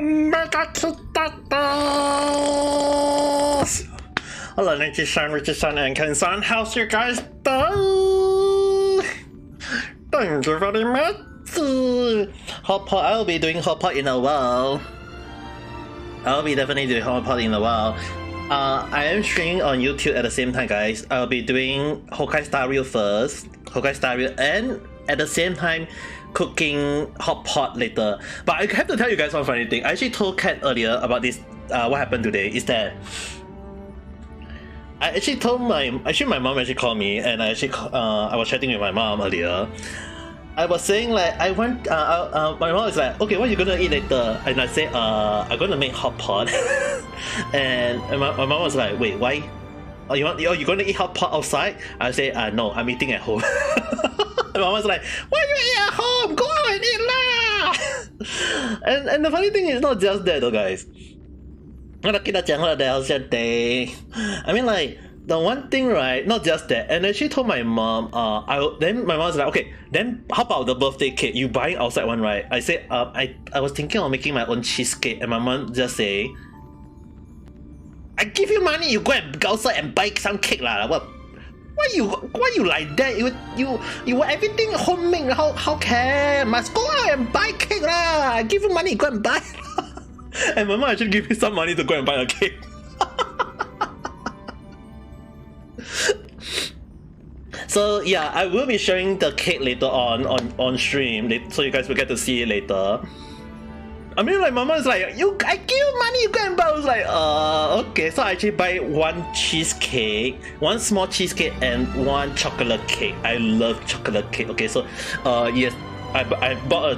Mega Hello, Nichi-san, Richie-san, and Ken-san. How's you guys doing? Thank you very much. Hotpot, I'll be doing Hotpot in a while. I'll be definitely doing Hotpot in a while. I am streaming on YouTube at the same time, guys. I'll be doing Honkai Star Rail first, and at the same time cooking hot pot later. But I have to tell you guys one funny thing. I actually told Kat earlier about this. What happened today is that I actually told my mom actually called me, and I was chatting with my mom earlier. I was saying like I want my mom is like, okay, what are you gonna eat later? And I say I'm gonna make hot pot. and my mom was like, wait, why? You gonna eat hot pot outside? I say no, I'm eating at home. My mom was like, why you eat at home? Go out and eat lah! and the funny thing is not just that though, guys. I mean, like, the one thing, right, not just that, and then she told my mom, then my mom was like, okay, then how about the birthday cake? You buying outside one, right? I said, I was thinking of making my own cheesecake, and my mom just say, I give you money, you go outside and buy some cake lah. Why you like that? You want everything homemade. How can? Must go out and buy cake lah. I give you money, go and buy. And my mom actually give me some money to go and buy a cake. So yeah, I will be sharing the cake later on stream, so you guys will get to see it later. I mean, like, my mom is like, I give you money, you go and buy. I was like, okay. So I actually buy one cheesecake, one small cheesecake, and one chocolate cake. I love chocolate cake. Okay, so yes, I bought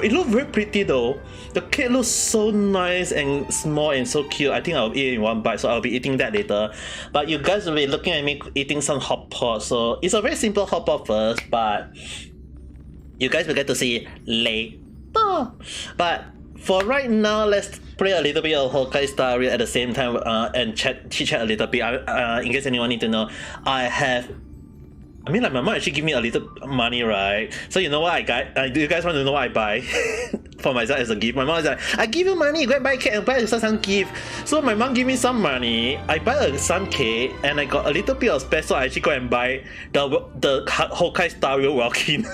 it looked very pretty though. The cake looks so nice and small and so cute. I think I'll eat it in one bite, so I'll be eating that later. But you guys will be looking at me eating some hot pot. So it's a very simple hot pot first, but you guys will get to see it later. But for right now, let's play a little bit of Honkai Star Rail at the same time and chit-chat a little bit. In case anyone need to know, I mean, like, my mom actually give me a little money, right? So you know what I got? Do you guys want to know what I buy for myself as a gift? My mom is like, I give you money, go and buy cake and buy yourself some gift. So my mom give me some money, I buy some cake, and I got a little bit of space, so I actually go and buy the Honkai Star Rail walk-in.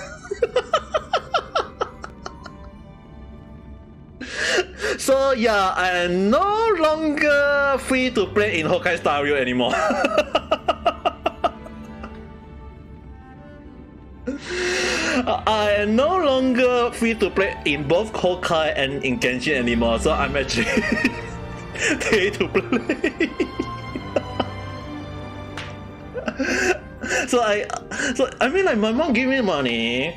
So yeah, I am no longer free to play in Honkai Star Rail anymore. I am no longer free to play in both Honkai and in Genshin anymore, so I'm actually pay to play. So I mean, like, my mom gave me money.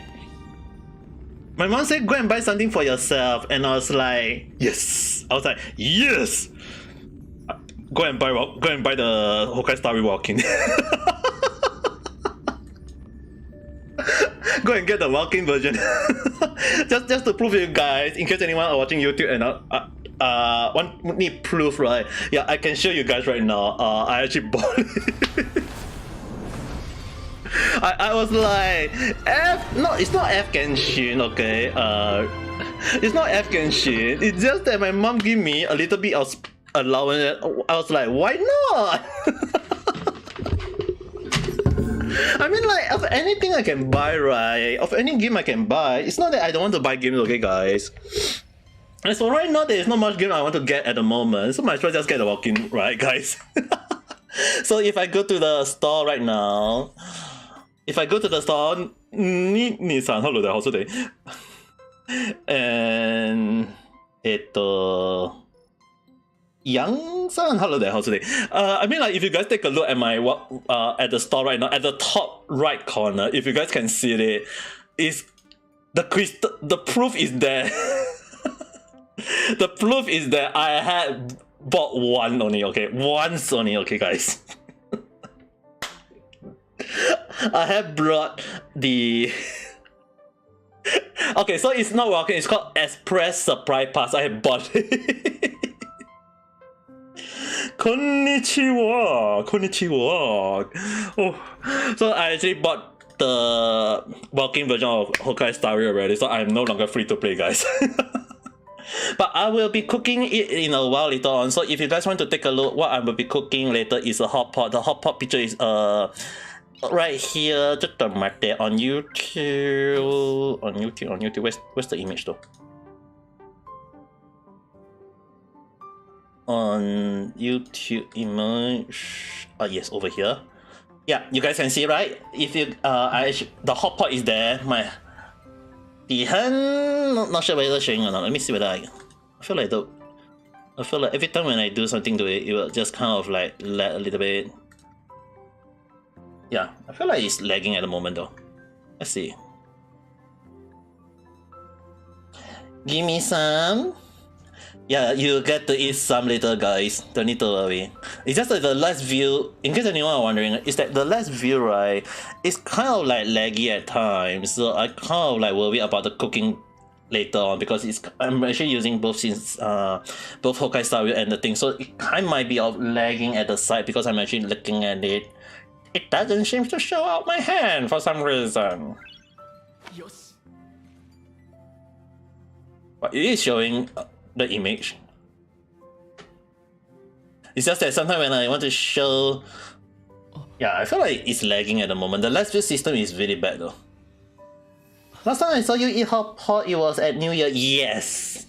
My mom said, go and buy something for yourself, and I was like, yes. I was like, yes. Go and buy the Honkai Star Rail walk-in. Go and get the walk-in version. just to prove to you guys, in case anyone are watching YouTube and need proof, right? Yeah, I can show you guys right now. I actually bought it. I was like, no, it's not F Genshin, okay? It's not F Genshin. It's just that my mom gave me a little bit of allowance. I was like, why not? I mean, like, of anything I can buy, right? Of any game I can buy. It's not that I don't want to buy games, okay, guys? And so right now, there is not much game I want to get at the moment, so might as well just get a walk-in, right, guys? So if I go to the store right now, Nissan, hello there, how's today? And Yang-san, hello there, how's today? I mean, like, if you guys take a look at my at the store right now, at the top right corner, if you guys can see it, is the crystal. The proof is there. The proof is that I had bought one only, okay, once only, okay, guys. I have brought the. Okay, so it's not walking. It's called Express Surprise Pass. I have bought it. Konnichiwa, konnichiwa. Oh, so I actually bought the walking version of Honkai Star Rail already, so I'm no longer free to play, guys. But I will be cooking it in a while later on. So if you guys want to take a look, what I will be cooking later is a hot pot. The hot pot picture is right here. Just mark there on YouTube. On YouTube. Where's the image though? On YouTube image. Yes, over here. Yeah, you guys can see, right? If you the hot pot is there. My not sure whether it's showing or not. Let me see whether I feel like every time when I do something to it, it will just kind of like lag a little bit. Yeah, I feel like it's lagging at the moment though. Let's see. Give me some. Yeah, you get to eat some later, guys. Don't need to worry. It's just that the last view, in case anyone are wondering, is that the last view, right, is kind of like laggy at times. So I kind of like worry about the cooking later on because I'm actually using both both Honkai Star Rail and the thing. So it kind of might be lagging at the side because I'm actually looking at it. It doesn't seem to show out my hand for some reason. Yes. But it is showing the image. It's just that sometimes when I want to show, yeah, I feel like it's lagging at the moment. The last view system is really bad though. Last time I saw you eat hot pot, it was at New Year. Yes,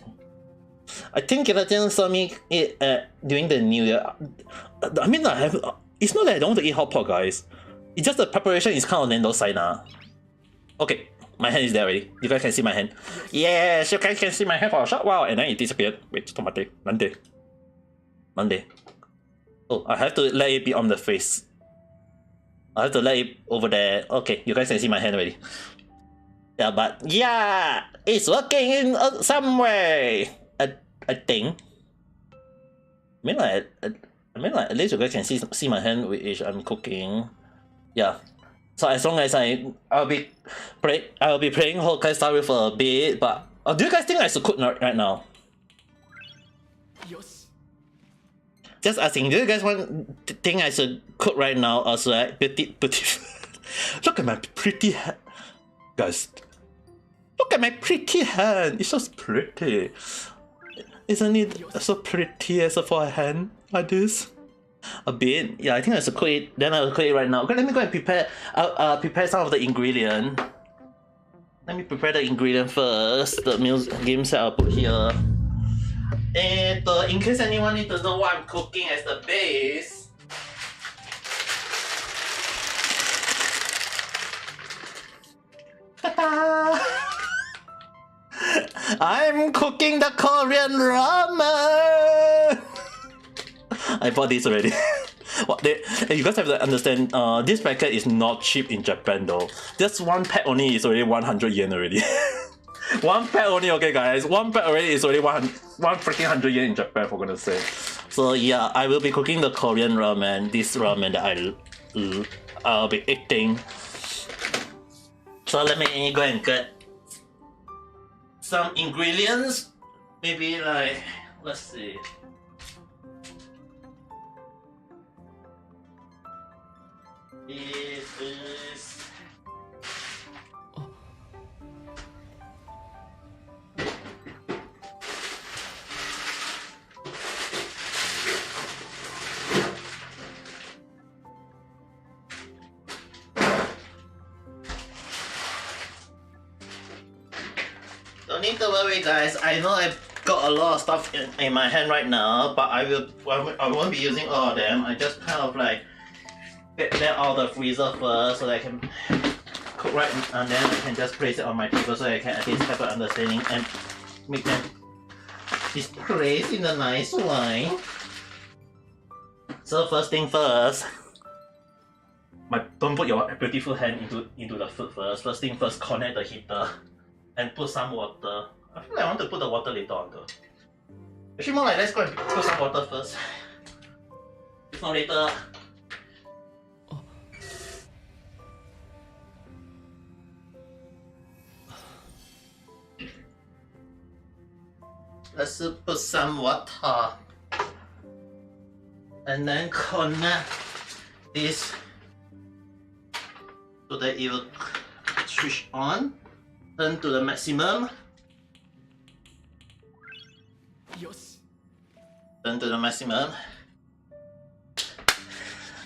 I think Kirajan saw me eat during the New Year. I mean, it's not that I don't want to eat hot pot, guys. It's just the preparation is kind of Nando side now. Okay. My hand is there already. You guys can see my hand. Yes, you guys can see my hand for a short while, and then it disappeared. Wait, Monday. Oh, I have to let it be on the face. I have to let it over there. Okay, you guys can see my hand already. Yeah, but yeah, it's working in some way. I think. I mean, like at least you guys can see my hand which I'm cooking. Yeah. So as long as I'll be playing Honkai Star Rail for a bit, but do you guys think I should cook right now? Yes. Just asking, do you guys think I should cook right now or should I Look at my pretty hand, guys. Look at my pretty hand. It's so pretty. Isn't it so pretty as for a hand like this? A bit, yeah. I think I should cook it. Then I'll cook it right now. Okay, let me go and prepare. Prepare some of the ingredient. Let me prepare the ingredient first. The game set I'll put here. And in case anyone needs to know what I'm cooking as the base, I'm cooking the Korean ramen. I bought this already. You guys have to understand, this packet is not cheap in Japan though. Just one pack only is already 100 yen already. One pack only, okay guys. One pack already is already one freaking 100 yen in Japan, for goodness sake. So yeah, I will be cooking the Korean ramen. This ramen that I'll be eating. So let me go and get some ingredients. Maybe like, let's see. This is don't need to worry, guys. I know I've got a lot of stuff in my hand right now, but I won't be using all of them. I just kind of like get them out of the freezer first so that I can cook right, and then I can just place it on my table so I can at least have an understanding and make them displaced in a nice way. So first thing first, don't put your beautiful hand into the food first. First thing first, connect the heater and put some water. I feel like I want to put the water later on though. Actually more like let's go and put some water first. If not later. Let's put some water and then connect this so that it will switch on, turn to the maximum. Turn to the maximum.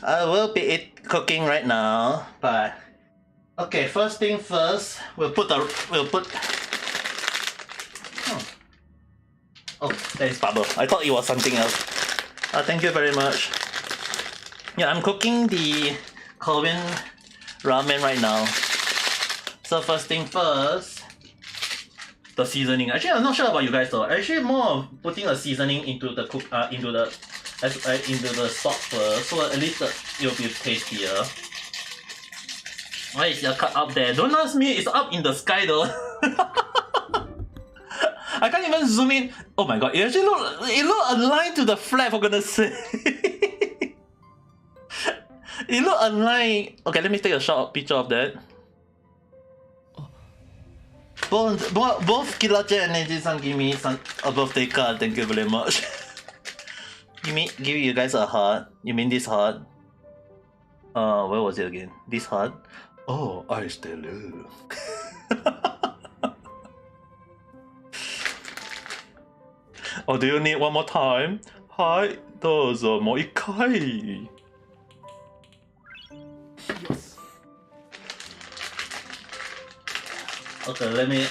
I will be cooking right now, but okay. First thing first, we'll put. Oh, that is bubble. I thought it was something else. Thank you very much. Yeah, I'm cooking the Korean ramen right now. So first thing first, the seasoning. Actually, I'm not sure about you guys though. Actually, more of putting a seasoning into the into the stock first, so at least it'll be tastier. Why is your cut up there? Don't ask me. It's up in the sky though. I can't even zoom in. Oh my god! It actually look aligned to the flag. For goodness sake. It look aligned. Okay, let me take a short picture of that. Both Kilache and Neji-san give me a birthday card. Thank you very much. Give you guys a heart. You mean this heart? Where was it again? This heart? Oh, I still do. Oh, do you need one more time? Hi, どうぞもう一回. Yes. Okay, let me.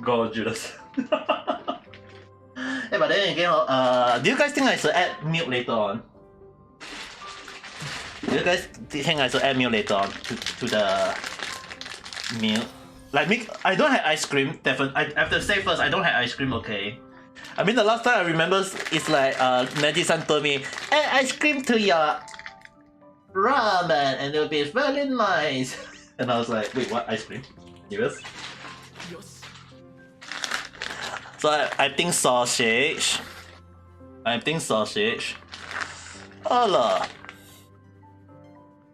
Gorgeous. Hey, but then again, do you guys think I should add milk later on? Do you guys think I should add milk later on to the milk? Like, I don't have ice cream. Definitely, I have to say first, I don't have ice cream. Okay. I mean, the last time I remember, it's like Neji-san told me, add ice cream to your ramen, and it'll be very nice. And I was like, wait, what ice cream? Serious? Yes. So I think sausage. Hola.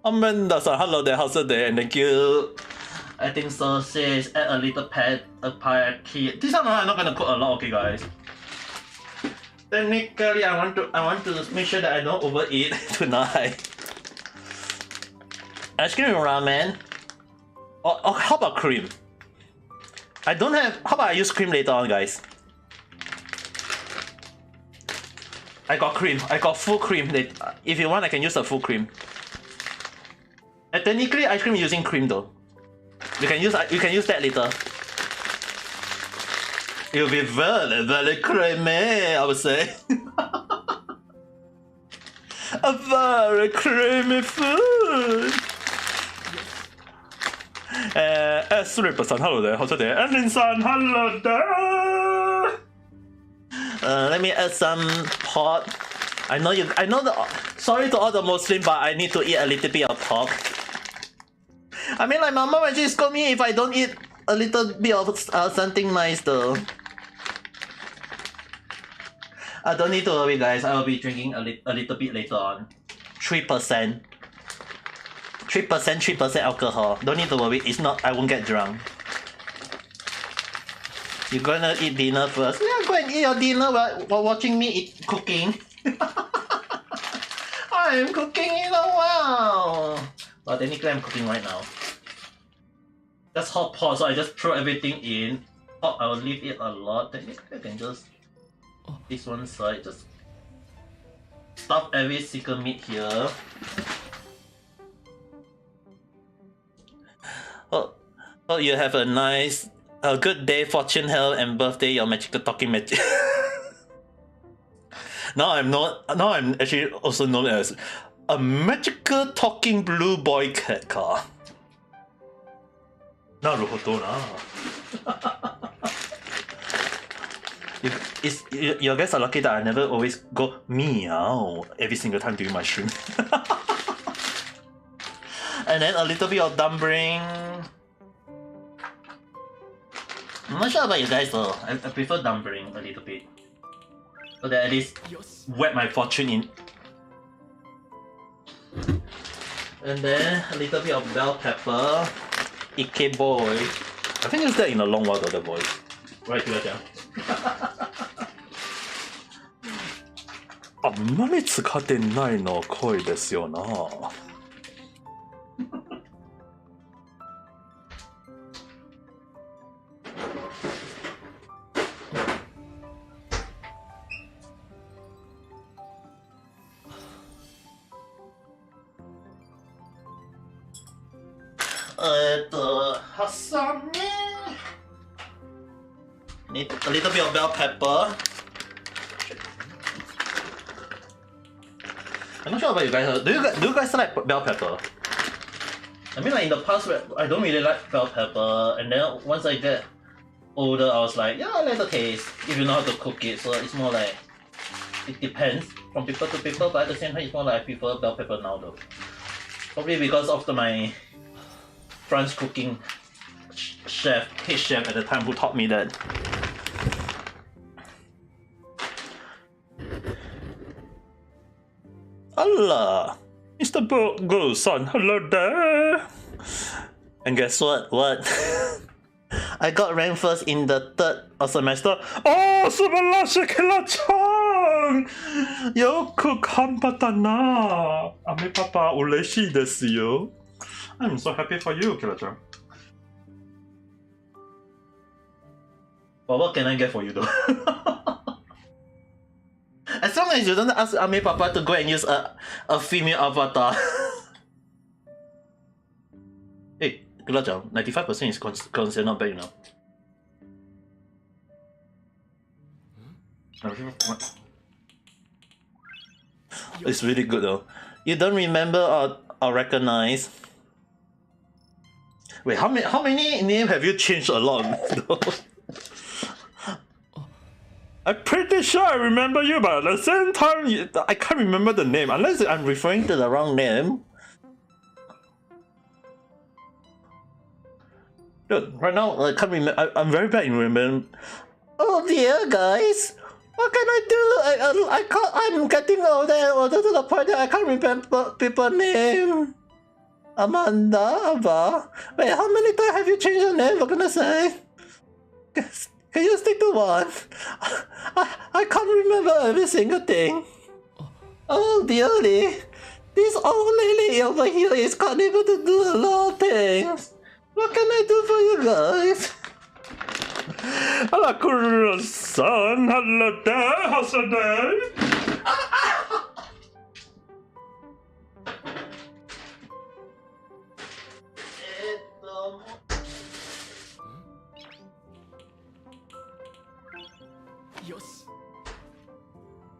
Amanda-san, hello there, how's it there? And thank you. I think sausage, add a little packet. This one I'm not gonna cook a lot, okay guys. Technically I want to make sure that I don't overeat tonight. Ice cream and ramen. Or how about cream? I don't have. How about I use cream later on, guys? I got cream. I got full cream. If you want, I can use the full cream. And technically, ice cream using cream though. You can use that later. It'll be very, very creamy, I would say. A very creamy food. S3%, hello there, how's it there? Ellen-san, hello there. Let me add some pork. I know sorry to all the Muslims, but I need to eat a little bit of pork. I mean, like, Mama when she scold me if I don't eat a little bit of something nice though. I don't need to worry, guys. I will be drinking a little bit later on. 3%. 3% alcohol. Don't need to worry. It's not. I won't get drunk. You're gonna eat dinner first. Yeah, go and eat your dinner while watching me cooking. I'm cooking in a while. Well, technically, I'm cooking right now. That's hot pot, so I just throw everything in. Pot, I will leave it a lot. Technically, I can just this one side, just stuff every single meat here. Oh, you have a good day, fortune, health, and birthday. Your magical talking magic. Now I'm actually also known as a magical talking blue boy cat car. Naruhodo na. You guys are lucky that I never always go meow every single time during my stream. And then a little bit of dumpling. I'm not sure about you guys though. I prefer dumpling a little bit. So that at least wet my fortune in. And then a little bit of bell pepper. Ike boy. I think it's that in a long while the other boy. Right here, あんまり使ってないの濃いですよな。Hasami. Need a little bit of bell pepper. I'm not sure about you guys. Do you guys like bell pepper? I mean, like in the past, I don't really like bell pepper, and then once I get older, I was like, yeah, I like the taste if you know how to cook it. So it's more like it depends from people to people, but at the same time, it's more like I prefer bell pepper now though. Probably because of my French cooking head chef at the time who taught me that. Allah, Mr. Go-san, hello there. And guess what? I got ranked first in the third semester. Oh, 素晴らしいキラちゃん。よく頑張ったな。アメパパ嬉しいですよ。I'm so happy for you, キラちゃん。But what can I get for you though? As long as you don't ask Ame Papa to go and use a female avatar. Hey, Gulajang, 95% is considered not bad, you know. It's really good though. You don't remember or recognize? Wait, how many names have you changed along? I'm pretty sure I remember you, but at the same time, I can't remember the name unless I'm referring to the wrong name. Dude, right now I can't remember. I'm very bad in remembering. Oh dear, guys, what can I do? I can't. I'm getting older to the point that I can't remember people's name. Amanda, Ava. Wait, how many times have you changed your name? For goodness sake. Can you stick to one? I can't remember every single thing. Oh dearly, this old lady over here is unable to do a lot of things. What can I do for you guys? Hello, Kuro-san. Hello there. How's your day? Yes.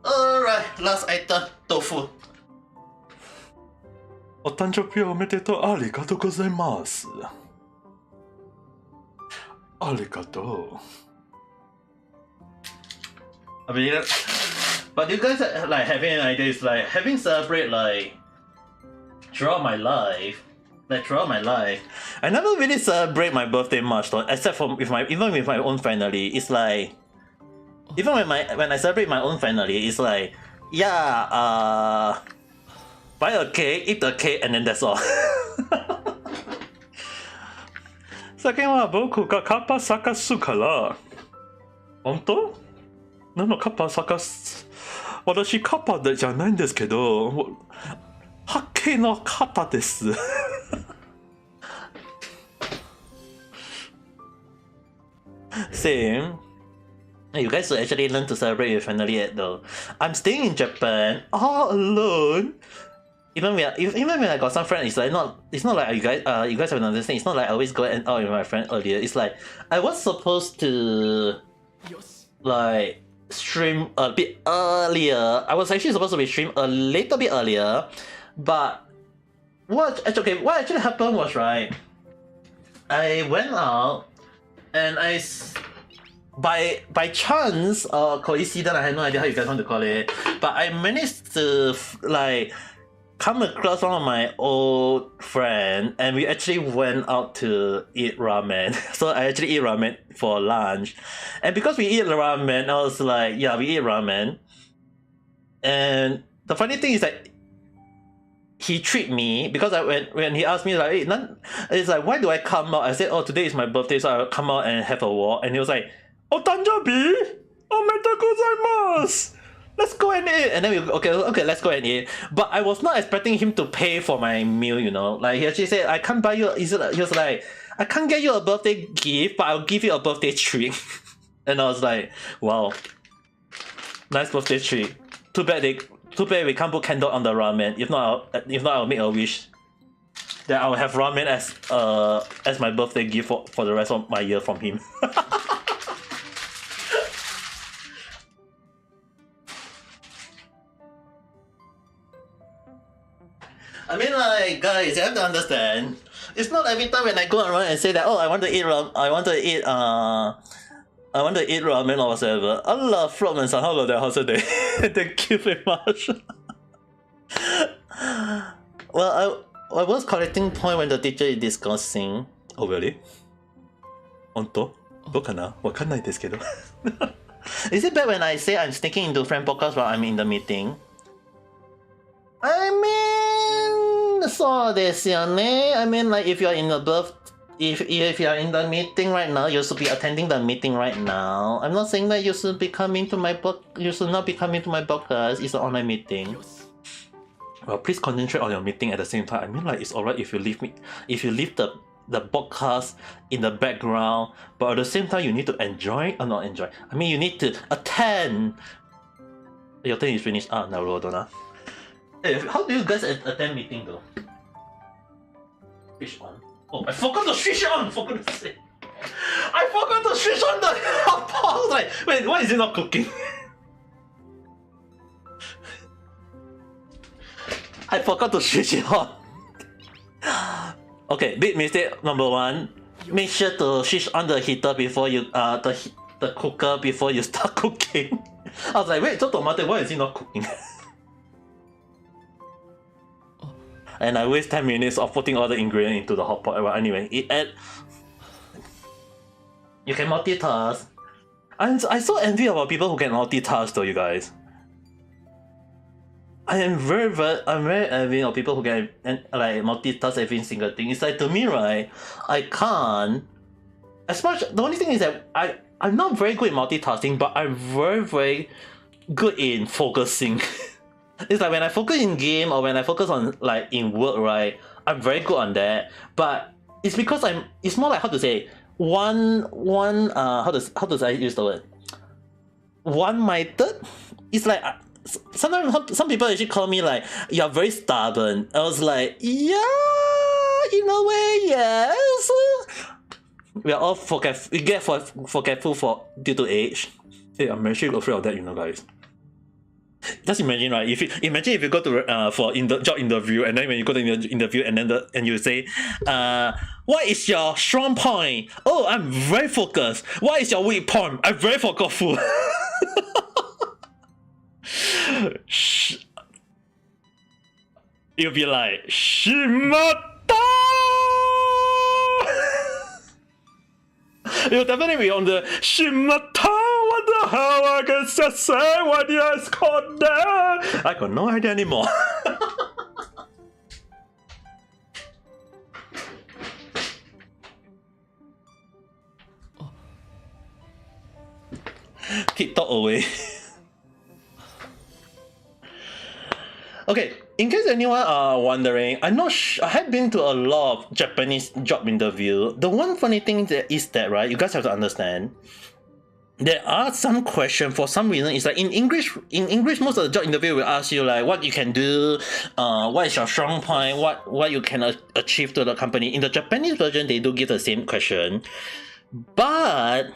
Alright, last item, tofu. お誕生日おめでとうありがとうございます。ありがとう。 I mean, but you guys like having an idea is like having celebrate like throughout my life. I never really celebrate my birthday much though, except for even with my own family. It's like even when I celebrate my own family, it's like yeah, buy a cake, eat the cake, and then that's all. 最近は僕がカッパ探すから。本当？何のカッパ探す？私カッパじゃないんですけど、ハケの方です。Same. You guys should actually learn to celebrate your family though. I'm staying in Japan all alone. Even when I got some friends, it's not like you guys have another thing. It's not like I always go out with my friend earlier. It's like I was supposed to Yes. like stream a bit earlier. I was actually supposed to be stream a little bit earlier, but what actually happened was right. I went out and by chance or coincidence, I have no idea how you guys want to call it, but I managed to like come across one of my old friends and we actually went out to eat ramen. So I actually eat ramen for lunch. And because we eat ramen, I was like, yeah, we eat ramen. And the funny thing is that he treated me because when he asked me like, hey, it's like, why do I come out? I said, oh, today is my birthday, so I'll come out and have a walk. And he was like, oh, Tanjabi! Omedetou gozaimasu! Let's go and eat. And then we okay, let's go and eat. But I was not expecting him to pay for my meal, you know. Like he actually said, I can't buy you. He was like, I can't get you a birthday gift, but I'll give you a birthday treat. And I was like, wow, nice birthday treat. Too bad we can't put candle on the ramen. If not, I'll make a wish. that I'll have ramen as my birthday gift for the rest of my year from him. I mean, like, guys, you have to understand. It's not every time when I go around and say that, oh, I want to eat ramen or whatever. Allah, Florence, and hello there, how's your day? Thank you very much. Well, I was collecting point when the teacher is discussing. Oh, really? 本当？どうかな？わかんないですけど。Is it bad when I say I'm sneaking into friend podcast while I'm in the meeting? I mean, そうですよね. I mean, like, if you're in the if you're in the meeting right now, you should be attending the meeting right now. I'm not saying that you should be coming to my you should not be coming to my podcast. It's an online meeting. Well, please concentrate on your meeting at the same time. I mean, like, it's alright if you leave the podcast in the background, but at the same time you need to enjoy or not enjoy. I mean, you need to attend. Your turn is finished. Ah, no, na. Hey, how do you guys attend meeting though? Switch on. Oh, I forgot to switch on. For goodness sake, I forgot to switch on the hotpot. I was like, wait, why is it not cooking? I forgot to switch it on. Okay, big mistake number one. Make sure to switch on the heater before you the cooker before you start cooking. I was like, wait, tomato, why is it not cooking? And I waste 10 minutes of putting all the ingredients into the hot pot. Well, anyway, you can multitask. I so envy about people who can multitask though, you guys. I'm very envy of people who can like multitask every single thing. It's like, to me, right, I can't. As much, the only thing is that I'm not very good at multitasking, but I'm very good in focusing. It's like when I focus in game or when I focus on like in work, right, I'm very good on that. But it's because it's more like, how to say, how does I use the word? One-minded? It's like sometimes some people actually call me like, you're very stubborn. I was like, yeah, in a way, yes. We are all we get forgetful due to age. Hey, I'm actually afraid of that, you know, guys. Just imagine, right? Imagine if you go to for job interview, and then when you go to the interview, and then and you say, what is your strong point? Oh, I'm very focused. What is your weak point? I'm very forgetful. You'll be like, Shimata! You'll definitely be on the Shimata! What the hell? I can just say what you guys called that? I got no idea anymore. Keep talk away. Okay, in case anyone are wondering, I have been to a lot of Japanese job interview. The one funny thing is that, right, you guys have to understand, there are some questions for some reason. It's like in English, most of the job interview will ask you like what you can do, what is your strong point, what you can achieve to the company. In the Japanese version, they do give the same question, but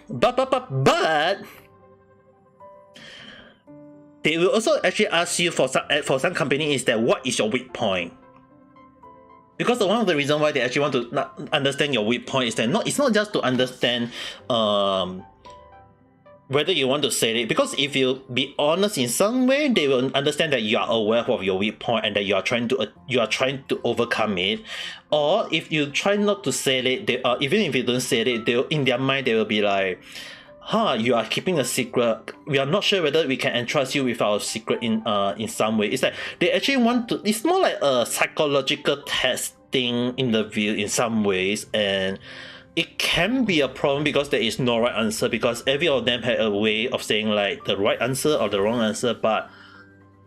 they will also actually ask you for some company is that what is your weak point? Because one of the reasons why they actually want to not understand your weak point is that it's not just to understand whether you want to say it. Because if you be honest in some way, they will understand that you are aware of your weak point and that you are trying to overcome it. Or if you try not to say it, even if you don't say it, in their mind they will be like, you are keeping a secret. We are not sure whether we can entrust you with our secret in some way. It's like they actually want to. It's more like a psychological testing interview in some ways, and it can be a problem because there is no right answer. Because every of them had a way of saying like the right answer or the wrong answer, but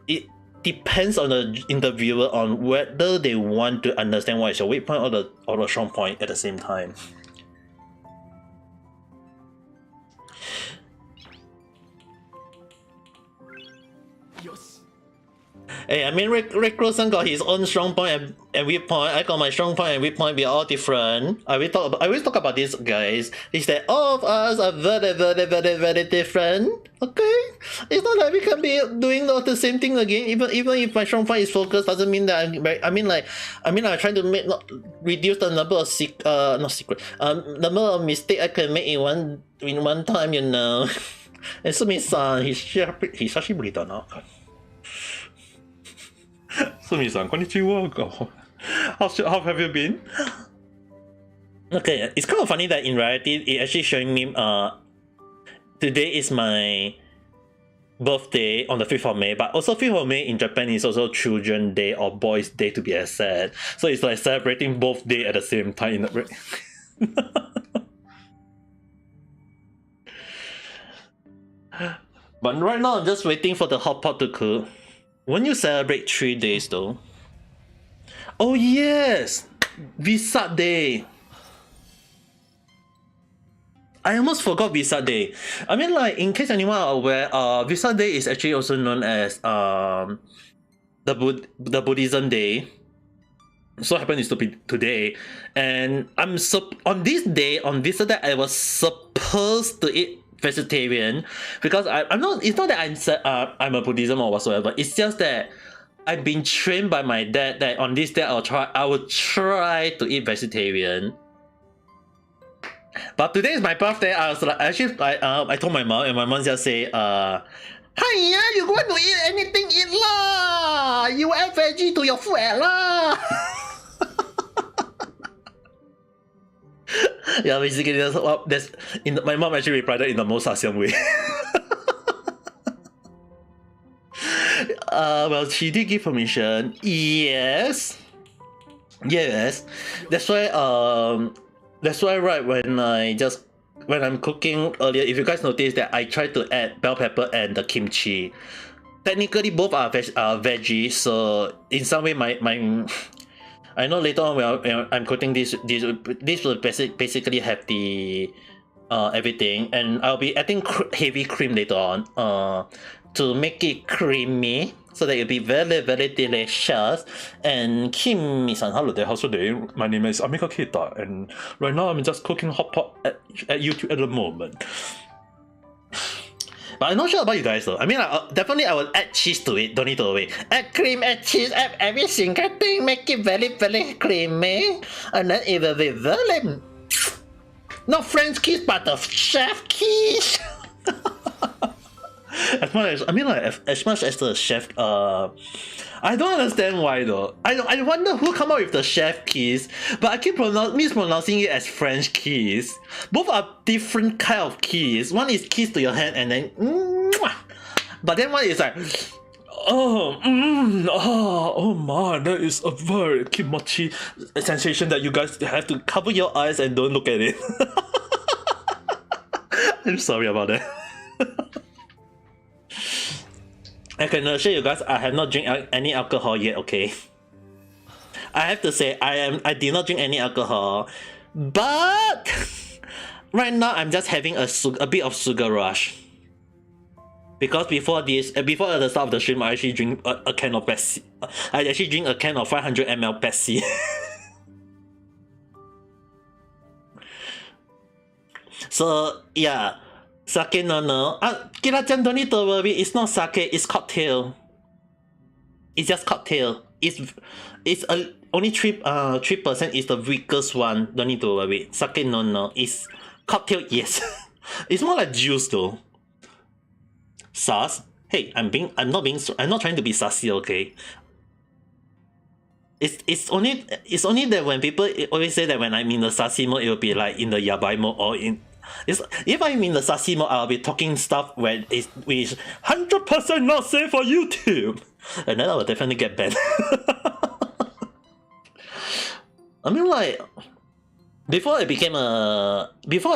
it depends on the interviewer on whether they want to understand what is your weak point or the strong point at the same time. Hey, I mean, Rick Rosen got his own strong point and weak point. I got my strong point and weak point. We are all different. I always talk about this, guys. Is that all of us are very, very, very, very different. Okay, it's not like we can be doing the same thing again. Even if my strong point is focused, doesn't mean that I'm trying to reduce the number of number of mistakes I can make in one time. You know. And Sumi-san, he's actually really done now. Sumi-san, konnichiwa. How have you been? Okay, it's kind of funny that in reality, it actually showing me today is my birthday on the 5th of May, but also 5th of May in Japan is also Children's Day or Boys' Day to be exact. So it's like celebrating both days at the same time. But right now, I'm just waiting for the hot pot to cook. When you celebrate 3 days though? Oh yes! Visa Day! I almost forgot Visa Day. I mean, like, in case anyone are aware, Visa Day is actually also known as the Buddhism Day. So happens to be today, and on this day, on Visa Day, I was supposed to eat vegetarian because I'm not. It's not that I'm a Buddhism or whatsoever. It's just that I've been trained by my dad that on this day I will try to eat vegetarian. But today is my birthday. I was like, I told my mom, and my mom just say, "Hiya, you want to eat anything? Eat lah. You add veggie to your food lah." Yeah, basically my mom actually replied that in the most Asian way. Well, she did give permission. Yes. That's why right when I'm cooking earlier, if you guys notice that I tried to add bell pepper and the kimchi. Technically both are veggies, so in some way my I know later on when I'm cooking this will basically have the everything, and I'll be adding heavy cream later on to make it creamy so that it'll be very, very delicious. And Kim-san, Hello there, how's your day? My name is Amika Kita, and right now I'm just cooking hot pot at YouTube at the moment. But I'm not sure about you guys though. I mean, definitely I will add cheese to it. Don't need to worry. Add cream, add cheese, add every single thing. Make it very, very creamy. And then it will be very... Not French kiss, but the chef kiss. As much as the chef... I don't understand why though. I wonder who come up with the chef kiss, but I keep mispronouncing it as French kiss. Both are different kind of kiss. One is kiss to your hand and then mwah! But then one is like oh man, that is a very kimochi sensation that you guys have to cover your eyes and don't look at it. I'm sorry about that. I can assure you guys, I have not drink any alcohol yet, okay? I have to say, I did not drink any alcohol, but right now I'm just having a bit of sugar rush. Because before the start of the stream, I actually drink a can of Pepsi. I actually drink a can of 500 ml Pepsi. So, yeah. Sake no. Kira-chan, don't need to worry. It's not sake. It's cocktail. It's just cocktail. It's only 3% is the weakest one. Don't need to worry. Sake no. It's cocktail. Yes. It's more like juice though. Sass. Hey, I'm not trying to be sassy. Okay. It's only that when people always say that when I'm in the sassy mode, it will be like in the yabai mode or in. If I'm in the sassy mode, I'll be talking stuff which is 100% not safe for YouTube, and then I will definitely get banned. I mean, like before I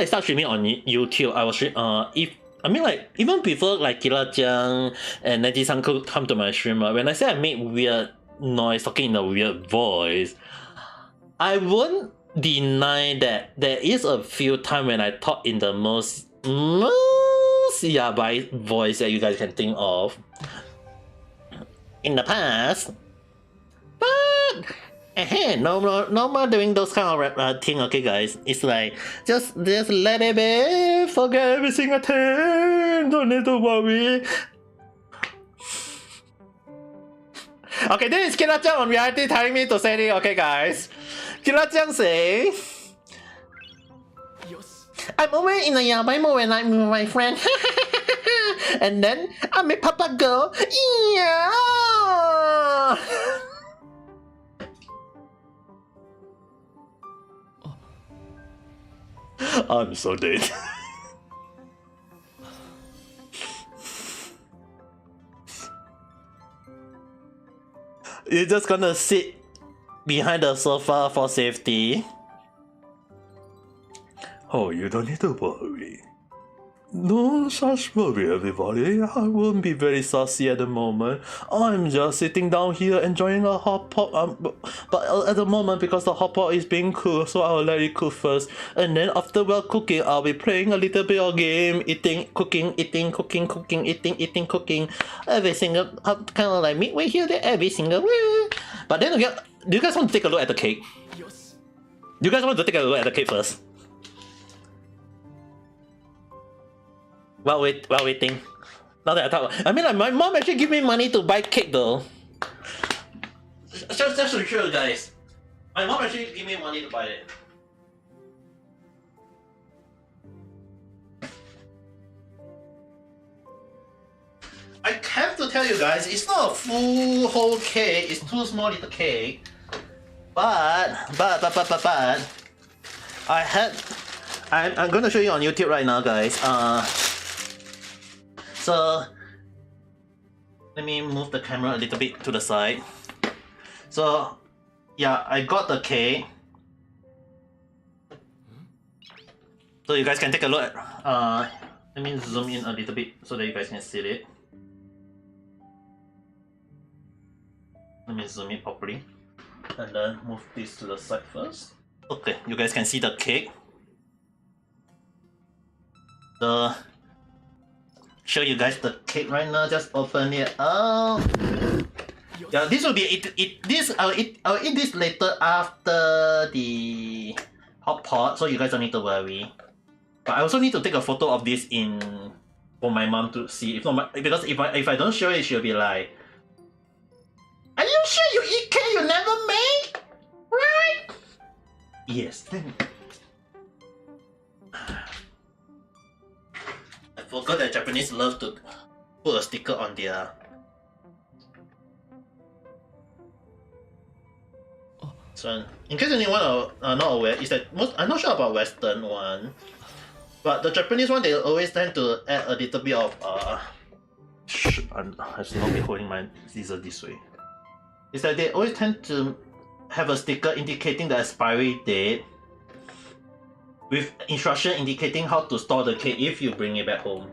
start streaming on YouTube, I was even before like Kira-chan and Neji-san could come to my stream, when I say I make weird noise, talking in a weird voice, I won't deny that there is a few times when I talk in the most yabai voice that you guys can think of. in the past. But no more doing those kind of thing, okay, guys. It's like just let it be. Forget every single thing. Don't need to worry. Okay, this is Kira-chan on reality telling me to say it, okay, guys. Kira-chan say, よし I'm always in a yabai mode when I'm with my friend. And then I make Papa go, yeah. I'm so dead. You're just gonna sit behind the sofa for safety. Oh, you don't need to worry. No such worry, everybody. I won't be very saucy at the moment. I'm just sitting down here enjoying a hot pot. But at the moment, because the hot pot is being cooked, so I'll let it cook first. And then after we're cooking, I'll be playing a little bit of game, eating, cooking, eating, cooking, cooking, eating, cooking. Every single, kind of like midway here, there, every single way. But then again, do you guys want to take a look at the cake? よし Do you guys want to take a look at the cake first? While waiting. Now that I talk, I mean, like, my mom actually give me money to buy cake though. Just to show you guys, my mom actually give me money to buy it. I have to tell you guys, it's not a full whole cake. It's too small little cake. But I'm gonna show you on YouTube right now, guys. So let me move the camera a little bit to the side. So yeah, I got the cake. So you guys can take a look at, let me zoom in a little bit so that you guys can see it. Let me zoom in properly. And then move this to the side first. Okay, you guys can see the cake. Show you guys the cake right now. Just open it up. Yeah, this will be I'll eat this later after the hot pot, so you guys don't need to worry. But I also need to take a photo of this for my mom to see. If not, because if I don't show it, she'll be like, "Are you sure you eat cake you never make? Right?" Yes. I forgot that Japanese love to put a sticker on their. So, in case anyone are not aware, is that I'm not sure about Western one, but the Japanese one they always tend to add a little bit of I should not be holding my scissor this way. Is that they always tend to have a sticker indicating the expiry date, with instruction indicating how to store the cake if you bring it back home.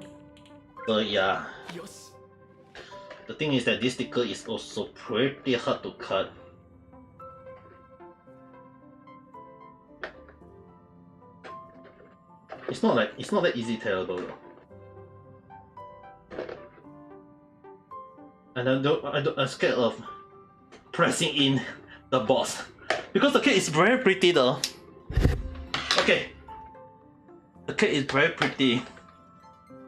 So yeah. よし The thing is that this sticker is also pretty hard to cut. It's not that easy tearable though. And I'm scared of pressing in the box because the cake is very pretty though. Okay. The cake is very pretty.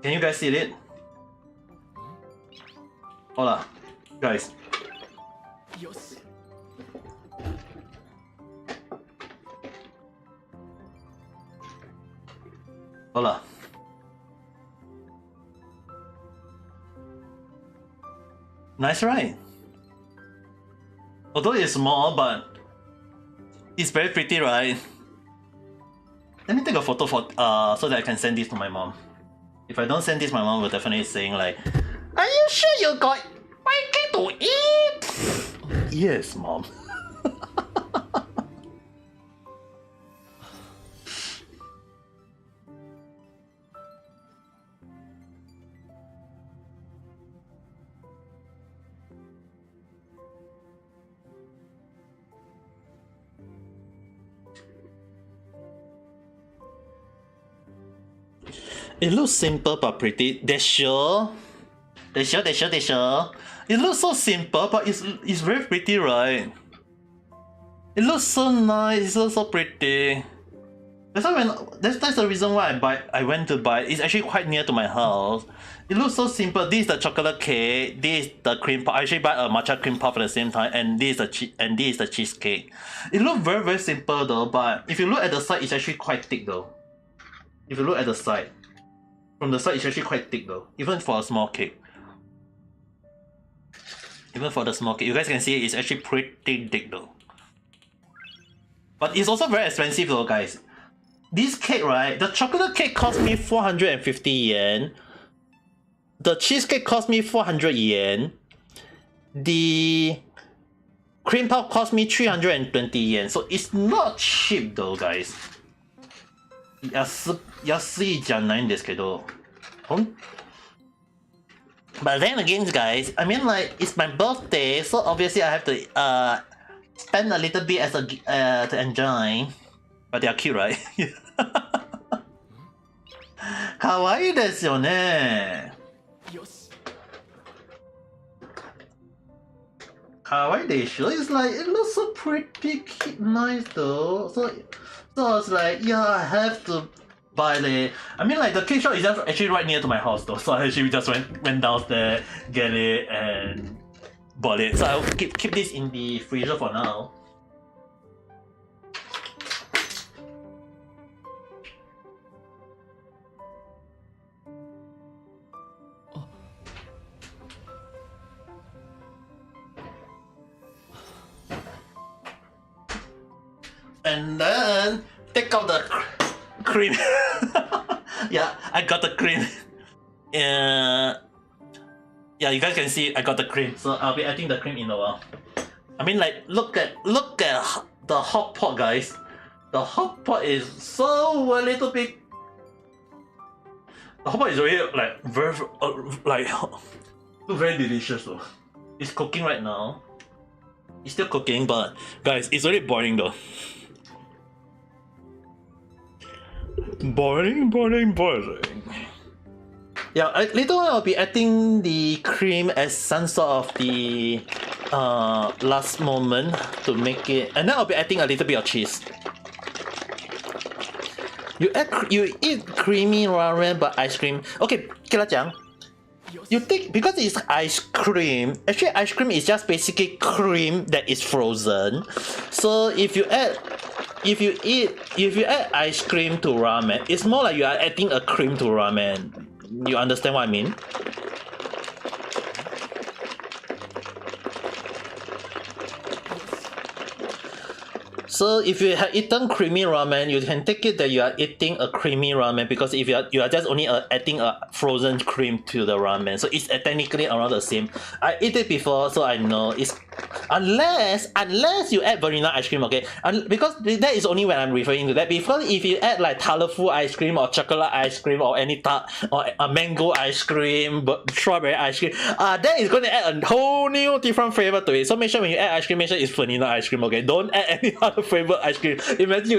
Can you guys see it? Hola, guys. よし Hola. Nice, right? Although it's small, but it's very pretty, right? Let me take a photo for so that I can send this to my mom. If I don't send this, my mom will definitely saying like, "Are you sure you got my cake to eat?" Yes, mom. It looks simple but pretty. They sure. It looks so simple, but it's very pretty, right? It looks so nice. It looks so pretty. That's why that's the reason why I went to buy. It's actually quite near to my house. It looks so simple. This is the chocolate cake. This is the cream puff. I actually buy a matcha cream puff at the same time, and this is the cheesecake. It looks very simple though, but if you look at the side, it's actually quite thick though. If you look at the side, from the side, it's actually quite thick though, even for a small cake. Even for the small cake, you guys can see it's actually pretty thick though. But it's also very expensive though, guys. This cake, right? The chocolate cake cost me 450 yen. The cheesecake cost me 400 yen. The cream puff cost me 320 yen. So it's not cheap though, guys. 安いじゃないんですけど。But then again, guys, I mean, like, it's my birthday, so obviously I have to spend a little bit as a to enjoy. But they are cute, right? 可愛いですよね。よし。可愛いでしょ? It's like, it looks so pretty nice though. So I was like, yeah, I have to buy it. I mean, like, the cake shop is just actually right near to my house though. So I actually just went downstairs, get it, and bought it. So I'll keep this in the freezer for now. And then take out the cream. Yeah, I got the cream. Yeah, you guys can see I got the cream. So I'll be adding the cream in a while. I mean, like, look at the hot pot, guys. The hot pot is so a little bit. The hot pot is really like very very delicious though. It's cooking right now. It's still cooking, but guys, it's already boiling though. Boiling. Yeah, later on I'll be adding the cream as some sort of the last moment to make it, and then I'll be adding a little bit of cheese. You eat creamy ramen but ice cream. Okay, 跟他讲. You think because it's ice cream, actually ice cream is just basically cream that is frozen. So if you add ice cream to ramen, it's more like you are adding a cream to ramen. You understand what I mean? So if you have eaten creamy ramen, you can take it that you are eating a creamy ramen, because if you are just only adding a frozen cream to the ramen, so it's technically around the same. I eat it before, so I know it's unless you add vanilla ice cream, okay? Because that is only when I'm referring to that. Because if you add like colorful ice cream or chocolate ice cream or any or a mango ice cream, but strawberry ice cream, that is going to add a whole new different flavor to it. So make sure when you add ice cream, make sure it's vanilla ice cream, okay? Don't add any other flavored ice cream. Imagine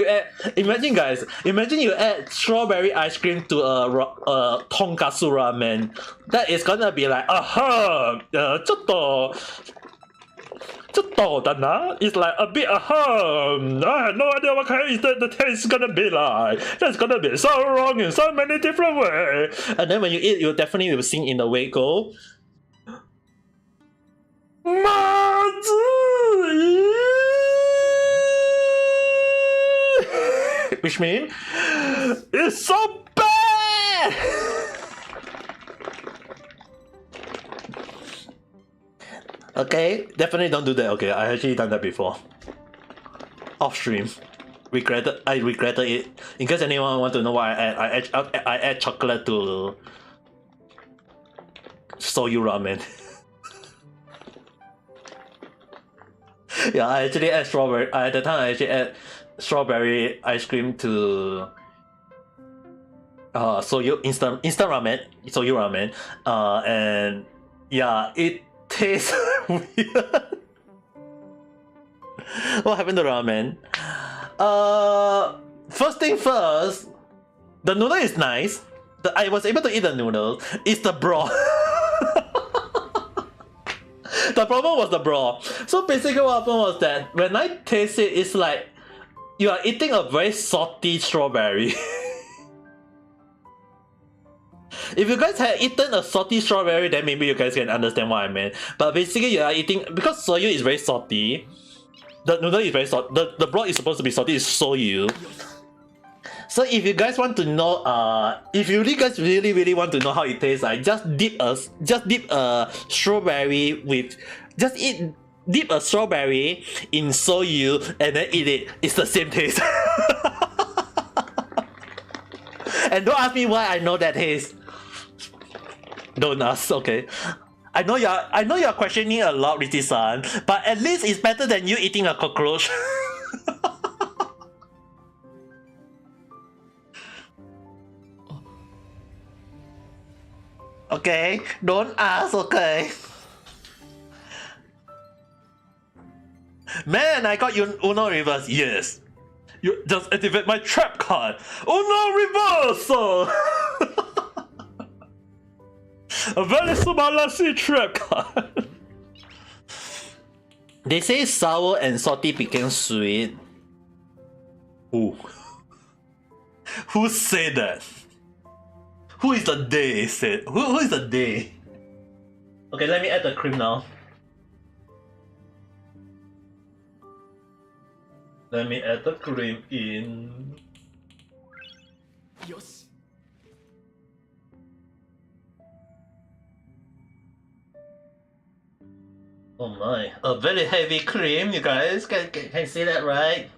you add strawberry ice cream to a tonkatsu ramen. That is gonna be like, it's like a bit, I have no idea what kind the taste is gonna be like. That's gonna be so wrong in so many different ways. And then when you eat, you definitely will sing in the way go. Which means it's so bad. Okay, definitely don't do that. Okay, I actually done that before. Off stream. I regretted it. In case anyone want to know what I add chocolate to soyu ramen. Yeah, I actually add strawberry. At the time, I actually add strawberry ice cream to soyu instant ramen, soyu ramen. And yeah, it tastes weird. What happened to ramen? First thing first, the noodle is nice. I was able to eat the noodles. It's the broth. The problem was the broth. So basically what happened was that when I taste it, it's like you are eating a very salty strawberry. If you guys had eaten a salty strawberry, then maybe you guys can understand what I meant. But basically you are eating, because soyu is very salty, the noodle is very salty, the broth is supposed to be salty, it's soyu. So if you guys want to know, if you guys really want to know how it tastes like, just dip a strawberry with, dip a strawberry in soyu and then eat it. It's the same taste. And don't ask me why I know that taste. Don't ask, okay? I know you're questioning a lot, Riti-san, but at least it's better than you eating a cockroach. Okay, don't ask, okay? Man, I got you Uno reverse, yes. You just activate my trap card. Uno reverse! A very subalasi trap card. They say sour and salty became sweet. Who? Who said that? Who is the they said? Who is the they? Okay, let me add the cream now. Let me add the cream in. Yoshi. Oh my, a very heavy cream, you guys. Can see that, right?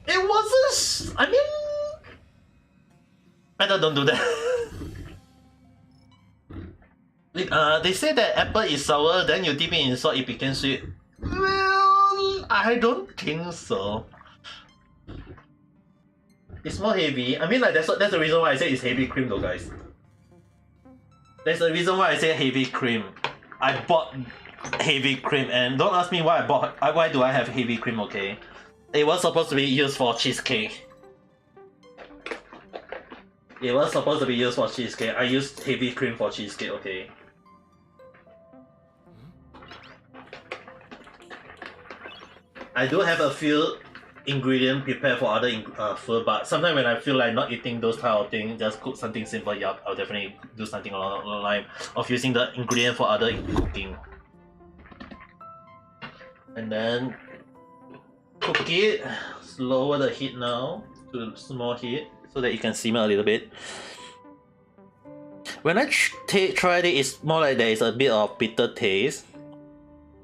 It wasn't. I mean, better don't do that. They say that apple is sour, then you dip it in salt, it becomes sweet. Well, I don't think so. It's more heavy. I mean, like that's the reason why I say it's heavy cream, though, guys. That's the reason why I say heavy cream. I bought heavy cream, and don't ask me why why do I have heavy cream, okay? It was supposed to be used for cheesecake. It was supposed to be used for cheesecake. I used heavy cream for cheesecake, okay? I do have a few ingredients prepared for other food, but sometimes when I feel like not eating those type of things, just cook something simple, yup, I'll definitely do something along the line of using the ingredient for other cooking. And then cook it, lower the heat now to small heat so that it can simmer a little bit. When I tried it, it's more like there is a bit of bitter taste.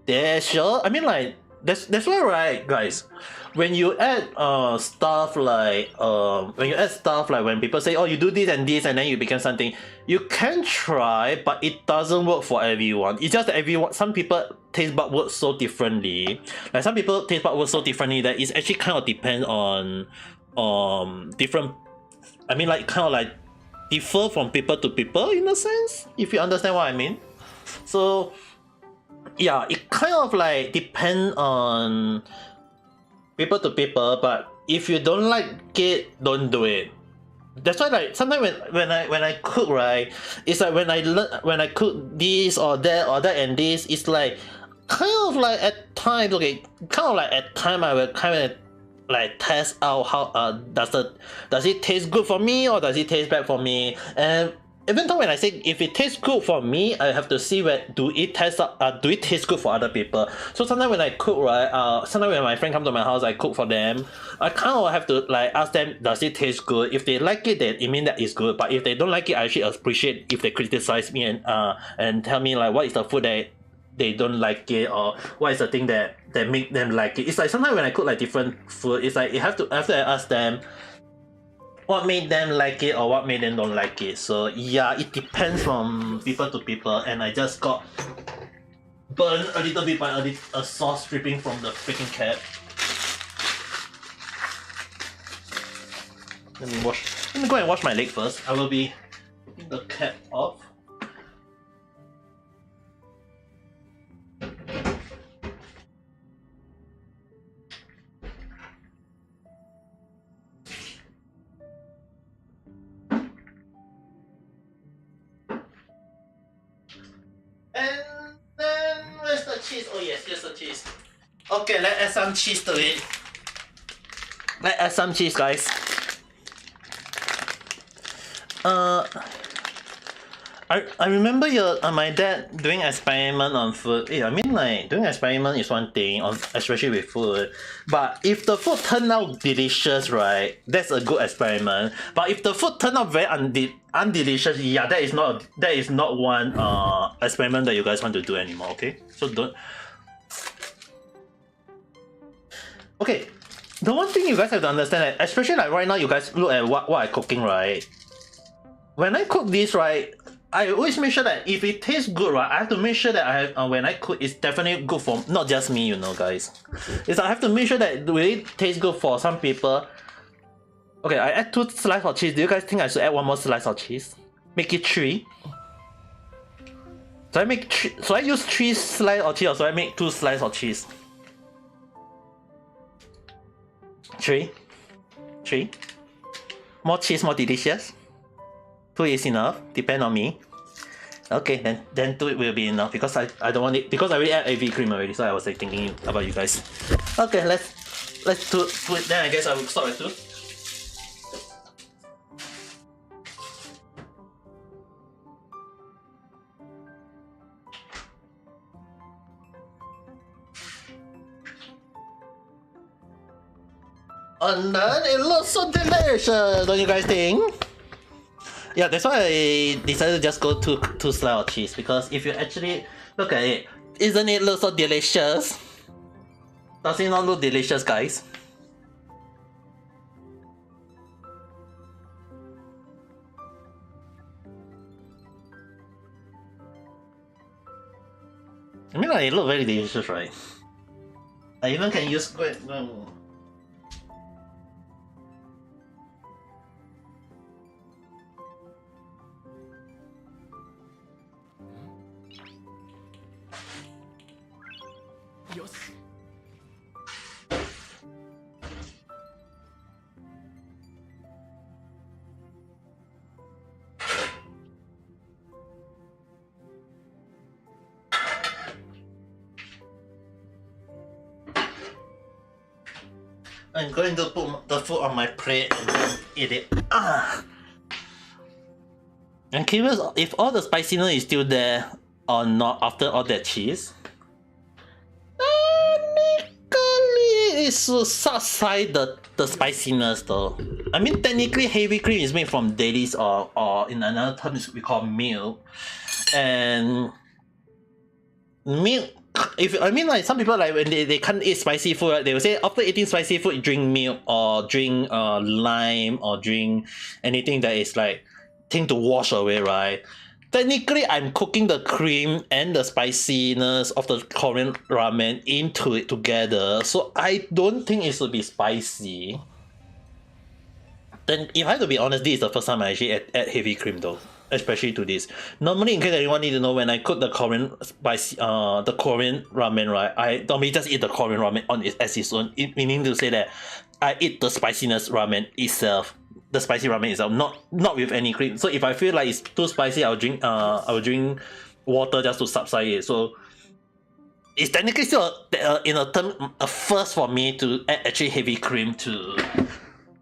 Yeah, sure. I mean, like that's why, right, guys? When you add stuff like when people say, oh, you do this and this and then you become something, you can try, but it doesn't work for everyone. It's just that some people taste bud work so differently. Like some people taste bud work so differently that it's actually kind of depend on different. I mean, like kind of like differ from people to people in a sense, if you understand what I mean. So yeah, it kind of like depend on people to people, but if you don't like it, don't do it. That's why, like, sometimes when I cook, right, it's like when I cook this or that and this, it's like kind of like at times, okay, kind of like at time I will kind of like test out how does it taste good for me or does it taste bad for me. And even though when I say if it tastes good for me, I have to see do it taste good for other people. So sometimes when I cook, right, sometimes when my friend come to my house, I cook for them. I kind of have to like ask them, does it taste good? If they like it, then it means that it's good. But if they don't like it, I actually appreciate if they criticize me and tell me like what is the food that they don't like it, or what is the thing that make them like it. It's like sometimes when I cook like different food, it's like after I ask them what made them like it or what made them don't like it. So yeah, it depends from people to people, and I just got burned a little bit by a sauce dripping from the freaking cap. Let me go and wash my leg first. I will be taking the cap off. And then where's the cheese? Oh yes, here's the cheese. Okay, let's add some cheese to it. Let's add some cheese, guys. I remember my dad doing experiment on food. I mean, like, doing experiment is one thing, especially with food. But if the food turn out delicious, right, that's a good experiment. But if the food turn out very undelicious, yeah, that is not one experiment that you guys want to do anymore. Okay, so don't. Okay, the one thing you guys have to understand, especially like right now, you guys look at what I'm cooking, right? When I cook this, right, I always make sure that if it tastes good, right, I have to make sure that I have, when I cook, it's definitely good for not just me, you know, guys. I have to make sure that it really tastes good for some people. Okay, I add 2 slices of cheese. Do you guys think I should add 1 more slice of cheese? Make it 3. So I use 3 slices of cheese, or so I make 2 slices of cheese. 3. More cheese, more delicious. 2 is enough. Depend on me. Okay, then 2 will be enough because I don't want it because I already add AV cream already. So I was like thinking about you guys. Okay, let's do it. Then I guess I will stop at 2. And then it looks so delicious, don't you guys think? Yeah, that's why I decided to just go 2 slices of cheese, because if you actually look at it, isn't it look so delicious? Does it not look delicious, guys? I mean, like, it looks very delicious, right? I even can use I'm going to put the food on my plate and then eat it. I'm curious if all the spiciness is still there or not after all that cheese. Technically, it should subside the spiciness though. I mean, technically, heavy cream is made from dailies or in another term we call milk. And milk, like some people, like when they can't eat spicy food, right, they will say after eating spicy food drink milk or drink lime or drink anything that is like thing to wash away, right? Technically I'm cooking the cream and the spiciness of the Korean ramen into it together, so I don't think it should be spicy. Then if I have to be honest, this is the first time I actually add heavy cream though, especially to this. Normally, in case anyone need to know, when I cook the Korean spicy, the Korean ramen, right, I normally just eat the Korean ramen on it as its own. Meaning to say that I eat the spiciness ramen itself, the spicy ramen itself, not with any cream. So if I feel like it's too spicy, I'll drink water just to subside it. So it's technically still in a term a first for me to add actually heavy cream to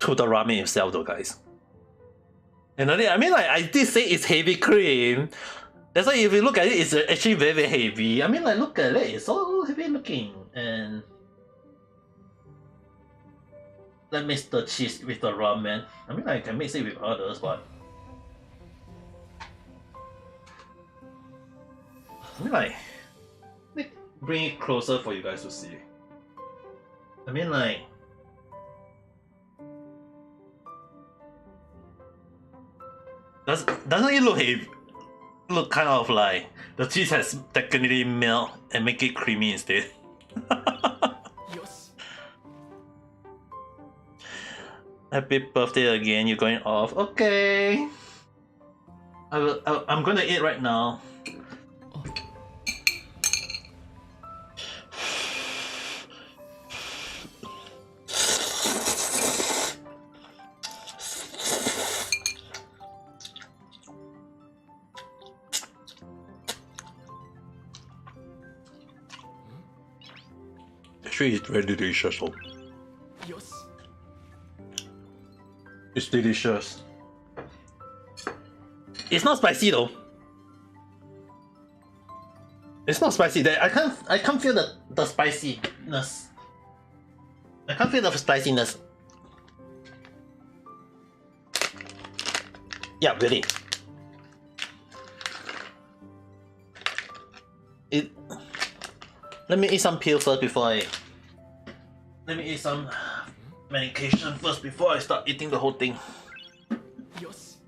the ramen itself, though, guys. And I mean, like, I did say it's heavy cream. That's why if you look at it, it's actually very, very heavy. I mean, like, look at it, it's so heavy looking. And let's mix the cheese with the ramen. I mean, I can mix it with others, but I mean, like, let me bring it closer for you guys to see. I mean, like, doesn't it look heavy? Look kind of like the cheese has technically melt and make it creamy instead. Happy birthday again, you're going off. Okay. I'm gonna eat right now. Actually, it's very delicious. Oh. よし It's delicious. It's not spicy though. It's not spicy. I can't feel the spiciness. I can't feel the spiciness. Yeah, really. Let me eat some peel first before I. Let me eat some medication first before I start eating the whole thing. よし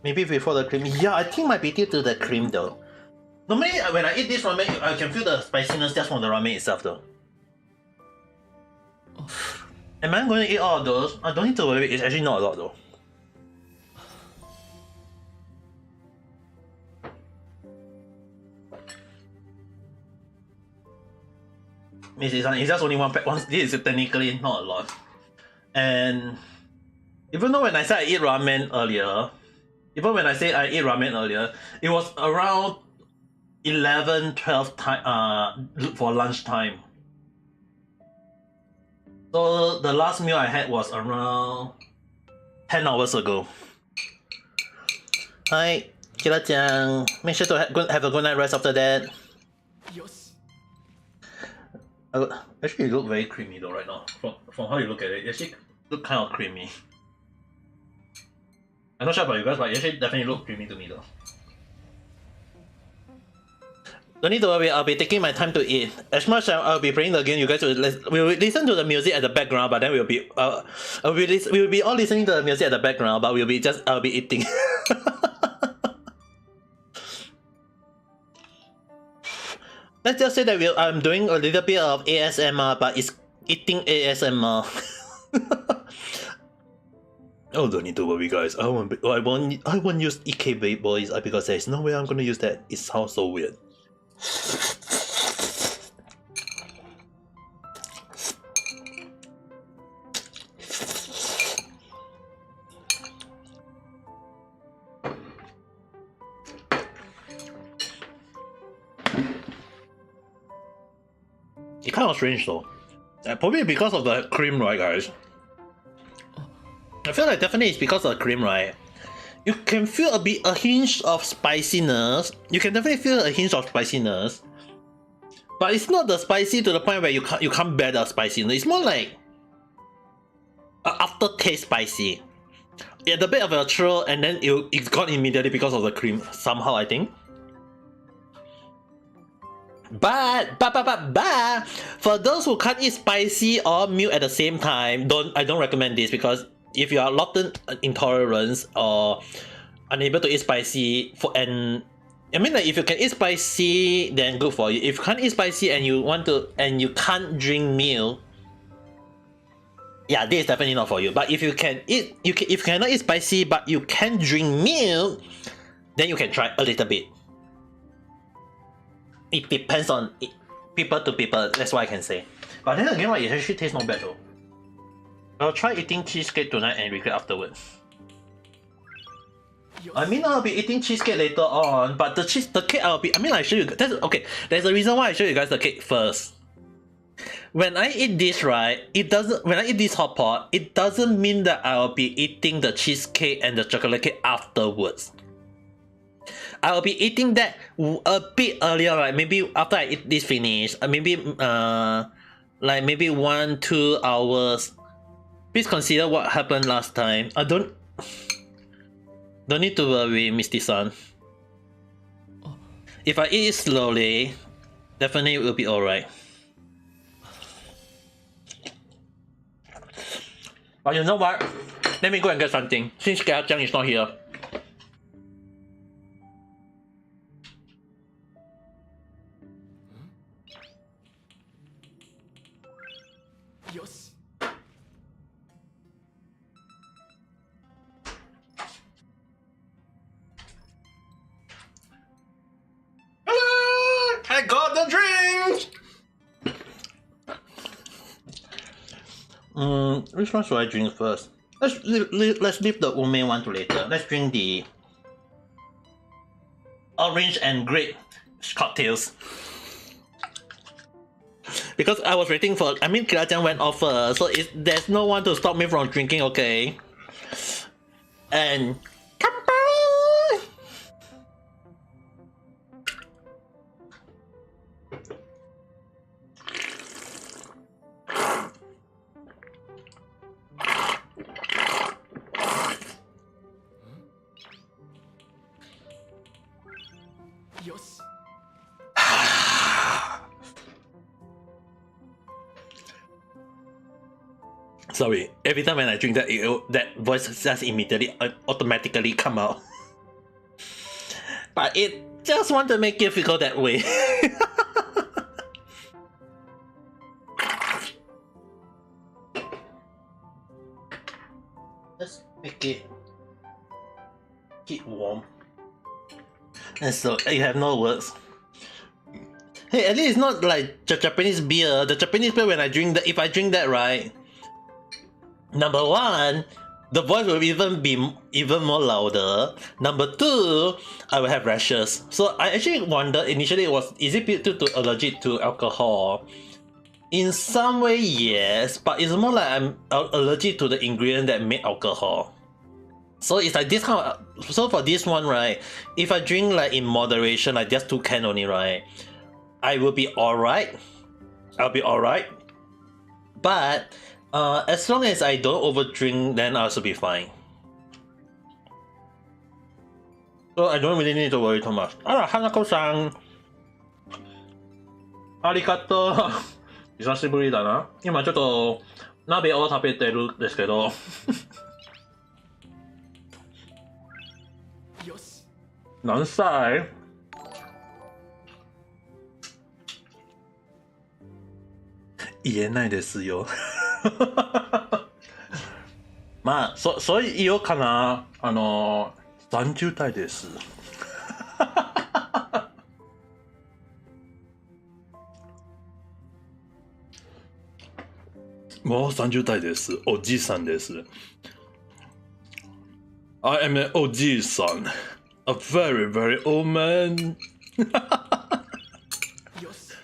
Maybe before the cream. Yeah, I think might be due to the cream though. Normally, when I eat this ramen, I can feel the spiciness just from the ramen itself though. Am I going to eat all of those? I don't need to worry, it's actually not a lot though. It's just only one pack. This is technically not a lot. And even though when I said I eat ramen earlier, it was around 11, 12 time for lunchtime. So the last meal I had was around 10 hours ago. Hi, Kira-chan. Make sure to have a good night rest after that. よし Actually, you look very creamy though right now. From how you look at it, you actually look kind of creamy. I'm not sure about you guys, but you actually definitely look creamy to me though. Don't need to worry, I'll be taking my time to eat. As much as I'll be playing the game, you guys will listen to the music at the background, but then we'll be all listening to the music at the background, but I'll be eating. Let's just say that I'm doing a little bit of ASMR, but it's eating ASMR. Oh, don't need to worry, guys. I won't use EK boys because there's no way I'm gonna use that. It sounds so weird. It's kind of strange though. Probably because of the cream, right, guys? I feel like definitely it's because of the cream, right? You can feel a hint of spiciness. You can definitely feel a hint of spiciness, but it's not the spicy to the point where you can't bear the spiciness. It's more like an aftertaste spicy. Yeah, the bit of your throat, and then it's gone immediately because of the cream somehow, I think. But for those who can't eat spicy or milk at the same time, I don't recommend this, because if you are gluten intolerant or unable to eat spicy if you can eat spicy, then good for you. If you can't eat spicy and you can't drink milk, yeah, this is definitely not for you. But if you cannot eat spicy but you can drink milk, then you can try a little bit. It depends on people to people, that's what I can say. But then again, it actually tastes not bad though. I'll try eating cheesecake tonight and regret afterwards. I mean, I'll be eating cheesecake later on, but the cake I show you. There's a reason why I show you guys the cake first. When I eat this, right, when I eat this hot pot, it doesn't mean that I'll be eating the cheesecake and the chocolate cake afterwards. I'll be eating that a bit earlier, right? Maybe after I eat this finish, maybe 1-2 hours. Please consider what happened last time. I don't need to worry, Misty-san. If I eat it slowly, definitely it will be alright. But you know what? Let me go and get something, since Kia-chan is not here. I got the drinks! Which one should I drink first? Let's leave the ume one to later. Let's drink the orange and grape cocktails. Because I was waiting for. I mean, Kira-chan went off first, so there's no one to stop me from drinking. Okay. And. Kanpai! Yoshi. Sorry, every time when I drink that, that voice just immediately automatically come out. But it just want to make you feel that way. Just make it keep warm. And so you have no words. Hey, at least it's not like the Japanese beer. The Japanese beer, when I drink that, if I drink that, right? Number one, the voice will even be even more louder. Number two, I will have rashes. So I actually wondered initially, is it due to allergic to alcohol? In some way, yes, but it's more like I'm allergic to the ingredient that made alcohol. So it's like this kind of, so for this one, right, if I drink like in moderation, like just 2 cans only, right, I will be alright. I'll be alright. But as long as I don't overdrink, then I'll also be fine. So I don't really need to worry too much. Alright, Hanako-san. Arigato. 久しぶりだな。今ちょっと鍋を食べてるんですけど。よし。何歳？言えないですよ。まあ、そう言おうかな。30代です。もう30代です。おじいさんです。I am an おじいさん。A very, very old man. よし。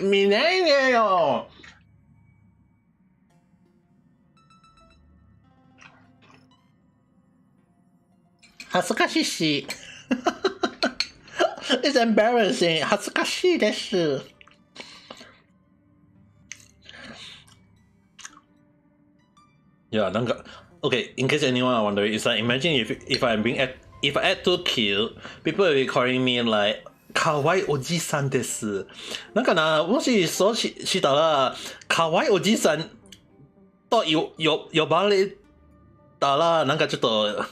見ないでよ。恥ずかしいし。It's embarrassing. 恥ずかしいです。Yeah, なんか okay, in case anyone are wondering, it's like imagine if I'm being if I act too cute, people will be calling me like 可愛いおじさんです。なんかな、もしそうしたら、可愛いおじさんと呼ばれたら、なんかちょっと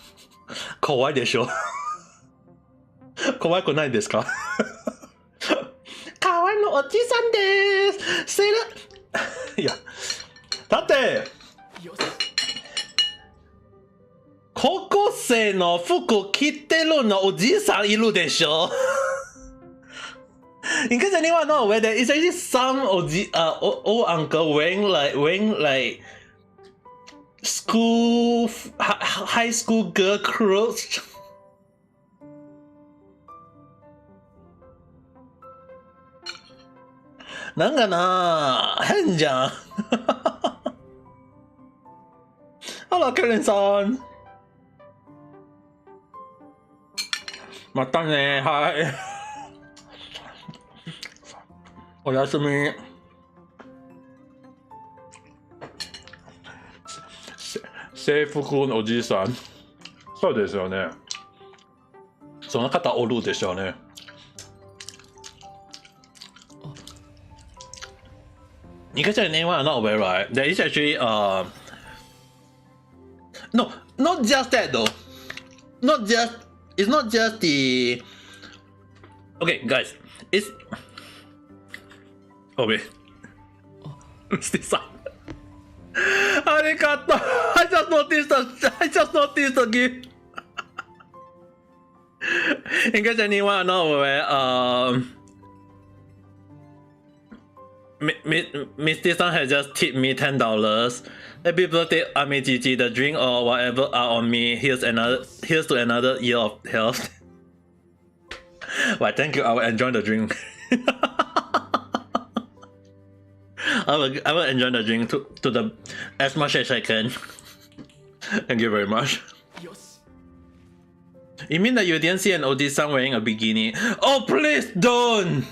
怖いでしょ。怖くないですか？可愛いのおじさんです。せら、いや、だって。よし。高校生の服着てるのおじさんいるでしょ。In case anyone not aware, there is actually some old uncle wearing like school high school girl clothes. なんかな変じゃん。Hello, Karen さん。またね、はい。おやすみ。制服のおじいさん。そうですよね。その方おるでしょうね。You guys are anyone not aware, right? There is actually no, not just that though. It's not just the. Okay, guys, it's. Oh wait. It's this side. Arigato. I just noticed again. In case anyone not aware, Mr. San has just tipped me $10. Happy birthday, Ame Gigi. The drink or whatever are on me. Here's to another year of health. Why, thank you. I will enjoy the drink. I will enjoy the drink to the as much as I can. Thank you very much. よし You mean that you didn't see an Oji-san wearing a bikini? Oh, please don't!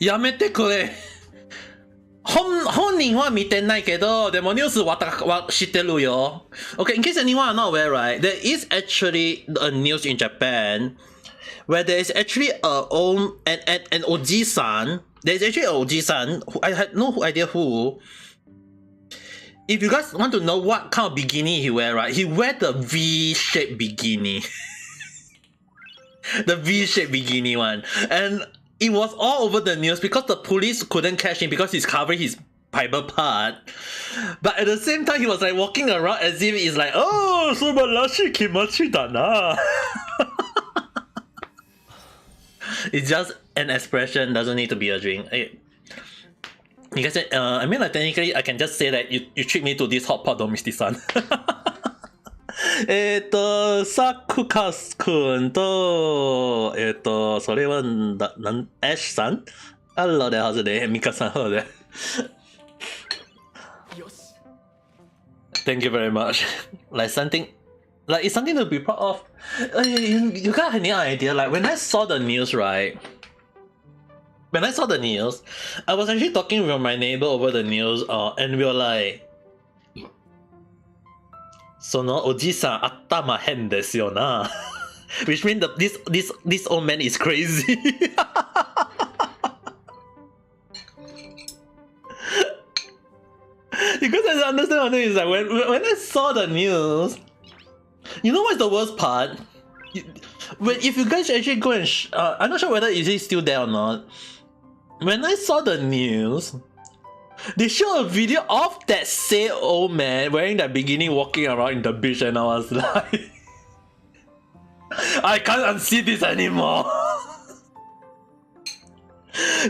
やめてくれ。本人は見てないけど、でもニュースは知ってるよ。Okay, in case anyone are not aware, right? There is actually a news in Japan where there is actually an Oji-san. There's actually an Oji-san. I had no idea who. If you guys want to know what kind of bikini he wear, right? He wear the V-shaped bikini. The V-shaped bikini one. And it was all over the news because the police couldn't catch him because he's covering his private part. But at the same time, he was like walking around as if he's like, oh, subarashi kimachi da na. It's just an expression, doesn't need to be a drink. You guys said, I mean, like, technically, I can just say that you treat me to this hot pot, don't Misty-san. サクカス君と、それはアッシュさん？Hello there, how's it day? ミカさん、hello there. よし Thank you very much. Like something, like it's something to be proud of. You got any idea? Like when I saw the news, right? When I saw the news, I was actually talking with my neighbor over the news, and we were like, そのおじさん頭変ですよな which means that this old man is crazy. You guys understand what I mean? Is like when I saw the news, you know what's the worst part? If you guys actually go and I'm not sure whether is it still there or not. When I saw the news, they showed a video of that same old man wearing that bikini walking around in the beach, and I was like, I can't unsee this anymore.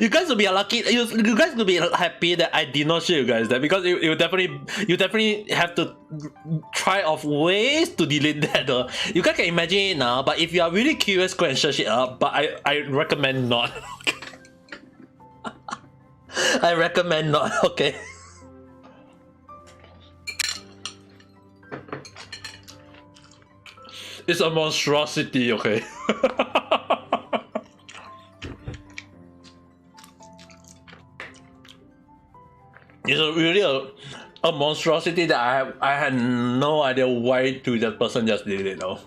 You guys will be lucky. You guys will be happy that I did not show you guys that, because you definitely have to try of ways to delete that. Though. You guys can imagine it now, but if you are really curious, go and search it up. But I recommend not. I recommend not, okay? It's a monstrosity, okay? It's really a monstrosity that I had no idea why that person just did it though.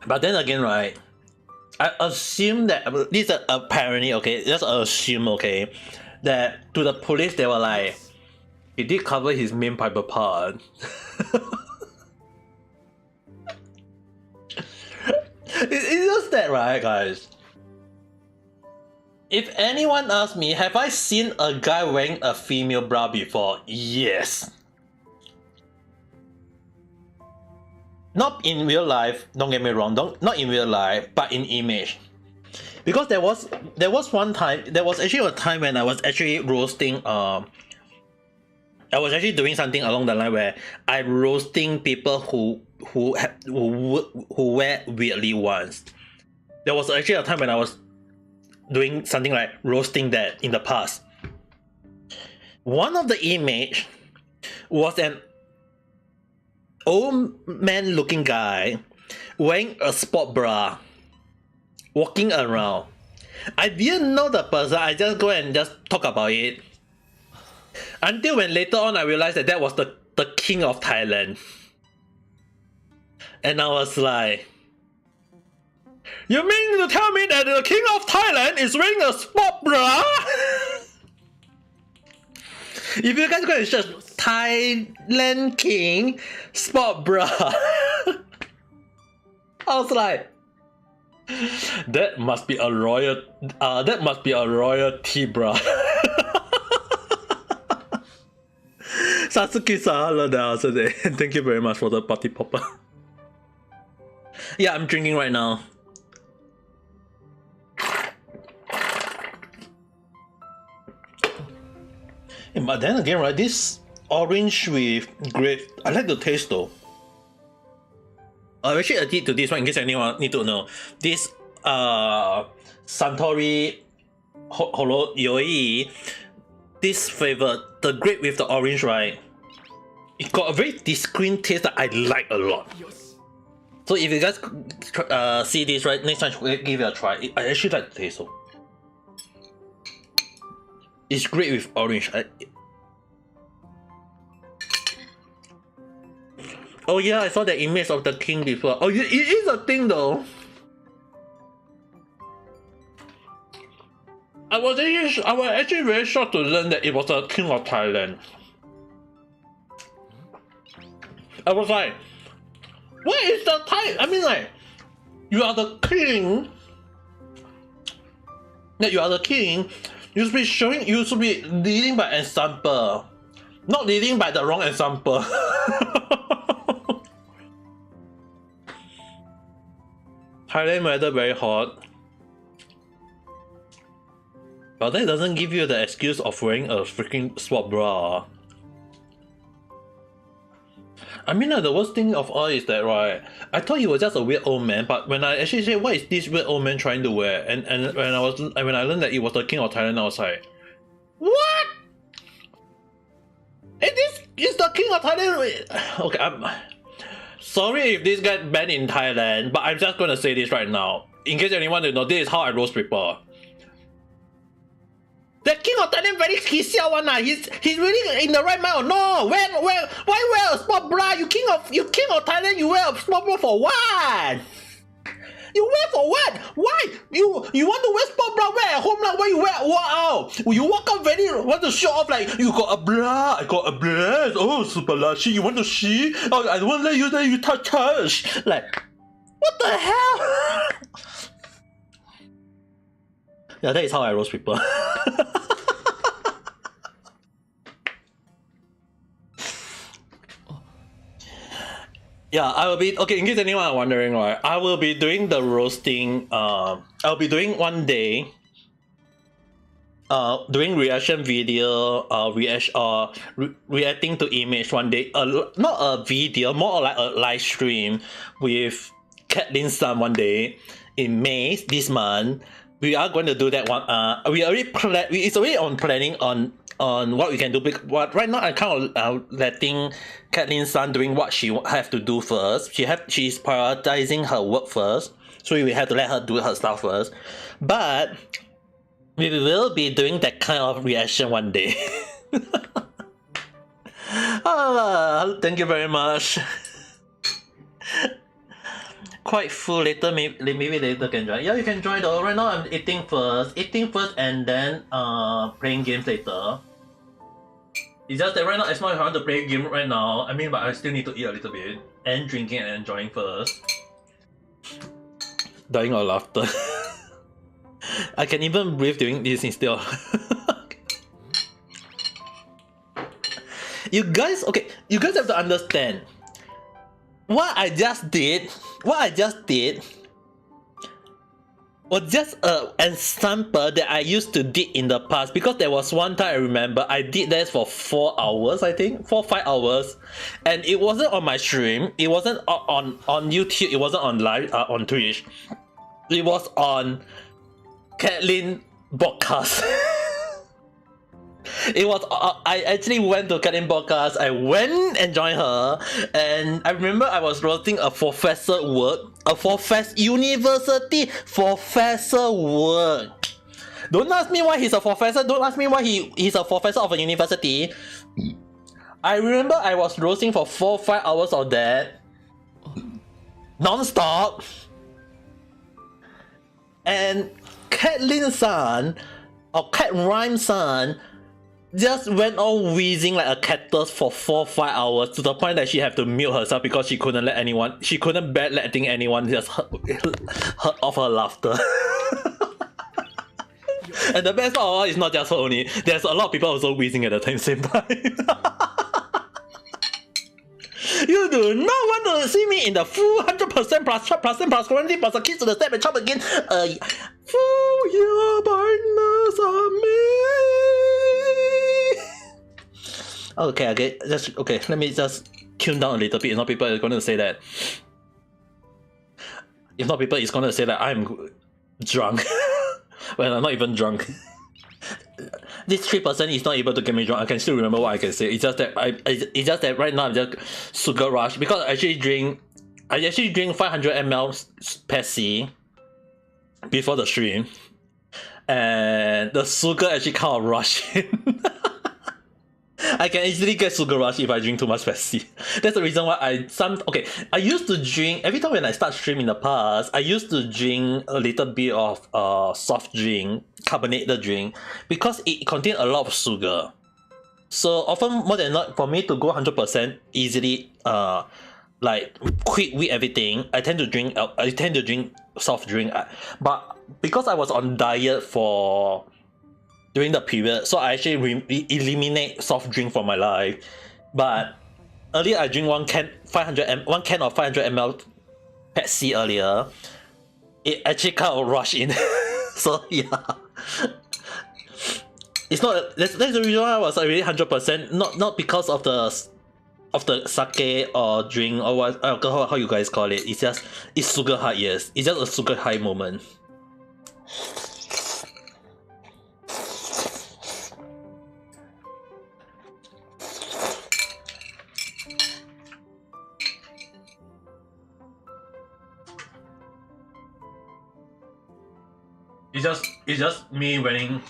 But then again, right? I assume that this is apparently, okay, just assume, okay, that to the police they were like, he did cover his main private part. It's just that, right, guys? If anyone asks me, have I seen a guy wearing a female bra before? Yes. Not in real life, don't get me wrong, not in real life, but in image. Because there was actually a time when I was actually roasting, I was actually doing something along the line where I'm roasting people who wear weirdly ones. There was actually a time when I was doing something like roasting that in the past. One of the image was an old man looking guy wearing a sport bra walking around. I didn't know the person, I just go and just talk about it until when later on I realized that was the king of Thailand, and I was like, you mean to tell me that the king of Thailand is wearing a sport bra? If you guys go and search Thailand King sport bra, I was like, that must be a royal bra. Satsuki-san, hello there. Thank you very much for the party popper. Yeah, I'm drinking right now. But then again, right, this orange with grape, I like the taste though. Actually addict to this one in case anyone need to know. This Suntory Holo Yoi, this flavor, the grape with the orange, right? It got a very distinct taste that I like a lot. So if you guys see this, right, next time give it a try. I actually like the taste though. It's great with orange. Oh yeah, I saw the image of the king before. Oh, it is a thing though. I was actually very shocked to learn that it was a king of Thailand. I was like, what is the Thai? I mean, like, you are the king. That you are the king. You should be showing. You should be leading by example, not leading by the wrong example. Thailand weather very hot. But that doesn't give you the excuse of wearing a freaking sport bra. I mean, the worst thing of all is that, right, I thought he was just a weird old man, but when I actually said, what is this weird old man trying to wear? And when I learned that he was the king of Thailand, I was like, what? And this is the king of Thailand? Okay, I'm sorry if this got banned in Thailand, but I'm just gonna say this right now. In case anyone didn't know, this is how I roast people. The king of Thailand very siao one he's really in the right mind or no? Why wear a sport bra? You king of Thailand, you wear a sport bra for what? You wear for what? Why? You want to wear sport bra? Wear at home, like why you wear? Wow! You walk up very want to show off like you got a bra. I got a bra. Oh, super lucky. You want to see? Oh, I won't let you touch. Like, what the hell? Yeah, that is how I roast people. Yeah, I will be okay. In case anyone are wondering, right, I will be doing the roasting. I'll be doing one day. Doing reaction video. Reacting to image one day. Not a video, more like a live stream with Catherine's son one day in May this month. We are going to do that one. We already it's already on planning on what we can do. But right now, I'm kind of letting Catherine's son doing what she have to do first. She's prioritizing her work first, so we have to let her do her stuff first. But we will be doing that kind of reaction one day. Thank you very much. Quite full. Later, maybe later can join. Yeah, you can join though. Right now I'm eating first, and then playing games later. It's just that right now it's not hard to play game right now. I mean, but I still need to eat a little bit and drinking and enjoying first. Dying of laughter. I can even breathe doing this instead of. You guys have to understand. What I just did was just an example that I used to did in the past, because there was one time I remember I did that for 4 hours, I think 4-5 hours, and it wasn't on my stream, it wasn't on YouTube, it wasn't on live on Twitch, it was on Caitlyn podcast. It was I actually went to Catherine's podcast. I went and joined her, and I remember I was roasting a professor work, university professor work. Don't ask me why he's a professor. Don't ask me why he's a professor of a university. I remember I was roasting for 4-5 hours of that, non-stop, and Catherine's son, or Cat Rhyme's son, just went on wheezing like a cactus for 4-5 hours, to the point that she had to mute herself because she couldn't let anyone just hurt off her laughter. And the best part of all is not just her only, there's a lot of people also wheezing at the same time. You do not want to see me in the full 100% plus chop plus quality plus a kiss to the step and chop again. Full year brightness of me. Okay, okay, just okay. Let me just tune down a little bit. If not, people are going to say that. If not, people is going to say that I'm drunk when I'm not even drunk. This 3% is not able to get me drunk. I can still remember what I can say. It's just that it's just that right now I'm just sugar rush because I actually drink 500 ml Pepsi before the stream, and the sugar actually kind of rush in. I can easily get sugar rush if I drink too much Pepsi. That's the reason why I used to drink every time when I start stream in the past. I used to drink a little bit of soft drink, carbonated drink, because it contains a lot of sugar. So often, more than not, for me to go 100% easily, like quit with everything, I tend to drink soft drink. But because I was on diet for during the period, so I actually eliminate soft drink from my life. But earlier I drink one can of 500 ml Pepsi earlier. It actually kind of rushed in. So yeah, it's not that's the reason why I was already 100%. Not because of the sake or drink or what alcohol, how you guys call it. It's sugar high. Yes, it's just a sugar high moment. It's just me going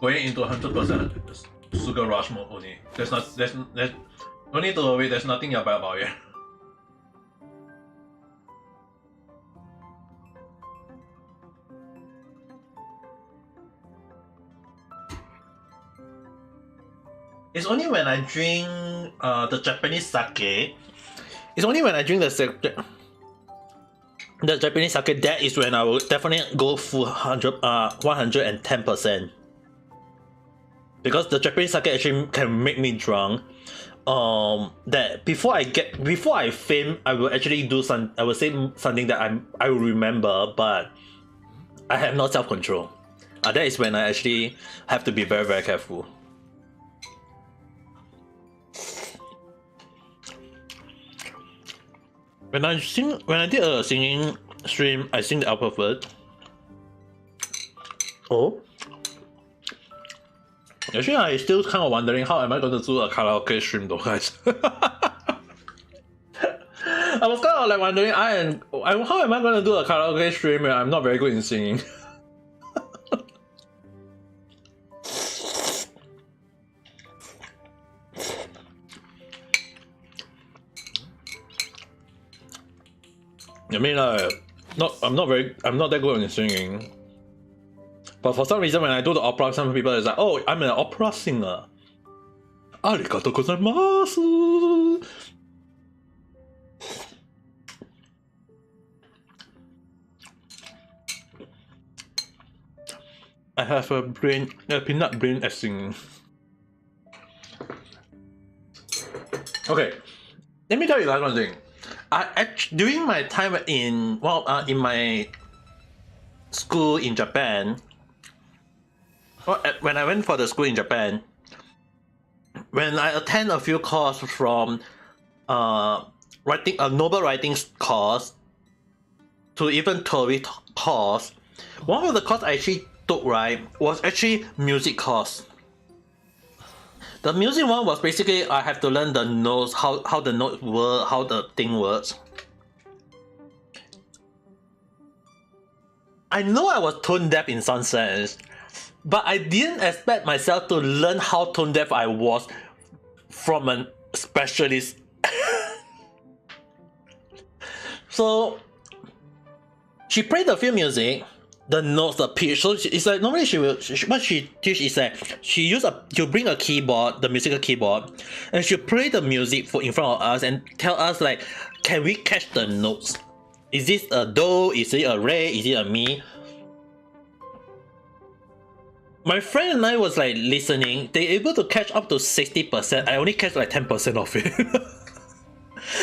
into 100% sugar rush mode only. There's no need to worry. There's nothing about it. It's only when I drink the Japanese sake. It's only when I drink the Japanese sake, that is when I will definitely go full 110%. Because the Japanese sake actually can make me drunk. That before I fame, I will actually I will say something that I will remember, but I have no self-control. That is when I actually have to be very, very careful. When I did a singing stream, I sing the alphabet. Oh. Actually, I still kind of wondering how am I going to do a karaoke stream though, guys. I was kind of like wondering, how am I going to do a karaoke stream when I'm not very good in singing? I mean, I'm not that good in singing. But for some reason, when I do the opera, some people is like, "Oh, I'm an opera singer." Arigatou gozaimasu. I have a peanut brain at singing. Okay, let me tell you guys one thing. During my time in my school in Japan, when I went for the school in Japan, when I attend a few courses from writing a novel writing course to even theory course, one of the course I actually took was actually music course. The music one was basically I have to learn the notes, how the notes work, how the thing works. I know I was tone deaf in some sense, but I didn't expect myself to learn how tone deaf I was from a specialist. So she played the film music, the notes, the pitch. So it's like normally what she teach is that she'll bring a keyboard, the musical keyboard, and she'll play the music in front of us and tell us like, can we catch the notes? Is this a do? Is it a re? Is it a mi? My friend and I was like listening. They able to catch up to 60%. I only catch like 10% of it.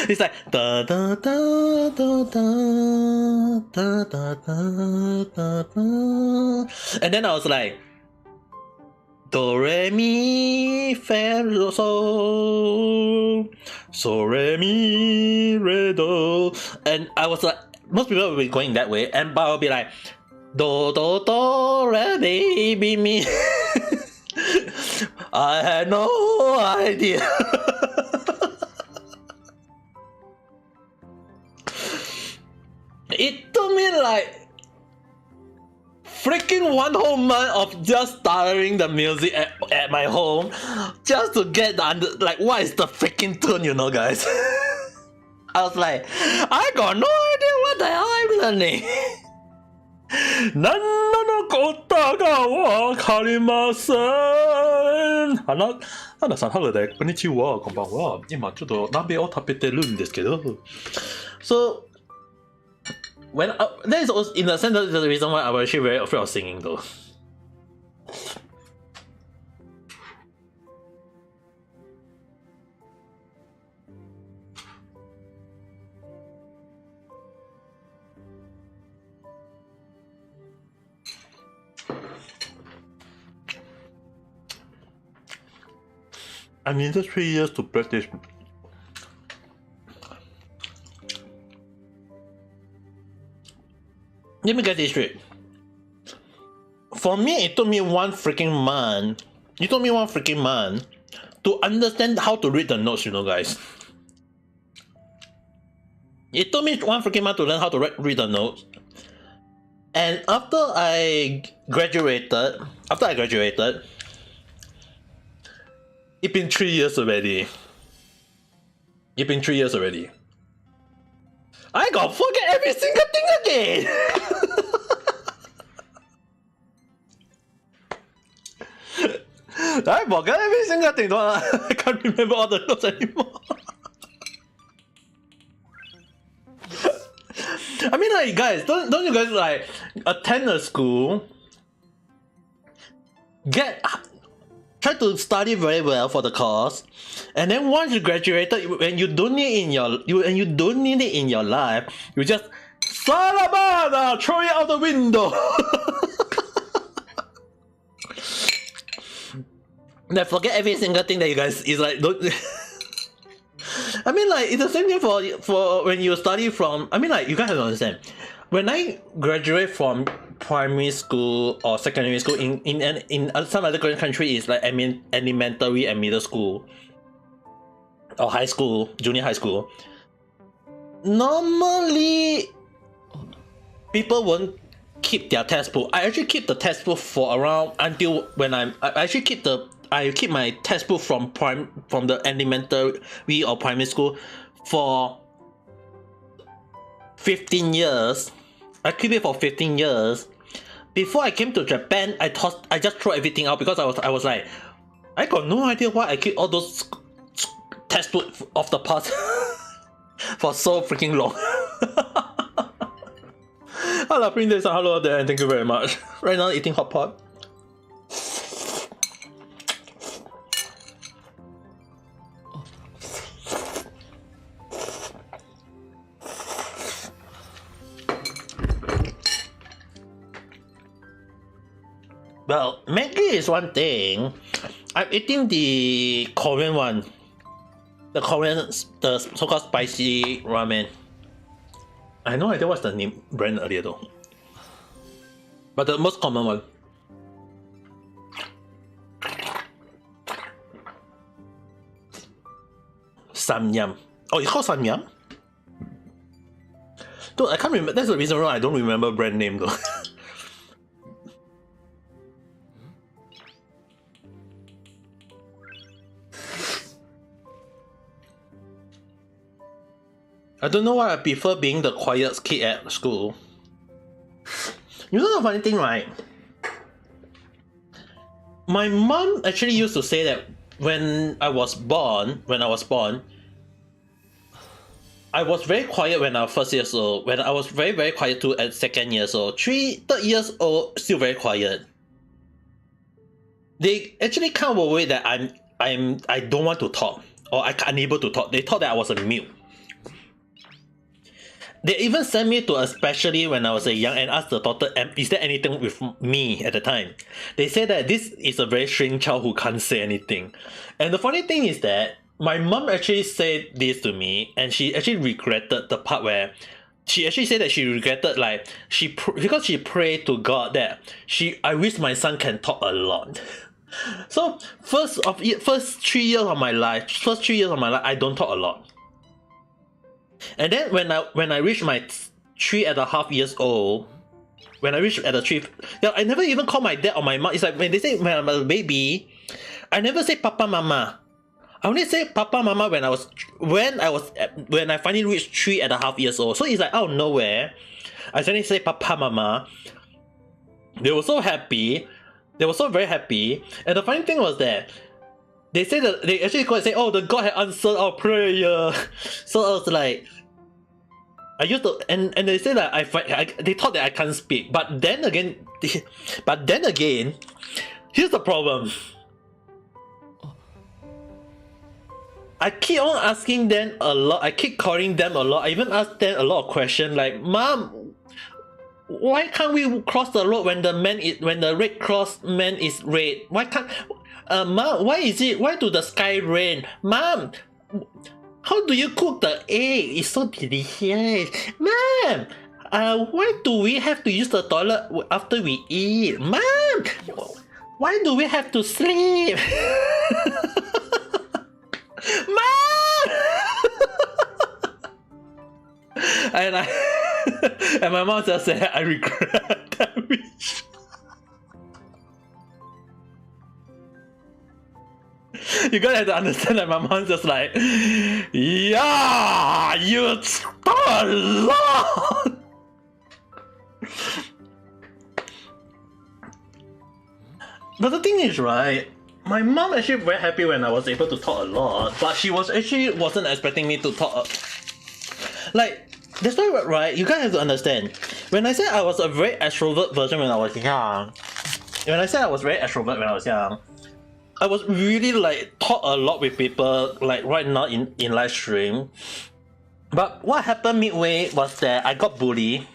It's like da da da da da da da da da da, and then I was like, Do re mi fa so so re mi re do, and I was like, most people will be going that way, and but I'll be like do do do re mi mi. I had no idea. It took me like freaking one whole month of just stuttering the music at my home just to get the like what is the freaking tune, you know, guys. I was like, I got no idea what the hell I'm learning. 何のことがわかりません。花さん、ハローで、こんにちは、こんばんは。今ちょっと鍋を食べてるんですけど。So when that is also in a sense that's the reason why I was actually very afraid of singing though. I mean, just 3 years to practice. Let me get this straight. For me, it took me one freaking month. It took me one freaking month to understand how to read the notes, you know, guys. It took me one freaking month to learn how to read the notes. And after I graduated, it's been 3 years already. It's been 3 years already. I gotta forget every single thing again! I forgot every single thing. I can't remember all the notes anymore. I mean, like, guys, don't you guys like attend a school, try to study very well for the course, and then once you graduated, when you don't need it in your life, you just Salabada, throw it out the window. Then forget every single thing that you guys is like. Don't. I mean, like, it's the same thing for when you study from. I mean, like, you guys have to understand. When I graduate from primary school or secondary school in some other Korean country, is like elementary and middle school or high school, junior high school. Normally, people won't keep their textbook. I actually keep the textbook for around until when I keep my textbook from the elementary or primary school for 15 years. I keep it for 15 years. Before I came to Japan, I just threw everything out because I was like, I got no idea why I keep all those textbooks of the past for so freaking long. Hello, Princess. Hello there, and thank you very much. Right now, eating hot pot. Well, Maggi is one thing. I'm eating the Korean one. The so-called spicy ramen. I have no idea what's the name brand earlier though. But the most common one. Samyang. Oh, it's called Samyang? Dude, I can't remember. That's the reason why I don't remember brand name though. I don't know why I prefer being the quiet kid at school. You know the funny thing, right? My mom actually used to say that when I was born, I was very quiet when I was first years old. When I was very, very quiet too at second years old. Third years old, still very quiet. They actually kind of worried that I don't want to talk or I'm unable to talk. They thought that I was a mute. They even sent me to a specialist when I was young and asked the doctor, is there anything with me at the time? They said that this is a very strange child who can't say anything. And the funny thing is that my mom actually said this to me, and she actually regretted the part where she actually said that she regretted, like, because she prayed to God that I wish my son can talk a lot. So first 3 years of my life, I don't talk a lot. And then when I reached my 3.5 years old, when I reached at the 3, I never even call my dad or my mom. It's like when they say when I'm a baby, I never say Papa Mama. I only say Papa Mama when I finally reached 3.5 years old. So it's like out of nowhere, I suddenly say Papa Mama. They were so happy. They were so very happy. And the funny thing was that they say that they actually go and say, oh, the God had answered our prayer. So I was like, I used to, and they say that they thought that I can't speak. But then again, here's the problem. I keep on asking them a lot. I keep calling them a lot. I even asked them a lot of questions like, Mom, why can't we cross the road when the red cross man is red? Why can't Mom, why do the sky rain? Mom, how do you cook the egg? It's so delicious. Mom, why do we have to use the toilet after we eat? Mom, why do we have to sleep? Mom! and my mom just said, I regret that wish. You gotta have to understand that my mom's just like, yeah, you talk a lot. But the thing is, right, my mom actually very happy when I was able to talk a lot, but she wasn't expecting me to talk. Like, that's why, right, you guys have to understand. When I said I was a very extrovert version when I was young, I was really like talk a lot with people like right now in live stream. But what happened midway was that I got bullied.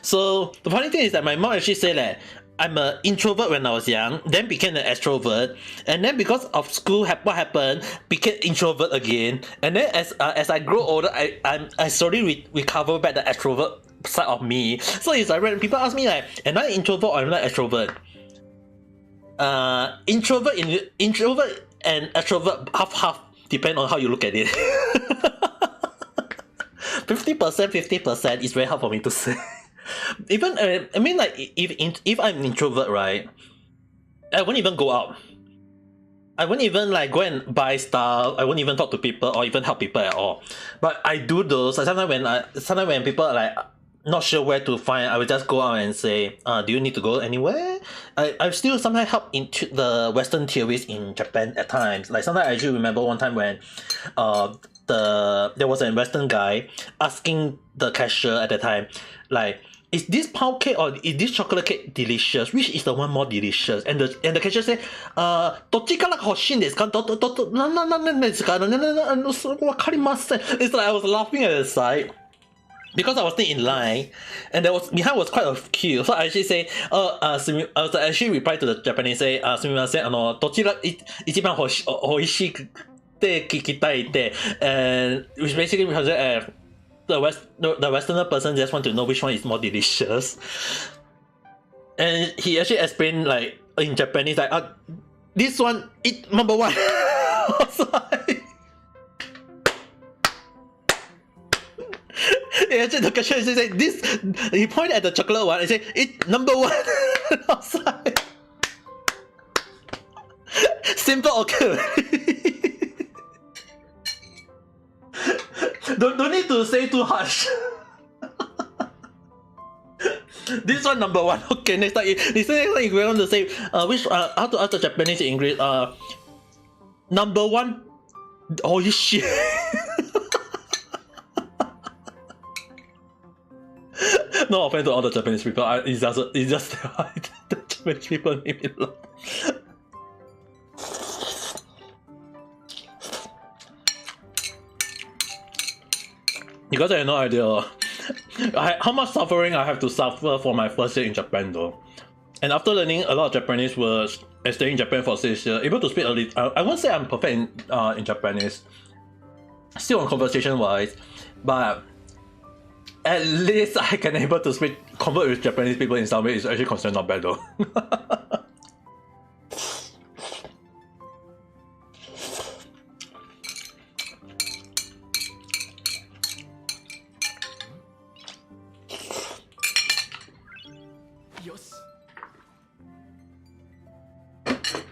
So the funny thing is that my mom actually said that I'm an introvert when I was young, then became an extrovert, and then because of school, what happened, became introvert again, and then as I grow older, I slowly recover back the extrovert side of me. So it's like when people ask me like, am I an introvert or am I an extrovert? Introvert and extrovert half depend on how you look at it. 50% is very hard for me to say. Even I mean, like, if I'm an introvert, right, I won't even go out. I won't even like go and buy stuff. I won't even talk to people or even help people at all. But I do those. Sometimes when people are like not sure where to find, I will just go out and say, do you need to go anywhere? I still sometimes help into the Western tourists in Japan at times. Like sometimes I actually remember one time when there was a Western guy asking the cashier at the time, like, is this pound cake or is this chocolate cake delicious? Which is the one more delicious? And the cashier said, it's like I was laughing at the side because I was still in line, and behind was quite a queue. So I actually say, I was actually reply to the Japanese, say, すみません、どちら一番おいしくて聞きたいって、and which basically because the Westerner person just want to know which one is more delicious, and he actually explained like in Japanese like, this one it number one. Actually, the cashier said this. He pointed at the chocolate one and said, "It number one." Outside. Simple, okay. Don't need to say too harsh. This one number one. Okay, next time. Next time if you want to say which how to ask the Japanese in English. Number one. Oh shit. No offense to all the Japanese people. It's just the Japanese people make me laugh. You guys have no idea. how much suffering I have to suffer for my first year in Japan though. And after learning a lot of Japanese words and staying in Japan for 6 years, able to speak a little. I won't say I'm perfect in Japanese, still on conversation wise, but at least I can able to convert with Japanese people in some way. It's actually considered not bad though.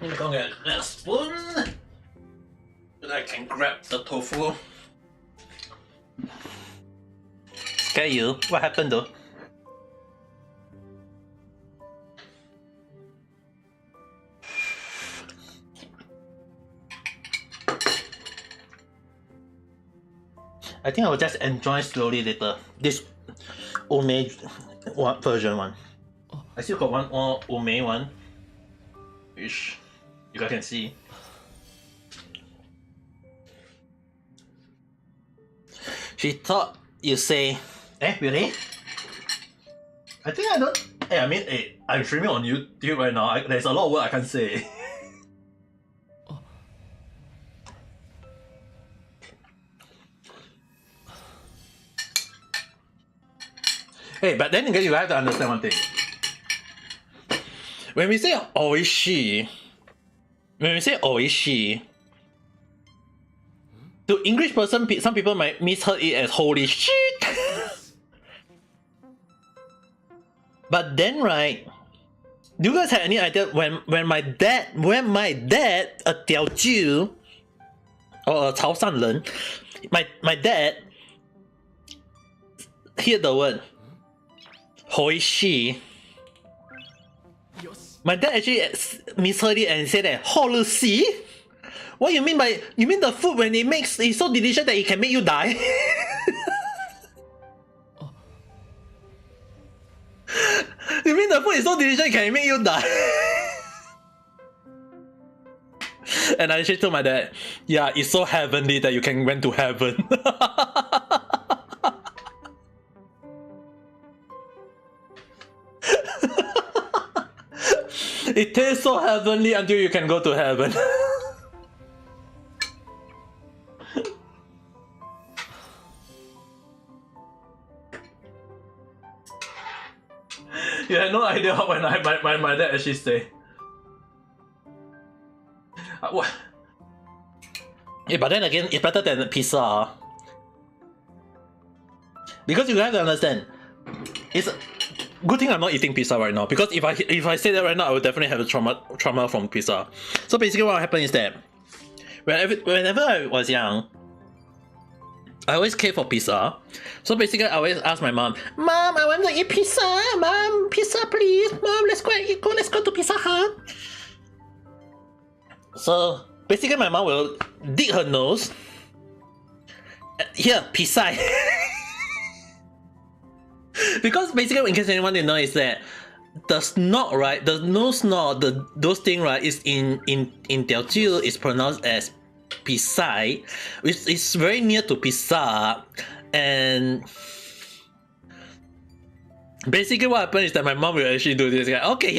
I'm gonna get that spoon so that I can grab the tofu. Scare you? What happened though? I think I will just enjoy slowly later. This ume version one. I still got one more ume one, which you guys can see. She thought you say, really? I think I don't. I'm streaming on YouTube right now. There's a lot of words I can't say. Hey, but then again, you have to understand one thing. When we say oishi, to English person, some people might misheard it as holy shit. But then, right? Do you guys have any idea when my dad a Teochew or a Chaoshan Ren, my dad hear the word hoishi. My dad actually misheard it and said that holy si. What you mean by the food when it makes it's so delicious that it can make you die? You mean the food is so delicious it can make you die? And I actually told my dad, yeah, it's so heavenly that you can went to heaven. It tastes so heavenly until you can go to heaven. You had no idea when my dad actually say. What? Yeah, but then again, it's better than pizza. Because you have to understand, it's good thing I'm not eating pizza right now. Because if I say that right now, I would definitely have a trauma from pizza. So basically, what happened is that whenever I was young, I always crave for pizza. So basically, I always ask my mom, "Mom, I want to eat pizza. Mom, pizza, please. Mom, let's go and eat. Let's go to Pizza Hut." So basically, my mom will dig her nose. Here, pizza. Because basically, in case anyone didn't know, is that the snot, right? The nose snot, those thing, right? Is in Teochew is pronounced as pisai, which is very near to pizza. And basically, what happened is that my mom will actually do this. Like, okay,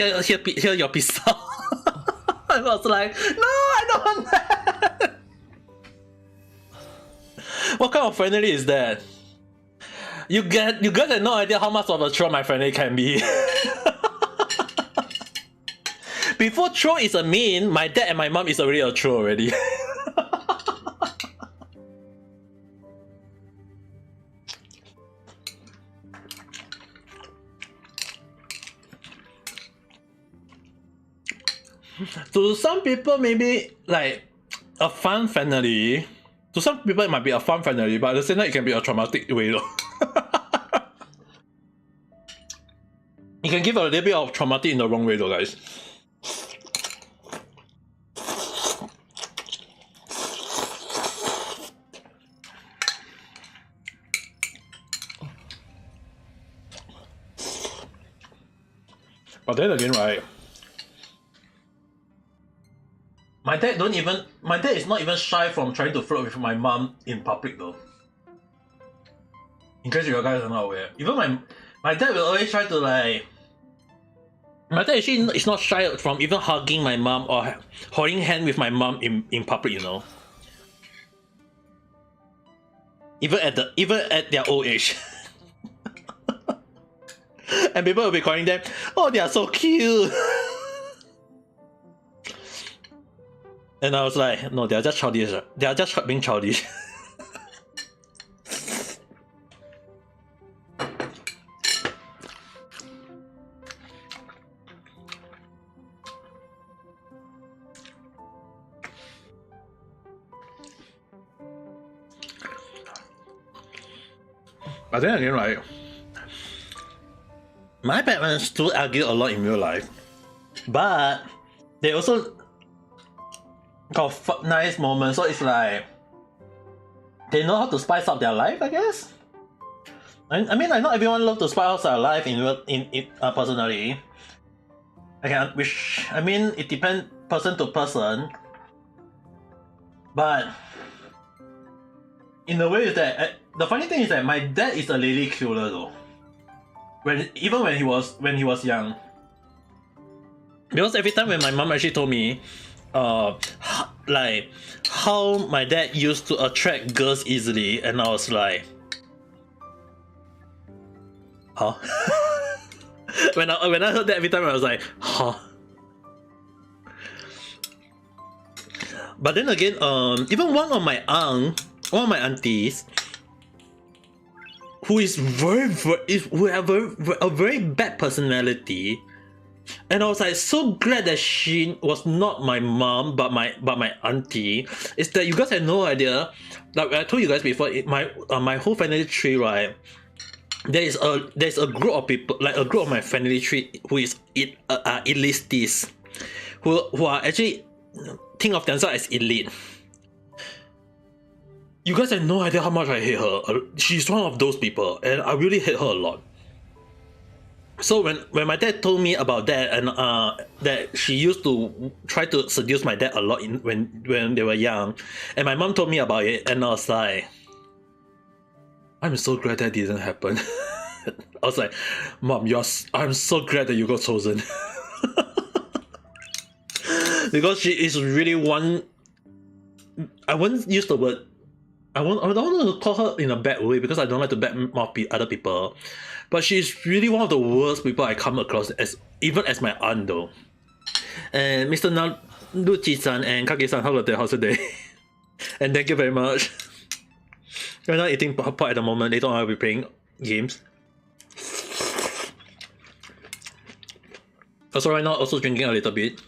here your pizza. I was like, no, I don't want that. What kind of family is that? You guys have no idea how much of a troll my family can be. Before troll is a meme, my dad and my mom is already a troll already. To some people, maybe like a fun family. To some people, it might be a fun family, but at the same time, it can be a traumatic way though. You can give a little bit of traumatic in the wrong way though, guys. But then again, right? My dad is not even shy from trying to flirt with my mom in public though. in case you guys are not aware, even my dad will always try to like. My dad actually is not shy from even hugging my mom or holding hand with my mom in public, you know. Even at their old age. And people will be calling them, oh, they are so cute. And I was like, no, they are just childish. They are just being childish. But then again, like, my parents do argue a lot in real life, but they also got nice moments. So it's like they know how to spice up their life, I guess. I mean, like, not everyone loves to spice up their life in personally. I mean, it depends person to person, but in a way is that the funny thing is that my dad is a lady killer though. When he was young, because every time when my mom actually told me, like how my dad used to attract girls easily, and I was like, huh? when I heard that every time I was like, huh? But then again, even one of my aunties, who is who have a very bad personality, and I was like so glad that she was not my mom but my auntie. Is that you guys have no idea? Like I told you guys before, my whole family tree, right? There's a group of people, like a group of my family tree who is elitistes, who are actually think of themselves as elite. You guys have no idea how much I hate her. She's one of those people, and I really hate her a lot. So when my dad told me about that, and that she used to try to seduce my dad a lot when they were young, and my mom told me about it, and I was like, I'm so glad that didn't happen. I was like, Mom, I'm so glad that you got chosen. Because she is really one. I wouldn't use the word. I don't want to call her in a bad way because I don't like to badmouth other people, but she's really one of the worst people I come across even as my aunt though. And Mr. Naruchi-san and Kage-san, how's the day? And thank you very much. We're not eating pot at the moment. Later on I'll be playing games. Also right now also drinking a little bit.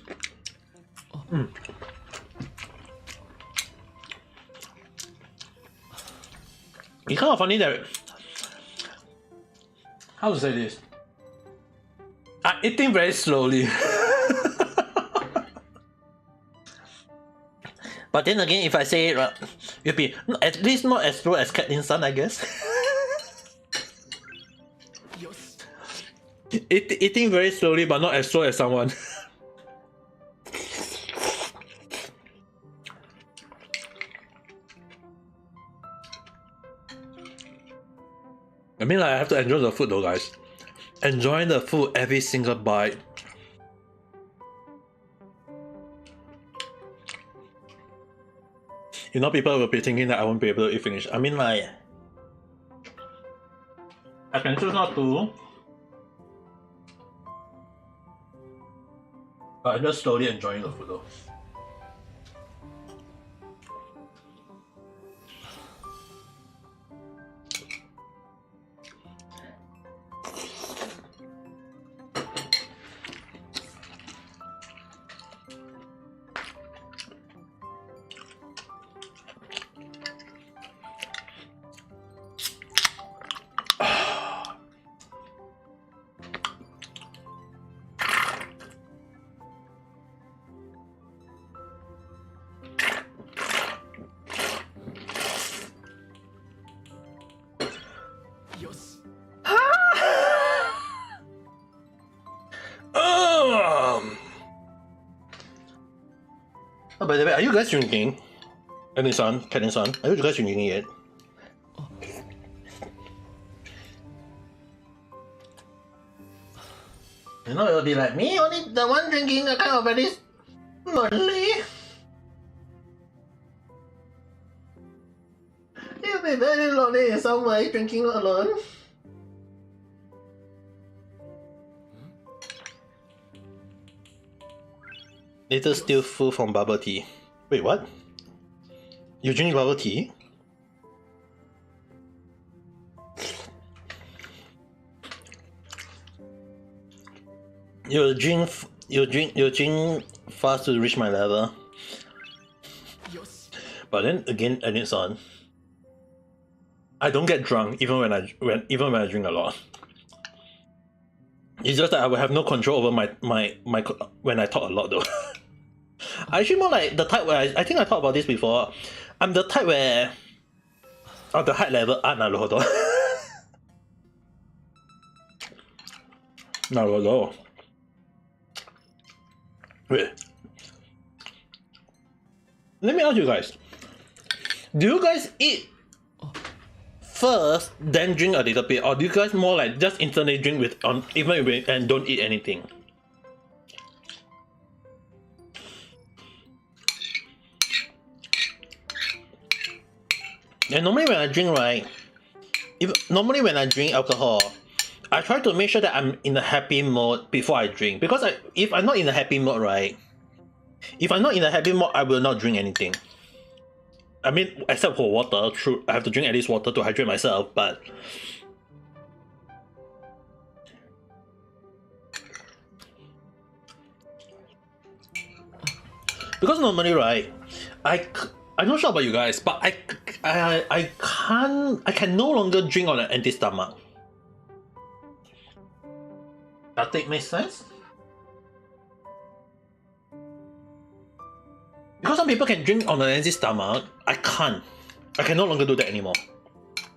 It's kind of funny that, how to say this? I'm eating very slowly. But then again, if I say it, it'll be at least not as slow as Catelyn-san, I guess. Eating very slowly, but not as slow as someone. I mean, like, I have to enjoy the food though, guys. Enjoying the food every single bite. You know, people will be thinking that I won't be able to eat finish. I mean, like, I can choose not to, but I'm just slowly enjoying the food though. Oh, by the way, are you guys drinking? Catelyn-san, are you guys drinking yet? You know, it'll be like me only the one drinking a kind of very lonely. You'll be very lonely in some way drinking alone. Later still full from bubble tea. Wait, what? You drink bubble tea? You drink fast to reach my level. But then again, and it's on. I don't get drunk even when I drink a lot. It's just that I will have no control over my when I talk a lot though. I actually more like the type where I think I talked about this before. I'm the type where at the high level, naruhodo. Naruhodo. Wait. Let me ask you guys. Do you guys eat first, then drink a little bit, or do you guys more like just instantly drink with and don't eat anything? And normally when I drink, right? Normally when I drink alcohol, I try to make sure that I'm in a happy mode before I drink. Because if I'm not in a happy mode, right? If I'm not in a happy mode, I will not drink anything. I mean, except for water. True, I have to drink at least water to hydrate myself, but because normally, right, I'm not sure about you guys, but I can no longer drink on an empty stomach. Does that make sense? Because some people can drink on an empty stomach, I can't. I can no longer do that anymore.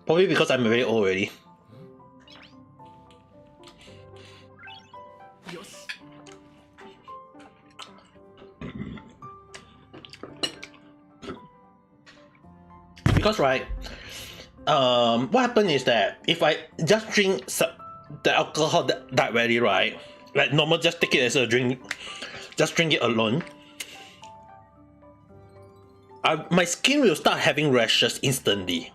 Probably because I'm very old already. Because right, what happened is that if I just drink the alcohol directly, right, like normal, just take it as a drink, just drink it alone, my skin will start having rashes instantly.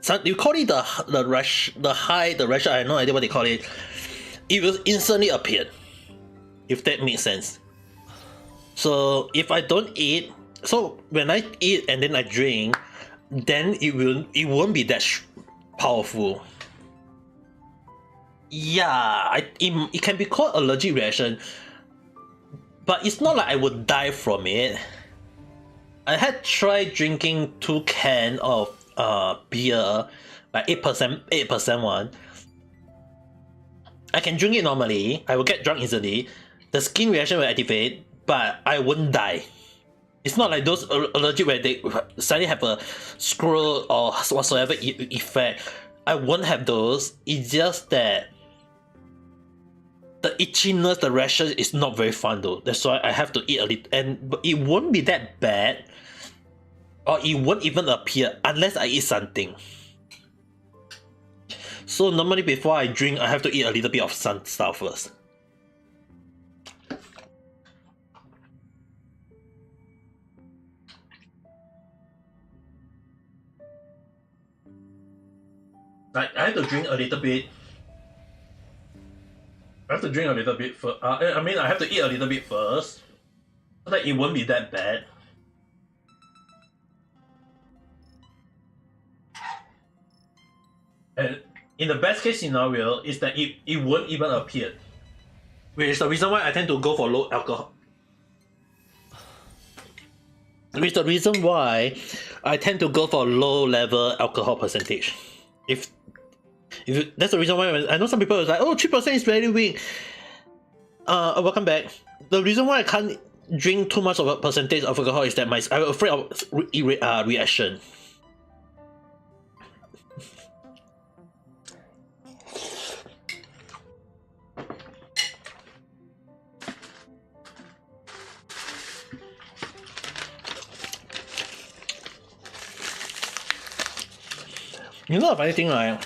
So you call it the rash, the rash. I have no idea what they call it. It will instantly appear, if that makes sense. So if I don't eat, so when I eat and then I drink, then it won't be that powerful. Yeah, it can be called allergic reaction, but it's not like I would die from it. I had tried drinking 2 cans of beer, like 8% one. I can drink it normally. I will get drunk easily. The skin reaction will activate, but I wouldn't die. It's not like those allergic where they suddenly have a scroll or whatsoever effect. I won't have those. It's just that the itchiness, the rashes is not very fun though. That's why I have to eat a little, but it won't be that bad, or it won't even appear unless I eat something. So normally before I drink, I have to eat a little bit of some stuff first. Like I have to drink a little bit. I have to drink a little bit first. I mean, I have to eat a little bit first, so that it won't be that bad. And in the best case scenario, is that it won't even appear. Which is the reason why I tend to go for low alcohol. Which is the reason why I tend to go for low level alcohol percentage. That's the reason why I know some people are like, oh, 3% is very weak. Welcome back. The reason why I can't drink too much of a percentage of alcohol is that I'm afraid of reaction. You know the funny thing, right?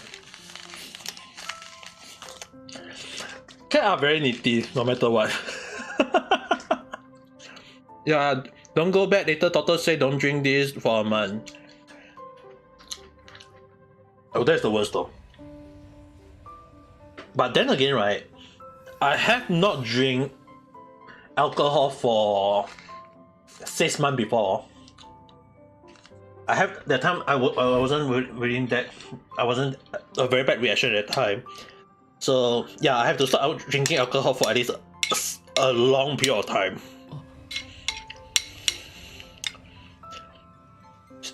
cats are very nitty, no matter what. Yeah, don't go back later. Doctor say don't drink this for a month. Oh, that's the worst though. But then again, right? I have not drink alcohol for 6 months before. I have that time I wasn't reading that. I wasn't a very bad reaction at the time. So yeah, I have to start out drinking alcohol for at least a long period of time.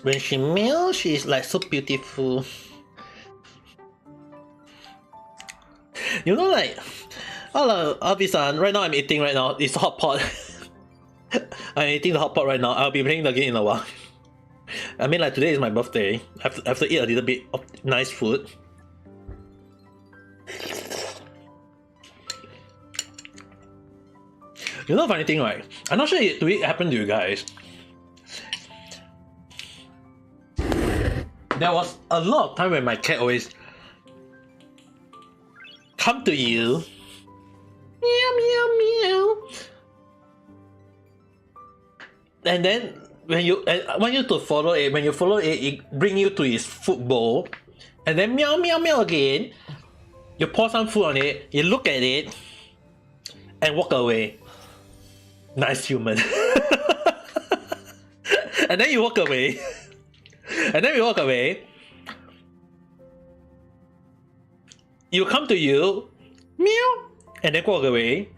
When she meows, she's like so beautiful. You know, like all this right now I'm eating right now. It's hot pot. I'm eating the hot pot right now. I'll be playing the game in a while. I mean, like today is my birthday. I have to eat a little bit of nice food. You know the funny thing, right? I'm not sure do it happen to you guys. There was a lot of time when my cat always come to you, meow meow meow, and then when you I want you to follow it. When you follow it, it bring you to his food bowl, and then meow meow meow again. You pour some food on it. You look at it, and walk away. Nice human. And then you walk away. And then we walk away. You come to you, meow, and then walk away.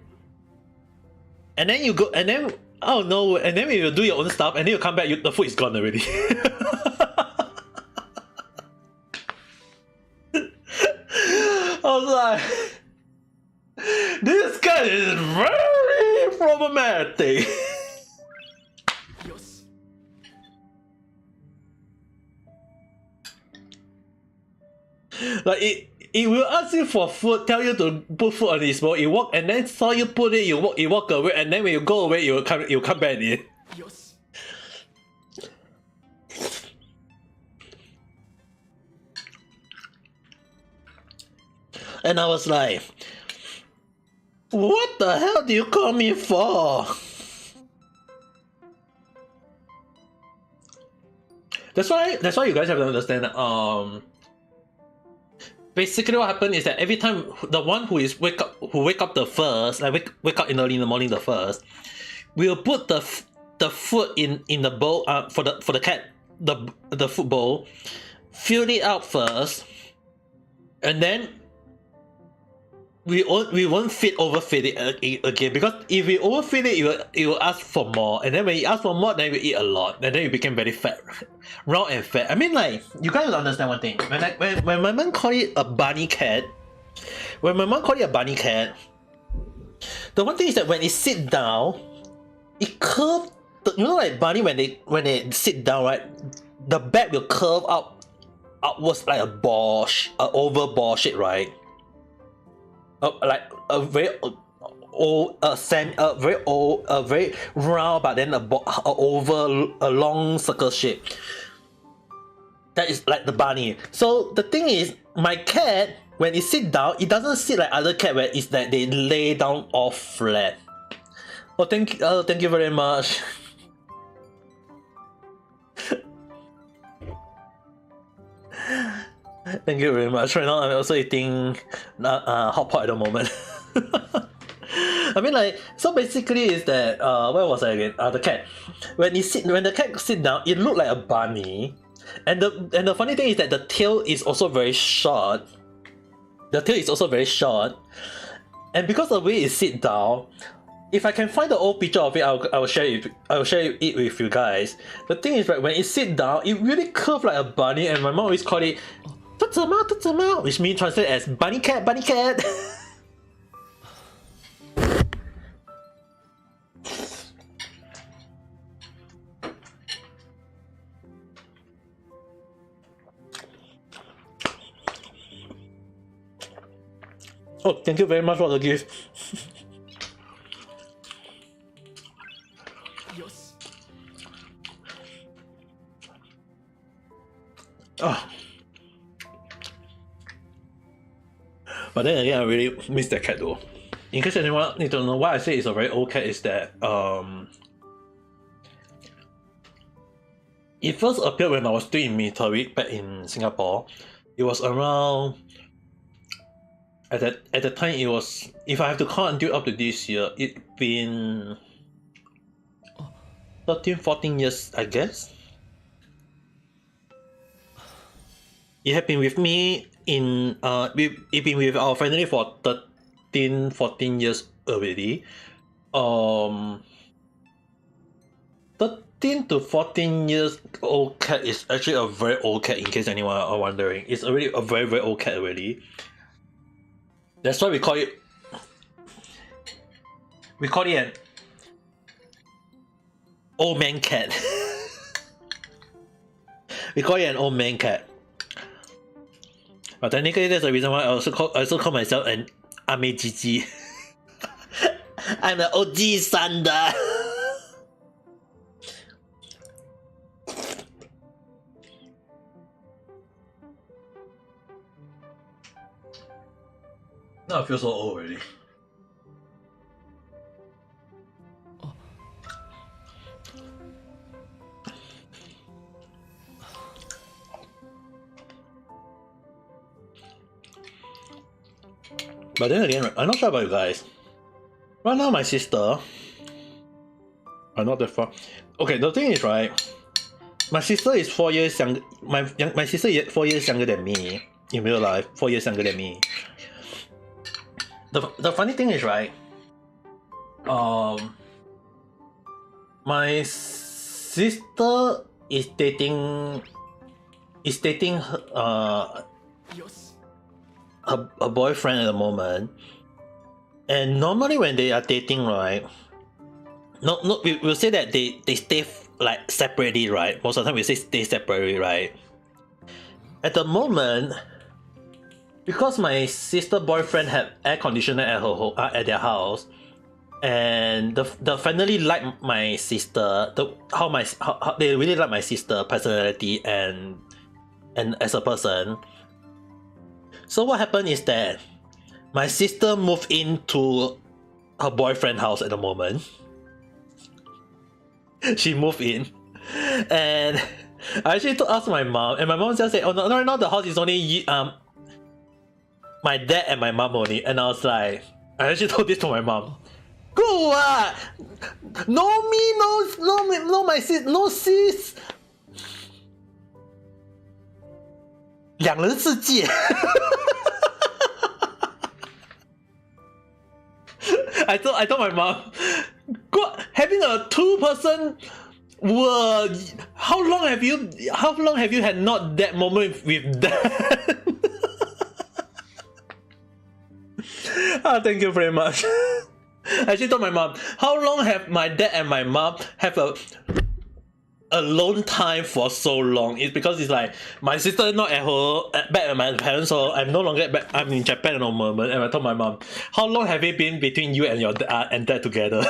And then you go, and then oh no, and then you do your own stuff, and then you come back. The food is gone already. I was like, this guy is very problematic. Like it will ask you for food, tell you to put food on his bowl. You walk and then saw you put it. You walk away, and then when you go away, you come back in. And I was like, what the hell do you call me for? That's why you guys have to understand. Basically, what happened is that every time the one who wake up the first, like wake up early in the morning the first, we'll put the food in the bowl for the cat, the food bowl, fill it out first, and then we won't overfeed it again, because if we overfeed it, it will ask for more, and then when you ask for more, then we eat a lot, and then you became very fat, round and fat. I mean, like, you guys understand one thing. When my mom called it a bunny cat, the one thing is that when it sit down, it curve. You know, like bunny when they sit down, right? The back will curve upwards like a oval ball shape, right? Like a very very round, but then a oval, a long circle shape. That is like the bunny. So the thing is, my cat, when it sit down, it doesn't sit like other cat where it's that they lay down all flat. Oh, thank you very much. Thank you very much. Right now, I'm also eating hot pot at the moment. I mean, like, so basically is that where was I again? The cat. When the cat sit down, it looked like a bunny, and the funny thing is that the tail is also very short. And because of the way it sit down, if I can find the old picture of it, I will share it with you guys. The thing is, right, when it sit down, it really curved like a bunny, and my mom always called it 兔子猫, which means translate as bunny cat. Oh, thank you very much for the gift. Oh. But then again, I really miss that cat though. in case anyone need to know why I say it's a very old cat, is that it first appeared when I was still in military back in Singapore. It was around at the time it was, if I have to count until up to this year, it's been 13-14 years, I guess. It had been with me in it's been with our family for 13-14 years already. 13 to 14 years old cat is actually a very old cat, in case anyone are wondering. It's already a very, very old cat already. That's why we call it an old man cat. We call it an old man cat. But technically that's the reason why I also call myself an Amejiji. I'm an OG Sanda. Now I feel so old already. But then again, I'm not sure about you guys. Right now, my sister, I'm not that far. Okay, the thing is, right, my sister is 4 years younger. My sister is 4 years younger than me in real life. 4 years younger than me. The funny thing is, right, my sister is dating her boyfriend at the moment, and normally when they are dating, right, we'll say that they stay like separately, right? Most of the time we say stay separately, right? At the moment, because my sister boyfriend had air conditioner at her home, at their house, and the family like my sister, how they really like my sister personality and as a person. So what happened is that my sister moved into her boyfriend's house at the moment. She moved in, and I actually asked my mom, and my mom just said, "Oh no, right now the house is only my dad and my mom only." And I was like, I actually told this to my mom. Go ah, no me, no my sis, no sis. 两人世界。I told my mom, God, having a 2-person world. How long have you had not that moment with that? Thank you very much. I actually told my mom, how long have my dad and my mom have a alone time for so long? It's because it's like my sister not at home, back at my parents, so I'm no longer back. I'm in Japan at the moment, and I told my mom, how long have it been between you and your dad together?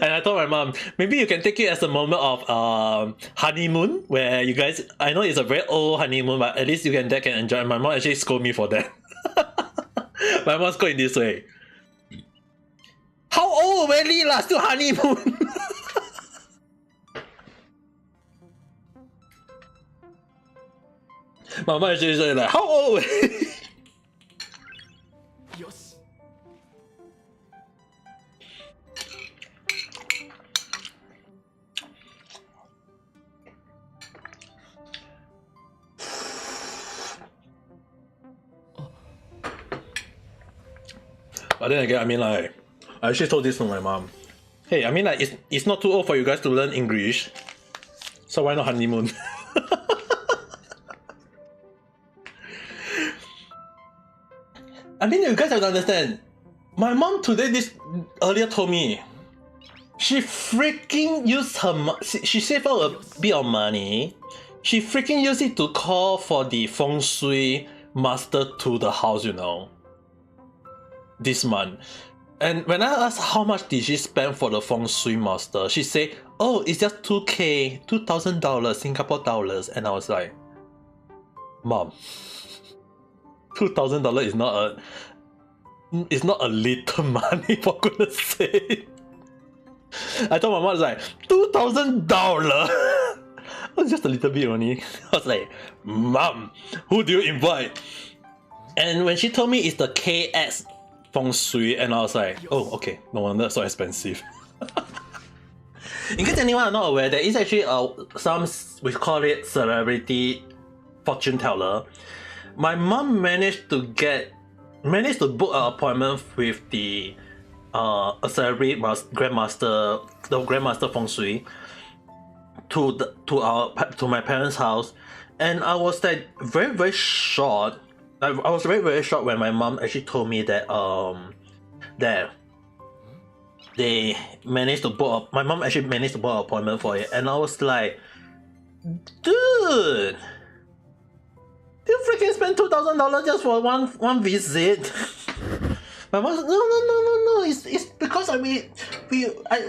And I told my mom, maybe you can take it as a moment of honeymoon, where you guys, I know it's a very old honeymoon, but at least you and dad can enjoy. My mom actually scolded me for that. My mom's going this way. How old already lah? Still honeymoon. My mom actually said like, how old already? But then again, I mean, like, I actually told this to my mom. Hey, I mean, like, it's not too old for you guys to learn English, so why not honeymoon? I mean, you guys have to understand. My mom today, earlier told me, she freaking used she saved out a bit of money. She freaking used it to call for the feng shui master to the house, you know, this month. And when I asked how much did she spend for the feng shui master, she said, oh, it's just $2,000 Singapore dollars. And I was like, Mom, $2,000 is not a little money, for goodness sake. I told my mom, it's like $2,000. It was just a little bit only. I was like, Mom, who do you invite? And when she told me it's the KX feng shui, and I was like, oh, okay, no wonder it's so expensive. In case anyone is not aware, there is actually some, we call it celebrity fortune teller. My mom managed to book an appointment with the a celebrity grandmaster, the grandmaster feng shui, to my parents' house, and I was like very shocked. I was very shocked when my mom actually told me that that they managed to book. My mom actually managed to book an appointment for it, and I was like, dude, you freaking spent $2,000 just for one visit. My mom said, no. It's because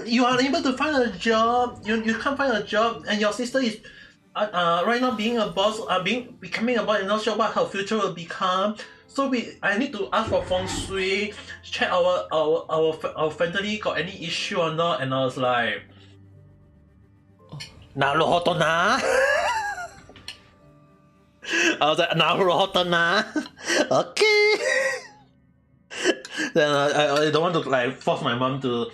you are unable to find a job. You can't find a job, and your sister is right now being a boss, becoming a boss, and not sure what her future will become. So I need to ask for feng shui, check our family got any issue or not, and I was like, naruhodo na. I was like, naruhodo na. Okay. Then I don't want to like force my mom to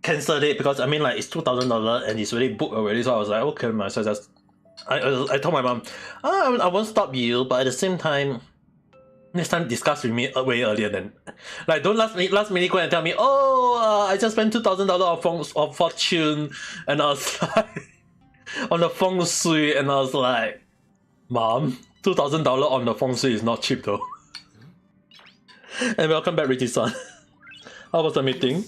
cancel it, because I mean like it's $2,000 and it's already booked already. So I was like, okay, so I told my mom, I won't stop you, but at the same time, next time discuss with me way earlier than, like, don't last minute go and tell me, I just spent $2,000 of fortune, and I was like on the feng shui, and I was like, Mom, $2,000 on the feng shui is not cheap though. And welcome back, Richie-san. How was the meeting?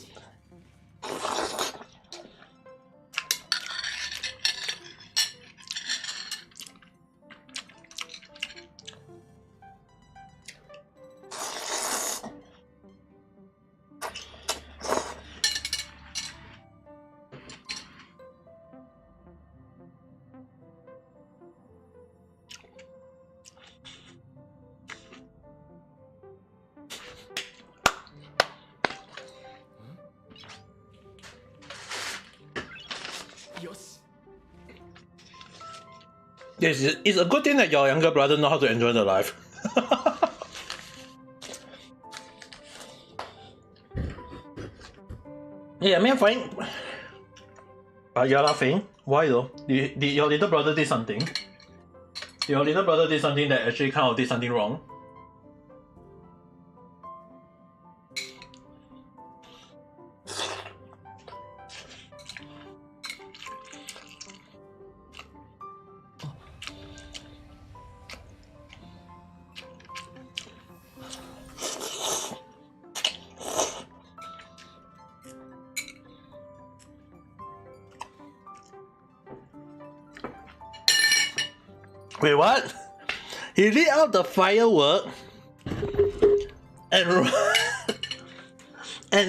Yes, it's a good thing that your younger brother knows how to enjoy the life. Yeah, I mean, fine. You're laughing. Why though? Did your little brother did something? Your little brother did something that actually kind of did something wrong? Wait, what? He lit out the firework and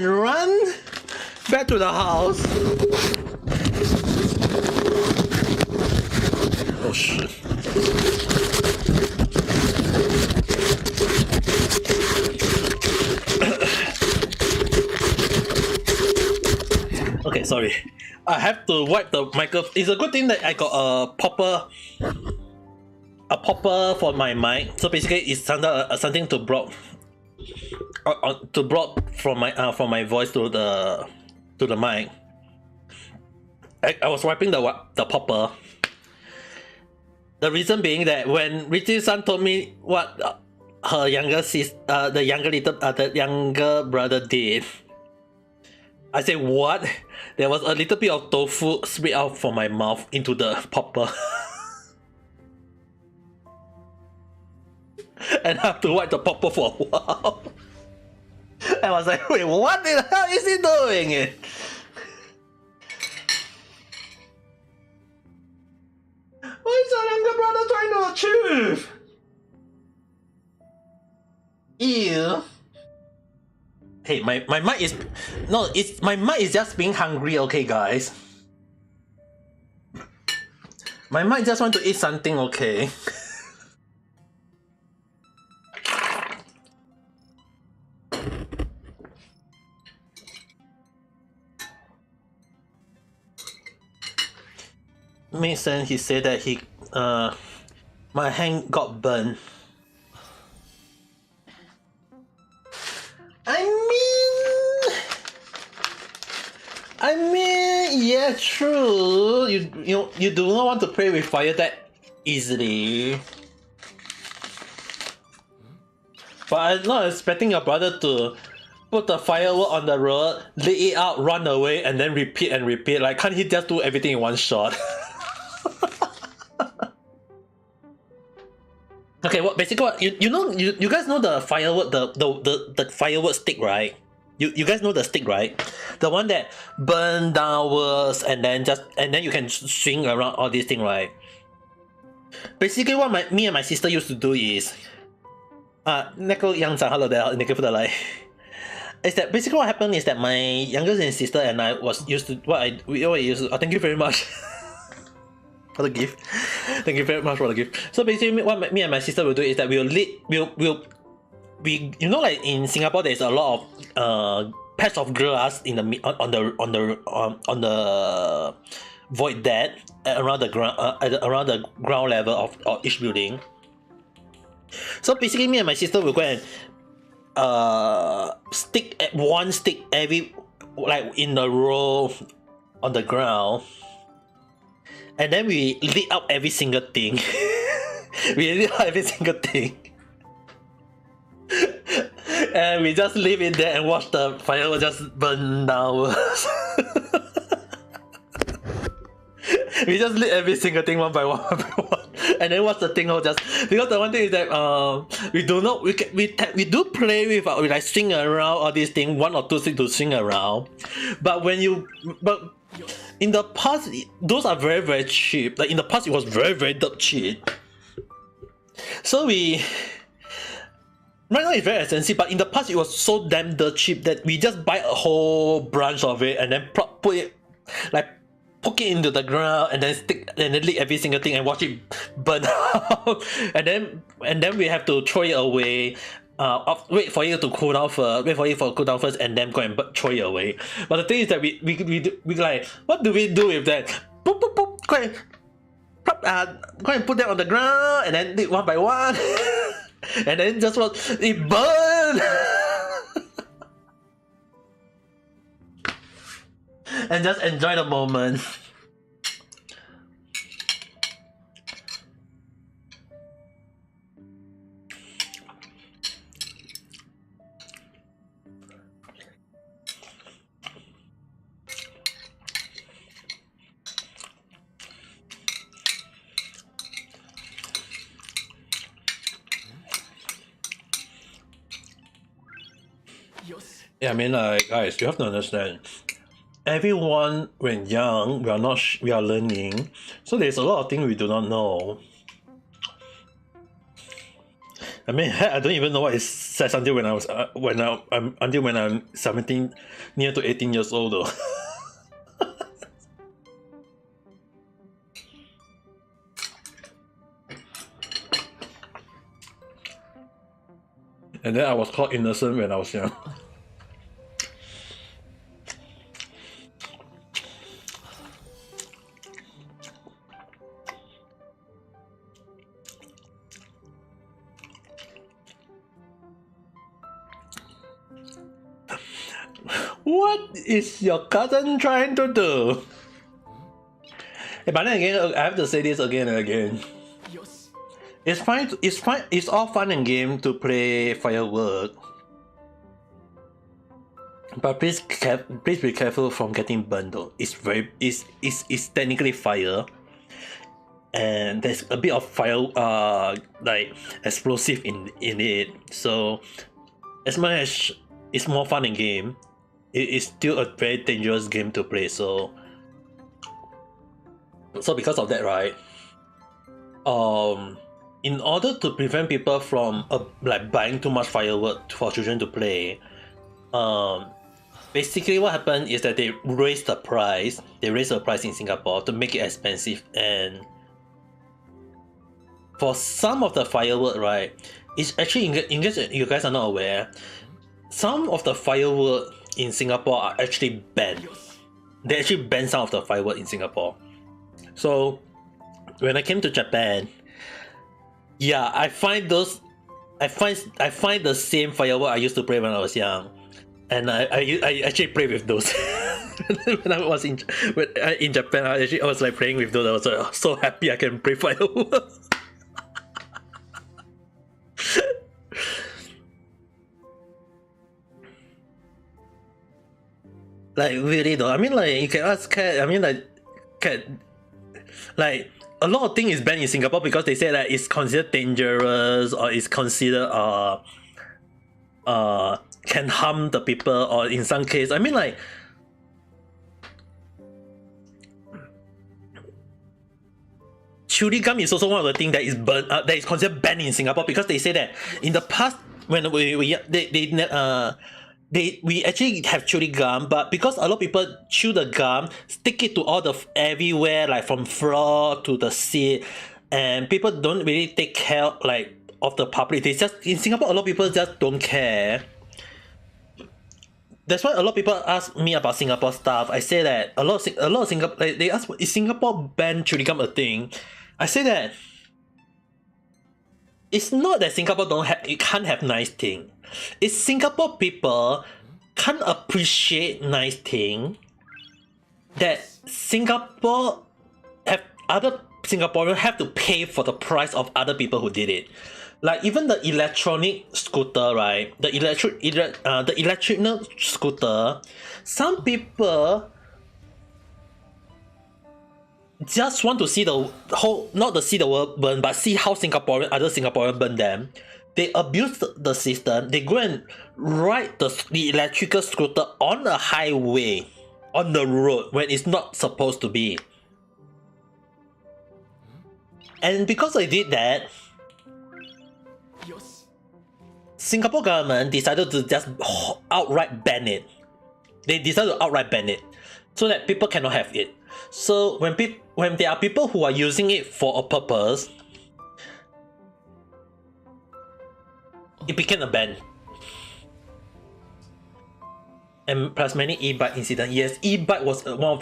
run back to the house. Oh shit. Okay, sorry. I have to wipe the microphone. It's a good thing that I got a popper for my mic. So basically, it's something to block from my voice to the mic. I was wiping the popper. The reason being that when Richie-san told me what her the younger brother did, I said, what? There was a little bit of tofu spit out from my mouth into the popper. And I have to wipe the popper for a while. I was like, wait, what the hell is he doing it? Why is our younger brother trying to achieve? Ew. Hey, my mic is... No, my mic is just being hungry, okay, guys? My mic just want to eat something, okay? makes sense. He said that my hand got burned. I mean, yeah, true. You do not want to play with fire that easily. But I'm not expecting your brother to put the firework on the road, lay it out, run away, and then repeat and repeat. Like, can't he just do everything in one shot? Okay, well, basically, what you guys know the firework, the firework stick, right? You guys know the stick, right? The one that burn downwards and then you can swing around all these things, right? Basically, what me and my sister used to do is, 那个样长 hello there, 你可以不得来。Is that basically what happened is that my younger sister and I was used to we used to, thank you very much for the gift. Thank you very much for the gift. So basically, what me and my sister will do is that we'll you know, like in Singapore, there's a lot of patch of grass in the on the void deck around the ground level of each building. So basically, me and my sister will go and stick at one stick every, like, in a row on the ground, and then we lit up every single thing. We lit up every single thing. And we just leave it there and watch the fireworks just burn downwards. We just lit every single thing one by one, and then watch the thing all just, because the one thing is that we do play with, we like swing around all these things, one or two things to swing around, but in the past those are very, very cheap. Like in the past it was very, very cheap. So right now it's very expensive, but in the past it was so damn cheap that we just buy a whole branch of it and then put it, like, poke it into the ground and then lit every single thing and watch it burn out. and then we have to throw it away. Wait for it to cool down first, and then go and throw it away. But the thing is that we like, what do we do with that? Boop, boop, boop, go and put them on the ground and then lit one by one. And then just watch it burn. And just enjoy the moment. Yeah, I mean, like, guys, you have to understand. Everyone, when young, we are learning, so there's a lot of things we do not know. I mean, I don't even know what it says until when I'm 17, near to 18 years old, though. And then I was called innocent when I was young. What is your cousin trying to do? But then again, I have to say this again and again. It's fine. It's all fun and game to play firework, but please be careful from getting burned though. It's technically fire, and there's a bit of fire, like explosive in it. So as much as it's more fun and game, it is still a very dangerous game to play. So because of that, right? In order to prevent people from like buying too much firework for children to play, basically what happened is that they raised the price. They raised the price in Singapore to make it expensive, and for some of the firework, right, it's actually, in case you guys are not aware, some of the firework in Singapore are actually banned. They actually ban some of the firework in Singapore. So when I came to Japan, yeah, I find the same firework I used to play when I was young, and I actually play with those. When I was in Japan, I was like playing with those. I was like, so happy I can play fireworks. Like really though, I mean like you can ask Cat. I mean like Cat, like a lot of things is banned in Singapore because they say that it's considered dangerous or it's considered can harm the people, or in some case, I mean like chewing gum is also one of the things that is banned, that is considered banned in Singapore because they say that in the past when we actually have chewing gum, but because a lot of people chew the gum, stick it to all the everywhere, like from floor to the seat, and people don't really take care like of the public. They just in Singapore, a lot of people just don't care. That's why a lot of people ask me about Singapore stuff. I say that a lot of Singapore, like, they ask, is Singapore ban chewing gum a thing? I say that it's not that Singapore it can't have nice thing. It's Singapore people can't appreciate nice thing that Singapore have other Singaporeans have to pay for the price of other people who did it. Like even the electronic scooter, right? The electric scooter, some people just want to see the whole, not to see the world burn, but see how other Singaporeans burn them. They abuse the system. They go and ride the electrical scooter on the highway, on the road when it's not supposed to be. And because they did that, Singapore government decided to just outright ban it. They decided to outright ban it so that people cannot have it. So when there are people who are using it for a purpose, it became a ban. And plus many e-bike incidents. Yes, e-bike was one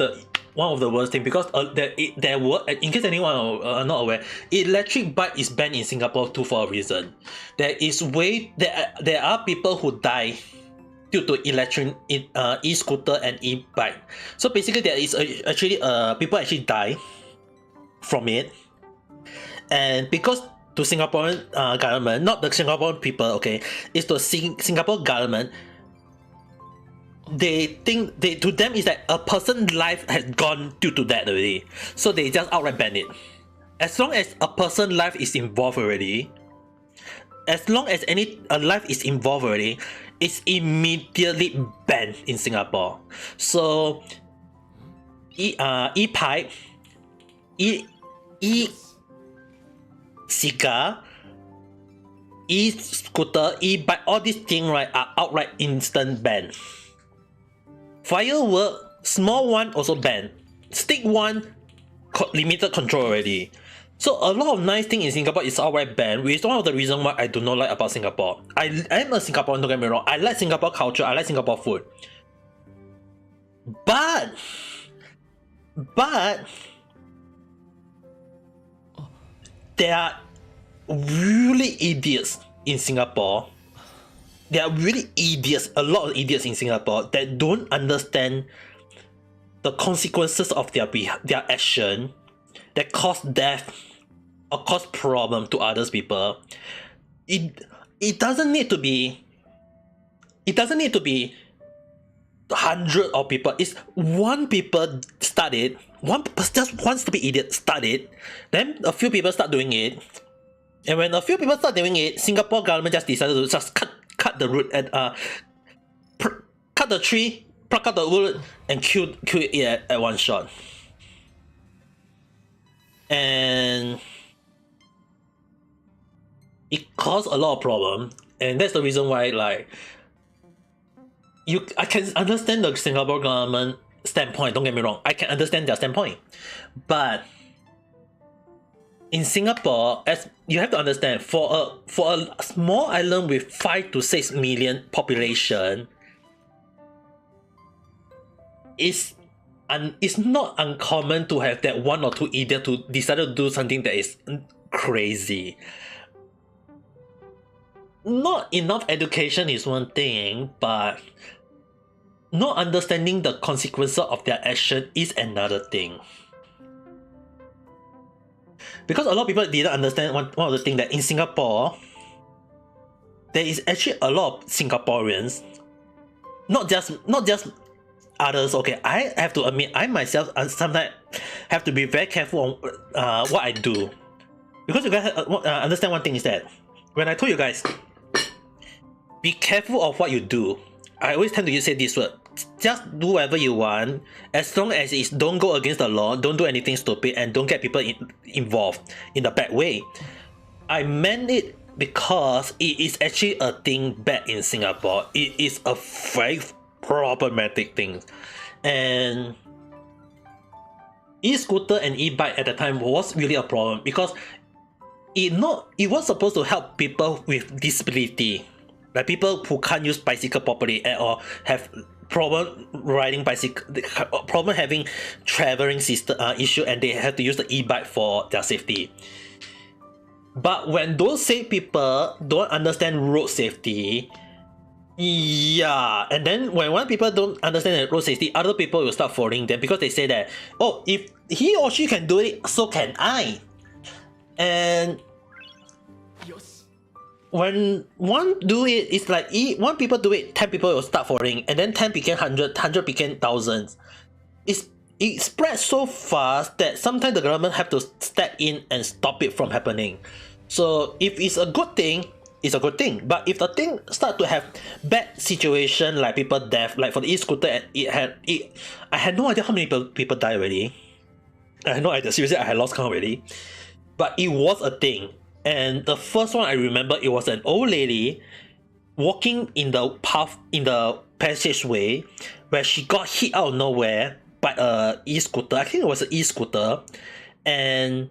of the worst things because there were, in case anyone are not aware, electric bike is banned in Singapore too for a reason. There are people who die due to electric e-scooter and e-bike. So basically there is actually people actually die from it, and because to Singaporean government, not the Singaporean people, okay, it's the Singapore government. They think to them is that a person's life has gone due to that already, so they just outright ban it. As long as a person's life is involved already, as long as a life is involved already, it's immediately banned in Singapore. So e-pipe, cigar, e-scooter, e-bike, all these things, right, are outright instant ban. Firework, small one also banned. Stick one, limited control already. So a lot of nice things in Singapore is outright banned, which is one of the reasons why I do not like about Singapore. I am a Singaporean, don't get me wrong. I like Singapore culture, I like Singapore food. But there are really idiots in Singapore. There are really idiots, a lot of idiots in Singapore that don't understand the consequences of their action that cause death or cause problem to others people. It doesn't need to be 100 of people. It's one people start it, just one stupid idiot start it, then a few people start doing it, and when a few people start doing it, Singapore government just decided to just cut the root and cut the tree, pluck out the wood, and kill it at one shot. And it caused a lot of problem, and that's the reason why, like, I can understand the Singapore government standpoint. Don't get me wrong, I can understand their standpoint, but in Singapore, as you have to understand, for a small island with 5 to 6 million population, is it's not uncommon to have that one or two idiot to decide to do something that is crazy. Not enough education is one thing, but not understanding the consequences of their action is another thing. Because a lot of people didn't understand one of the things that in Singapore, there is actually a lot of Singaporeans, not just others. Okay, I have to admit, I myself sometimes have to be very careful on what I do, because you guys understand one thing is that when I told you guys, be careful of what you do, I always tend to say this word: just do whatever you want, as long as it's don't go against the law, don't do anything stupid, and don't get people involved in a bad way. I meant it because it is actually a thing bad in Singapore. It is a very problematic thing, and e-scooter and e-bike at the time was really a problem because it was supposed to help people with disability, like people who can't use bicycle properly or have problem riding bicycle, problem having traveling system issue, and they have to use the e-bike for their safety. But when those same people don't understand road safety, yeah, and then when one people don't understand the road safety, other people will start following them because they say that, oh, if he or she can do it, so can I. And when one do it, it's like one people do it, 10 people will start following, and then 10 became 100, 100 became thousands. It spreads so fast that sometimes the government have to step in and stop it from happening. So if it's a good thing, it's a good thing. But if the thing start to have bad situation, like people death, like for the e-scooter, I had no idea how many people died already. I had no idea. Seriously, I had lost count already. But it was a thing. And the first one I remember, it was an old lady walking in the path, in the passageway, where she got hit out of nowhere by a e-scooter. I think it was an e-scooter, and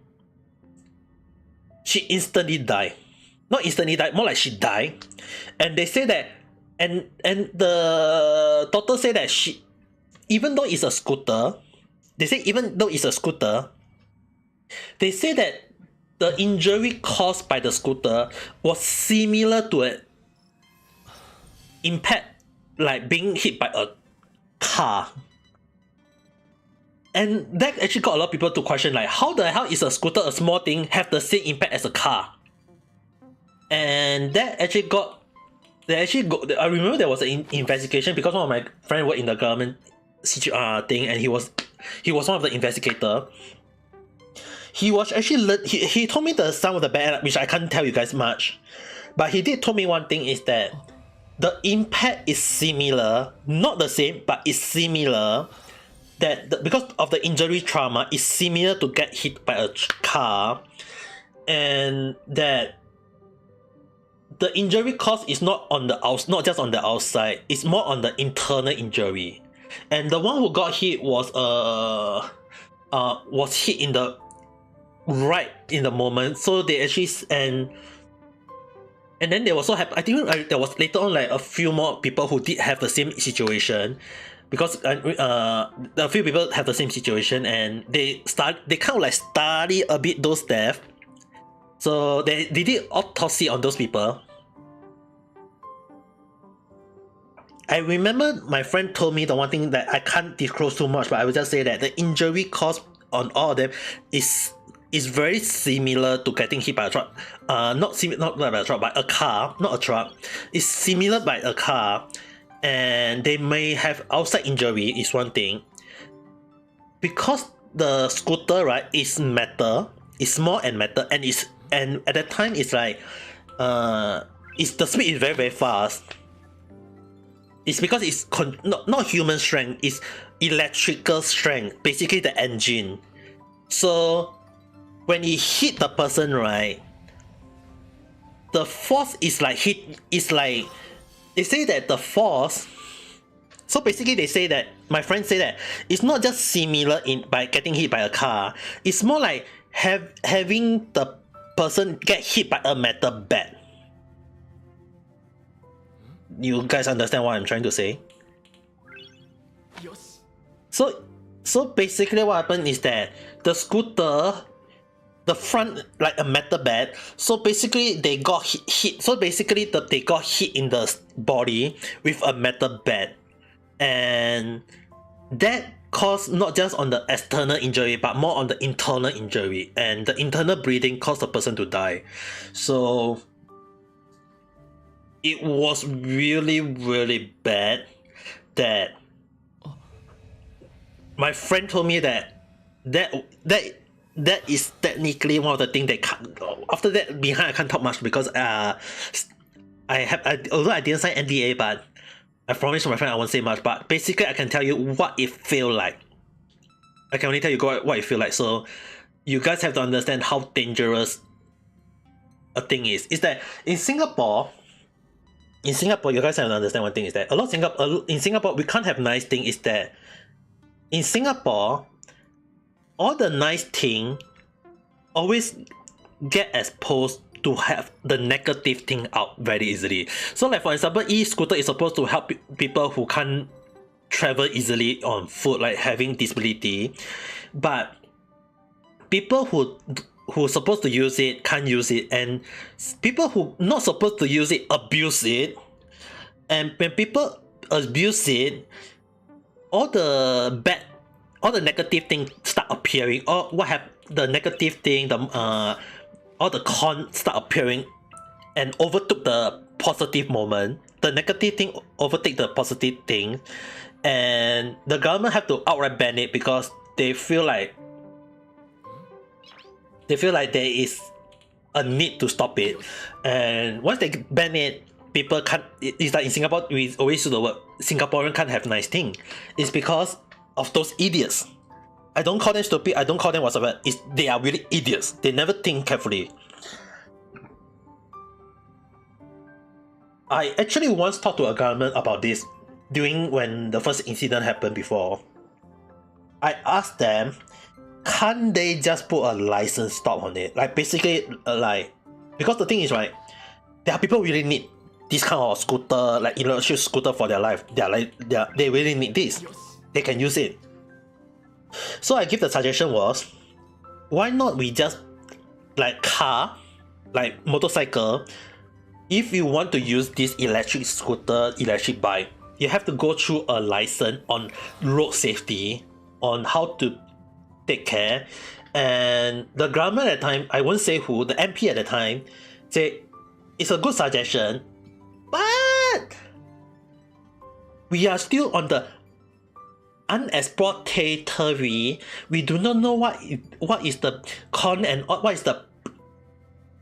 she instantly died. Not instantly died, more like she died. And they say that, and the doctor say that even though it's a scooter, they say that the injury caused by the scooter was similar to an impact, like being hit by a car. And that actually got a lot of people to question, like, how the hell is a scooter, a small thing, have the same impact as a car? And that actually I remember there was an investigation because one of my friends worked in the government thing, and he was one of the investigators. He was actually he told me some of the bad, which I can't tell you guys much, but he did told me one thing is that the impact is similar, not the same, but it's similar. That because of the injury trauma, is similar to get hit by a car, and that the injury cause is not just on the outside, it's more on the internal injury. And the one who got hit was hit in the right in the moment, so they actually and then there also I think there was later on like a few more people who did have the same situation, because a few people have the same situation, and they kind of like study a bit those deaths. So they did autopsy on those people. I remember my friend told me the one thing that I can't disclose too much, but I will just say that the injury caused on all of them is very similar to getting hit by a truck. Not by a truck, by a car, not a truck. It's similar by a car, and they may have outside injury is one thing. Because the scooter, right, is metal, it's small and metal, and at that time it's like the speed is very, very fast. It's because it's not human strength, it's electrical strength, basically the engine. So when it hit the person, right, the force is like they say that the force. So basically they say that, my friends say that it's not just similar by getting hit by a car, it's more like having the person get hit by a metal bat. You guys understand what I'm trying to say? So So basically what happened is that the scooter, the front like a metal bed, so basically they got hit so basically they got hit in the body with a metal bed, and that caused not just on the external injury but more on the internal injury, and the internal bleeding caused the person to die. So it was really really bad that my friend told me that is technically one of the things that can't, after that behind I can't talk much because although I didn't sign NDA, but I promised my friend I won't say much, but basically I can tell you what it feel like. I can only tell you what it feel like, so you guys have to understand how dangerous a thing is. Is that in Singapore, you guys have to understand one thing is that in Singapore we can't have nice thing. Is that in Singapore, all the nice thing always get exposed to have the negative thing out very easily. So like for example, e-scooter is supposed to help people who can't travel easily on foot, like having disability, but people who supposed to use it can't use it, and people who not supposed to use it abuse it, and when people abuse it, all the negative things start appearing, or the negative thing, all the cons start appearing and overtook the positive moment. The negative thing overtake the positive thing, and the government have to outright ban it because they feel like there is a need to stop it. And once they ban it, people can't. It's like in Singapore, we always use the word Singaporean can't have nice thing. It's because of those idiots. I don't call them stupid, I don't call them whatsoever. They are really idiots. They never think carefully. I actually once talked to a government about this when the first incident happened before. I asked them, can't they just put a license stop on it? Like basically, because the thing is, right, there are people who really need this kind of scooter, like electric scooter for their life. They really need this. They can use it. So I give the suggestion was, why not we just like car, like motorcycle, if you want to use this electric scooter, electric bike, you have to go through a license on road safety, on how to take care. And the government at the time, I won't say who, the MP at the time, say it's a good suggestion, but we are still on the unexplored territory. We do not know what is the con and what is the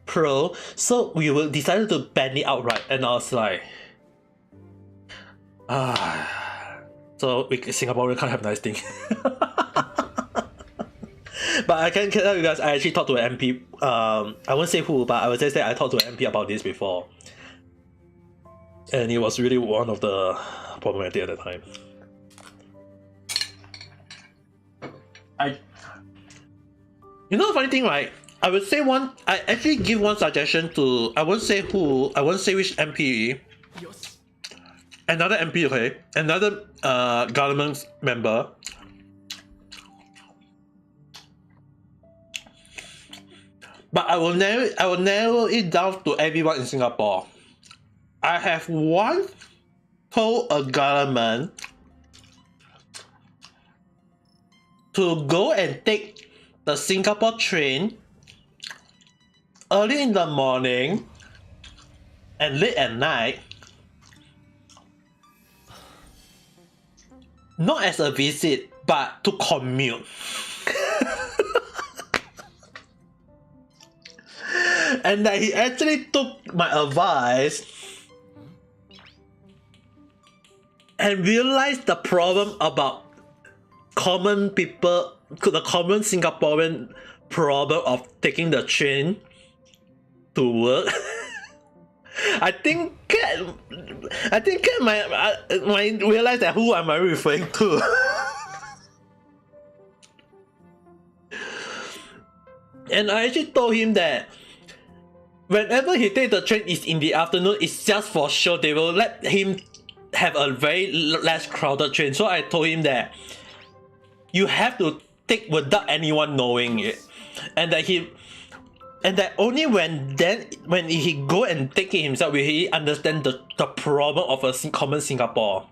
pro, so we will decide to ban it outright. And I was like, so Singapore can't have nice things. But I can tell you guys, I actually talked to an MP. I won't say who, but I will just say I talked to an MP about this before, and it was really one of the problematic at the time. You know the funny thing, right? I would say I actually give one suggestion to, I won't say who, I won't say which MP, another MP, okay? Another government member. But I will narrow it down to everyone in Singapore. I have once told a government to go and take the Singapore train early in the morning and late at night, not as a visit but to commute. And that he actually took my advice and realized the problem about common people, the common Singaporean problem of taking the train to work. I think Kat might realize that who am I referring to. And I actually told him that whenever he takes the train is in the afternoon, it's just for show. They will let him have a very less crowded train. So I told him that you have to take without anyone knowing it, and that only when he go and take it himself will he understand the problem of a common Singapore.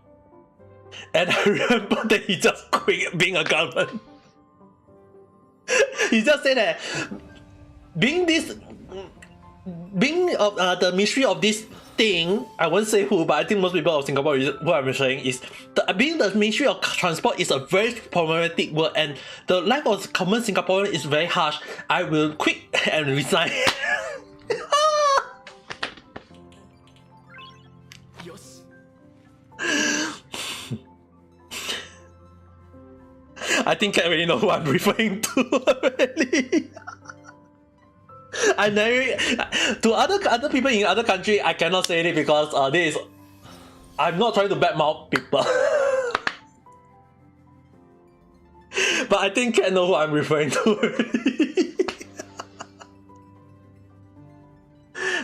And I remember that he just quit being a government. He just said that being of the ministry of this thing, I won't say who, but I think most people of Singapore is what I'm saying is being the ministry of transport is a very problematic word, and the life of common Singaporean is very harsh. I will quit and resign. Yoshi. I think I already know who I'm referring to already. I never to other people in other country I cannot say it because this is, I'm not trying to badmouth people. But I think I know who I'm referring to already.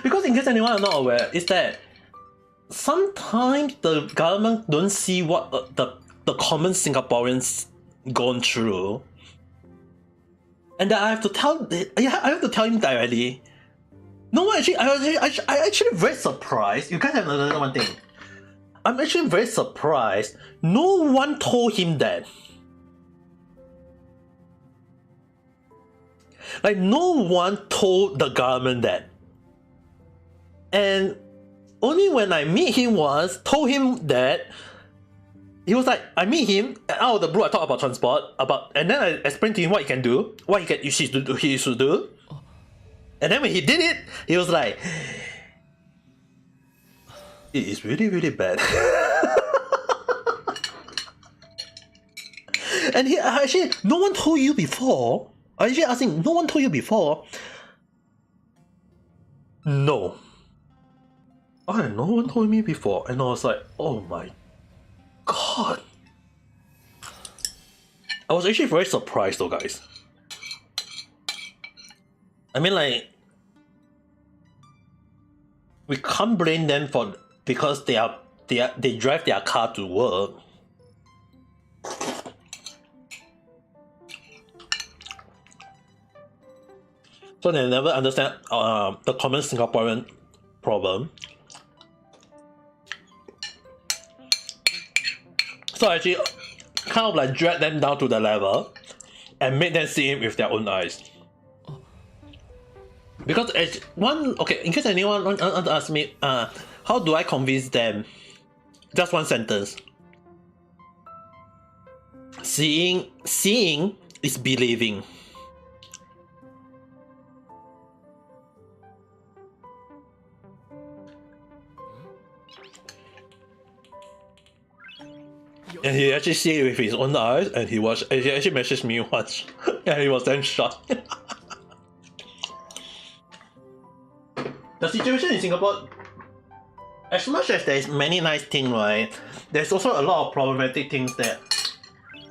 Because in case anyone is not aware, is that sometimes the government don't see what the common Singaporeans gone through, and that I have to tell him directly. No, actually, I actually very surprised. You guys have another one thing. I'm actually very surprised. No one told him that. Like no one told the government that. And only when I meet him told him that. He was like, I meet him out of the blue. I talk about transport, and then I explained to him what he can do, what he should do. And then when he did it, he was like, it is really, really bad. And he actually, no one told you before. I actually asked him, no one told you before. No. Oh, no one told me before, and I was like, oh my God. I was actually very surprised though, guys. I mean, like, we can't blame them because they drive their car to work. So they never understand the common Singaporean problem. So I actually kind of like drag them down to the level and make them see it with their own eyes. Because in case anyone wants to ask me, how do I convince them? Just one sentence. Seeing is believing. And he actually see it with his own eyes, and he actually messaged me once, and he was then shocked. The situation in Singapore, as much as there's many nice things, right, there's also a lot of problematic things that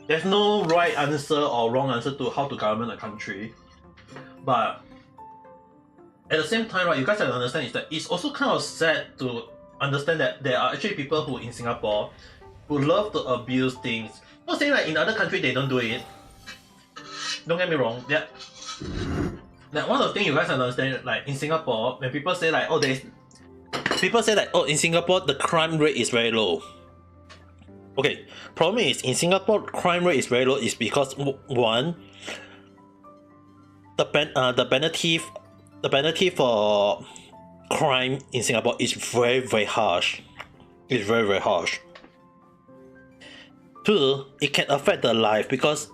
there's no right answer or wrong answer to how to govern a country. But at the same time, right, you guys have to understand is that it's also kind of sad to understand that there are actually people who in Singapore who love to abuse things. Not saying like in other countries they don't do it. Don't get me wrong. Yeah. Like one of the things you guys have to understand, like in Singapore, when people say like, in Singapore the crime rate is very low. Okay, problem is in Singapore crime rate is very low is because one, the penalty for crime in Singapore is very, very harsh. It's very, very harsh. Two, it can affect the life because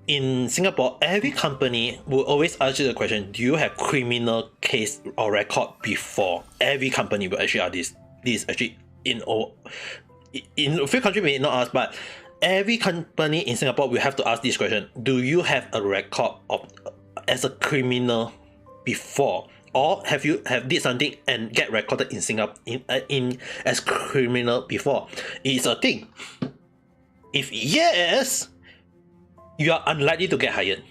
in Singapore, every company will always ask you the question, do you have criminal case or record before? Every company will actually ask this. This is actually in a few countries may not ask, but every company in Singapore will have to ask this question. Do you have a record of as a criminal before? Or have you did something and get recorded in Singapore in as criminal before? It's a thing. If yes, you are unlikely to get hired.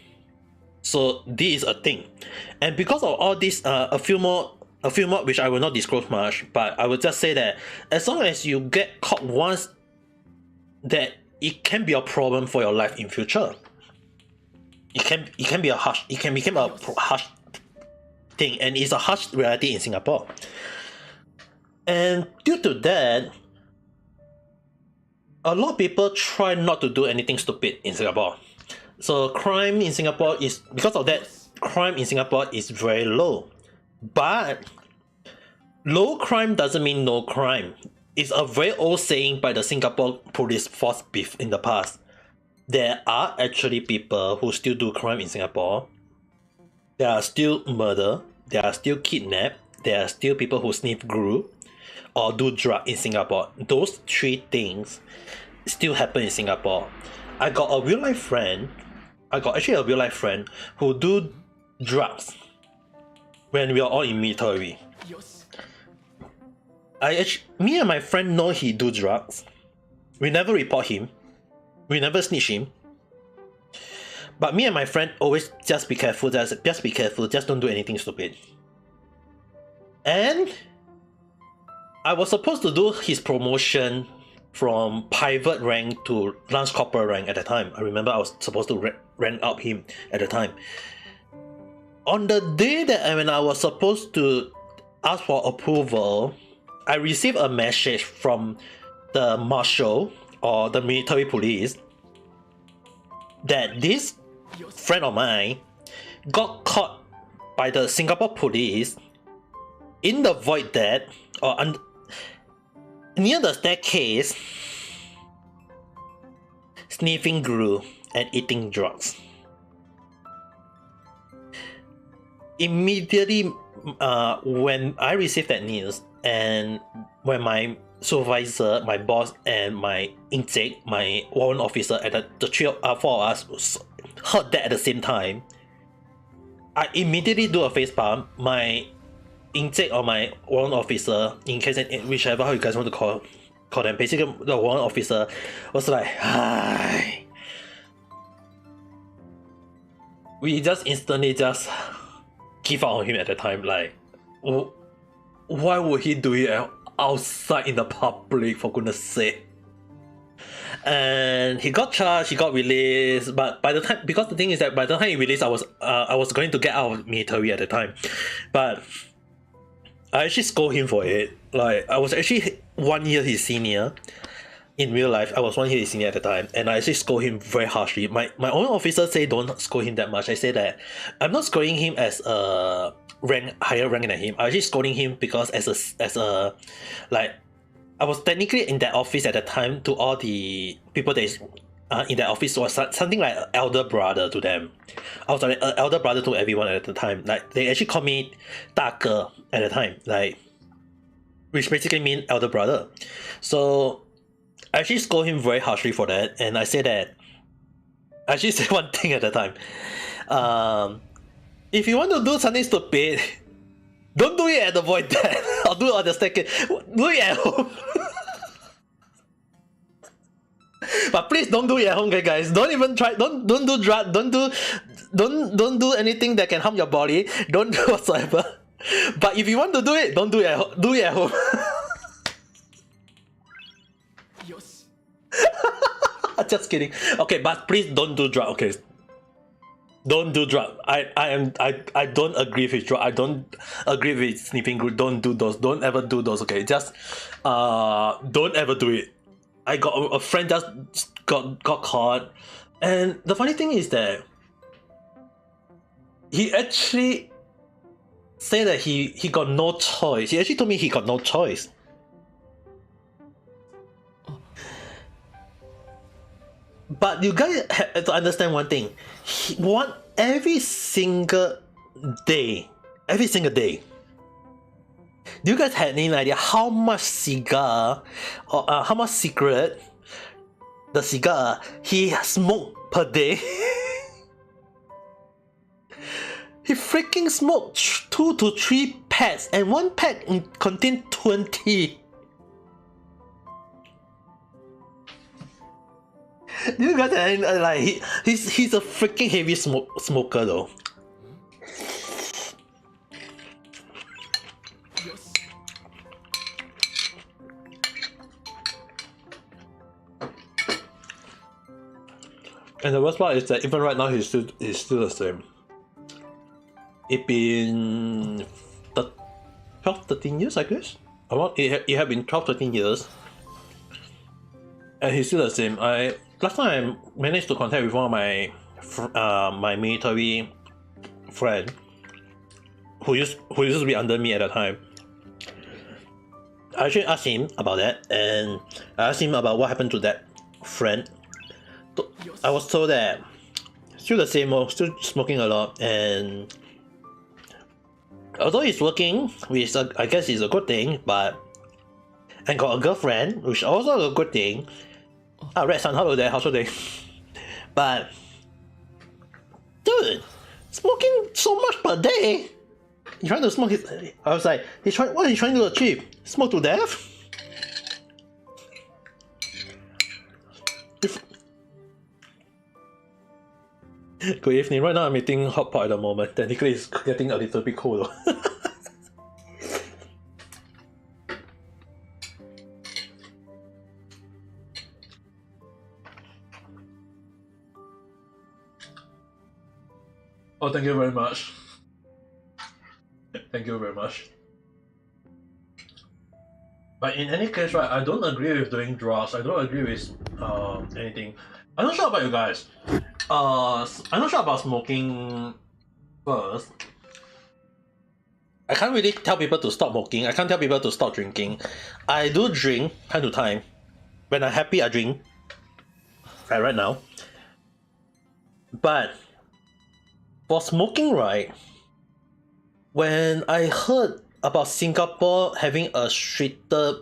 So this is a thing. And because of all this, a few more which I will not disclose much, but I will just say that as long as you get caught once, that it can be a problem for your life in future. It can be a harsh. It can become a harsh thing, and it's a harsh reality in Singapore. And due to that, a lot of people try not to do anything stupid in Singapore. So crime in Singapore is, because of that, crime in Singapore is very low. But low crime doesn't mean no crime. It's a very old saying by the Singapore police force in the past. There are actually people who still do crime in Singapore. There are still murder. There are still kidnap. There are still people who sniff glue or do drug in Singapore. Those three things still happen in Singapore. I got a real life friend. I got actually a real life friend who do drugs when we are all in military. Me and my friend know he do drugs. We never report him. We never snitch him. But me and my friend always just be careful, just be careful, just don't do anything stupid. And I was supposed to do his promotion from private rank to lance corporal rank at the time. I remember I was supposed to rank up him at the time. On the day that when I was supposed to ask for approval, I received a message from the marshal or the military police that this friend of mine got caught by the Singapore police in the void deck or near the staircase, sniffing glue and eating drugs. Immediately, when I received that news, and when my supervisor, my boss, and my intake, my warrant officer, and the four of us heard that at the same time, I immediately do a face palm. My intake or my warrant officer, in case whichever how you guys want to call them, basically the warrant officer was like, "Hi." We just instantly just give up on him at the time. Like, why would he do it outside in the public, for goodness sake? And he got charged, he got released, but by the time, because the thing is that by the time he released, I was going to get out of military at the time, but I actually scold him for it. Like, I was actually 1 year his senior in real life. I was 1 year his senior at the time, and I actually scold him very harshly. My own officer say don't scold him that much. I say that I'm not scolding him as a higher rank than him. I actually scolding him because as a like, I was technically in that office at the time. To all the people that is in that office was something like an elder brother to them. I was like an elder brother to everyone at the time. Like, they actually call me 大哥 at the time, like, which basically means elder brother. So I actually scold him very harshly for that, and I said that I actually said one thing at the time. If you want to do something stupid, don't do it at the void deck or do it on the staircase. Do it at home. But please don't do it at home, okay, guys. Don't even try. Don't do drugs. Don't do anything that can harm your body. Don't do whatsoever. But if you want to do it, don't do it at home. Do it at home. Just kidding. Okay, but please don't do drugs. Okay, don't do drugs. I don't agree with drug. I don't agree with sniffing glue. Don't do those. Don't ever do those. Okay, just don't ever do it. I got a friend just got caught, and the funny thing is that he actually said that he got no choice. He actually told me he got no choice. But you guys have to understand one thing. Every single day. Do you guys have any idea how much cigar or how much cigarette the cigar he smoked per day? He freaking smoked 2 to 3 packs, and one pack contained 20. Do you guys have, like, he's a freaking heavy smoker though. And the worst part is that even right now he's still the same. It's been 12, 13 years, I guess. It had been 12, 13 years. And he's still the same. Last time I managed to contact with one of my my military friend who used to be under me at the time. I actually asked him about that, and I asked him about what happened to that friend. I was told that still the same, still smoking a lot, and although he's working, which I guess is a good thing, and got a girlfriend, which also a good thing. Red Sun, hello there, how's your day? But dude, smoking so much per day. He's trying to smoke his. I was like, what are you trying to achieve? Smoke to death? Good evening. Right now I'm eating hot pot at the moment. Technically it's getting a little bit cold. Oh, thank you very much. Thank you very much. But in any case, right, I don't agree with doing drugs. I don't agree with anything. I'm not sure about you guys. I'm not sure about smoking first. I can't really tell people to stop smoking. I can't tell people to stop drinking. I do drink time to time. When I'm happy, I drink. Like right now. But for smoking, right, when I heard about Singapore having a stricter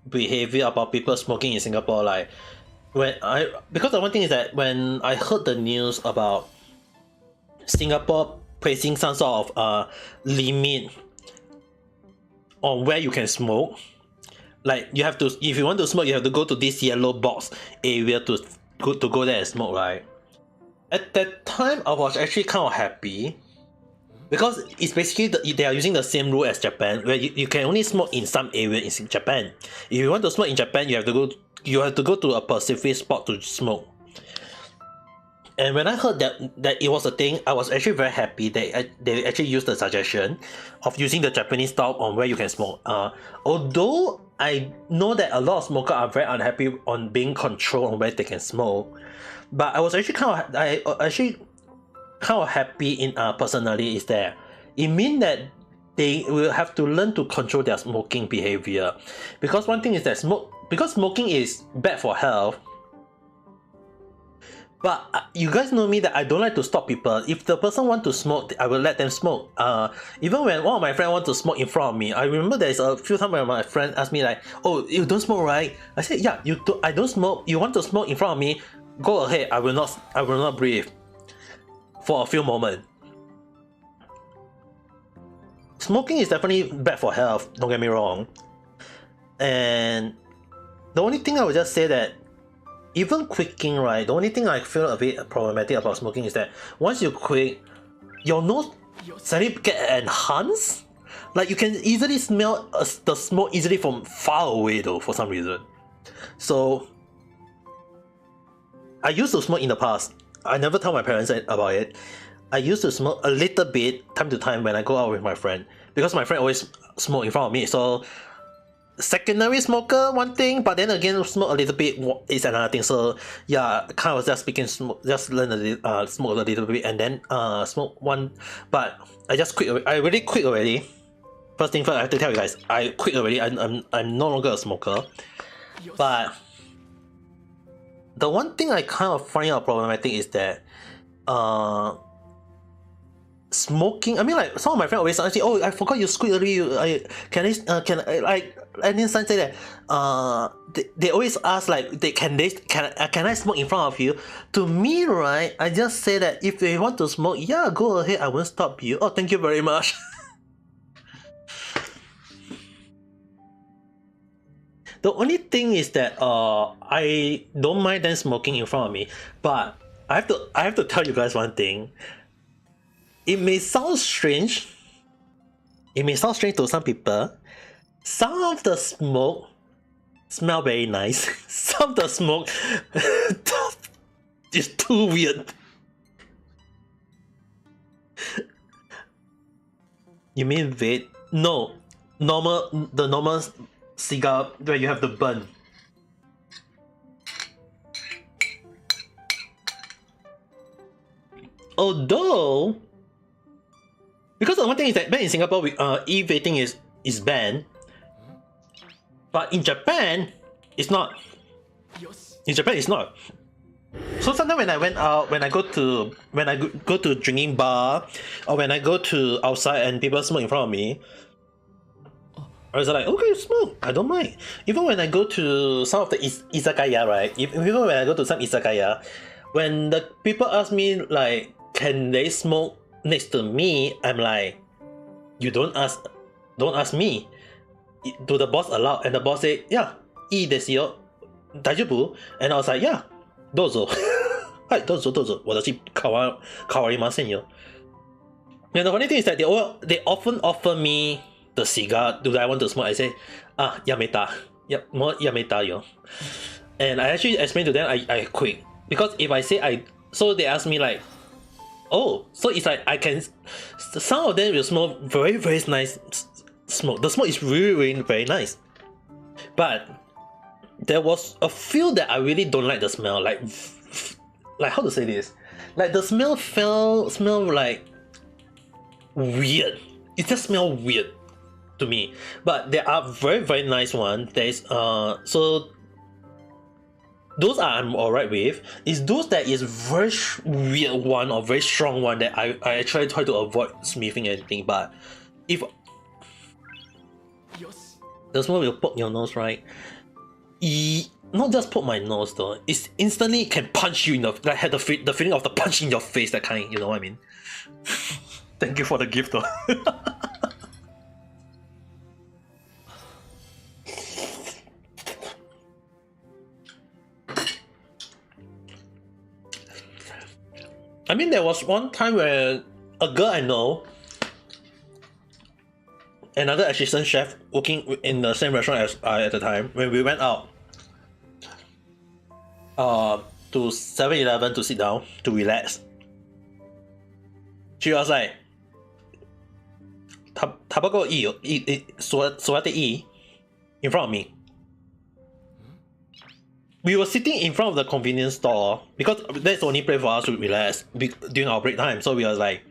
behavior about people smoking in Singapore, like because the one thing is that when I heard the news about Singapore placing some sort of limit on where you can smoke, like you have to, if you want to smoke, you have to go to this yellow box area to go there and smoke, right? At that time, I was actually kind of happy because it's basically they are using the same rule as Japan, where you can only smoke in some areas in Japan. If you want to smoke in Japan, you have to go to a specific spot to smoke. And when I heard that it was a thing, I was actually very happy that they actually used the suggestion of using the Japanese style on where you can smoke. Although I know that a lot of smokers are very unhappy on being controlled on where they can smoke, but I was actually kind of happy in personally is that it means that they will have to learn to control their smoking behavior, because one thing is that because smoking is bad for health. But you guys know me that I don't like to stop people. If the person want to smoke, I will let them smoke. Even when one of my friends want to smoke in front of me, I remember there's a few times when my friend asked me like, "Oh, you don't smoke, right?" I said, "Yeah, I don't smoke. You want to smoke in front of me? Go ahead. I will not breathe for a few moments." Smoking is definitely bad for health. Don't get me wrong. And the only thing I would just say that, even quitting, right, the only thing I feel a bit problematic about smoking is that once you quit, your nose suddenly get enhanced. Like you can easily smell the smoke easily from far away though, for some reason. So I used to smoke in the past. I never tell my parents about it. I used to smoke a little bit time to time when I go out with my friend, because my friend always smoke in front of me. So secondary smoker, one thing, but then again, smoke a little bit is another thing. So yeah, kind of just learn smoke a little bit, and then smoke one. But I just quit. I really quit already. First thing first, I have to tell you guys, I quit already. I'm no longer a smoker. But the one thing I kind of find out problematic is that smoking. I mean, like some of my friends always say, "Oh, I forgot you quit already. Can I like?" And then some say that they always ask like, can I smoke in front of you? To me, right, I just say that if they want to smoke, yeah, go ahead. I won't stop you. Oh, thank you very much. The only thing is that I don't mind them smoking in front of me, but I have to tell you guys one thing. It may sound strange. It may sound strange to some people. Some of the smoke smell very nice. Some of the smoke It's too weird. You mean vape? No, the normal cigar where you have the bun. Although, because the one thing is that back in Singapore, e-vaping is banned, but in Japan, it's not. よし In Japan, it's not. So sometimes when I went out, when I go to drinking bar, or when I go to outside and people smoke in front of me, I was like, okay, smoke, I don't mind. Even when I go to some of the izakaya, right? Even when I go to some izakaya, when the people ask me like, can they smoke next to me? I'm like, you don't ask me. Do the boss allow? And the boss say, yeah, いいですよ。大丈夫? And I was like, yeah, どうぞ。はい、どうぞどうぞ。私変わりませんよ。And the funny thing is that they often offer me the cigar. Do I want to smoke? I say, あ、やめた。もうやめたよ。And I actually explained to them I quit. Because if I say so they ask me like, oh, so it's like I can, some of them will smoke very, very nice smoke. The smoke is really, really very nice. But there was a few that I really don't like the smell. Like how to say this? Like the smell smell like weird. It just smells weird to me. But there are very, very nice ones. There is so those I'm alright with. Is those that is very weird one or very strong one that I actually try to avoid sniffing anything. But if よし the smell will poke your nose, right? Not just poke my nose though. It's instantly can punch you in the like had the feeling of the punch in your face, that kind. You know what I mean? Thank you for the gift though. I mean, there was one time where a girl I know, another assistant chef working in the same restaurant as I at the time, when we went out to 7-Eleven to sit down to relax, she was like, タバコいいよ、座っていい? In front of me. We were sitting in front of the convenience store because that's the only place for us to relax during our break time. So we were like,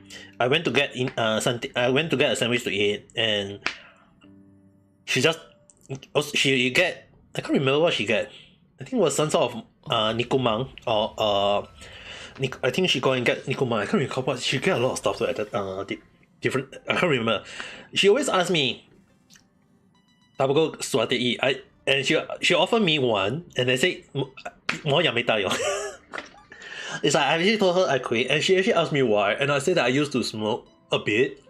I went to get a sandwich to eat, and she get, I can't remember what she get. I think it was some sort of nikumang or I think she go and get nikumang. I can't recall what she get. A lot of stuff to different. I can't remember. She always asked me, "Tabago suate I." And she offered me one, and I said, 我也没带哟. It's like I actually told her I quit, and she actually asked me why, and I said that I used to smoke a bit,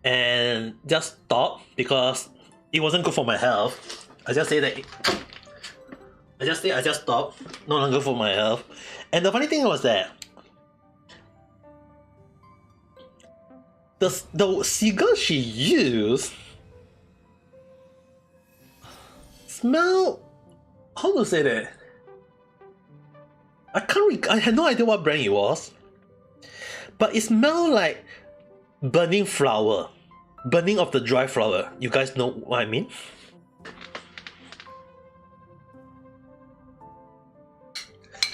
and just stopped because it wasn't good for my health. I just stopped, no longer for my health. And the funny thing was that the cigar she used smell, how to say that? I had no idea what brand it was, but it smelled like burning flower, burning of the dry flower. You guys know what I mean?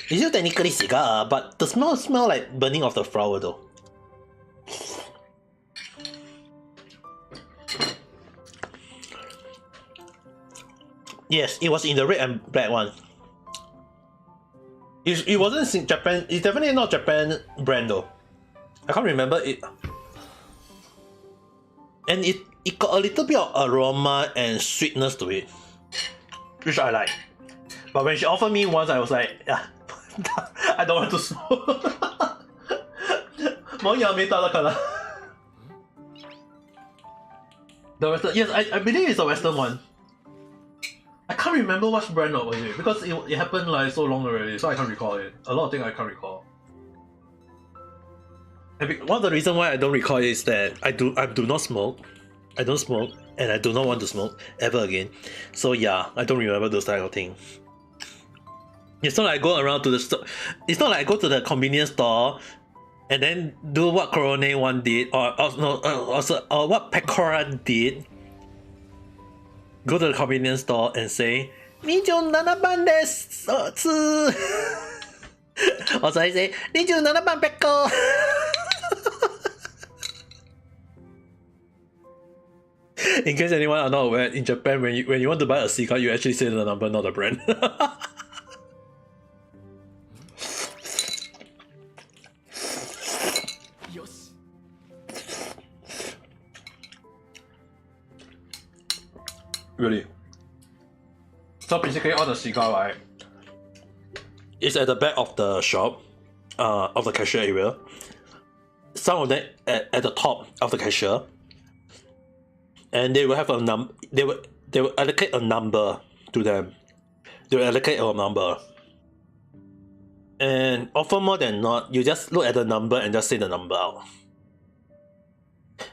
It's still technically cigar, but the smell like burning of the flower though. Yes, it was in the red and black one. It wasn't Japan. It's definitely not Japan brand though. I can't remember it. And it got a little bit of aroma and sweetness to it, which I like. But when she offered me once, I was like, yeah, I don't want to smoke. 冇嘢未得啦，可能。The Western, yes, I believe it's a Western one. I can't remember what brand was it because it happened like so long already, so I can't recall it. A lot of things I can't recall. And one of the reasons why I don't recall it is that I do not smoke. I don't smoke, and I do not want to smoke ever again. So yeah, I don't remember those type of things. It's not like I go around to the store. It's not like I go to the convenience store and then do what Corone one did, or what Pecora did. Go to the convenience store and say, 27です。Or so I say, 27番Pecco. In case anyone are not aware, in Japan, when you want to buy a cigar, you actually say the number, not the brand. Really. So basically all the cigar, right, is at the back of the shop, of the cashier area. Some of them at the top of the cashier. And they will have a they will allocate a number to them. They will allocate a number. And often more than not, you just look at the number and just say the number out.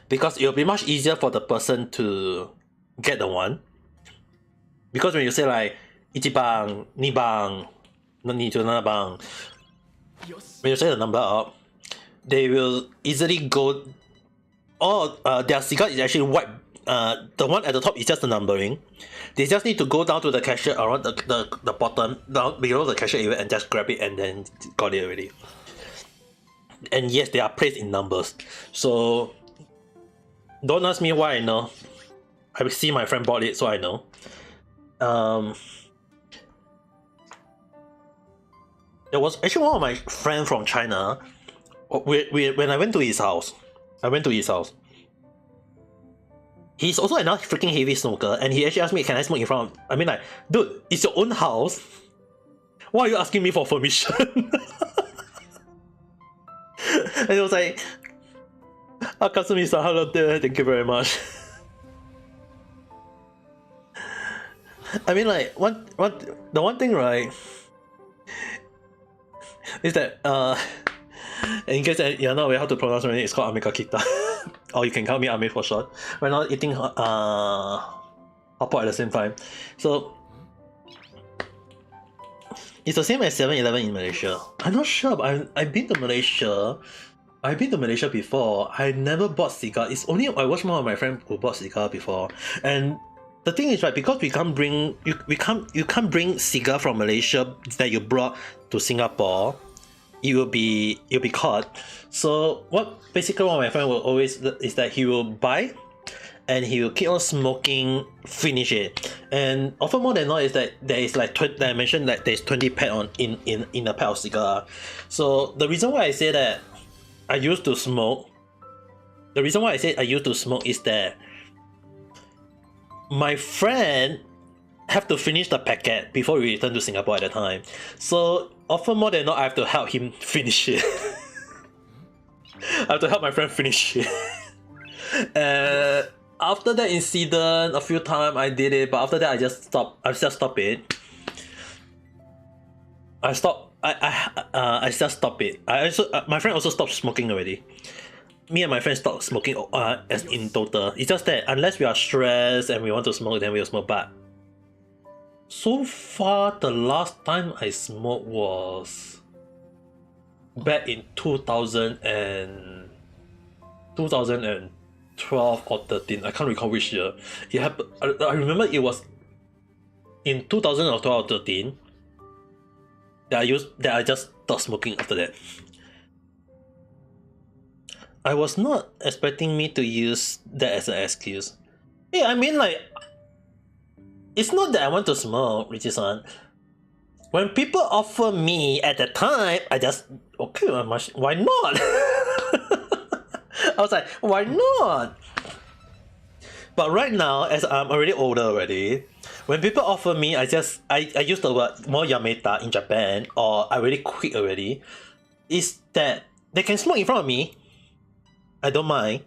Because it will be much easier for the person to get the one. Because when you say like 1番, 2番, 27番, when you say the number out, they will easily go. Their cigar is actually white. The one at the top is just the numbering. They just need to go down to the cashier around the bottom, down below the cashier area, and just grab it and then got it already. And yes, they are placed in numbers. So don't ask me why I know. I see my friend bought it, so I know. There was actually one of my friend from China. When I went to his house, he's also another freaking heavy smoker, and he actually asked me, "Can I smoke in front of?" I mean, like, dude, it's your own house. Why are you asking me for permission? And he was like, "Akasumi-san, hello there. Thank you very much." I mean, like, the one thing, right, is that in case you're not aware how to pronounce my name, it's called Ameka Kita. Or you can call me Ame for short. We're not eating hot pot at the same time. So it's the same as 7-Eleven in Malaysia. I'm not sure, but I've been to Malaysia. I've been to Malaysia before. I never bought cigar. It's only I watched one of my friends who bought cigar before. And the thing is, right, because we can't bring you can't bring cigar from Malaysia that you brought to Singapore. You'll be caught. So what basically what my friend will always is that he will buy and he will keep on smoking, finish it. And often more than not is that there is like I mentioned that there's 20 pack in a pack of cigar. So the reason why I say that I used to smoke is that my friend have to finish the packet before we return to Singapore at the time. So often more than not, I have to help him finish it. I have to help my friend finish it. After that incident, a few times I did it, but after that I just stopped it. I just stopped it. My friend also stopped smoking already. Me and my friend stopped smoking as in total. It's just that unless we are stressed and we want to smoke, then we'll smoke. But so far, the last time I smoked was back in 2012 or 13. I can't recall which year. It happened. I remember it was in 2012 or 13 that I just stopped smoking after that. I was not expecting me to use that as an excuse. Yeah, I mean, like, it's not that I want to smoke, Richie-san. When people offer me at the time, I just, okay, why not? I was like, why not? But right now, as I'm already older already, when people offer me, I use the word more yameta in Japan, or I already quit already, is that they can smoke in front of me. I don't mind.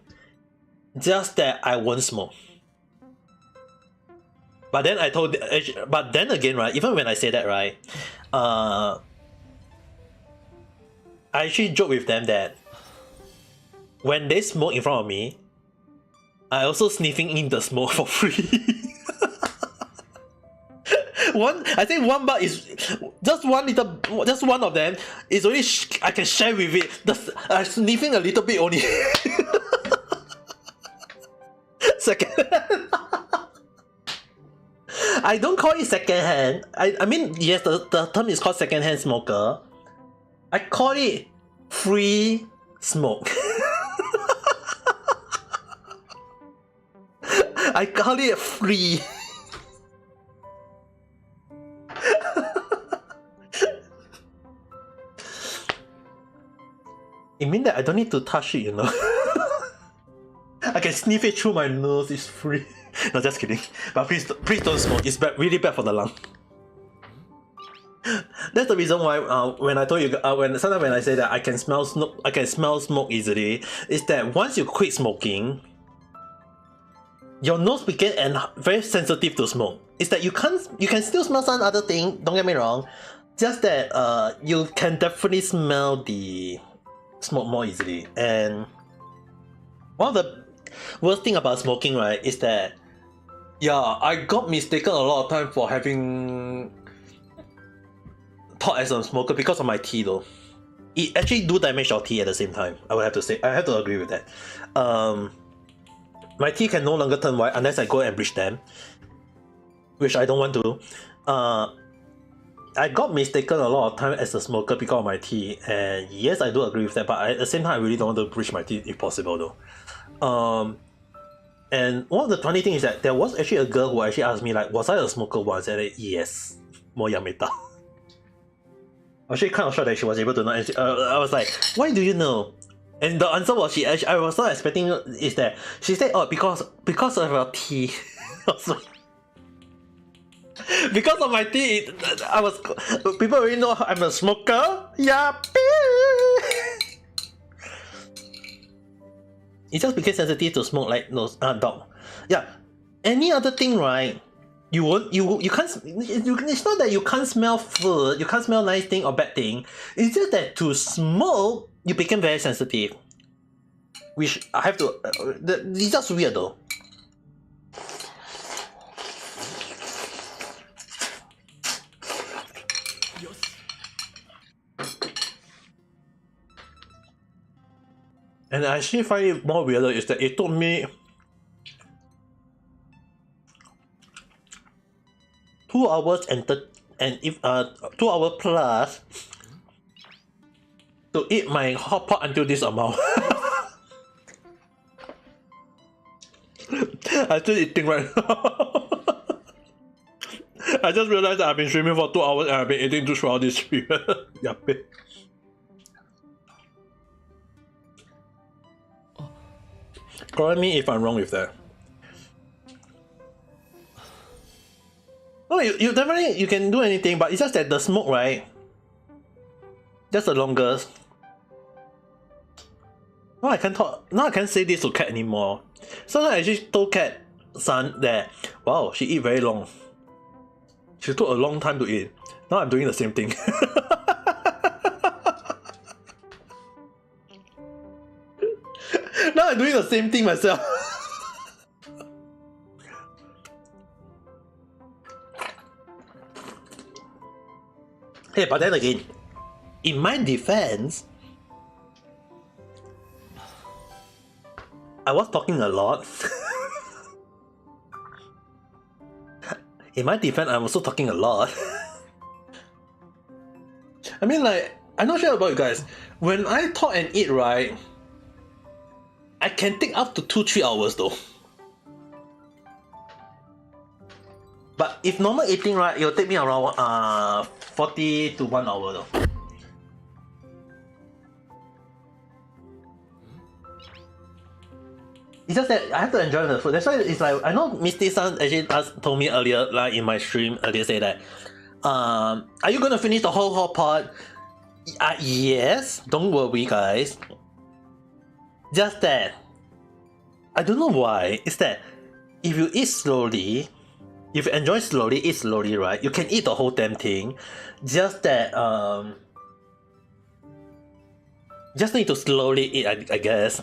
Just that I won't smoke. But then again, right, even when I say that, right, I actually joke with them that when they smoke in front of me, I also sniffing in the smoke for free. I think one bug is just one of them is only I can share with it. Sniffing a little bit only. Second. I don't call it secondhand. I mean, yes, the term is called secondhand smoker. I call it free smoke. I call it free. It means that I don't need to touch it, you know. I can sniff it through my nose. It's free. No, just kidding. But please don't smoke. It's really bad for the lung. That's the reason why when I told you sometimes when I say that I can smell smoke easily, is that once you quit smoking, your nose became very sensitive to smoke. It's that you can still smell some other thing. Don't get me wrong. Just that you can definitely smell the smoke more easily. And one of the worst thing about smoking, right, is that I got mistaken a lot of time for having thought as a smoker because of my teeth though. It actually do damage your teeth at the same time. I have to agree with that. My teeth can no longer turn white unless I go and bleach them, which I don't want to. I got mistaken a lot of time as a smoker because of my teeth, and yes, I do agree with that, but at the same time, I really don't want to bleach my teeth if possible though. And one of the funny things is that there was actually a girl who actually asked me, like, was I a smoker once? And I said, yes, mo yameta. I was actually kind of shocked that she was able to know. And I was like, why do you know? And the answer was I was not expecting is that she said, oh, because of her teeth. I was like, because of my teeth, people already know I'm a smoker. Yeah. It just became sensitive to smoke like dog. Yeah. Any other thing, right? You can't. It's not that you can't smell food, you can't smell nice thing or bad thing. It's just that to smoke, you become very sensitive. Which I have to. It's just weird though. And I actually find it more weirder is that it took me 2 hours and 2 hours plus to eat my hot pot until this amount. I'm still eating right now. I just realized that I've been streaming for 2 hours and I've been eating throughout this period. Yappy. Correct me if I'm wrong with that. No, you definitely you can do anything, but it's just that the smoke, right? That's the longest. Now I can't talk. Now I can't say this to Cat anymore. So I actually told Cat son that wow, she eat very long. She took a long time to eat. Now I'm doing the same thing. Now I'm doing the same thing myself. Hey, but then again, in my defense, I was talking a lot. In my defense, I'm also talking a lot. I mean, like, I'm not sure about you guys. When I talk and eat, right, I can take up to 2-3 hours though. But if normal eating, right, it'll take me around 40 to 1 hour though. It's just that I have to enjoy the food. That's why it's like, I know Misty-san actually told me earlier, like in my stream earlier, say that, are you gonna finish the whole hot pot? Yes, don't worry guys. Just that, I don't know why, it's that if you eat slowly, if you enjoy slowly, eat slowly, right, you can eat the whole damn thing. Just that, just need to slowly eat, I guess.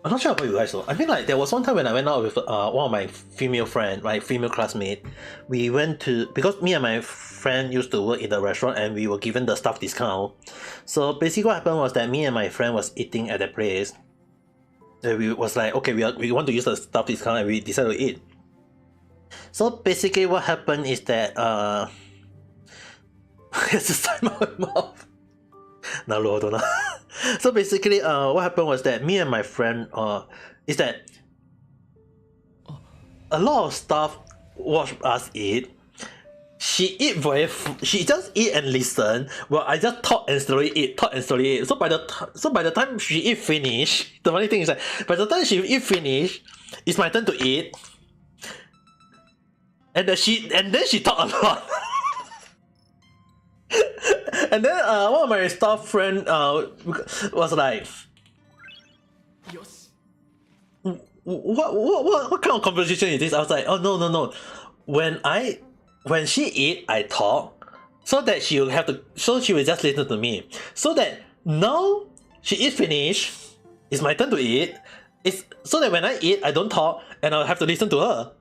I'm not sure about you guys though. I mean, like there was one time when I went out with one of my female friend, my female classmate. We went to, because me and my friend used to work in the restaurant and we were given the staff discount. So basically what happened was that me and my friend was eating at that place. And we was like, okay, we want to use the staff discount and we decided to eat. So basically what happened is that it's just time out my mouth. So basically what happened was that me and my friend is that a lot of staff watch us eat. She just eat and listen, while I just talk and slowly eat. So by the time she eat finish, the funny thing is that by the time she eat finish, it's my turn to eat. And then she talk a lot. And then one of my staff friend was like, what kind of conversation is this? I was like, oh no. When she eat, I talk, so that she will just listen to me. So that now she eat finish, it's my turn to eat. It's so that when I eat, I don't talk and I'll have to listen to her.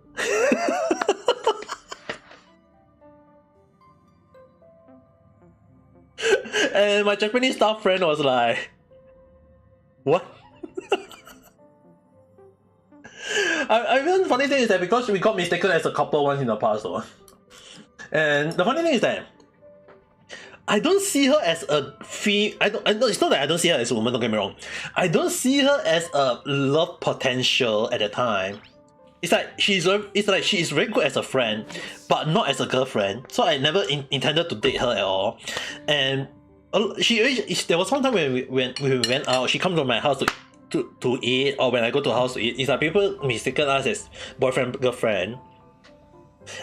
And my Japanese staff friend was like, what? I mean, the funny thing is that because we got mistaken as a couple once in the past, though. And the funny thing is that I don't see her as a it's not that I don't see her as a woman, don't get me wrong. I don't see her as a love potential at the time. It's like she is very good as a friend, but not as a girlfriend. So I never intended to date her at all. And there was one time when we went out, she come to my house to eat, or when I go to her house to eat. It's like people mistaken us as boyfriend girlfriend.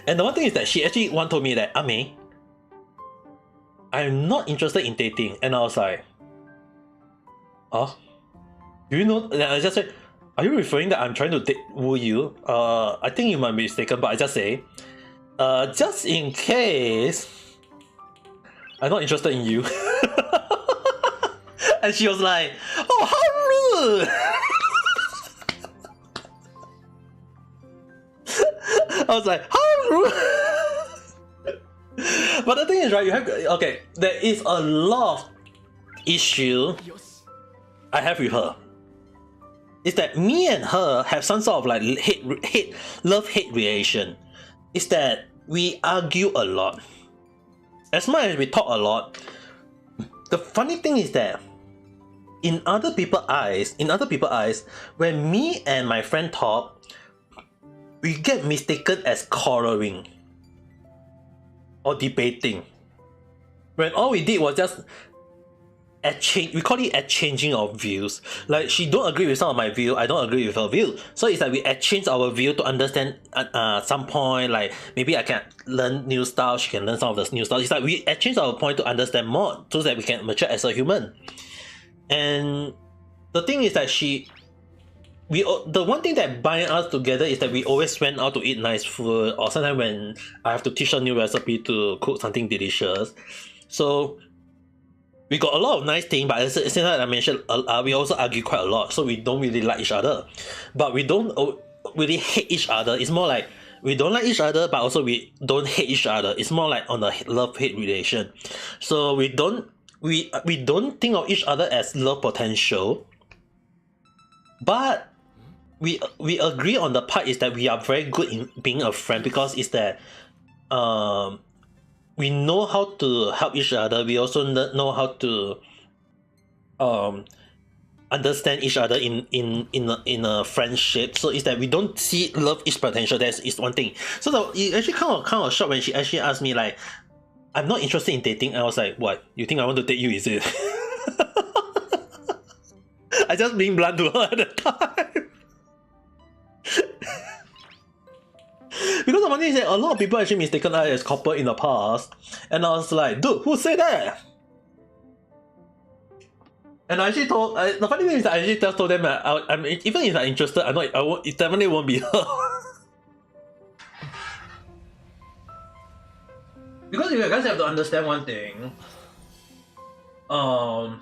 And the one thing is that she actually once told me that, Ame, I'm not interested in dating. And I was like, huh? Do you know? And I just said, are you referring that I'm trying to woo you? I think you might be mistaken, but I just say, just in case, I'm not interested in you. And she was like, oh, how rude! I was like, how rude! But the thing is, right, there is a lot of issue I have with her. It's that me and her have some sort of like love-hate relation. It's that we argue a lot. As much as we talk a lot, the funny thing is that in other people's eyes, when me and my friend talk, we get mistaken as quarreling or debating. When all we did was just we call it exchanging of views. Like she don't agree with some of my view, I don't agree with her view. So it's like we exchange our view to understand some point, like maybe I can learn new stuff, she can learn some of the new stuff. It's like we exchange our point to understand more so that we can mature as a human. And the thing is that the one thing that binds us together is that we always went out to eat nice food, or sometimes when I have to teach her new recipe to cook something delicious. So we got a lot of nice things, but since I mentioned, we also argue quite a lot, so we don't really like each other. But we don't really hate each other. It's more like we don't like each other, but also we don't hate each other. It's more like on a love-hate relation. So we don't think of each other as love potential, but we agree on the part is that we are very good in being a friend, because it's that we know how to help each other. We also know how to understand each other in a friendship. So it's that we don't see love is potential. That is one thing. So it actually kind of shocked when she actually asked me like, I'm not interested in dating. I was like, what? You think I want to date you, is it? I just being blunt to her at the time. Because the funny thing is that a lot of people actually mistaken us as couple in the past, and I was like, dude, who said that? And I actually told the funny thing is that I actually just told them that I'm even if I'm interested, it definitely won't be her. Because you guys have to understand one thing. Her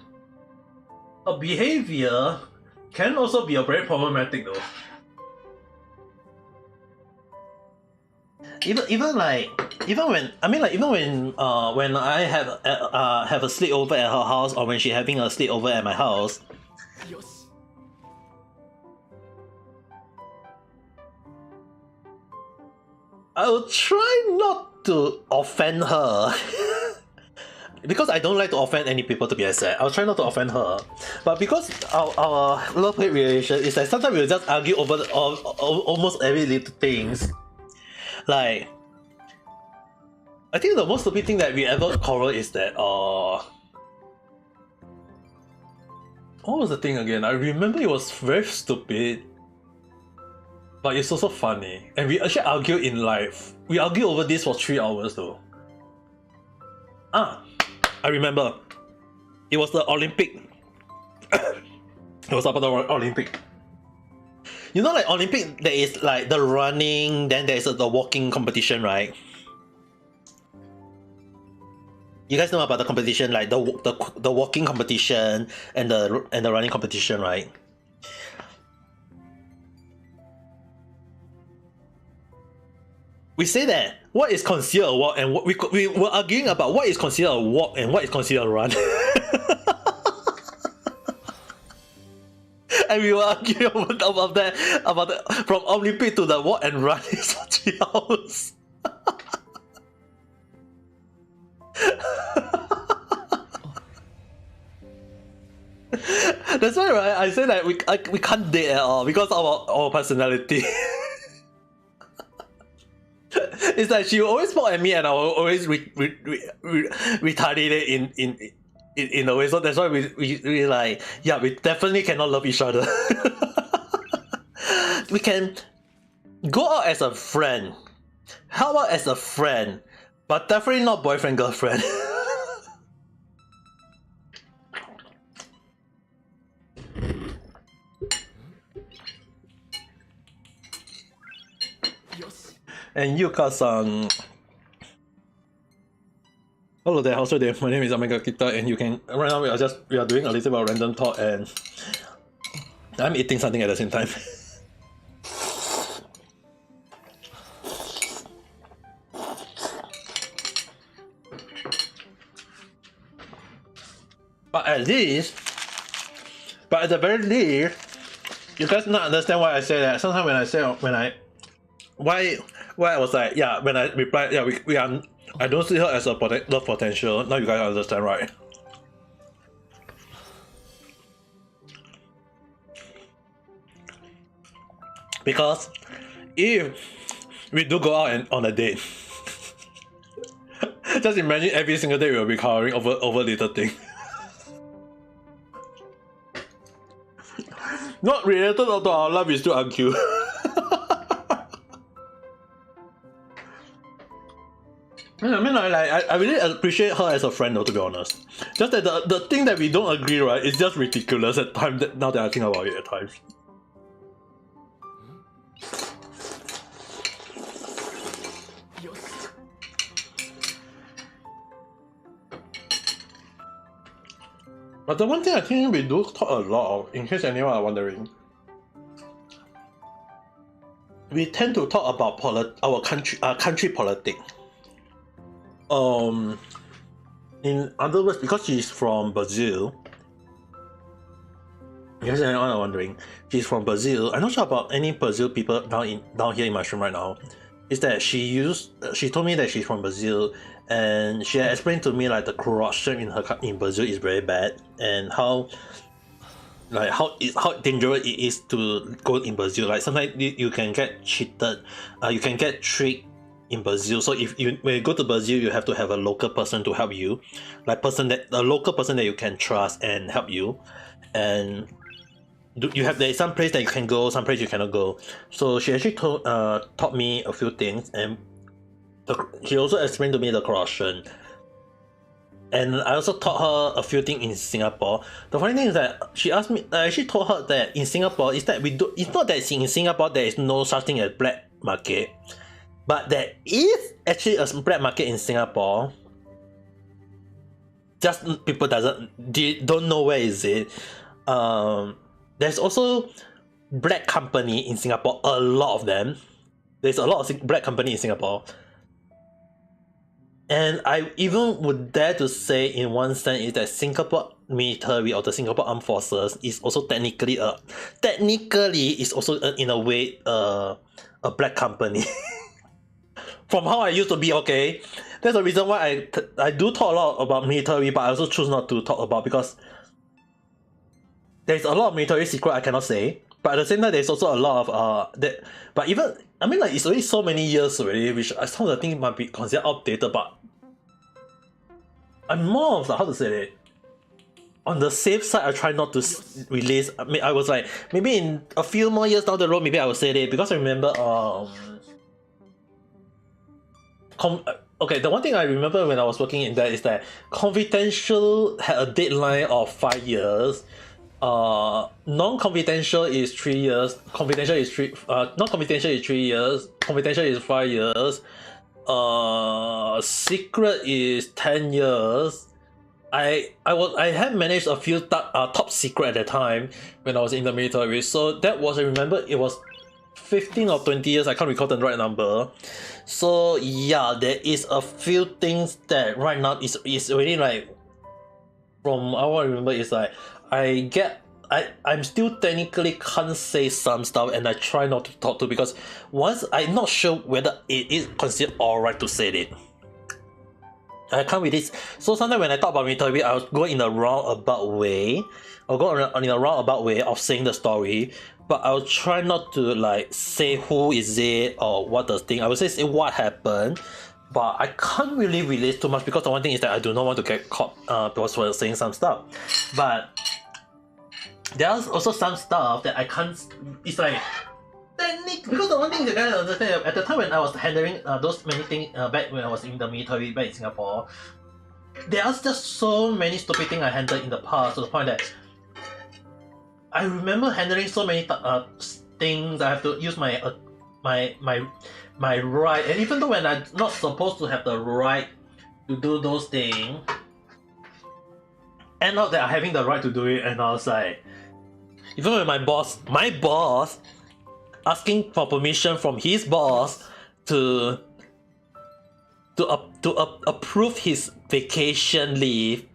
behavior can also be a very problematic though. Even when I have a sleepover at her house, or when she's having a sleepover at my house, よし I will try not to offend her. Because I don't like to offend any people, to be exact. I'll try not to offend her. But because our love-hate relation is that sometimes we'll just argue over almost every little things. Like, I think the most stupid thing that we ever quarrel is that what was the thing again? I remember it was very stupid, but it's also funny. And we actually argue in life. We argue over this for 3 hours though. I remember. It was the Olympic. It was about the Olympic. You know, like Olympic, there is like the running, then there's the walking competition, right? You guys know about the competition, like the walking competition and the running competition, right? We say that what is considered a walk, and what we were arguing about what is considered a walk and what is considered a run. And we were arguing about that from Olympic to the walk and run is for 3 hours. That's why, right? I say that we can't date at all because of our personality. It's like she will always poke at me and I will always retaliate in a way. So that's why we like, yeah, we definitely cannot love each other. We can go out as a friend, help out as a friend, but definitely not boyfriend girlfriend. And Yuka-san. Hello there, how's your day? My name is Omega Kita, and you can right now we are doing a little bit of random talk, and I'm eating something at the same time. But at the very least, you guys not understand why I say that. Sometimes why I was like, yeah, when I replied, yeah, we are, I don't see her as a love potential. Now you guys understand, right? Because if we do go out on a date, just imagine every single day we will be covering over little thing. Not related to our love, we still argue. I mean, I really appreciate her as a friend though, to be honest. Just that the thing that we don't agree, right, is just ridiculous at times, now that I think about it at times. But the one thing I think we do talk a lot of, in case anyone are wondering, we tend to talk about our country politics. In other words, because she's from Brazil, in case anyone are wondering, she's from Brazil. I'm not sure about any Brazil people down here in my stream right now. Is that she told me that she's from Brazil, and she explained to me like the corruption in Brazil is very bad, and how dangerous it is to go in Brazil. Like sometimes you can get cheated, you can get tricked in Brazil. So when you go to Brazil, you have to have a local person to help you, like a local person that you can trust and help you, and there is some place that you can go, some place you cannot go. So she actually taught me a few things, and she also explained to me the corruption. And I also taught her a few things in Singapore. The funny thing is that she asked me, I actually told her that in Singapore, it's not that in Singapore there is no such thing as black market, but there is actually a black market in Singapore. Just people don't know where is it. there's also black company in Singapore, a lot of them. There's a lot of black company in Singapore. And I even would dare to say in one sense is that Singapore military or the Singapore Armed Forces is also technically is also in a way a black company. From how I used to be, okay? That's the reason why I do talk a lot about military, but I also choose not to talk about because there's a lot of military secret I cannot say. But at the same time, there's also a lot of that. But even I mean, like it's already so many years already, which some of the things might be considered outdated. But I'm more of how to say it. On the safe side, I try not to release. I mean, I was like maybe in a few more years down the road, maybe I will say it because I remember okay, the one thing I remember when I was working in that is that Confidential had a deadline of 5 years. Non-confidential is 3 years. Confidential is non-confidential is 3 years. Confidential is 5 years. Secret is 10 years. I had managed a few top secret at the time when I was in the military. So that was, I remember it was 15 or 20 years. I can't recall the right number. So yeah, there is a few things that right now is already like, from what I remember is like I'm still technically can't say some stuff, and I try not to talk to because once I'm not sure whether it is considered alright to say it. I can't really. So sometimes when I talk about military, I'll go in a roundabout way. I'll go in a roundabout way of saying the story, but I'll try not to like say who is it or what the thing. I will say what happened, but I can't really release too much because the one thing is that I do not want to get caught because for saying some stuff. But there's also some stuff that I can't. It's like because the one thing you guys understand at the time when I was handling those many things back when I was in the military back in Singapore, there are just so many stupid things I handled in the past to the point that I remember handling so many things. I have to use my right, and even though when I'm not supposed to have the right to do those things, end up that I'm having the right to do it, and I was like, even when my boss asking for permission from his boss to approve his vacation leave,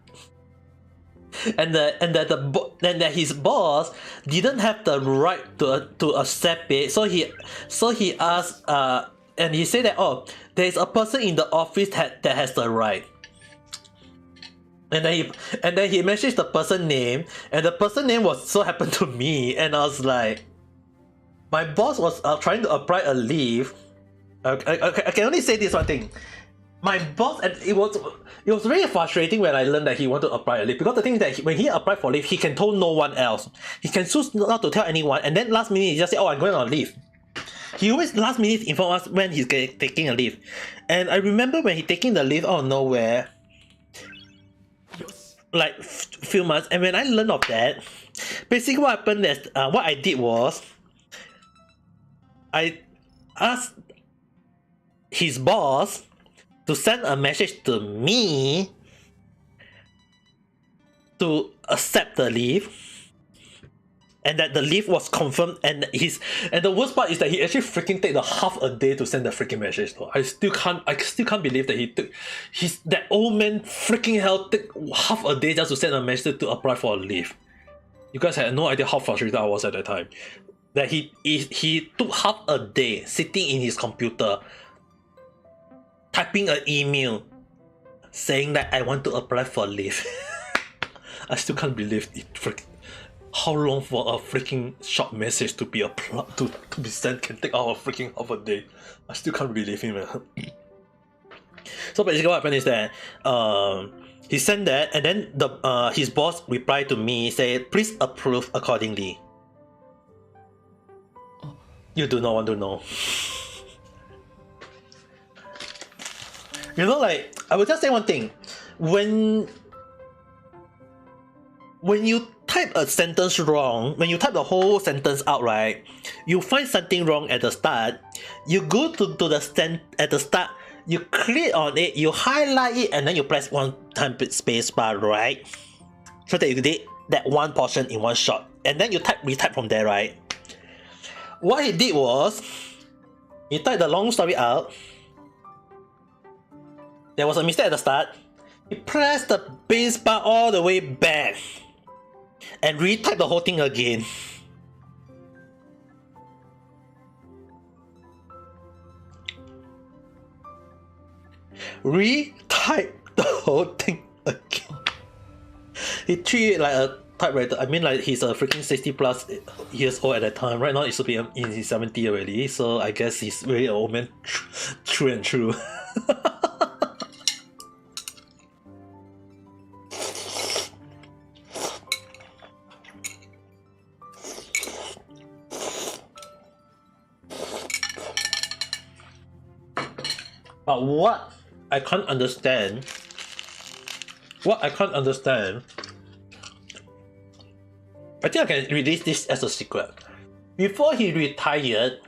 and that his boss didn't have the right to accept it, so he asked and he said that, oh, there is a person in the office that has the right. And then he messaged the person name, and the person name was so happened to me, and I was like, my boss was trying to apply a leave. I can only say this one thing. My boss, and it was really frustrating when I learned that he wanted to apply a leave, because the thing is that when he applied for leave, he can tell no one else. He can choose not to tell anyone, and then last minute he just say, oh, I'm going on leave. He always last minute inform us when he's taking a leave. And I remember when he taking the leave out of nowhere, like few months, and when I learned of that, basically what happened is what I did was I asked his boss to send a message to me to accept the leave, and that the leave was confirmed, and the worst part is that he actually freaking take the half a day to send the freaking message. So I still can't believe that he took that old man freaking hell took half a day just to send a message to apply for a leave. You guys had no idea how frustrated I was at that time. That he took half a day sitting in his computer typing an email saying that I want to apply for leave. I still can't believe it. How long for a freaking short message to be to be sent can take out a freaking half a day. I still can't believe him, man. So basically what happened is that he sent that, and then his boss replied to me, said, please approve accordingly. You do not want to know. You know, like, I will just say one thing. When you type a sentence wrong, when you type the whole sentence out, right, you find something wrong at the start, you go to the at the start, you click on it, you highlight it, and then you press one time space bar, right? So that that one portion in one shot, and then you retype from there, right? What he did was, he typed the long story out. There was a mistake at the start. He pressed the base bar all the way back and retyped the whole thing again. Retype the whole thing again. He treated it like a typewriter. I mean, like, he's a freaking 60 plus years old at that time. Right now, he should be in his 70 already. So I guess he's really an old man, true and true. But what I can't understand, I think I can release this as a secret. Before he retired,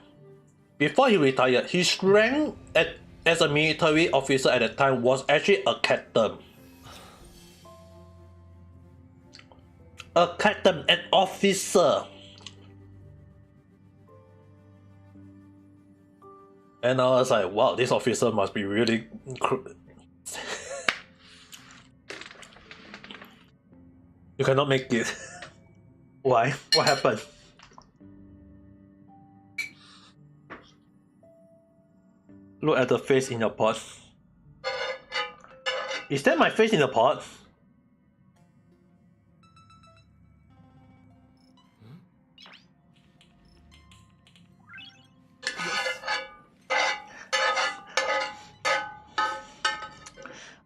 his rank as a military officer at that time was actually a captain. A captain, an officer. And I was like, wow, this officer must be really... You cannot make it. Why? What happened? Look at the face in your pot. Is that my face in the pot?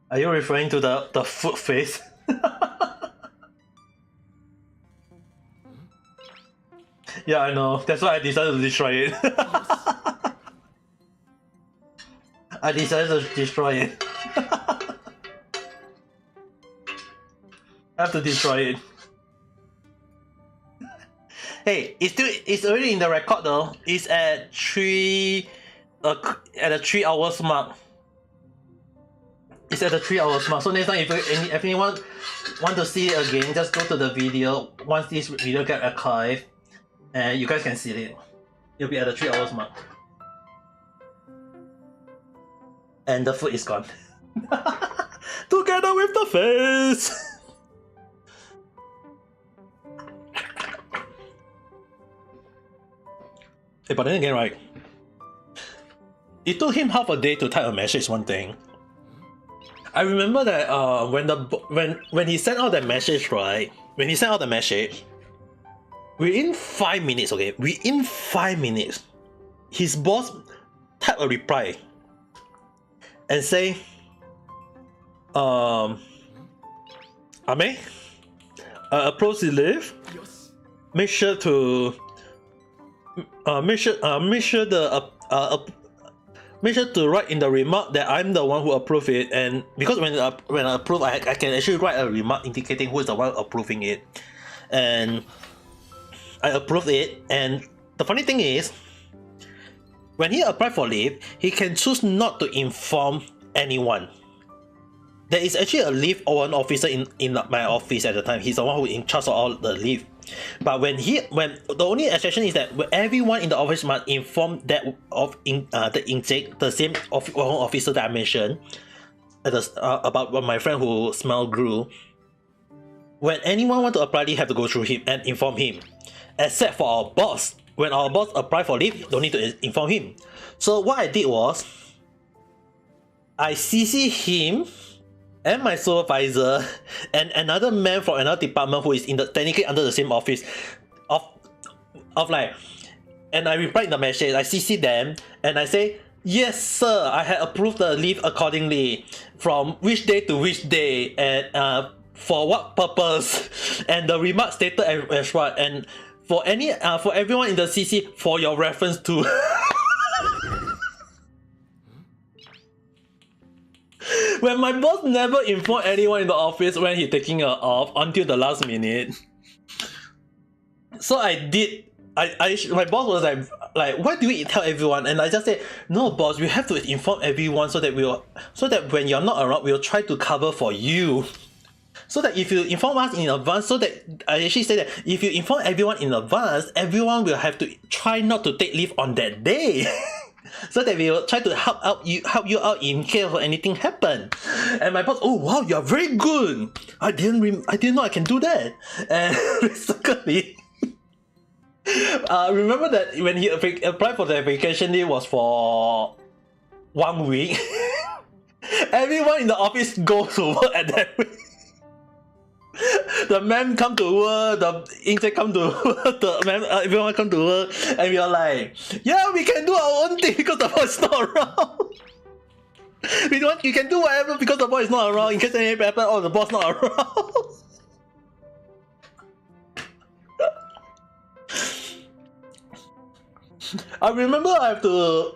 Are you referring to the foot face? Yeah, I know. That's why I decided to destroy it. I decided to destroy it. I have to destroy it. Hey, it's already in the record though. It's at a 3 hours mark. It's at the 3 hours mark. So next time, if anyone want to see it again, just go to the video. Once this video get archived, and you guys can see it. It'll be at the 3 hours mark. And the food is gone. Together with the face! Hey, but then again, right? It took him half a day to type a message, one thing. I remember that when he sent out that message, right? When he sent out the message, within 5 minutes, okay? Within 5 minutes, his boss typed a reply and say, Ame, approach the lift. Make sure to make sure to write in the remark that I'm the one who approved it, and because when I approve, I can actually write a remark indicating who is the one approving it, and I approved it. And the funny thing is, when he applied for leave, he can choose not to inform anyone. There is actually a leave or an officer in my office at the time. He's the one who is in charge of all the leave. But when the only exception is that everyone in the office must inform that of the same officer that I mentioned about my friend who smell grew. When anyone want to apply leave, have to go through him and inform him. Except for our boss. When our boss apply for leave, don't need to inform him. So what I did was, I CC him and my supervisor and another man from another department who is technically under the same office and I replied in the message. I CC them and I say, yes sir, I had approved the leave accordingly from which day to which day and for what purpose, and the remark stated as what, and for everyone in the CC for your reference to. When my boss never informed anyone in the office when he's taking off until the last minute. So I did. My boss was like, why do you tell everyone? And I just said, no boss, we have to inform everyone so that when you're not around, we'll try to cover for you. so that if you inform us in advance, so that I actually say that if you inform everyone in advance, everyone will have to try not to take leave on that day. So that we will try to help you out in case of anything happen. And my boss, oh wow, you are very good. I didn't know I can do that. And basically, remember that when he applied for the vacation leave was for 1 week. Everyone in the office goes to work at that week. The ma'am come to work, the intern come to work, the ma'am, everyone come to work, and we are like, yeah, we can do our own thing because the boss is not around. You can do whatever because the boss is not around. In case anything happens, oh, the boss not around. I remember I have to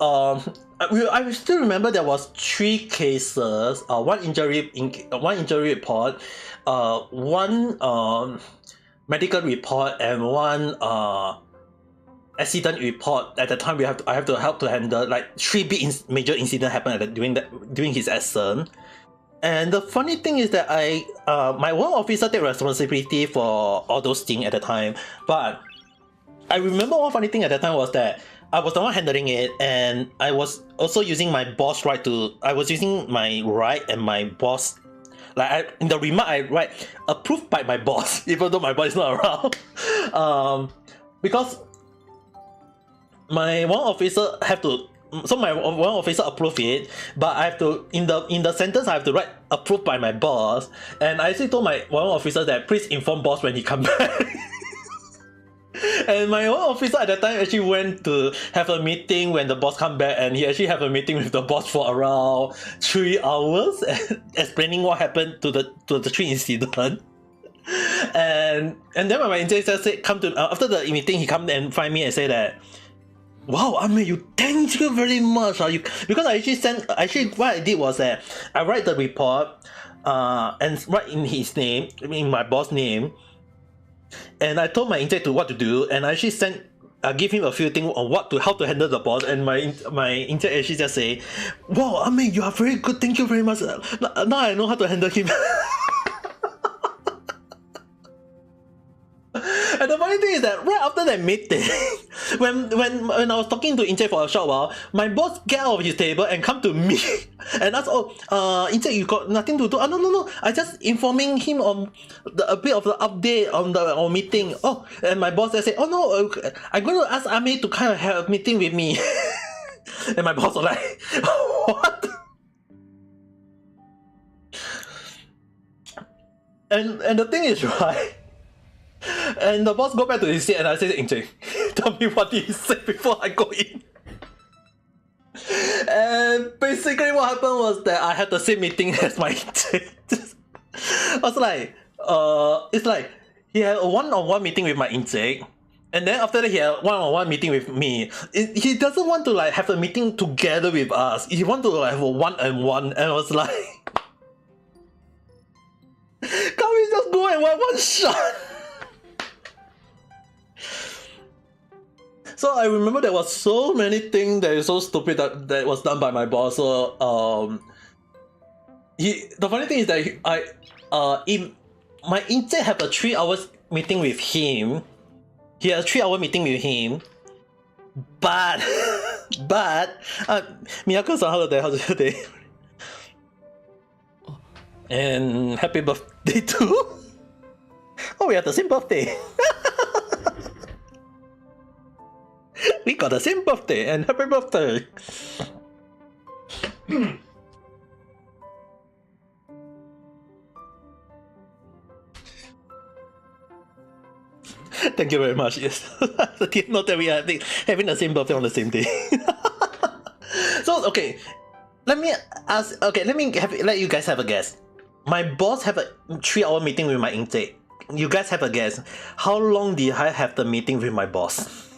I still remember there was 3 cases, one injury report, one medical report, and one accident report. At the time, I have to help to handle like 3 big major incidents happened during his absence. And the funny thing is that my one officer take responsibility for all those things at the time, but I remember one funny thing at that time was that I was the one handling it, and I was also using my boss right I was using my right and my boss, like in the remark I write approved by my boss, even though my boss is not around. Because my one officer my one officer approved it, but I have to in the sentence I have to write approved by my boss, and I actually told my one officer that please inform boss when he come back. And my one officer at that time actually went to have a meeting when the boss come back, and he actually have a meeting with the boss for around 3 hours, explaining what happened to the 3 incidents. And then when my intern said after the meeting, he come and find me and say that, wow, thank you very much. Because what I did was that I write the report and write in his name, in my boss name. And I told my intern what to do, and I actually give him a few things on how to handle the boss. And my intern actually just say, "Wow, you are very good. Thank you very much. Now I know how to handle him." And the funny thing is that right after that meeting, when I was talking to intern for a short while, my boss get out of his table and come to me and ask, intern, you got nothing to do? No. I just informing him on a bit of the update on our meeting. Oh, and my boss just said, oh no, I'm going to ask Ame to kind of have a meeting with me. And my boss was like, what? And the thing is, right? And the boss go back to his seat, and I said, Injay, tell me what he said before I go in. And basically what happened was that I had the same meeting as my Injay. I was like, it's like he had a one-on-one meeting with my Injay, and then after that he had a one-on-one meeting with me. He doesn't want to like have a meeting together with us. He want to have a one-on-one, and I was like, can't we just go and one shot? So I remember there was so many things that is so stupid that was done by my boss. So the funny thing is that my intern have a 3 hours meeting with him. He had a 3-hour meeting with him, but Miyako-san, how's your day? And happy birthday too. Oh, we have the same birthday. We got the same birthday, and happy birthday! Thank you very much. Yes, I didn't know that we are having the same birthday on the same day. So okay, let me let you guys have a guess. My boss have a 3-hour meeting with my intake. You guys have a guess. How long did I have the meeting with my boss?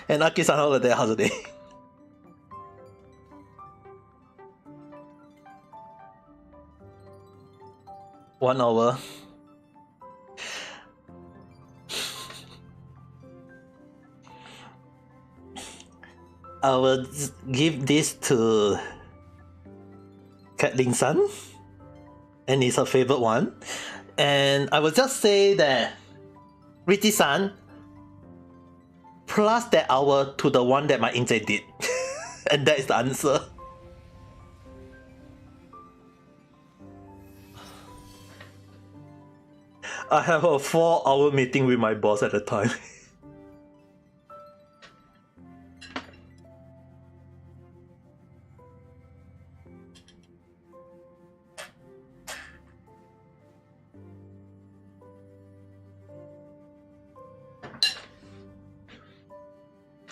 And Aki-san, how's the day? One hour. I will give this to Kathleen-san. and it's her favorite one. And I will just say that Richie-san plus that hour to the one that my Injay did. And that is the answer. I have a 4-hour meeting with my boss at the time.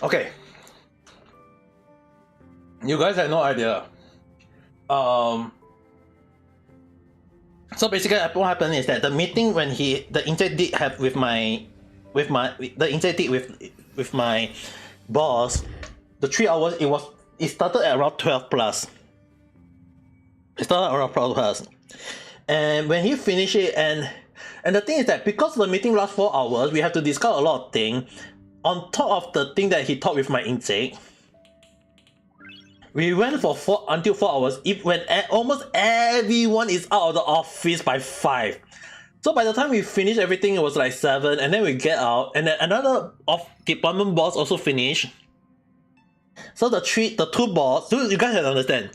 Okay. You guys have no idea. So basically, what happened is that the meeting when the Injay did have with my boss, the 3 hours it started at around 12 plus. It started around 12 plus, and when he finished it, and the thing is that because the meeting lasts 4 hours, we have to discuss a lot of things. On top of the thing that he talked with my Injay, we went for until 4 hours. When almost everyone is out of the office by 5. So by the time we finished everything, it was like 7, and then we get out, and then another department boss also finished. So the two boss, so you guys have to understand.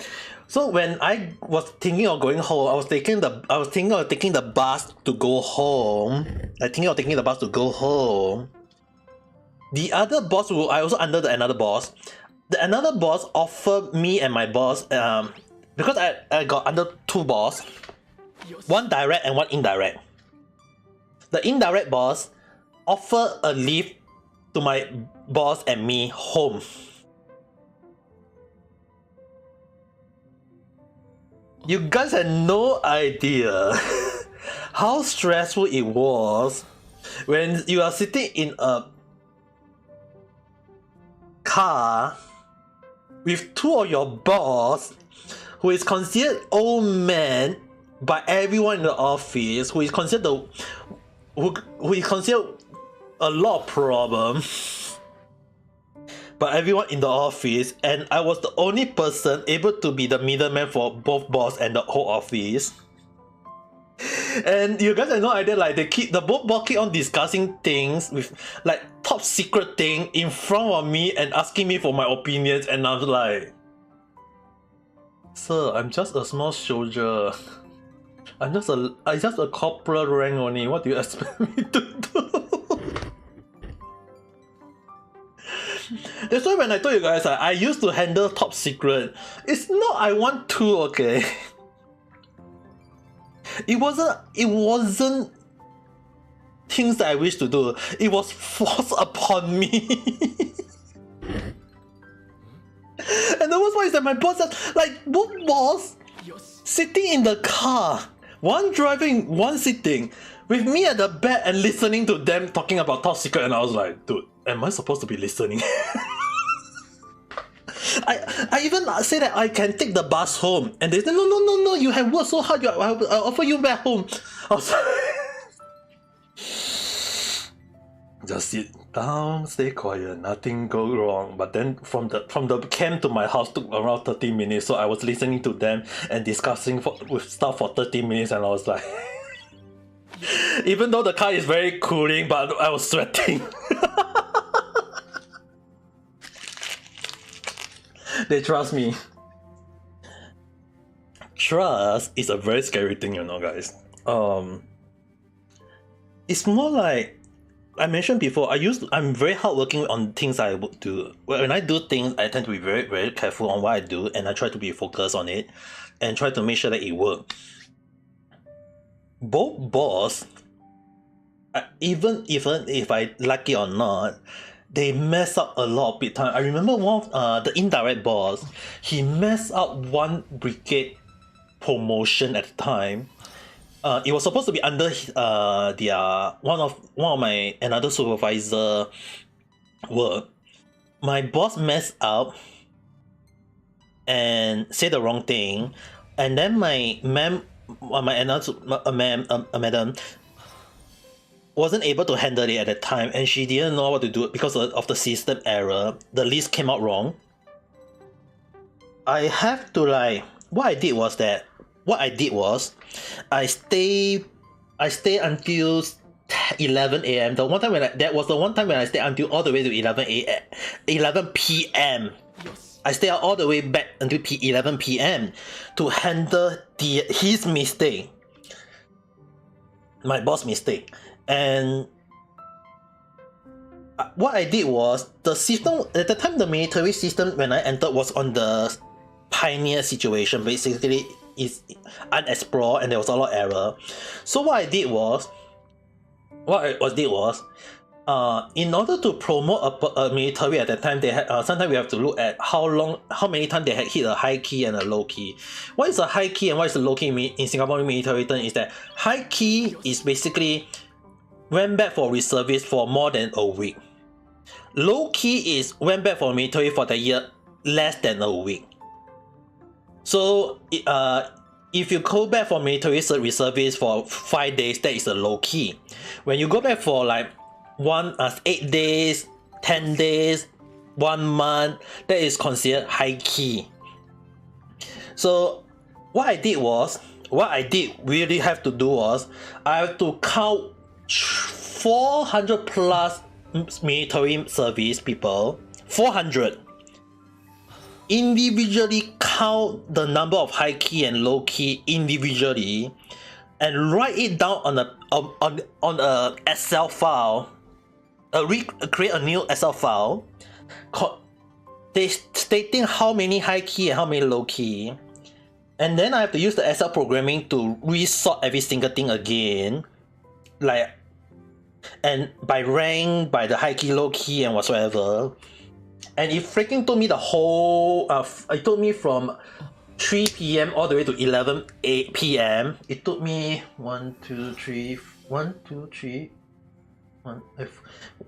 So when I was thinking of going home, I was thinking of taking the bus to go home. The other boss, who I also under another boss, the another boss offered me and my boss, because I got under 2 boss, one direct and one indirect. The indirect boss offered a lift to my boss and me home. You guys had no idea how stressful it was when you are sitting in a car with 2 of your boss who is considered old man by everyone in the office, who is considered a lot of problems by everyone in the office, and I was the only person able to be the middleman for both boss and the whole office. And you guys have no idea, like the both boss keep on discussing things with like top secret thing in front of me and asking me for my opinions, and I was like, sir, I'm just a small soldier. I'm just a corporal rank only. What do you expect me to do? That's why when I told you guys I used to handle top secret, it's not I want to, okay? It wasn't things that I wish to do. It was forced upon me. And the worst part is that my boss said, like, both boss sitting in the car, one driving, one sitting, with me at the back and listening to them talking about top secret, and I was like, dude, am I supposed to be listening? I even say that I can take the bus home, and they said, no, you have worked so hard, I'll offer you back home. I was like, just sit down, stay quiet, nothing go wrong. But then from the camp to my house took around 30 minutes, so I was listening to them and discussing with stuff for 30 minutes, and I was like, even though the car is very cooling, but I was sweating. They trust me. Trust is a very scary thing, you know, guys. It's more like I mentioned before. I'm very hardworking on things I would do. When I do things, I tend to be very, very careful on what I do, and I try to be focused on it and try to make sure that it works. Both boss, even if I like it or not, they mess up a lot of big time. I remember one of the indirect boss, he messed up one brigade promotion at the time. It was supposed to be under one of my another supervisor work. My boss messed up and said the wrong thing, and then my madam wasn't able to handle it at the time, and she didn't know what to do because of the system error. The list came out wrong. I have to what I did was that what I did was, I stay until 11 a.m. The one time that was the one time when I stayed until all the way to 11 p.m. I stayed all the way back until 11 p.m. to handle his mistake, my boss mistake. And what I did was, the system at the time, the military system when I entered was on the pioneer situation. Basically, it's unexplored and there was a lot of error. So what I did was, in order to promote a military at that time, they had sometimes we have to look at how many times they had hit a high key and a low key. What is a high key and what is a low key in Singapore military term is that high key is basically went back for reservice for more than a week. Low key is went back for military for the year less than a week. So if you go back for military reservice for 5 days, that is a low key. When you go back for like 8 days, 10 days, 1 month, that is considered high key. So what I did really have to do was, I have to count 400 plus military service people, 400. Individually count the number of high key and low key individually, and write it down on a Excel file. Create a new Excel file, stating how many high key and how many low key, and then I have to use the Excel programming to resort every single thing again, and by rank, by the high key, low key, and whatsoever. And it freaking took me the whole, it took me from 3 p.m. all the way to 11 p.m. It took me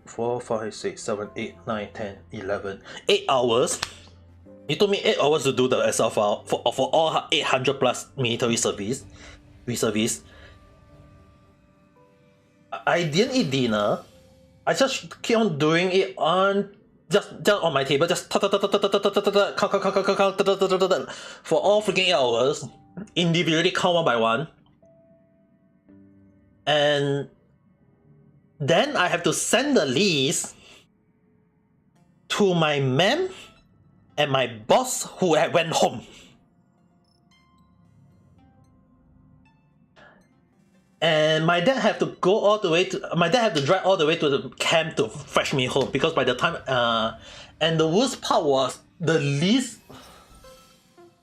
4, 5, 6, 7, 8, 9, 10, 11, 8 hours. It took me 8 hours to do the Excel file for all 800 plus military reservice. I didn't eat dinner. I just keep on doing it on just on my table, just for all freaking 8 hours, individually count one by one. And then I have to send the list to my ma'am and my boss who had went home. And my dad had to drive all the way to the camp to fetch me home, because by the time and the worst part was the list.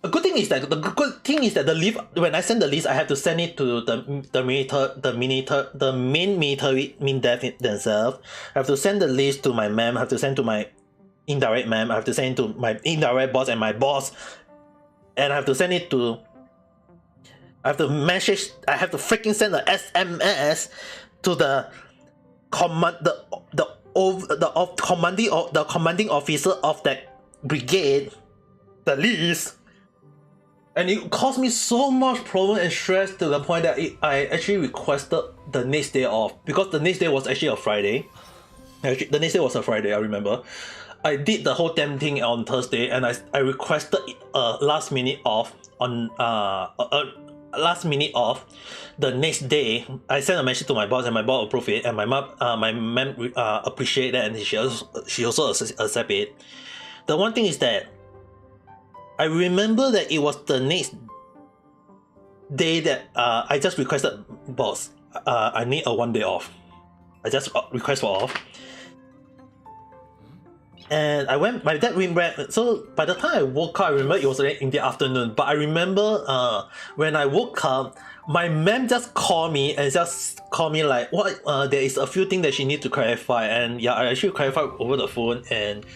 The good thing is that the list, when I send the list, I have to send it to the main military dev themselves. I have to send the list to my ma'am. I have to send to my indirect ma'am. I have to send it to my indirect boss and my boss, and I have to send it to. I have to freaking send the SMS to the commanding officer of that brigade, the list, and it caused me so much problem and stress to the point that I actually requested the next day off, because the next day was actually a Friday. The next day was a Friday, I remember. I did the whole damn thing on Thursday, and I requested a last minute off the next day. I sent a message to my boss, and my boss approved it, and my mom appreciated that, and she also accepted it. The one thing is that I remember that it was the next day that I just requested, boss, I need a 1 day off. I just request for off. And my dad went back. So by the time I woke up, I remember it was in the afternoon. But I remember when I woke up, my mom just called me like, what? There is a few things that she needs to clarify. And yeah, I actually clarified over the phone. And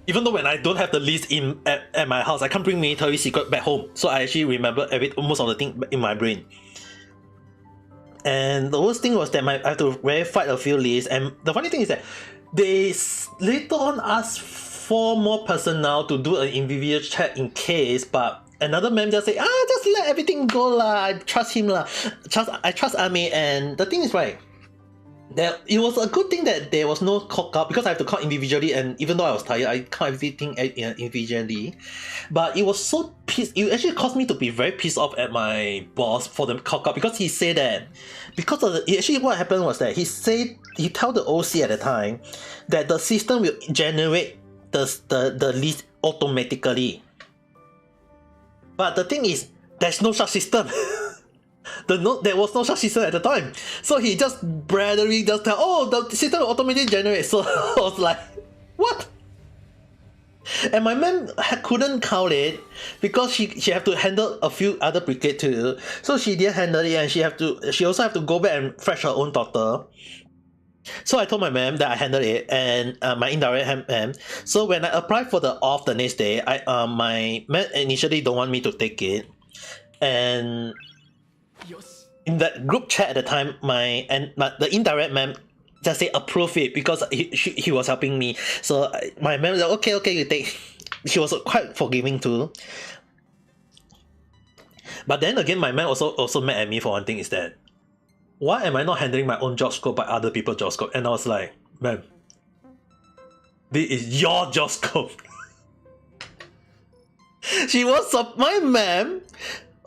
even though when I don't have the list at my house, I can't bring military secret back home. So I actually remember most of the things in my brain. And the worst thing was that I have to verify a few lists. And the funny thing is that they later on asked for more personnel to do an individual check in case, but another man just say, just let everything go lah. I trust him lah. I trust Ami. And the thing is, right, it was a good thing that there was no cock up because I have to count individually, and even though I was tired, I count everything individually. But it was so it actually caused me to be very pissed off at my boss for the cock up because he said that because of actually what happened was that he told the OC at the time that the system will generate the list automatically. But the thing is, there's no such system. There was no such system at the time. So he just blatantly just tell, oh, the system will automatically generate. So I was like, what? And my mom couldn't count it because she had to handle a few other brigade too. So she didn't handle it, and she also have to go back and fetch her own daughter. So I told my ma'am that I handled it, and my indirect ma'am. So when I applied for the off the next day, my ma'am initially don't want me to take it, and in that group chat at the time, the indirect ma'am just say approve it because he was helping me. So my ma'am was like, okay, you take. She was quite forgiving too. But then again, my ma'am also mad at me for one thing is that why am I not handling my own job scope by other people's job scope? And I was like, ma'am, this is your job scope. She was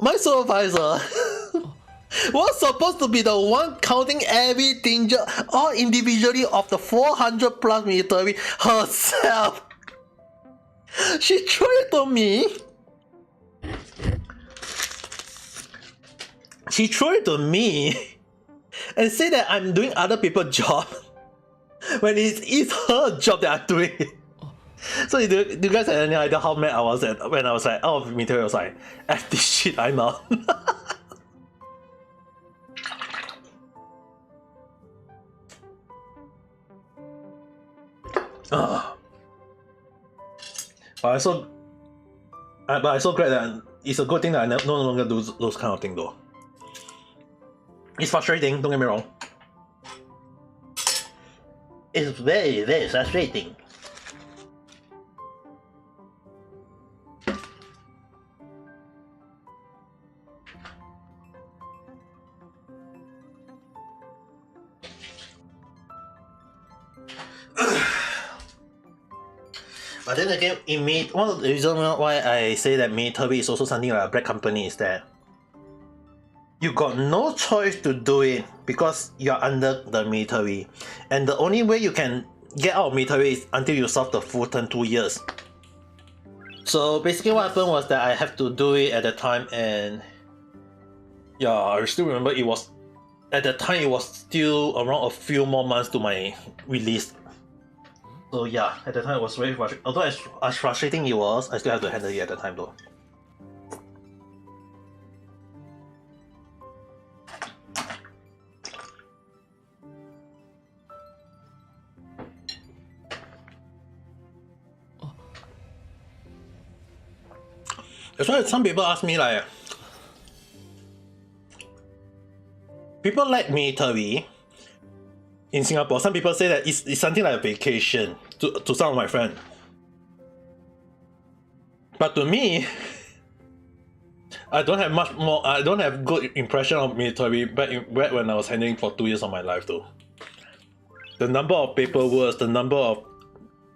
my supervisor. Was supposed to be the one counting everything all individually of the 400 plus military herself. She threw it to me. She threw it to me and said that I'm doing other people's job when it's her job that I'm doing. So do you guys have any idea how mad I was when I was like, oh, military was like, F this shit, I'm out. But I'm so glad that it's a good thing that I no longer do those kind of things though. It's frustrating, don't get me wrong. It's very, very frustrating. But then again, one of the reasons why I say that military is also something like a black company is that you got no choice to do it because you're under the military, and the only way you can get out of military is until you serve the full term 2 years. So basically what happened was that I have to do it at the time, and yeah, I still remember it was at the time it was still around a few more months to my release. So yeah, at the time it was very frustrating. Although as frustrating it was, I still have to handle it at the time though. That's why some people ask me like, people like military in Singapore. Some people say that it's something like a vacation to some of my friends. But to me, I don't have much more. I don't have good impression of military back when I was handling for 2 years of my life though. The number of paperwork, the number of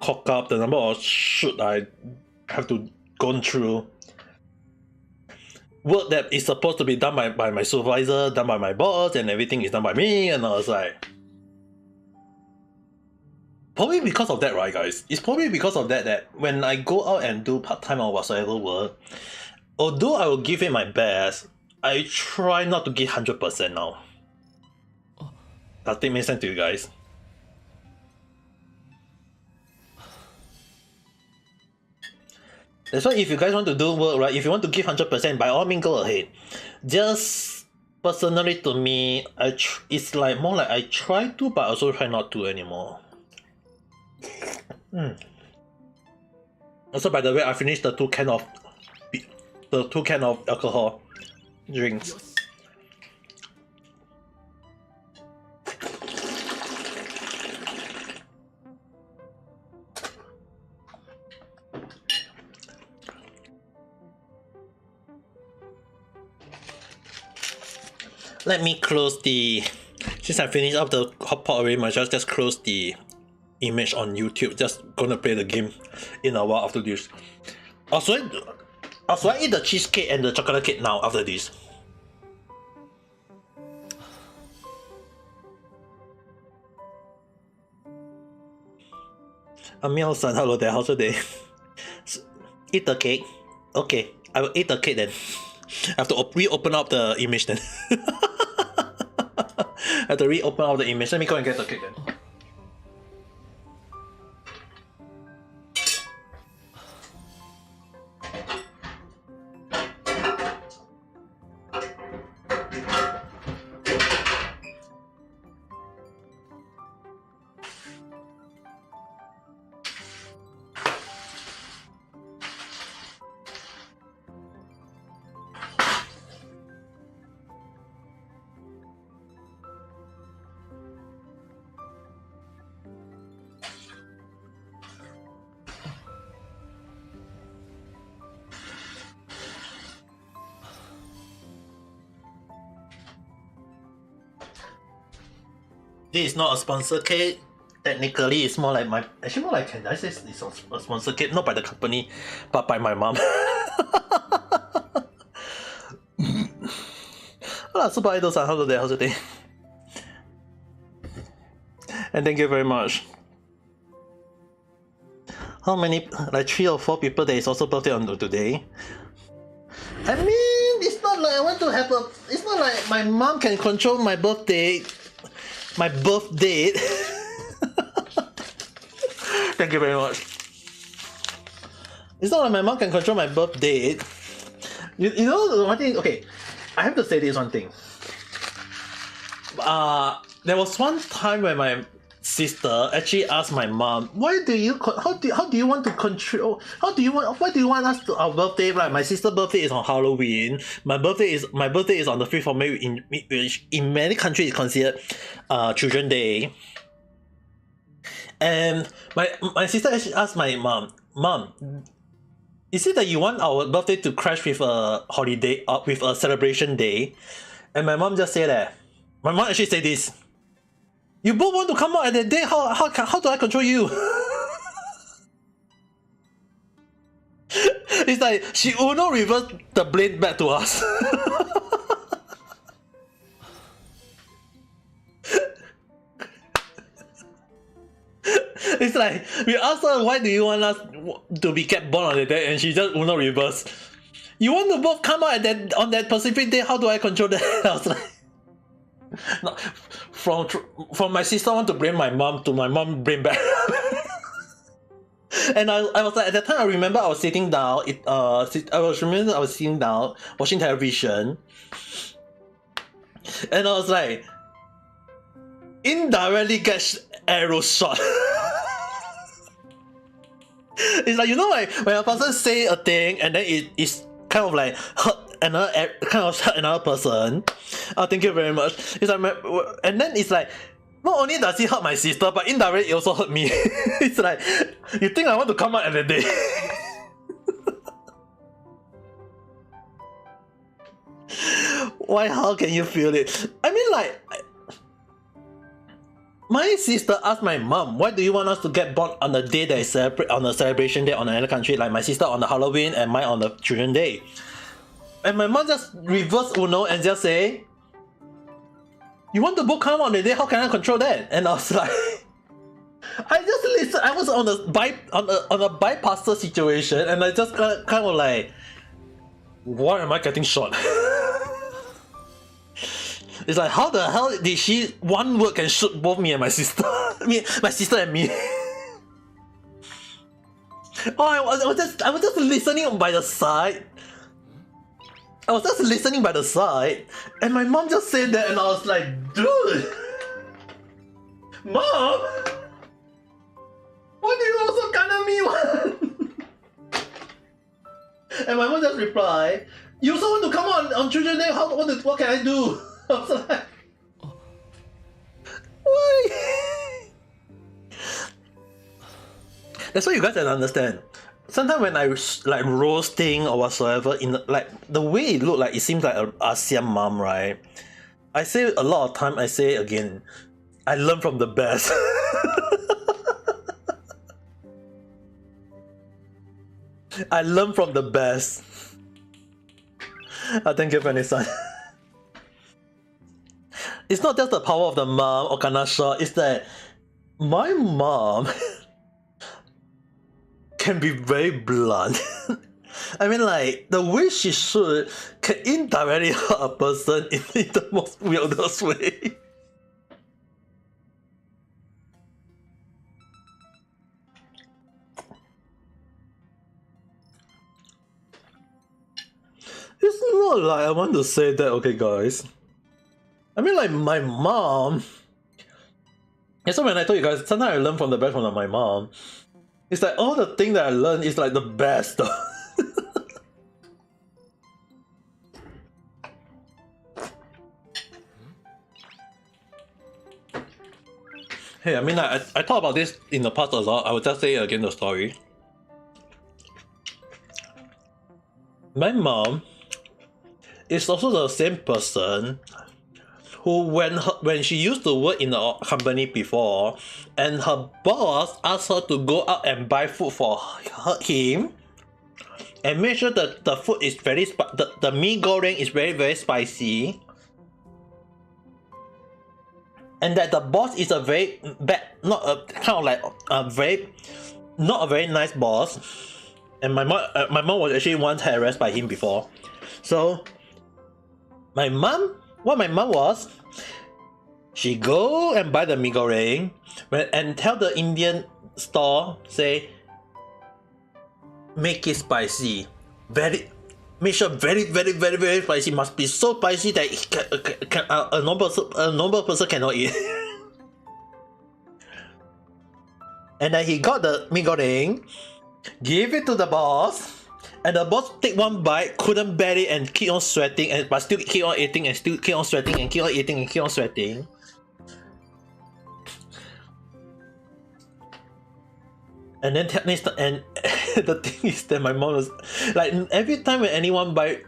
cock up, the number of shit I have to go through. Work that is supposed to be done by my supervisor, done by my boss, and everything is done by me, and I was like, probably because of that, right guys? It's probably because of that when I go out and do part-time or whatsoever work, although I will give it my best, I try not to give 100% now. Does that make sense to you guys? That's why if you guys want to do work, right, if you want to give 100%, by all means go ahead. Just personally to me, it's like more like I try to, but I also try not to anymore. Also, by the way, I finished the 2 cans of alcohol drinks. Let me close the Since I finished up the hot pot already, might just close the image on YouTube. Just gonna play the game in a while after this. Also, I eat the cheesecake and the chocolate cake now after this. Meow-san, hello there, how's your day? Eat the cake? Okay, I will eat the cake then. I have to reopen up the image then. I have to reopen up the image. Let me go and get the cake then. This is not a sponsor cake. Technically, it's more like actually more like, can I say it's a sponsor cake? Not by the company, but by my mom. Hola, Super Idol-san, hello there, how's your day? And thank you very much. How many, like 3 or 4 people that is also birthday on today? I mean, it's not like I want to have a, it's not like my mom can control my birthday. My birth date. Thank you very much. It's not like my mom can control my birth date. You know one thing, okay, I have to say this one thing. There was one time when my sister actually asked my mom, why do you how do you want to control, why do you want us to, our birthday, right? My sister's birthday is on Halloween, my birthday is on the 5th of May, which in many countries is considered Children's Day. And my sister actually asked my mom, is it that you want our birthday to crash with a holiday, with a celebration day? And my mom just said that, my mom actually said this, you both want to come out at that day, how do I control you? It's like she will not reverse the blame back to us. It's like we asked her, why do you want us to be kept born on that day, and she just will not reverse. You want to both come out at on that specific day, how do I control that? I was like, no, from my sister want to blame my mom to my mom blame back. And I was like, at that time I remember I was sitting down, I was sitting down watching television, and I was like, indirectly get arrow shot. It's like, you know, like when a person say a thing and then it's kind of like hurt another person. Thank you very much. It's like and then it's like, not only does it hurt my sister, but indirectly it also hurt me. It's like, you think I want to come out at the day? Why? How can you feel it? I mean, like, my sister asked my mom, why do you want us to get born on the day that is on a celebration day on another country? Like my sister on the Halloween and mine on the Children's Day. And my mom just reverse Uno and just say, you want to both come on the day, how can I control that? And I was like, I just listened, I was on a bypasser situation, and I just kind of like, why am I getting shot? It's like, how the hell did she, one word can shoot both me and my sister? I mean, my sister and me. Oh, I was just listening by the side. And my mom just said that, and I was like, dude, Mom, what do you also kinda me one? And my mom just replied, you also want to come on Children's Day? What can I do? I was like, why? That's why you guys don't understand. Sometimes when I like roasting or whatsoever, in like the way it looked like, it seems like a ASEAN mom, right? I say a lot of time, I say again, I learn from the best. I learn from the best. Thank you, Vanessa. It's not just the power of the mom or Kanasha, it's that my mom can be very blunt. I mean, like, the way she should can indirectly hurt a person in the most weirdest way. It's not like I want to say that, okay, guys. I mean, like, my mom. And so when I told you guys, sometimes I learn from the best from my mom. It's like all the things that I learn is like the best. Hey, I mean, like, I talked about this in the past a lot. I will just say again the story. My mom is also the same person who, when she used to work in a company before, and her boss asked her to go out and buy food for him, and make sure that the food is very the mee goreng is very spicy, and that the boss is a very bad, not a kind of like a very not a very nice boss, and my mom was actually once harassed by him before, so my mom was, she go and buy the mee goreng and tell the Indian store, say, make it spicy, make sure very spicy, must be so spicy that a normal person cannot eat. And then he got the mee goreng, gave it to the boss, and the boss take one bite, couldn't bear it, and keep on sweating, but still keep on eating, and still keep on sweating, and keep on eating, and keep on sweating. And then the thing is that my mom was like, every time when anyone buy,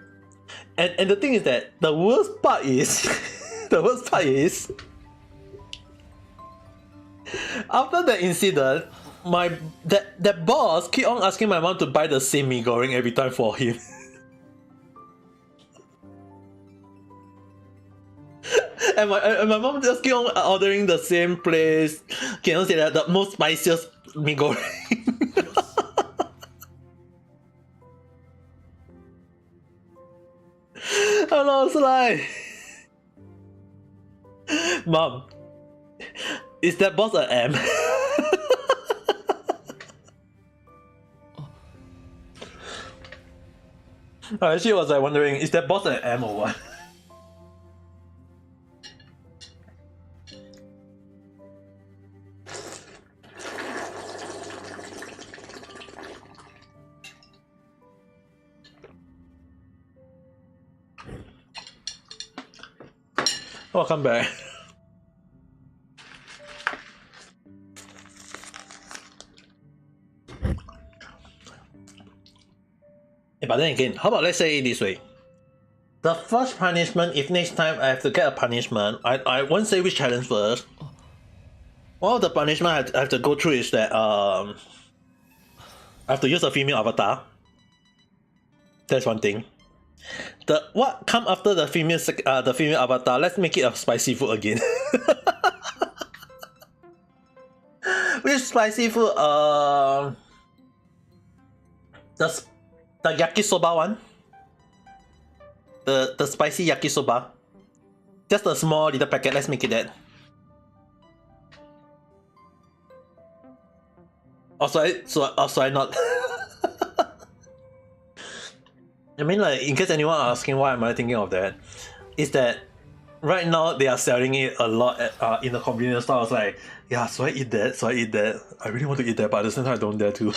and the thing is that the worst part is after the incident, that boss keep on asking my mom to buy the same mee goreng every time for him. And my mom just keep on ordering the same place. Can you say that the most spiciest mee goreng? And I was like, Mom, is that boss an M? She was like wondering, is that boss an M or what? Welcome back. But then again, how about let's say it this way. The first punishment, if next time I have to get a punishment, I won't say which challenge first. One of the punishment I have to go through is that I have to use a female avatar. That's one thing. What come after the female avatar? Let's make it a spicy food again. Which spicy food? The yakisoba one. The spicy yakisoba. Just a small little packet. Let's make it that. Also, I not. I mean, like, in case anyone asking why am I thinking of that, is that right now they are selling it a lot at, in the convenience store. I was like, yeah, so I eat that. I really want to eat that, but at the same time I don't dare to.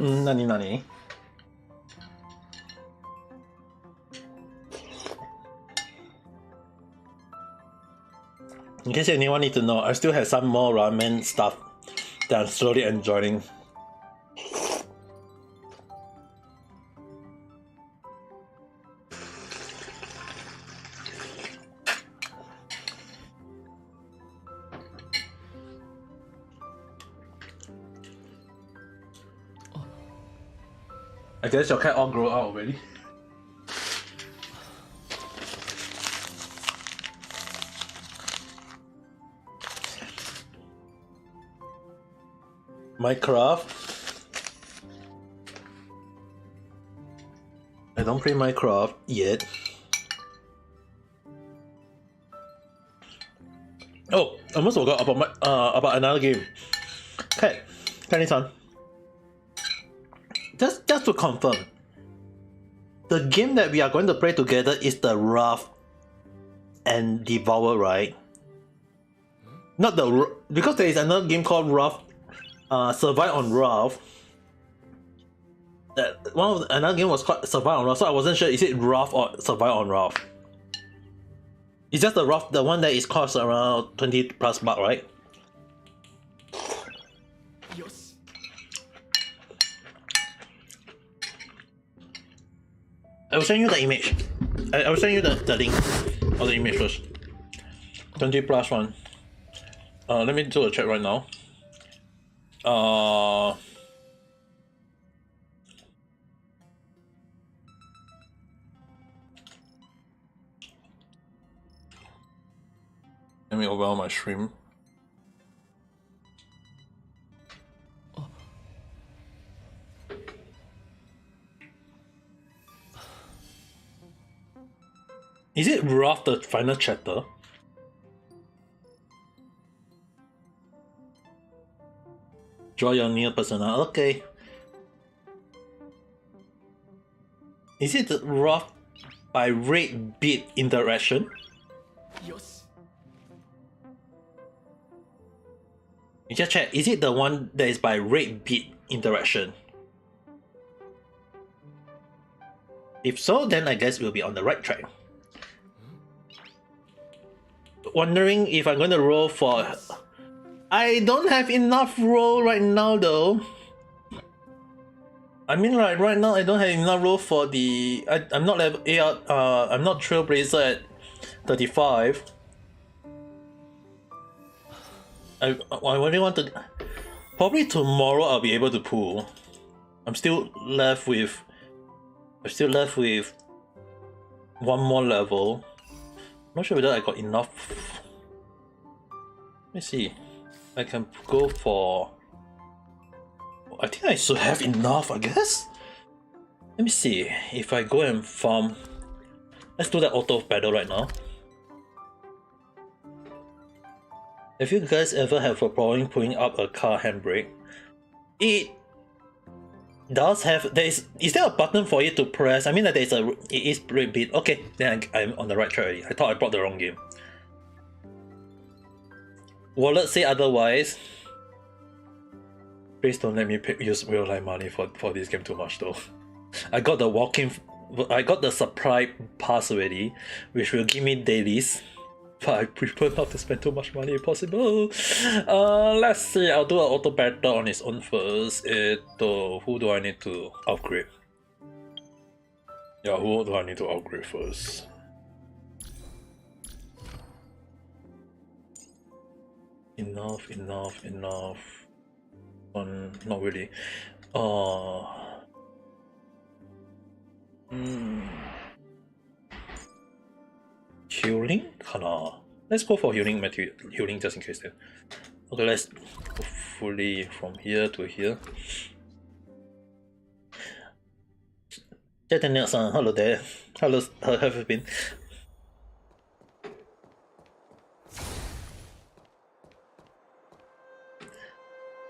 Nani nani. In case anyone need to know, I still have some more ramen stuff that I'm slowly enjoying. I guess your cat all grow out already. Minecraft. I don't play Minecraft yet. Oh, I almost forgot about my about another game. Okay, Kenny-san. Just to confirm, the game that we are going to play together is the Wrath and Devour, right? Not the because there is another game called Wrath, Survive on Wrath. That another game was called Survive on Wrath, so I wasn't sure is it Wrath or Survive on Wrath. It's just the Wrath, the one that is cost around 20 plus bucks, right? I will send you the image. I will send you the link or the image first. 20 plus one. Let me do a check right now. Let me open my stream. Is it Wrath the final chapter? Draw your new persona. Okay. Is it the Wrath by rate bit interaction? You just check. Is it the one that is by rate bit interaction? If so, then I guess we'll be on the right track. Wondering if I'm going to roll for... I don't have enough roll right now though. I mean, like right now I don't have enough roll for the... I'm not level 8, I'm not Trailblazer at 35. I really want to... Probably tomorrow I'll be able to pull. I'm still left with one more level. Not sure whether I got enough. Let me see. I can go for... I think I should have enough, I guess? Let me see. If I go and farm... Let's do that auto battle right now. Have you guys ever have a problem pulling up a car handbrake? It does have... Is there a button for you to press? I mean that it is brake bit. Okay, then I'm on the right track already. I thought I brought the wrong game. Wallet say otherwise. Please don't let me use real life money for this game too much though. I got the supply pass already, which will give me dailies. But I prefer not to spend too much money if possible. Let's see, I'll do an auto battle on its own first. Who do I need to upgrade? Yeah, who do I need to upgrade first? Enough. Not really. Healing? Let's go for healing material. Healing just in case then. Okay, let's go fully from here to here. Daniel-san, hello there. Hello, how have you been?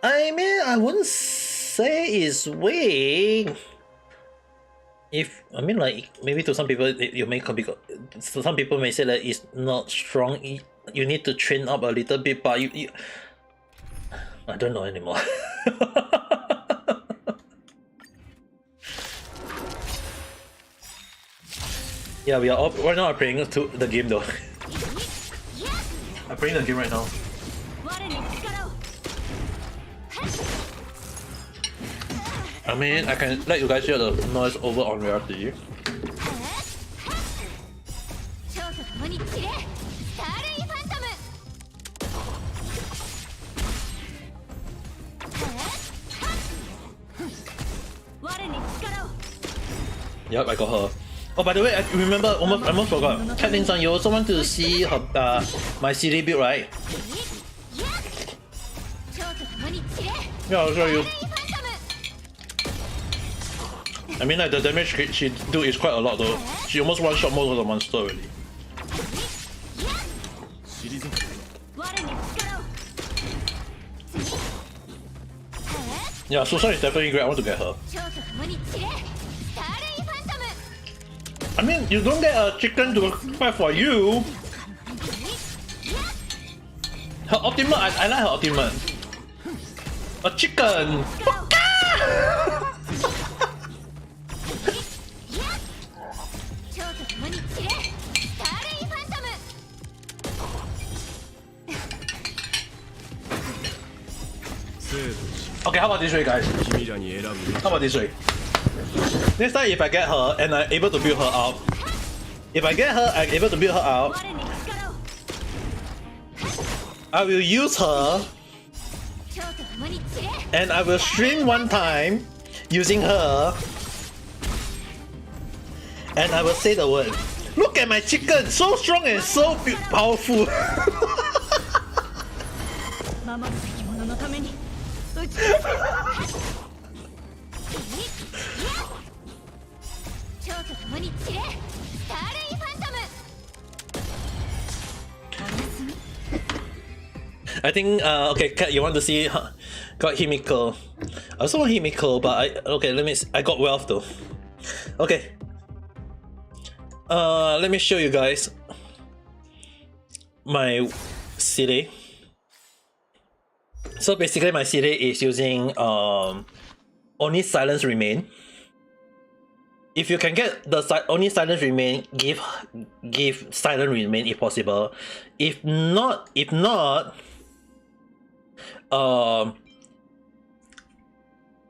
I mean, I wouldn't say it's weak. I mean, like, maybe to some people you may so some people may say that it's not strong. You need to train up a little bit, but you I don't know anymore. Yeah, we are all right now. I'm playing to the game though. I'm playing the game right now. I mean, I can let you guys hear the noise over on reality. Yep, I got her. Oh, by the way, I remember, I almost forgot. Kathleen-san, you also want to see her, my CD build, right? Yeah, I'll show you. I mean, like, the damage she do is quite a lot though. She almost one-shot most of the monster already. Yeah, Susan is definitely great. I want to get her. I mean, you don't get a chicken to fight for you. Her ultimate, I like her ultimate. A chicken! Okay, how about this way, guys? How about this way? Next time, if I get her and I'm able to build her up, if I get her, I'm able to build her up, I will use her and I will stream one time using her and I will say the word. Look at my chicken, so strong and so powerful. I think okay, Kat, you want to see got Himiko. I also want Himiko, but let me see. I got Wealth though. Okay. Let me show you guys my city. So basically my city is using only Silence Remain. If you can get the only Silence Remain, give Silent Remain if possible. If not,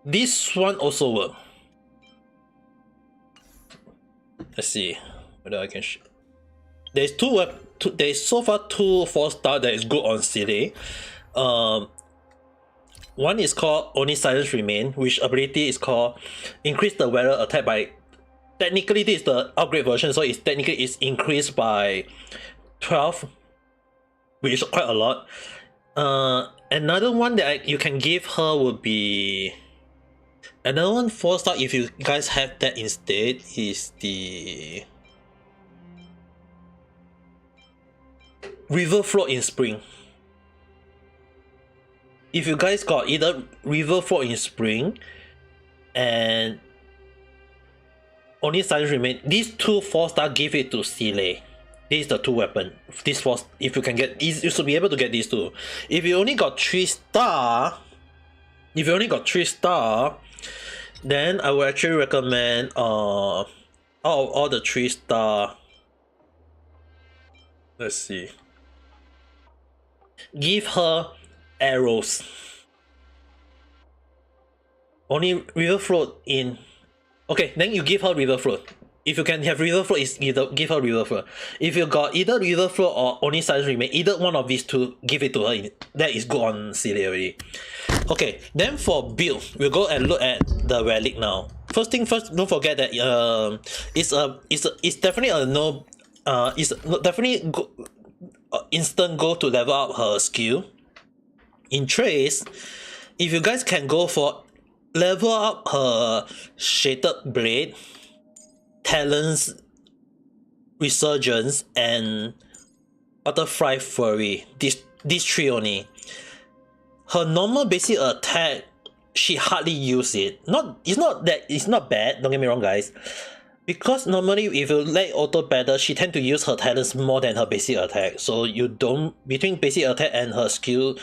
this one also work. Let's see whether I can. There's there's so far 2 4-star that is good on city. One is called Only Silence Remain, which ability is called increase the wearer attack by. Technically, this is the upgrade version, so it's technically increased by 12, which is quite a lot. Another one that you can give her would be another one 4-star. If you guys have that instead, is the River Float in Spring. If you guys got either River Float in Spring and Only Silence Remain, these 2 4-star give it to Sile. This is the 2 weapon. This 4, if you can get, you should be able to get these 2. If you only got 3-star, then I would actually recommend out of all the 3-star. Let's see. Give her arrows. Only River Float in. Okay, then you give her River Float. If you can have River Float, is either give her River Float. If you got either River Float or Only Silence Remain, either one of these 2, give it to her. That is good on Celia already. Okay, then for build, we'll go and look at the relic now. First thing first, don't forget that it's definitely a no. It's definitely instant go to level up her skill. In Trace, if you guys can go for level up her Shaded Blade, Talons, Resurgence, and Butterfly Fury. These 3 only. Her normal basic attack, she hardly use it. It's not bad, don't get me wrong guys. Because normally if you let auto battle, she tend to use her talents more than her basic attack. So you don't, between basic attack and her skill,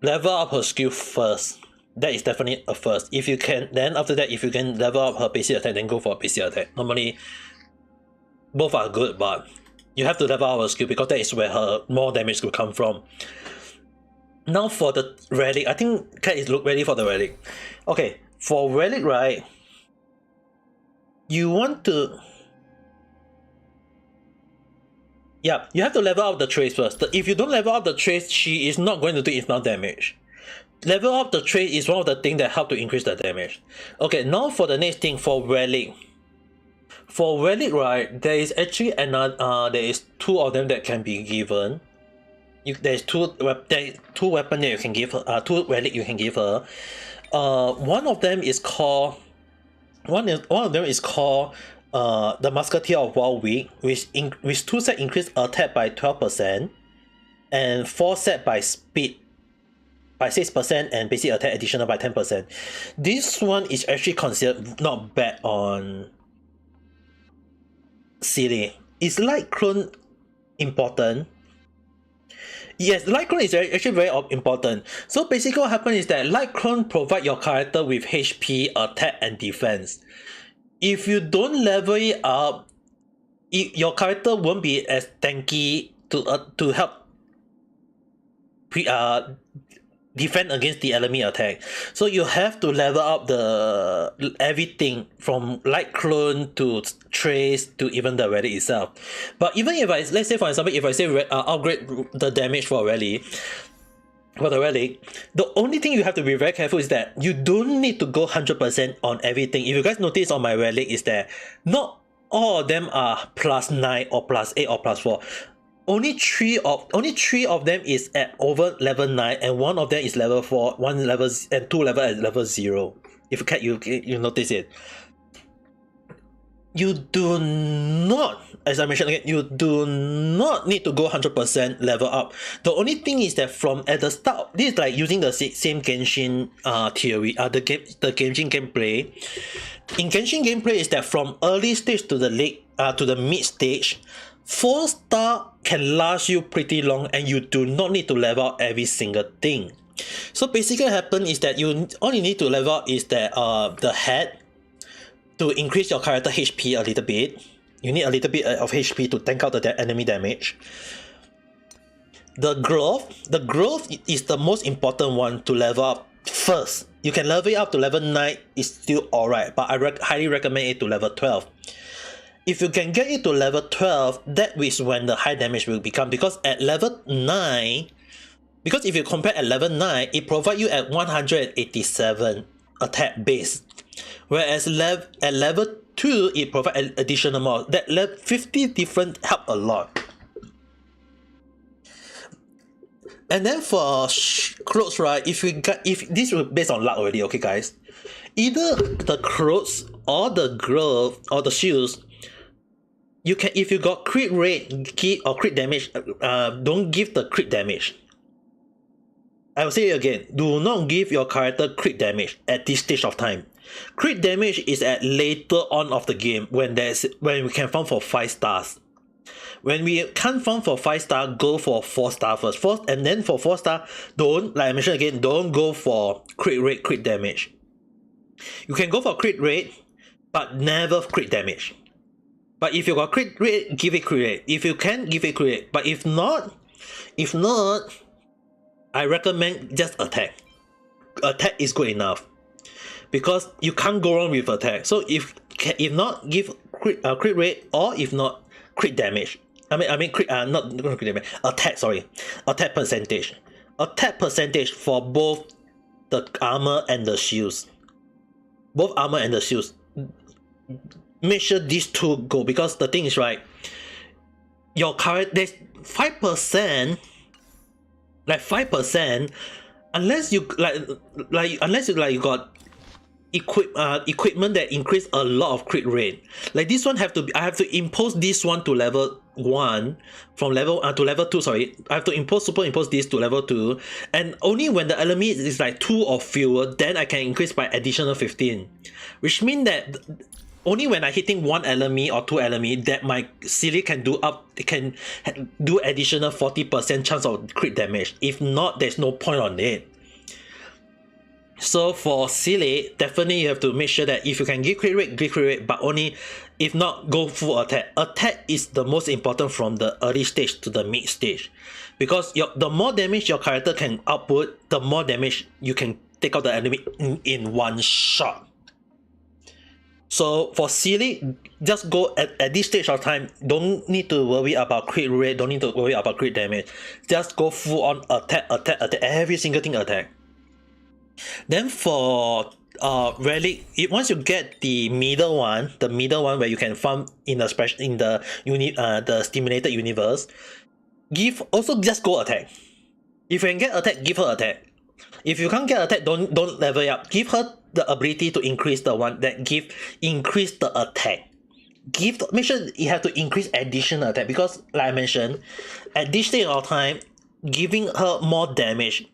level up her skill first. That is definitely a first. If you can, then after that, if you can level up her basic attack, then go for a basic attack. Normally, both are good, but you have to level out her skill because that is where her more damage will come from. Now for the relic, I think Cat is ready for the relic. Okay, for relic, right? You want to... Yeah, you have to level up the trace first. If you don't level up the trace, she is not going to do enough damage. Level up the trace is one of the things that help to increase the damage. Okay, now for the next thing, for relic. For relic, right, there is actually another. There is two of them that can be given. There's two weapons that you can give her. Two relic you can give her. One of them is called. One of them is called the Musketeer of Wild Week, which 2 set increase attack by 12%, and 4 set by speed by 6%, and basic attack additional by 10%. This one is actually considered not bad on City. Is light clone important? Yes, light clone is actually very important. So basically what happens is that light clone provide your character with HP, attack, and defense. If you don't level it up, your character won't be as tanky to help defend against the enemy attack. So you have to level up the everything from light clone to trace to even the relic itself. But even if let's say for example, if I say upgrade the damage for the relic, the only thing you have to be very careful is that you don't need to go 100% on everything. If you guys notice on my relic is that not all of them are +9 or +8 or +4. Only three of them is at over level 9, and one of them is level 4, one level and 2 level at level 0. If you notice it. You do not, as I mentioned again, you do not need to go 100% level up. The only thing is that from at the start, this is like using the same Genshin theory, the Genshin gameplay. In Genshin gameplay is that from early stage to the mid stage, 4-star can last you pretty long, and you do not need to level up every single thing. So basically what happens is that all you need to level up is that the head to increase your character HP a little bit. You need a little bit of HP to tank out the enemy damage. The glove is the most important one to level up first. You can level it up to level 9, it's still alright, but I highly recommend it to level 12. If you can get it to level 12, that is when the high damage will become, because at level 9, because if you compare at level 9, it provides you at 187 attack base. Whereas at level 2, it provides additional more. That level 50 different help a lot. And then for clothes, right? If this is based on luck already, okay, guys. Either the clothes or the glove or the shoes, you can, if you got crit rate or crit damage, don't give the crit damage. I will say it again. Do not give your character crit damage at this stage of time. Crit damage is at later on of the game when we can farm for 5 stars. When we can't farm for 5 star, go for 4 star first. And then for 4 star, don't, like I mentioned again, don't go for crit rate, crit damage. You can go for crit rate, but never crit damage. But if you got crit rate, give it crit rate. If you can, give it crit rate. But if not, I recommend just attack. Attack is good enough, because you can't go wrong with attack. So if not, give crit rate, or if not, crit damage. Not crit damage. Attack. Sorry, attack percentage. Attack percentage for both the armor and the shields. Both armor and the shields. Make sure these two go, because the thing is, right, your character, there's 5%, like 5%, unless you you got equipment that increase a lot of crit rate. Like this one I have to impose this one to level 1 from level to level 2. Sorry, I have to superimpose this to level 2, and only when the enemy is like 2 or fewer, then I can increase by additional 15, which means that only when I hitting 1 enemy or 2 enemy that my Silly can do additional 40% chance of crit damage. If not, there's no point on it. So for Silly, definitely you have to make sure that if you can give crit rate, but only If not, go full attack. Attack is the most important from the early stage to the mid stage, because the more damage your character can output, the more damage you can take out the enemy in one shot. So for Silly, just go at this stage of time. Don't need to worry about crit rate. Don't need to worry about crit damage. Just go full on attack, every single thing attack. Then for relic, once you get the middle one where you can farm in the the stimulated universe, also just go attack. If you can get attack, give her attack. If you can't get attack, don't level it up. Give her the ability to increase the one that increase the attack. Make sure you have to increase additional attack, because like I mentioned, at this stage of time, giving her more damage,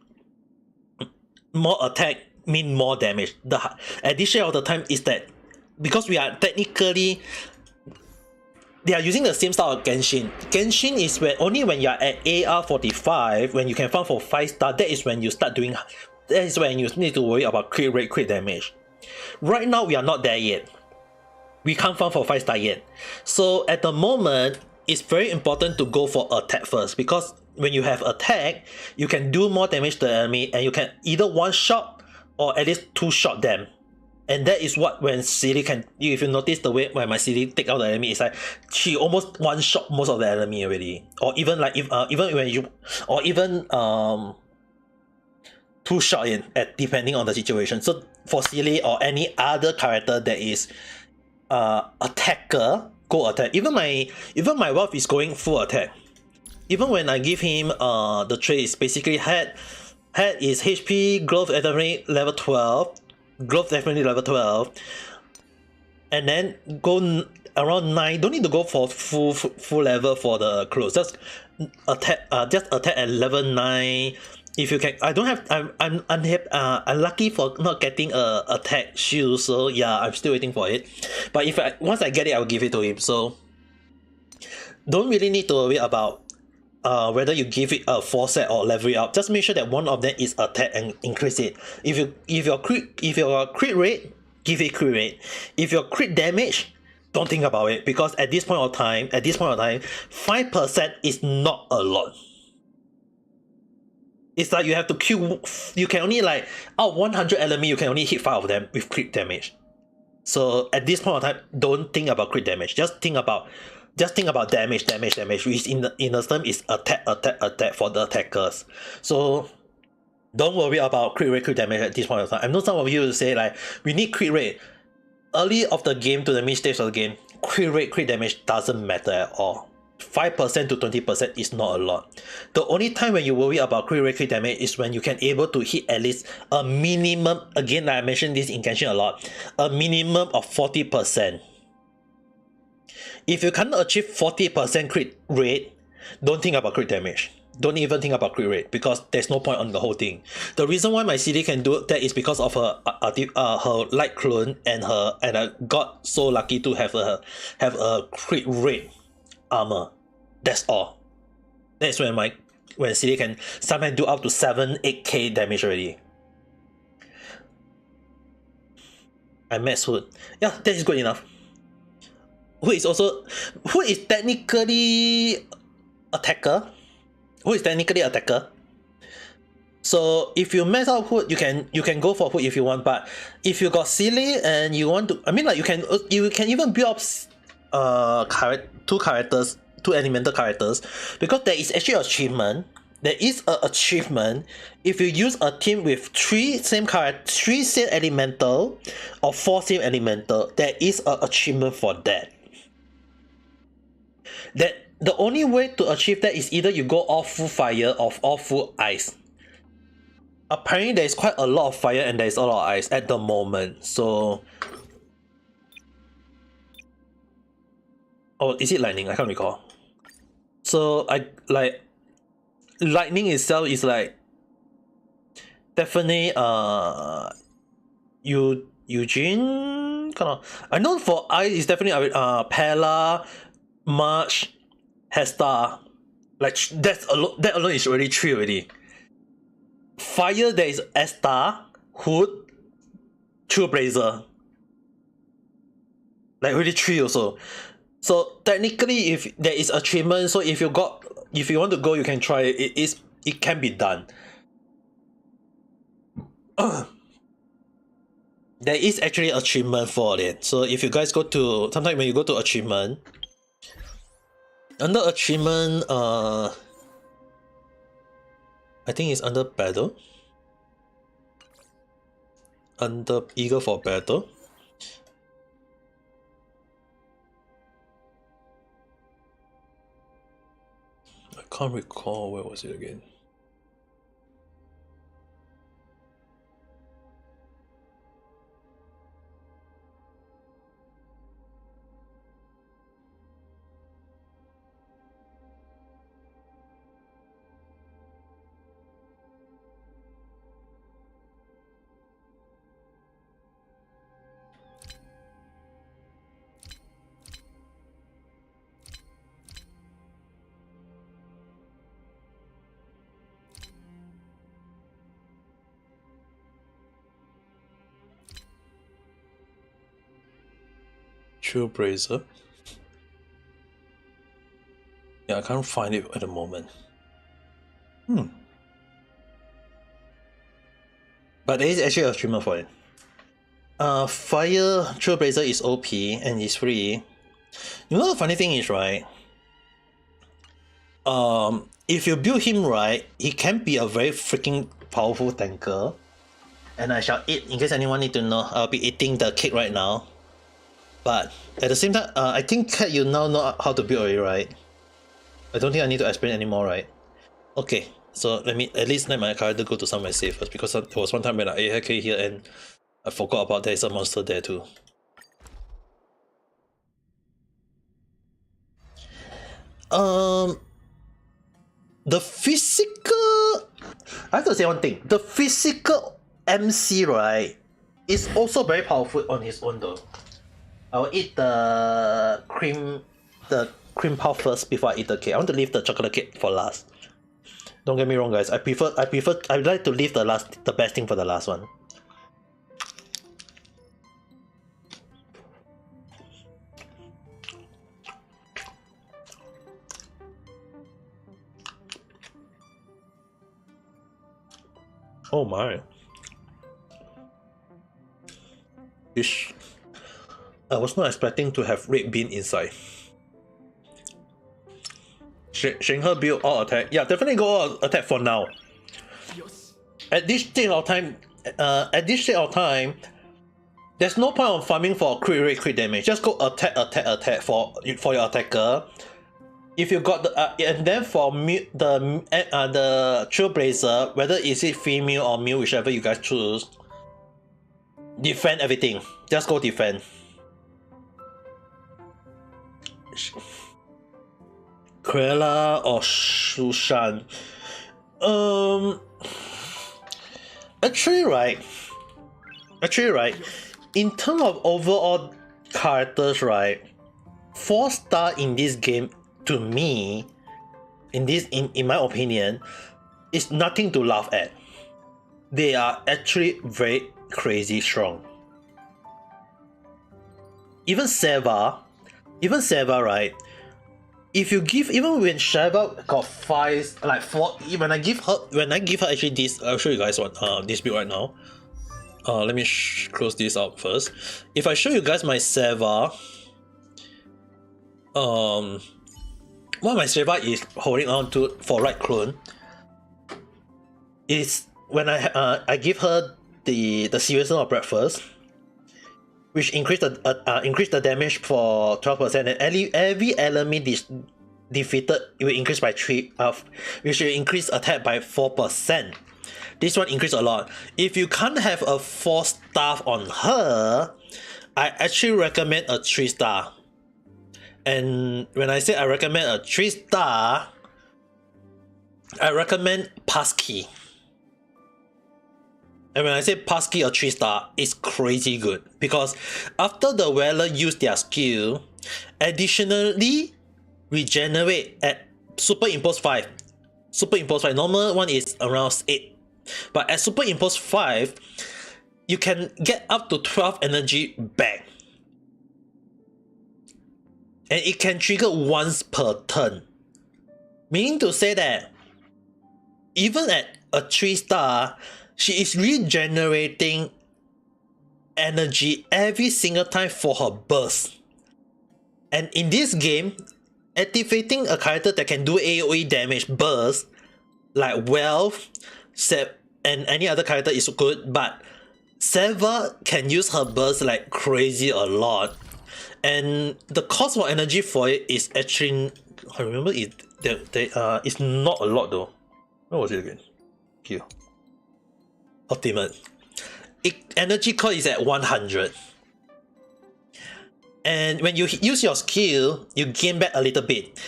more attack mean more damage. At this stage of the time is that because we are technically, they are using the same style of Genshin. Genshin is only when you are at AR 45, when you can farm for 5-star, that is when you start doing. That is when you need to worry about crit rate, crit damage. Right now we are not there yet. We can't farm for 5-star yet. So at the moment, it's very important to go for attack first, because when you have attack, you can do more damage to the enemy, and you can either one shot or at least 2-shot them. And that is what when Silly can. If you notice the way when my Silly take out the enemy, it's like she almost one-shot most of the enemy already. Or even like even when you, or even 2-shot in, depending on the situation. So for Silly or any other character that is attacker, go attack. Even my Wolf is going full attack. Even when I give him the traits, basically head is HP, growth definitely level 12, and then go around 9. Don't need to go for full level for the clothes. Just attack at level 9. If you can. I don't have. I'm lucky for not getting a attack shield. So yeah, I'm still waiting for it. But once I get it, I'll give it to him. So don't really need to worry about whether you give it a 4 set or level it up. Just make sure that one of them is attack and increase it. If your crit rate, give it crit rate. If your crit damage, don't think about it, because at this point of time, 5% is not a lot. It's like you have to kill. You can only like out 100 enemy, you can only hit 5 of them with crit damage. So at this point of time, don't think about crit damage. Just think about damage, which in the term is attack for the attackers. So don't worry about crit rate, crit damage at this point of time. I know some of you will say like, we need crit rate. Early of the game to the mid stage of the game, crit rate, crit damage doesn't matter at all. 5% to 20% is not a lot. The only time when you worry about crit rate, crit damage is when you can able to hit at least a minimum, again like I mentioned this in Genshin a lot, a minimum of 40%. If you cannot achieve 40% crit rate, don't think about crit damage. Don't even think about crit rate, because there's no point on the whole thing. The reason why my CD can do that is because of her light clone and I got so lucky to have a crit rate armor. That's all. That's when CD can sometimes do up to 7-8k damage already. I met Hood. Yeah, that is good enough. Who is technically attacker. So if you mess up Hood, you can go for Hood if you want. But if you got Silly and you want to, I mean, like you can even build up two elemental characters, because there is actually an achievement. There is an achievement if you use a team with 3 same elemental or 4 same elemental. There is an achievement for that. That the only way to achieve that is either you go all full fire or all full ice. Apparently there is quite a lot of fire and there is a lot of ice at the moment. So, oh, is it lightning? I can't recall. So lightning itself is like definitely Eugene kind of. I know for ice is definitely Pella, March, Hesta. Like that alone is already 3 already. Fire, there is Esta, Hood, Trailblazer. like really 3 also. So technically, if there is achievement, so if you want to go, you can try it. It can be done. There is actually achievement for it. So if you guys go to sometimes when you go to achievement, under achievement, I think it's under battle. Under eager for battle. I can't recall where was it again. Trailblazer. Yeah, I can't find it at the moment. But there is actually a streamer for it. Fire Trailblazer is OP and is free. You know the funny thing is, right? If you build him right, he can be a very freaking powerful tanker. And I shall eat, in case anyone need to know, I'll be eating the cake right now. But at the same time, I think Cat, you now know how to build already, right? I don't think I need to explain anymore, right? Okay, so let me at least let my character go to somewhere safe first, because there was one time when I ate cake here and I forgot about there is a monster there too. The physical, I have to say one thing. The physical MC, right, is also very powerful on his own though. I'll eat the cream puff first before I eat the cake. I want to leave the chocolate cake for last. Don't get me wrong, guys. I'd like to leave the best thing for the last one. Oh my. Fish. I was not expecting to have red bean inside. Shinhe build all attack. Yeah, definitely go all attack for now. At this stage of time, there's no point of farming for crit rate, crit damage. Just go attack for your attacker. If you got the and then for the Trailblazer, whether is it female or male, whichever you guys choose, defend everything. Just go defend. Cruella or Shushan? Actually, right. In terms of overall characters, right, 4-star in this game, to me, in my opinion, is nothing to laugh at. They are actually very crazy strong. Even Seva, right? If you give, even when Sheva got 5, like 4, when I give her actually this, I'll show you guys what this build right now. Let me close this out first. If I show you guys my Seva, what my Seva is holding on to for right clone is when I give her the seriousness of breakfast, which increase the damage for 12%, and every enemy defeated it will increase by 3, which will increase attack by 4%. This one increase a lot. If you can't have a 4-star on her, I actually recommend a 3-star. And when I say I recommend a 3-star, I recommend Passkey. And when I say Passkey or 3-star, it's crazy good. Because after the Weller use their skill, additionally regenerate at Superimpose 5. Superimpose 5, normal one is around 8. But at Superimpose 5, you can get up to 12 energy back. and it can trigger once per turn. Meaning to say that even at a 3-star, she is regenerating energy every single time for her burst. And in this game, activating a character that can do AoE damage burst, like Wealth, and any other character is good, but Seva can use her burst like crazy a lot. And the cost for energy for it is actually, I remember it's not a lot though. What was it again? Here. Ultimate. Energy cost is at 100. And when you use your skill, you gain back a little bit.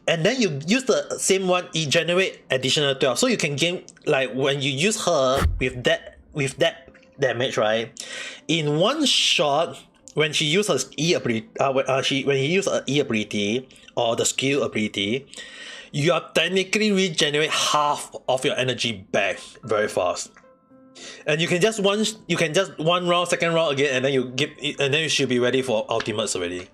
And then you use the same one, it generate additional 12. So you can gain, like when you use her with that damage, right? In one shot, when she uses her E ability, when he uses her E ability or the skill ability, you are technically regenerate half of your energy back very fast. And you can just one round, second round again, and then you should be ready for ultimates already.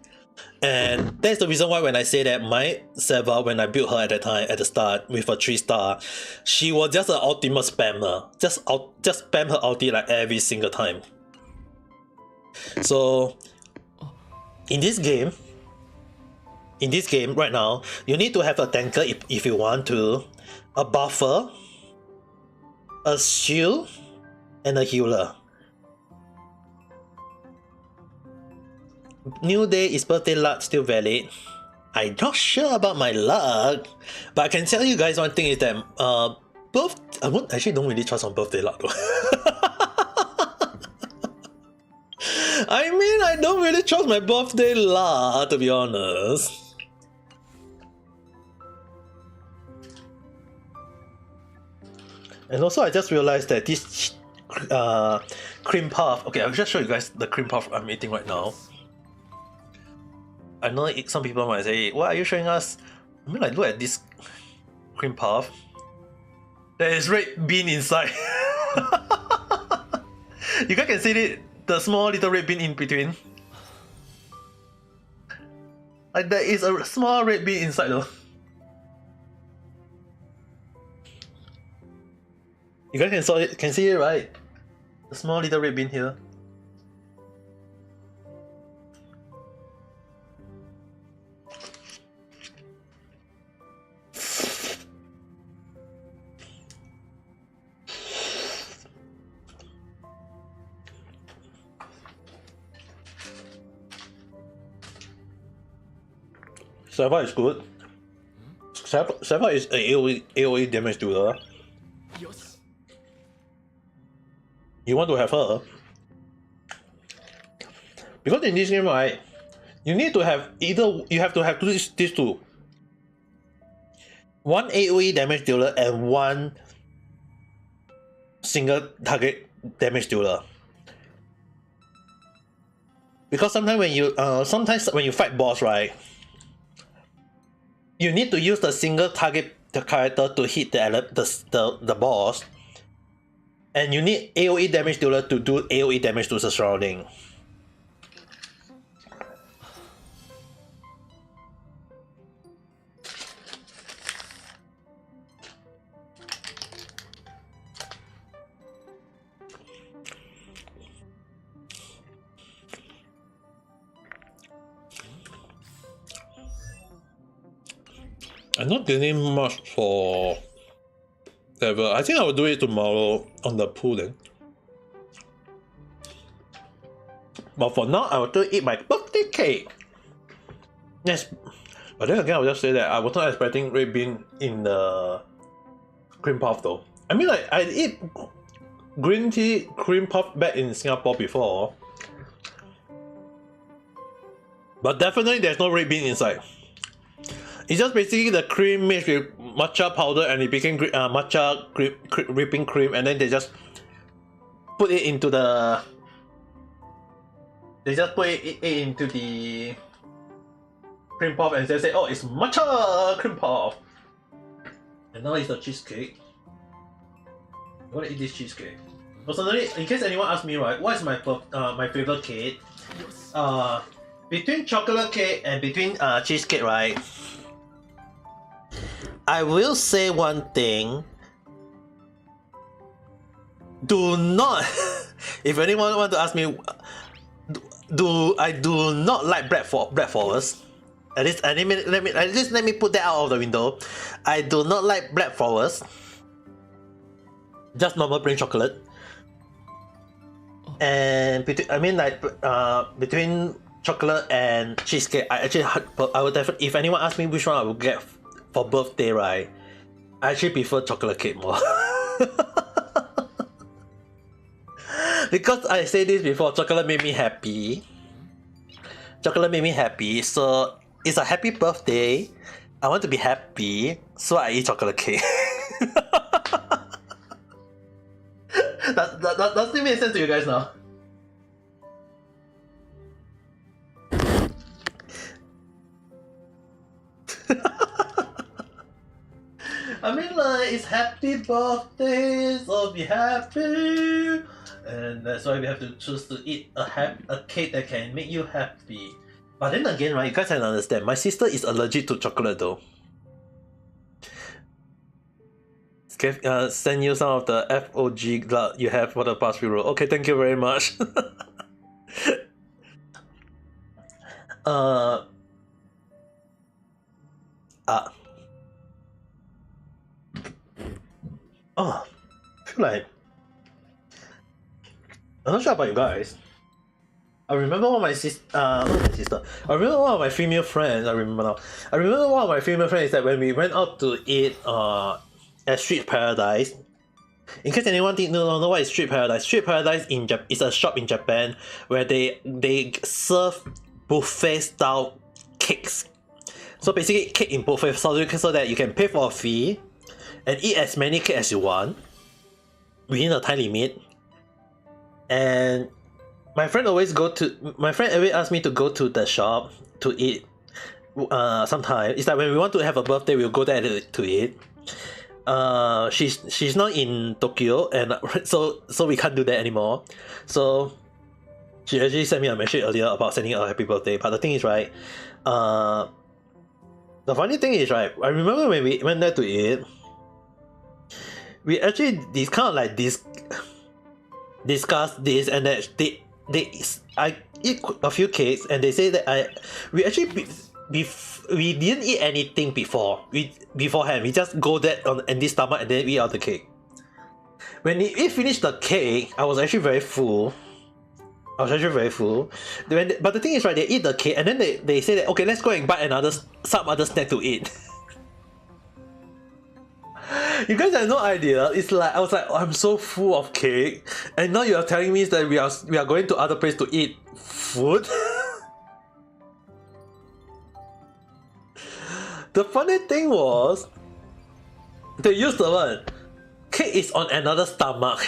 And that's the reason why when I say that my Seva, when I built her at the time at the start with a 3-star, she was just an ultimate spammer. Just spam her ulti like every single time. So in this game right now, you need to have a tanker if you want to, a buffer, a shield, and a healer. New day is birthday luck still valid? I'm not sure about my luck, but I can tell you guys one thing is that I don't really trust on birthday luck though. I mean, I don't really trust my birthday luck, to be honest. And also I just realized that this cream puff, okay, I'll just show you guys the cream puff I'm eating right now. I know some people might say, why are you showing us? I mean, like, look at this cream puff. There is red bean inside. You guys can see it, the small little red bean in between. Like, there is a small red bean inside though. You guys can see it, right? The small little red bean here. Seva is good. Seva is an AoE damage dealer. You want to have her because in this game, right, you need to have you have to have these two. One AoE damage dealer and one single target damage dealer. Because sometimes when you fight boss, right, you need to use the single target character to hit the boss. And you need AoE damage dealer to do AoE damage to the surrounding. I'm not getting much for ever. I think I will do it tomorrow on the pool then. But for now, I will still eat my birthday cake. Yes, but then again, I'll just say that I was not expecting red bean in the cream puff though. I mean, like, I eat green tea cream puff back in Singapore before, but definitely there's no red bean inside. It's just basically the cream mixed with matcha powder and it became matcha whipping cream, and then they just put it into the into the cream puff and they say, oh, it's matcha cream puff. And now it's the cheesecake. I want to eat this cheesecake. Personally, in case anyone asks me, right, what is my favorite cake? between chocolate cake and between cheesecake, right? I will say one thing. Do not. If anyone want to ask me, I do not like bread flowers. At least let me put that out of the window. I do not like bread flowers. Just normal plain chocolate. And between chocolate and cheesecake, I would definitely, if anyone asks me which one I would get for birthday, right? I actually prefer chocolate cake more. Because I said this before, chocolate made me happy. Chocolate made me happy, so it's a happy birthday. I want to be happy, so I eat chocolate cake. Does it make sense to you guys now? I mean, like, it's happy birthday, so be happy. And that's why we have to choose to eat a cake that can make you happy. But then again, right, you guys have to understand, my sister is allergic to chocolate though. Send you some of the FOG that you have for the past few rows. Okay, thank you very much. Oh, I feel like I'm not sure about you guys. I remember one of my sister. Not my sister. I remember one of my female friends. I remember one of my female friends is that when we went out to eat at Street Paradise. In case anyone didn't know what is Street Paradise, Street Paradise is a shop in Japan where they serve buffet style cakes. So basically, cake in buffet so that you can pay for a fee and eat as many cakes as you want within a time limit. And my friend always asked me to go to the shop to eat. Sometimes it's like when we want to have a birthday, we'll go there to eat. She's not in Tokyo, and so we can't do that anymore. So she actually sent me a message earlier about sending her a happy birthday. But the thing is, right, the funny thing is, right, I remember when we went there to eat, we actually discuss this, and that I eat a few cakes, and they say that we actually we didn't eat anything beforehand. We just go there on empty stomach and then eat out the cake. When we finished the cake, I was actually very full. But the thing is, right, they eat the cake and then they say that, okay, let's go and buy some other snack to eat. You guys have no idea. It's like I was like, oh, I'm so full of cake, and now you are telling me that we are going to other place to eat food. The funny thing was, they used the word, cake is on another stomach.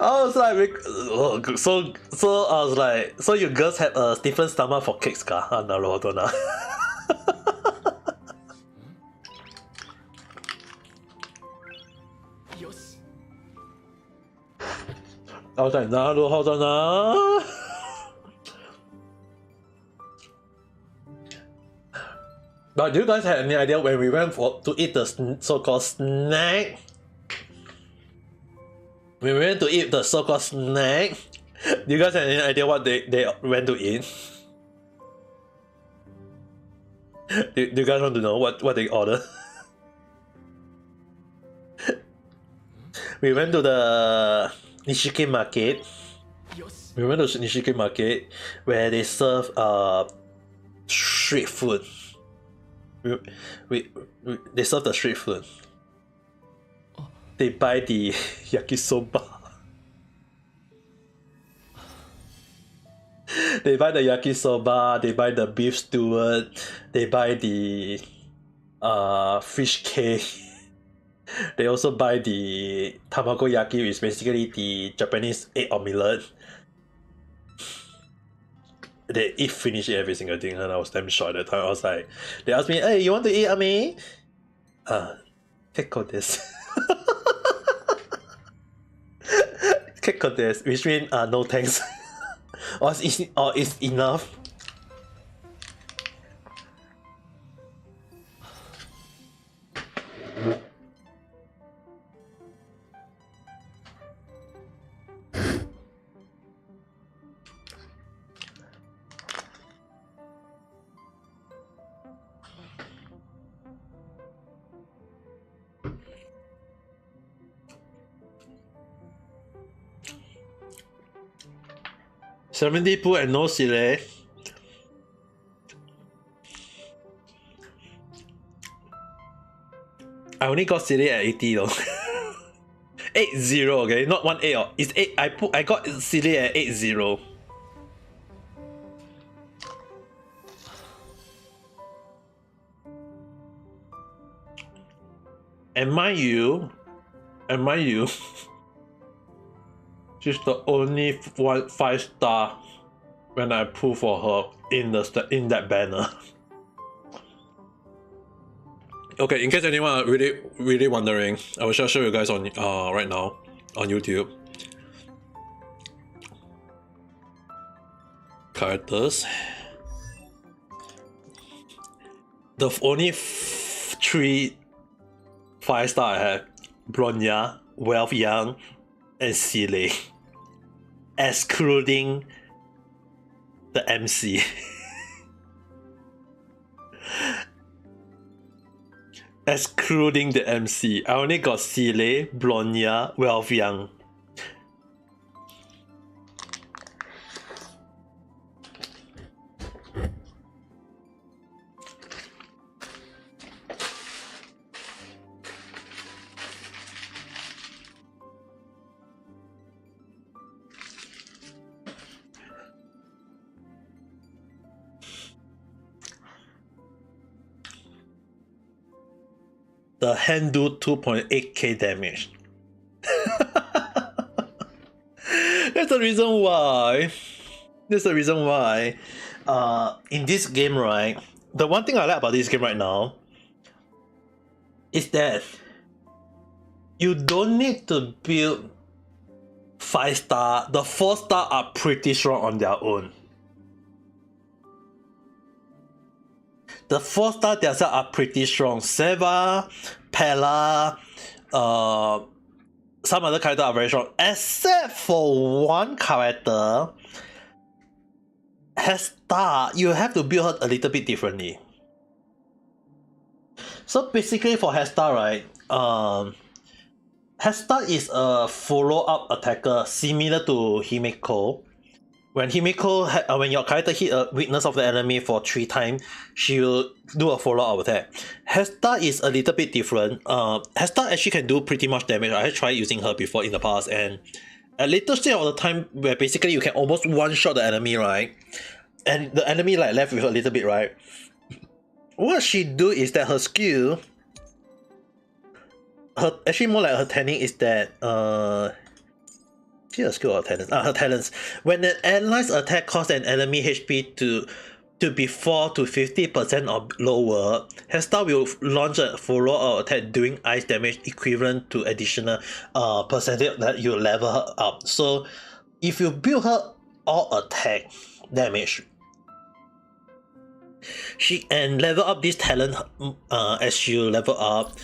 I was like, so I was like, so you girls have a different stomach for cakes, ka? Naruhodo na. よし I was like, naruhodo na. But do you guys have any idea when we went to eat the so-called snack? We went to eat the so-called snack. Do you guys have any idea what they went to eat? Do you guys want to know what they ordered? We went to the Nishiki market. よし We went to Nishiki market where they serve street food. They serve the street food. They buy the yakisoba. They buy the yakisoba, they buy the beef stew, they buy the fish cake. They also buy the tamagoyaki, which is basically the Japanese egg omelette. They finish every single thing, and I was damn shocked at the time. I was like, they asked me, hey, you want to eat, Ami? Kekko desu. kick contest, which means no thanks. or it's enough. $70 pool and no silly. I only got silly at 80 though. 80, okay, not 18. It's 8. I got silly at 80. And mind you, she's the only 5-star when I pull for her in that banner. Okay, in case anyone are really wondering, I will just show you guys on right now on YouTube. Characters. The only 3 5-star I have: Bronya, Wealth Young, and Silly, excluding the MC. Excluding the MC, I only got Silly, Bronya, Wealth Young. The hand do 2.8k damage. That's the reason why. In this game, right? The one thing I like about this game right now is that you don't need to build 5-star. The 4-star are pretty strong on their own. The 4-star themselves are pretty strong. Seva, Pella, some other characters are very strong. Except for one character, Hesta, you have to build her a little bit differently. So basically for Hesta, right, Hesta is a follow-up attacker similar to Himeko. When when your character hit a weakness of the enemy for 3 times, she will do a follow-up attack. Hesta is a little bit different. Hesta actually can do pretty much damage. I have tried using her before in the past, and at later stage of the time where basically you can almost one-shot the enemy, right? And the enemy like left with a little bit, right? What she do is that her skill, actually more like her technique is that she has skill or talents. Her talents. When an ally's attack costs an enemy HP to be 4 to 50% or lower, Hesta will launch a follow-up attack doing ice damage equivalent to additional percentage that you level her up. So if you build her all attack damage, she can level up this talent as you level up.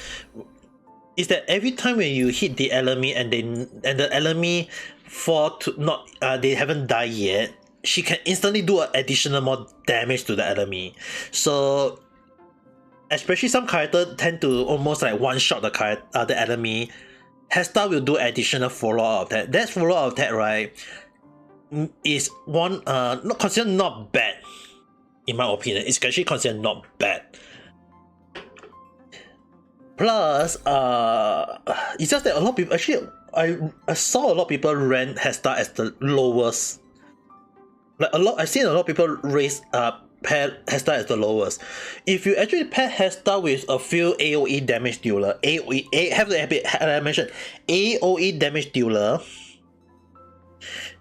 Is that every time when you hit the enemy and the enemy fall to not they haven't died yet, she can instantly do an additional more damage to the enemy. So especially some characters tend to almost like one-shot the enemy. Hesta will do additional follow-up attack. That follow-up attack, right, is one not considered not bad. In my opinion, it's actually considered not bad. Plus, it's just that a lot of people actually, I saw a lot of people rank Hesta as the lowest. Like I've seen a lot of people pair Hesta as the lowest. If you actually pair Hesta with a few AOE damage dealer, I mentioned AOE damage dealer,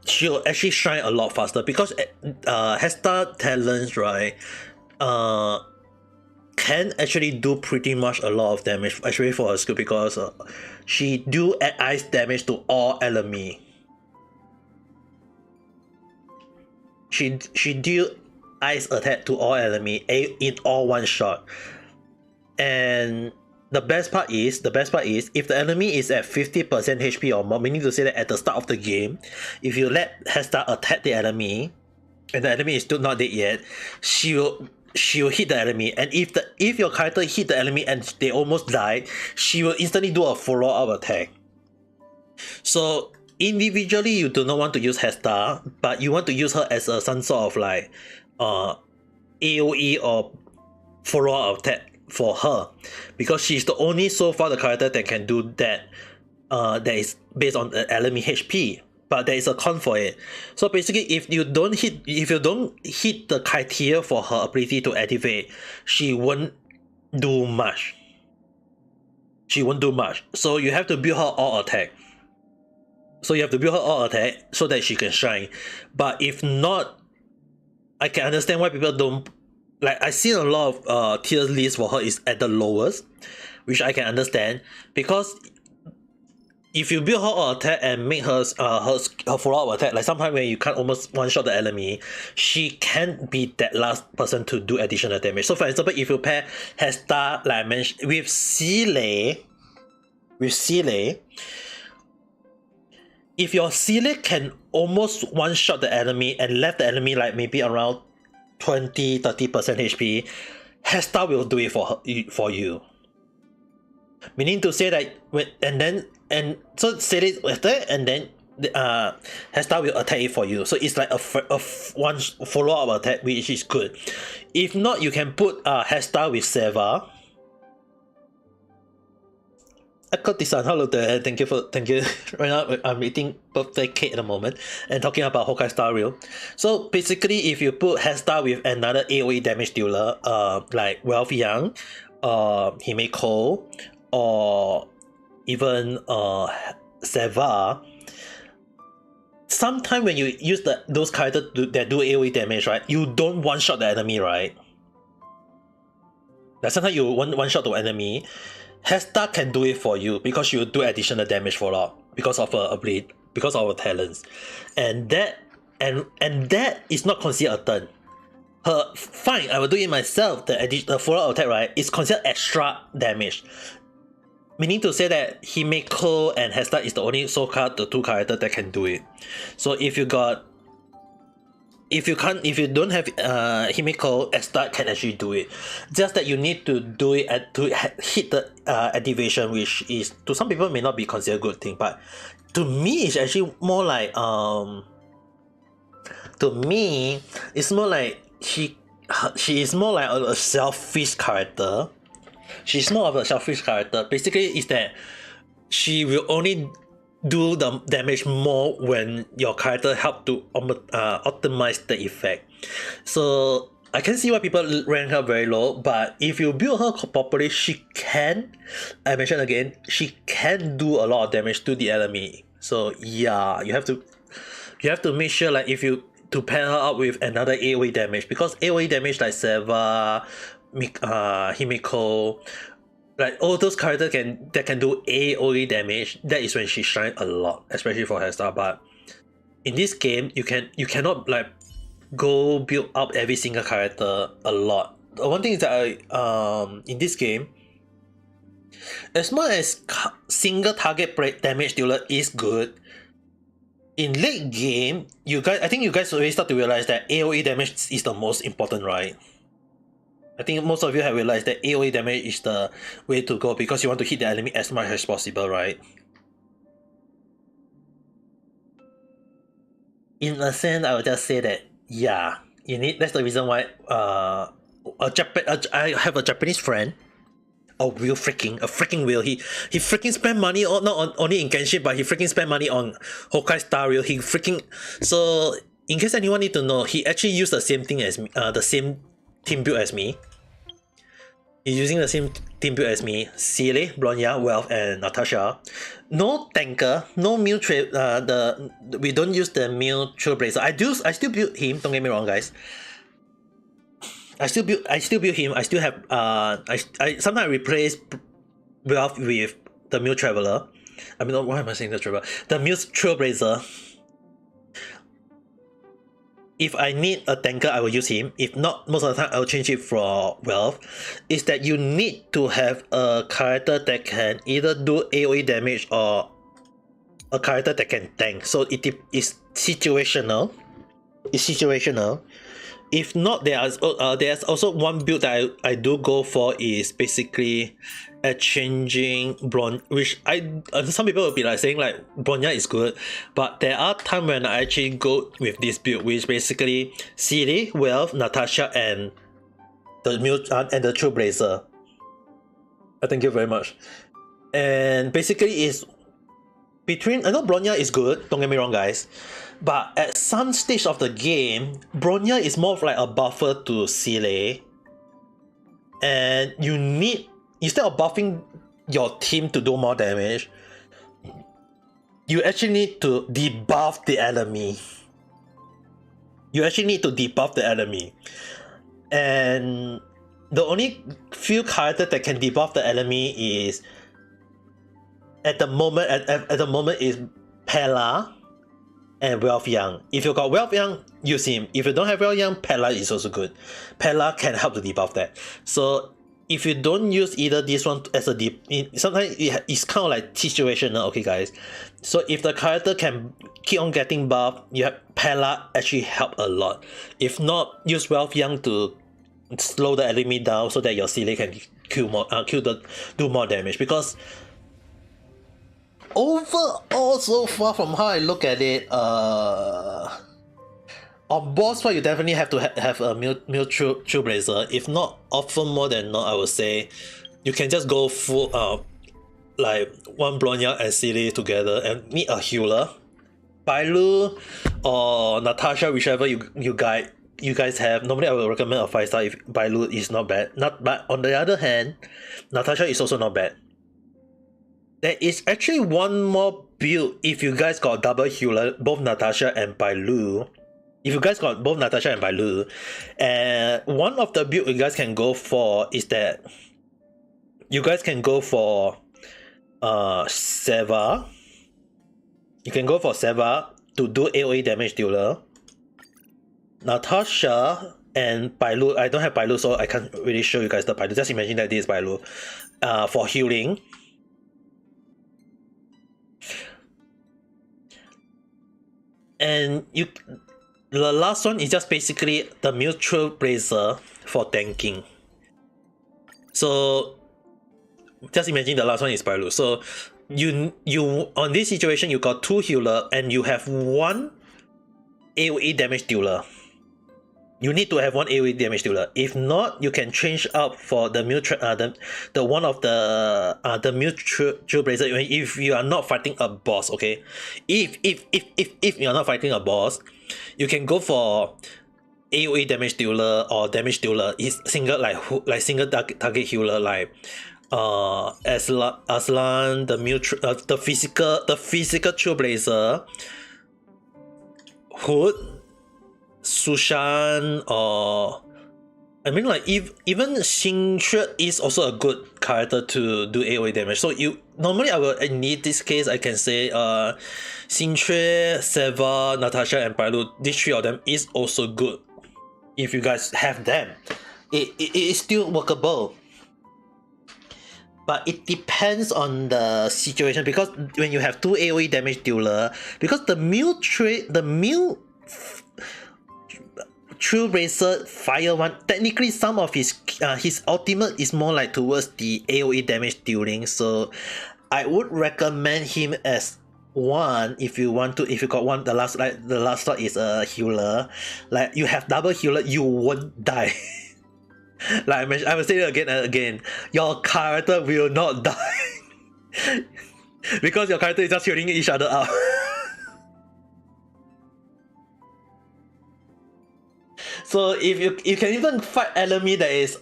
she'll actually shine a lot faster because Hesta talents, right, can actually do pretty much a lot of damage actually for her skill because she do add ice damage to all enemy. she deal ice attack to all enemy in all one shot. And the best part is if the enemy is at 50% HP or more, meaning to say that at the start of the game, if you let Hesta attack the enemy and the enemy is still not dead yet, she will hit the enemy, and if your character hit the enemy and they almost died, she will instantly do a follow-up attack. So individually you do not want to use Hesta, but you want to use her as some sort of like AoE or follow-up attack for her, because she's the only so far the character that can do that that is based on the enemy HP. But there is a con for it. So basically, if you don't hit the criteria for her ability to activate, she won't do much. So you have to build her all attack. So that she can shine. But if not, I can understand why people don't like. I see a lot of tier lists for her is at the lowest, which I can understand, because if you build her all attack and make her follow-up attack, like sometimes when you can't almost one-shot the enemy, she can be that last person to do additional damage. So for example, if you pair Hesta, like I mentioned, with Seele, if your Seele can almost one-shot the enemy and left the enemy like maybe around 20-30% HP, Hesta will do it for you. Meaning to say that so Seele attack and then Hesta will attack it for you. So it's like a one follow-up attack, which is good. If not, you can put Hesta with Seva. I got this on. Hello there. Thank you. Right now I'm eating birthday cake at the moment and talking about Honkai Star Rail. So basically, if you put Hesta with another AoE damage dealer, like Wealth Young, Himeko, or even Seva, sometimes when you use those characters that do AoE damage, right, you don't one-shot the enemy, right? Like sometimes you one-shot the enemy. Hesta can do it for you because she will do additional damage for lot because of her ability, because of her talents, and that is not considered a turn. Fine, I will do it myself. The follow-up attack, right, is considered extra damage. Meaning to say that Himeko and Hesta is the only the two characters that can do it. So if you don't have Himeko, Hesta can actually do it. Just that you need to do it to hit the activation, which is to some people may not be considered a good thing, but to me it's actually more like she is more like a selfish character. She's more of a selfish character. Basically, is that she will only do the damage more when your character help to optimize the effect. So I can see why people rank her very low, but if you build her properly, she can, I mentioned again, she can do a lot of damage to the enemy. So yeah, you have to make sure, like, if you to pair her up with another AoE damage, because AoE damage like Seva, Himeko, like all those characters that can do AoE damage, that is when she shines a lot, especially for Hesta. But in this game, you cannot like go build up every single character a lot. The one thing is that in this game, as much as single target damage dealer is good, in late game, I think you guys already start to realize that AoE damage is the most important, right? I think most of you have realized that AoE damage is the way to go because you want to hit the enemy as much as possible, right? In a sense, I would just say that, yeah, you need. That's the reason why I have a Japanese friend, a freaking Will. He freaking spent money not only in Genshin, but he freaking spent money on Honkai Star Rail. So in case anyone need to know, he actually used the same thing as me, the same team build as me. He's using the same team build as me. Seele, Bronya, Wealth, and Natasha. No tanker, no Mew we don't use the Mew Trailblazer. I still build him, don't get me wrong, guys. I still build him. I still have I sometimes replace Wealth with the Mew Traveler. I mean, why am I saying the Traveler? The Mew Trailblazer. if I need a tanker, I will use him. If not, most of the time I will change it for wealth. Is that you need to have a character that can either do AoE damage or a character that can tank. So it is situational. It's situational. If not, there's also one build that I do go for is basically changing Bron, which some people will be like saying like Bronya is good, but there are times when I actually go with this build, which basically Ciri, Wealth, Natasha, and the Trailblazer. Thank you very much. And basically is between, I know Bronya is good, don't get me wrong guys, but at some stage of the game, Bronya is more of like a buffer to Ciri, and you need, instead of buffing your team to do more damage, you actually need to debuff the enemy. And the only few characters that can debuff the enemy is at the moment is Pella and Wealth Young. If you got Wealth Young, use him. If you don't have Wealth Young, Pella is also good. Pella can help to debuff that. So if you don't use either this one as a sometimes it's kind of like situational, okay guys. So if the character can keep on getting buffed, you have Pella actually help a lot. If not, use Wealth Young to slow the enemy down so that your Ciri can do more damage. Because overall, so far from how I look at it, on boss fight you definitely have to have a Trailblazer. If not, often more than not, I would say you can just go full like one Bronya and Ciri together and need a healer. Bailu or Natasha, whichever you guys have. Normally I will recommend a 5-star if Bailu is not bad. But on the other hand, Natasha is also not bad. There is actually one more build if you guys got double healer, both Natasha and Bailu. And one of the build you guys can go for is that you guys can go for Seva. You can go for Seva to do AoE damage dealer. Natasha and Bailu. I don't have Bailu, so I can't really show you guys the Bailu. Just imagine that this is Bailu. For healing. And the last one is just basically the Trailblazer for tanking. So just imagine the last one is Bailu. So you on this situation you got 2 healer and you have 1 AoE damage dealer. You need to have 1 AoE damage dealer. If not, you can change up for the one of the Trailblazer if you are not fighting a boss. Okay, if you are not fighting a boss, you can go for AoE damage dealer or damage dealer. Is single single target healer like Aslan, the physical Trailblazer, Hood, Sushan, or I mean like even Xingque is also a good character to do AoE damage. So normally in this case I can say Xingque, Seva, Natasha and Bailu, these 3 of them is also good. If you guys have them, it is still workable. But it depends on the situation, because when you have 2 AoE damage dealer, because the Trailblazer Fire one, technically some of his ultimate is more like towards the AoE damage dealing, so I would recommend him as one if you got one. The last slot is a healer, like you have double healer, you won't die. Like I mentioned, I will say it again and again, your character will not die because your character is just healing each other up. So if you can even fight enemy that is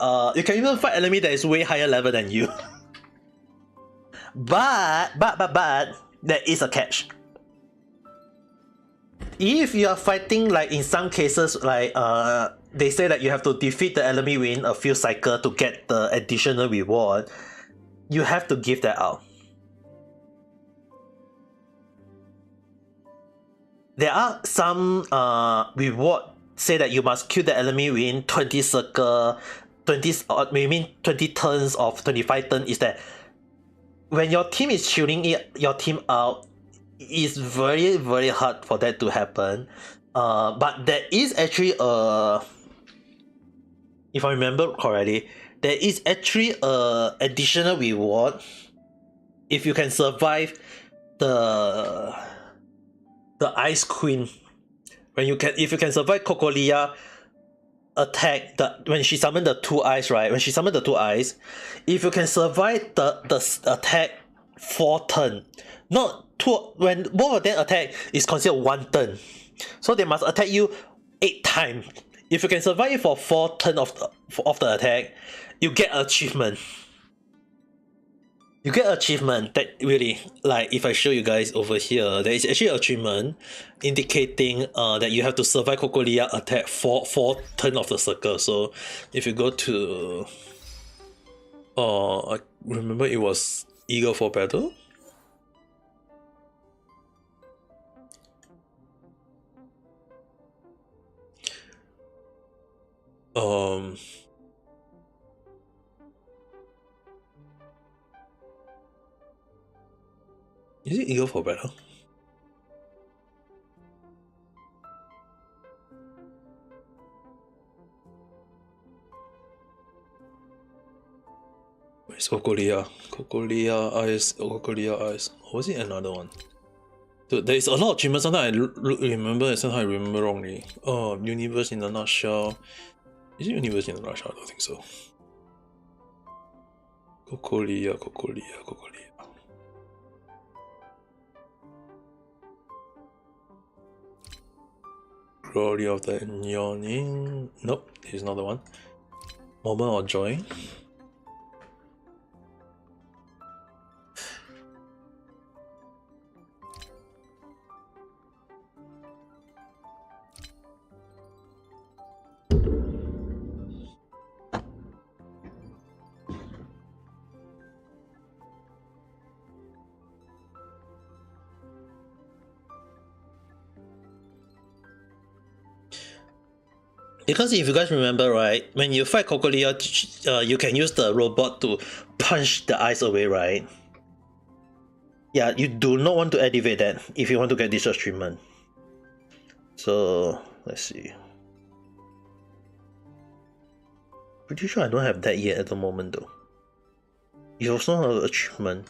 way higher level than you. But there is a catch. If you are fighting, like in some cases, like they say that you have to defeat the enemy within a few cycles to get the additional reward, you have to give that out. There are some reward say that you must kill the enemy within 20 circle, 20 or maybe 20 turns of 25 turns is that when your team is shooting your team out, it's very, very hard for that to happen. But there is actually if I remember correctly, there is actually a additional reward if you can survive the Ice Queen. If you can survive Cocolia attack when she summoned the two eyes, right? When she summoned the two eyes, if you can survive the attack 4 turn, not two, when both of them attack is considered 1 turn, so they must attack you 8 times. If you can survive for 4 turn of the attack, you get achievement. You get achievement that really, like if I show you guys over here, there is actually an achievement indicating that you have to survive Cocolia attack 4 turn of the circle. So if you go to I remember it was Eagle for Battle. Is it Eagle for Battle? Where's Cocolia? Cocolia Eyes, Cocolia Eyes. Or was it another one? Dude, there is a lot of achievements. Sometimes I remember and sometimes I remember wrongly. Oh, Universe in a Nutshell. Is it Universe in a Nutshell? I don't think so. Cocolia. Glory of the Yawning. Nope, he's not the one. Moment of Joy. Because if you guys remember, right, when you fight Cocolia, you can use the robot to punch the eyes away, right? Yeah, you do not want to activate that if you want to get discharge treatment. So, let's see. Pretty sure I don't have that yet at the moment though. You also have an achievement.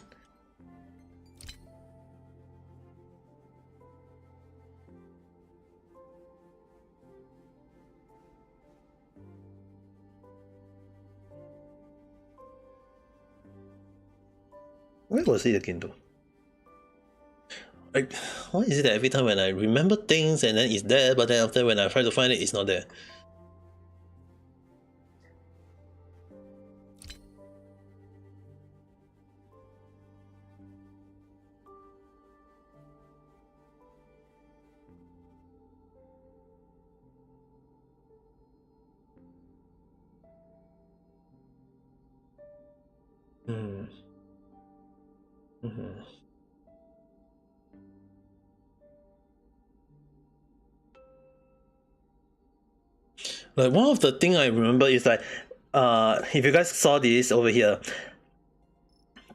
Where was it again though? Why is it that every time when I remember things and then it's there, but then after when I try to find it, it's not there? Like one of the thing I remember is like, if you guys saw this over here,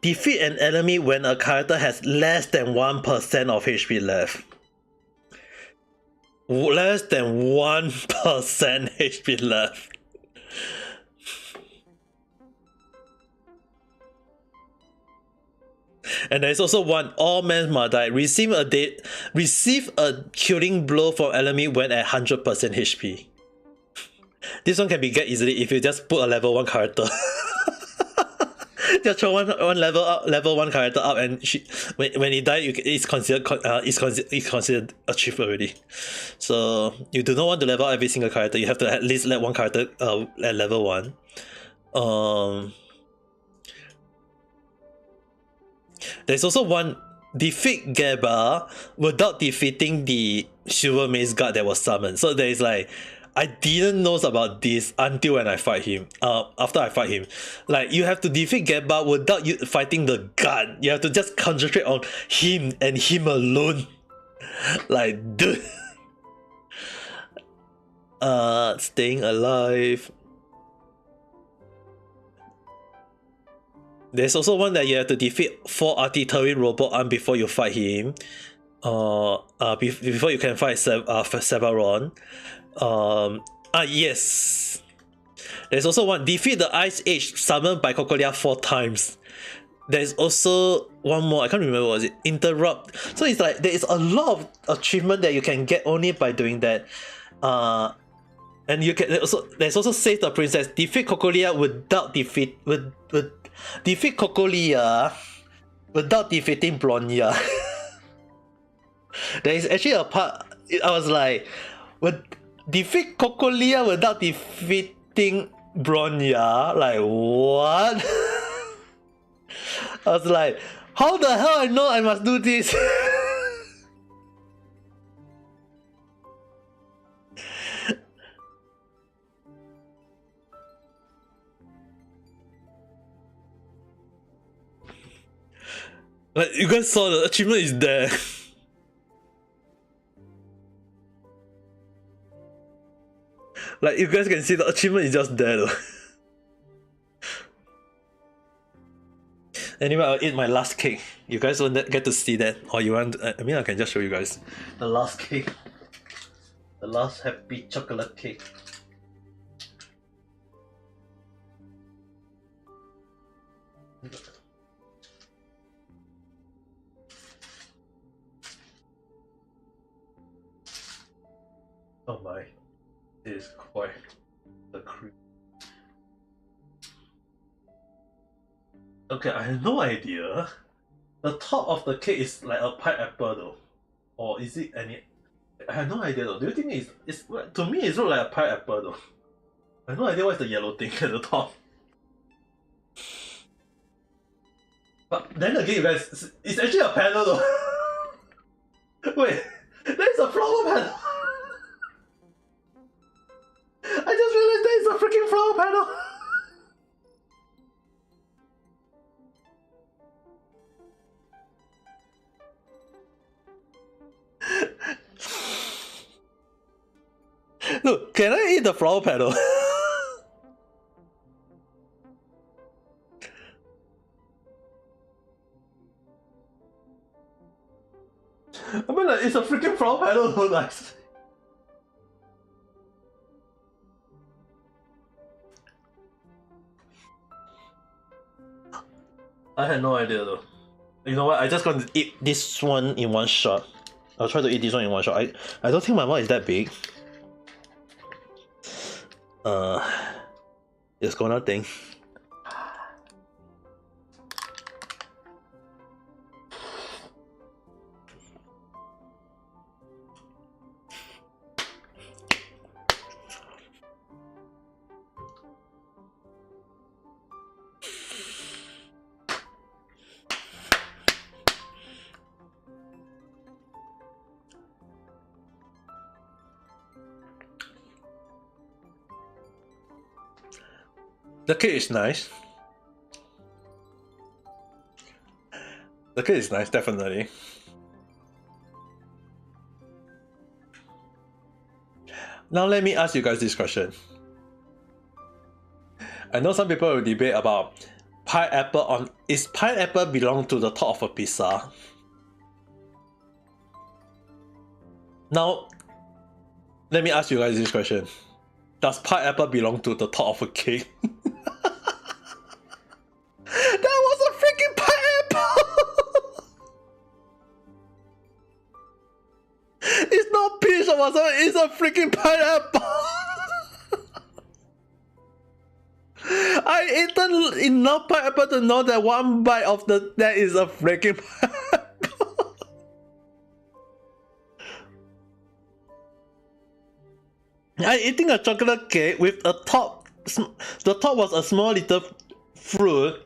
defeat an enemy when a character has less than 1% of HP left. Less than 1% HP left. And there's also one, all men must die. Receive a killing blow from enemy when at 100% HP. This one can be get easily if you just put a level 1 character. Just throw one level 1 character up, and when he dies, it's considered achieved already. So you do not want to level up every single character. You have to at least let one character at level 1. There's also one, defeat Geba without defeating the Silver Maze Guard that was summoned. So there is like, I didn't know about this until when I fight him. After I fight him, like you have to defeat Geba without you fighting the guard. You have to just concentrate on him and him alone. Like, dude. Staying alive. There's also one that you have to defeat 4 artillery robot arm before you fight him. Before you can fight Severon. Yes. There's also one, defeat the Ice Age summoned by Cocolia 4 times. There's also one more, I can't remember what was it, interrupt. So it's like there is a lot of achievement that you can get only by doing that. And you can there's also save the princess, defeat Cocolia without defeat Cocolia without defeating Bronya. There is actually a part I was like, defeat Cocolia without defeating Bronya, like what? I was like, how the hell I know I must do this? Like, you guys saw the achievement is there. Like, you guys can see the achievement is just there though. Anyway, I'll eat my last cake. You guys won't get to see that, or you want? I mean, I can just show you guys the last cake, the last happy chocolate cake. Oh my, it is quite the cream. Okay, I have no idea. The top of the cake is like a pineapple though. Or is it any... I have no idea though. Do you think it's to me it looks like a pineapple though. I have no idea what's the yellow thing at the top. But then again, you guys, it's actually a panel though. Wait, there's a flower panel. I just realized there's a freaking flower panel. Look, can I eat the flower petal? I mean, like, it's a freaking flower petal, so nice. I had no idea though. You know what? I just gonna eat this one in one shot. I'll try to eat this one in one shot. I don't think my mouth is that big. Just gonna think. The cake is nice. The cake is nice, definitely. Now let me ask you guys this question. I know some people will debate about pineapple on... Is pineapple belong to the top of a pizza? Now, let me ask you guys this question. Does pineapple belong to the top of a cake? That was a freaking pineapple! It's not peach or whatsoever, it's a freaking pineapple! I eaten enough pineapple to know that one bite of that is a freaking pineapple. I eating a chocolate cake with a top. The top was a small little fruit.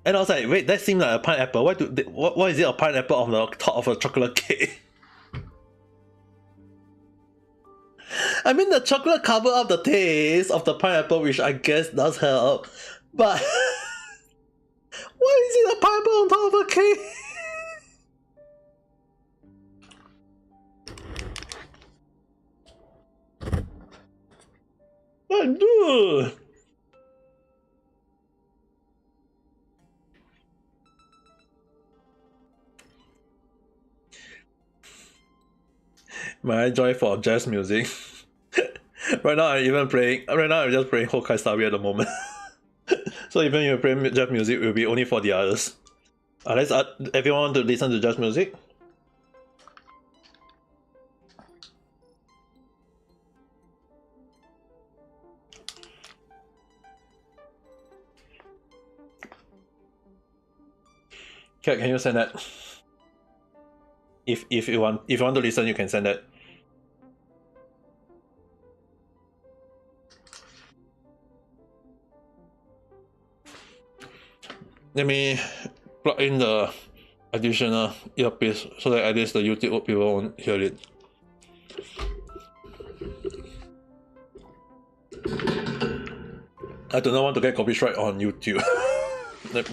And I was like, wait, that seems like a pineapple. Why is it a pineapple on the top of a chocolate cake? I mean, the chocolate covered up the taste of the pineapple, which I guess does help. But why is it a pineapple on top of a cake? Ooh. My joy for jazz music. Right now I'm just playing Honkai Star Rail at the moment. So even if you play jazz music, it will be only for the others. Unless everyone want to listen to jazz music. Kat, can you send that? If you want to listen, you can send that. Let me plug in the additional earpiece so that at least the YouTube people won't hear it. I do not want to get copyright on YouTube. Let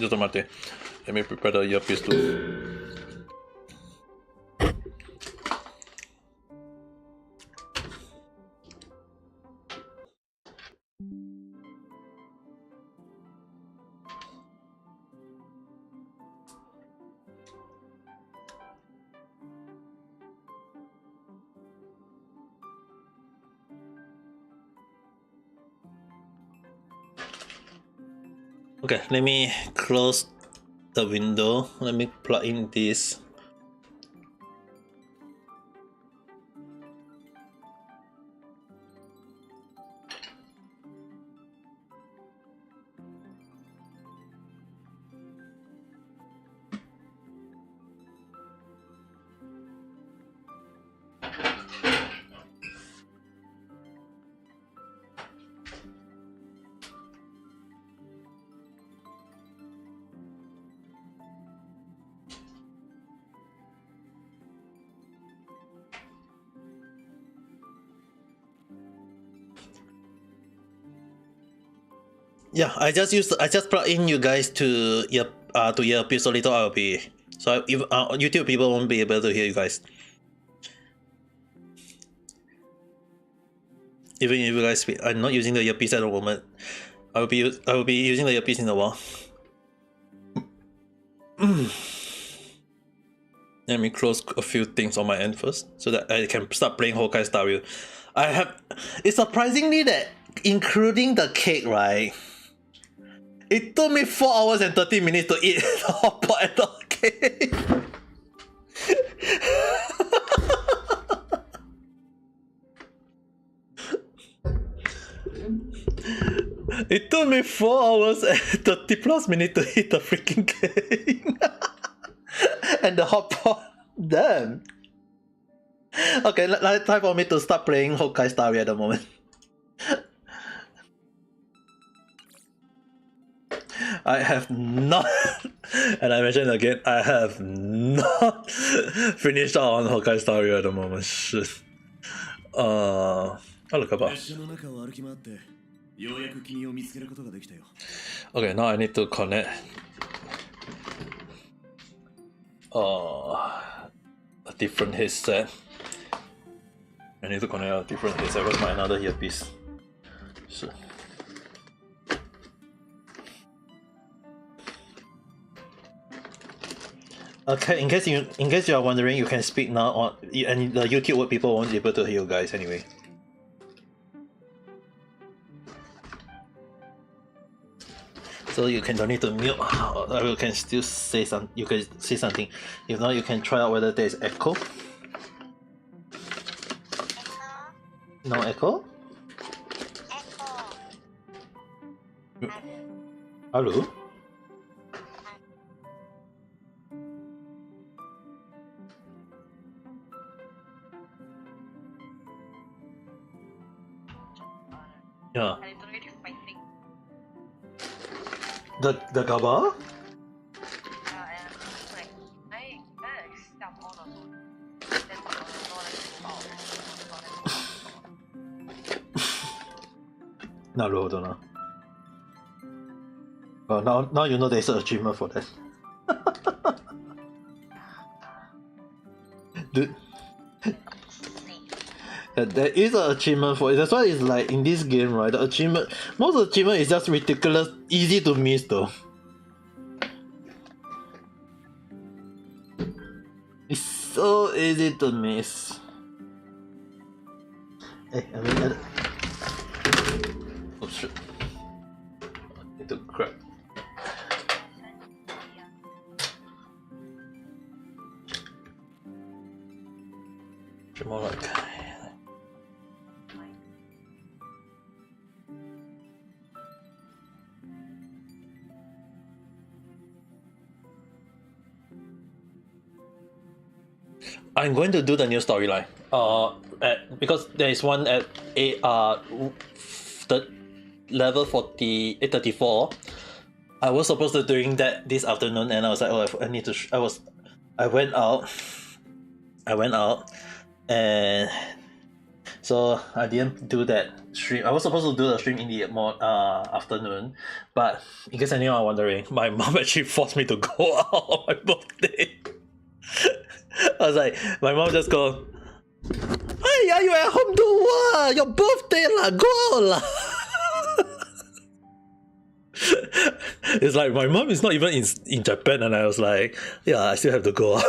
me prepare the earpiece too. Okay, let me close the window. Let me plug in this. Yeah, I just plug in you guys to earpiece so little I'll be so if YouTube people won't be able to hear you guys. Even if you guys speak, I'm not using the earpiece at the moment. I will be using the earpiece in a while. Let me close a few things on my end first so that I can start playing Honkai Star Rail. It's surprisingly that including the cake, right? It took me 4 hours and 30 minutes to eat the hot pot and the cake. It took me 4 hours and 30 plus minutes to eat the freaking cake. And the hot pot. Damn. Okay, time for me to start playing Honkai Star Rail at the moment. I have not, and I mentioned again, I have not finished on Honkai Star Rail at the moment. Shit. I'll look about. Okay, now I need to connect a different headset. I need to connect a different headset with my another earpiece. So. Okay, in case you are wondering, you can speak now and the YouTube people won't be able to hear you guys anyway. So you don't need to mute. You can still say some. You can say something. If not, you can try out whether there is echo. No echo. Hello. Yeah. The GABA? Now you know there's an achievement for that. There is an achievement for it. That's why it's like in this game, right? The achievement, most of the achievement is just ridiculous, easy to miss though. It's so easy to miss. Hey, oh shit. I need to grab. More like. I'm going to do the new storyline. Because there is one at the level 34. I was supposed to doing that this afternoon, and I was like, oh, I need to. I went out, and so I didn't do that stream. I was supposed to do the stream in the afternoon, but in case anyone wondering, my mom actually forced me to go out on my birthday. I was like, my mom just go, hey, are you at home do what? Your birthday lah, go lah. It's like my mom is not even in Japan, and I was like, yeah, I still have to go.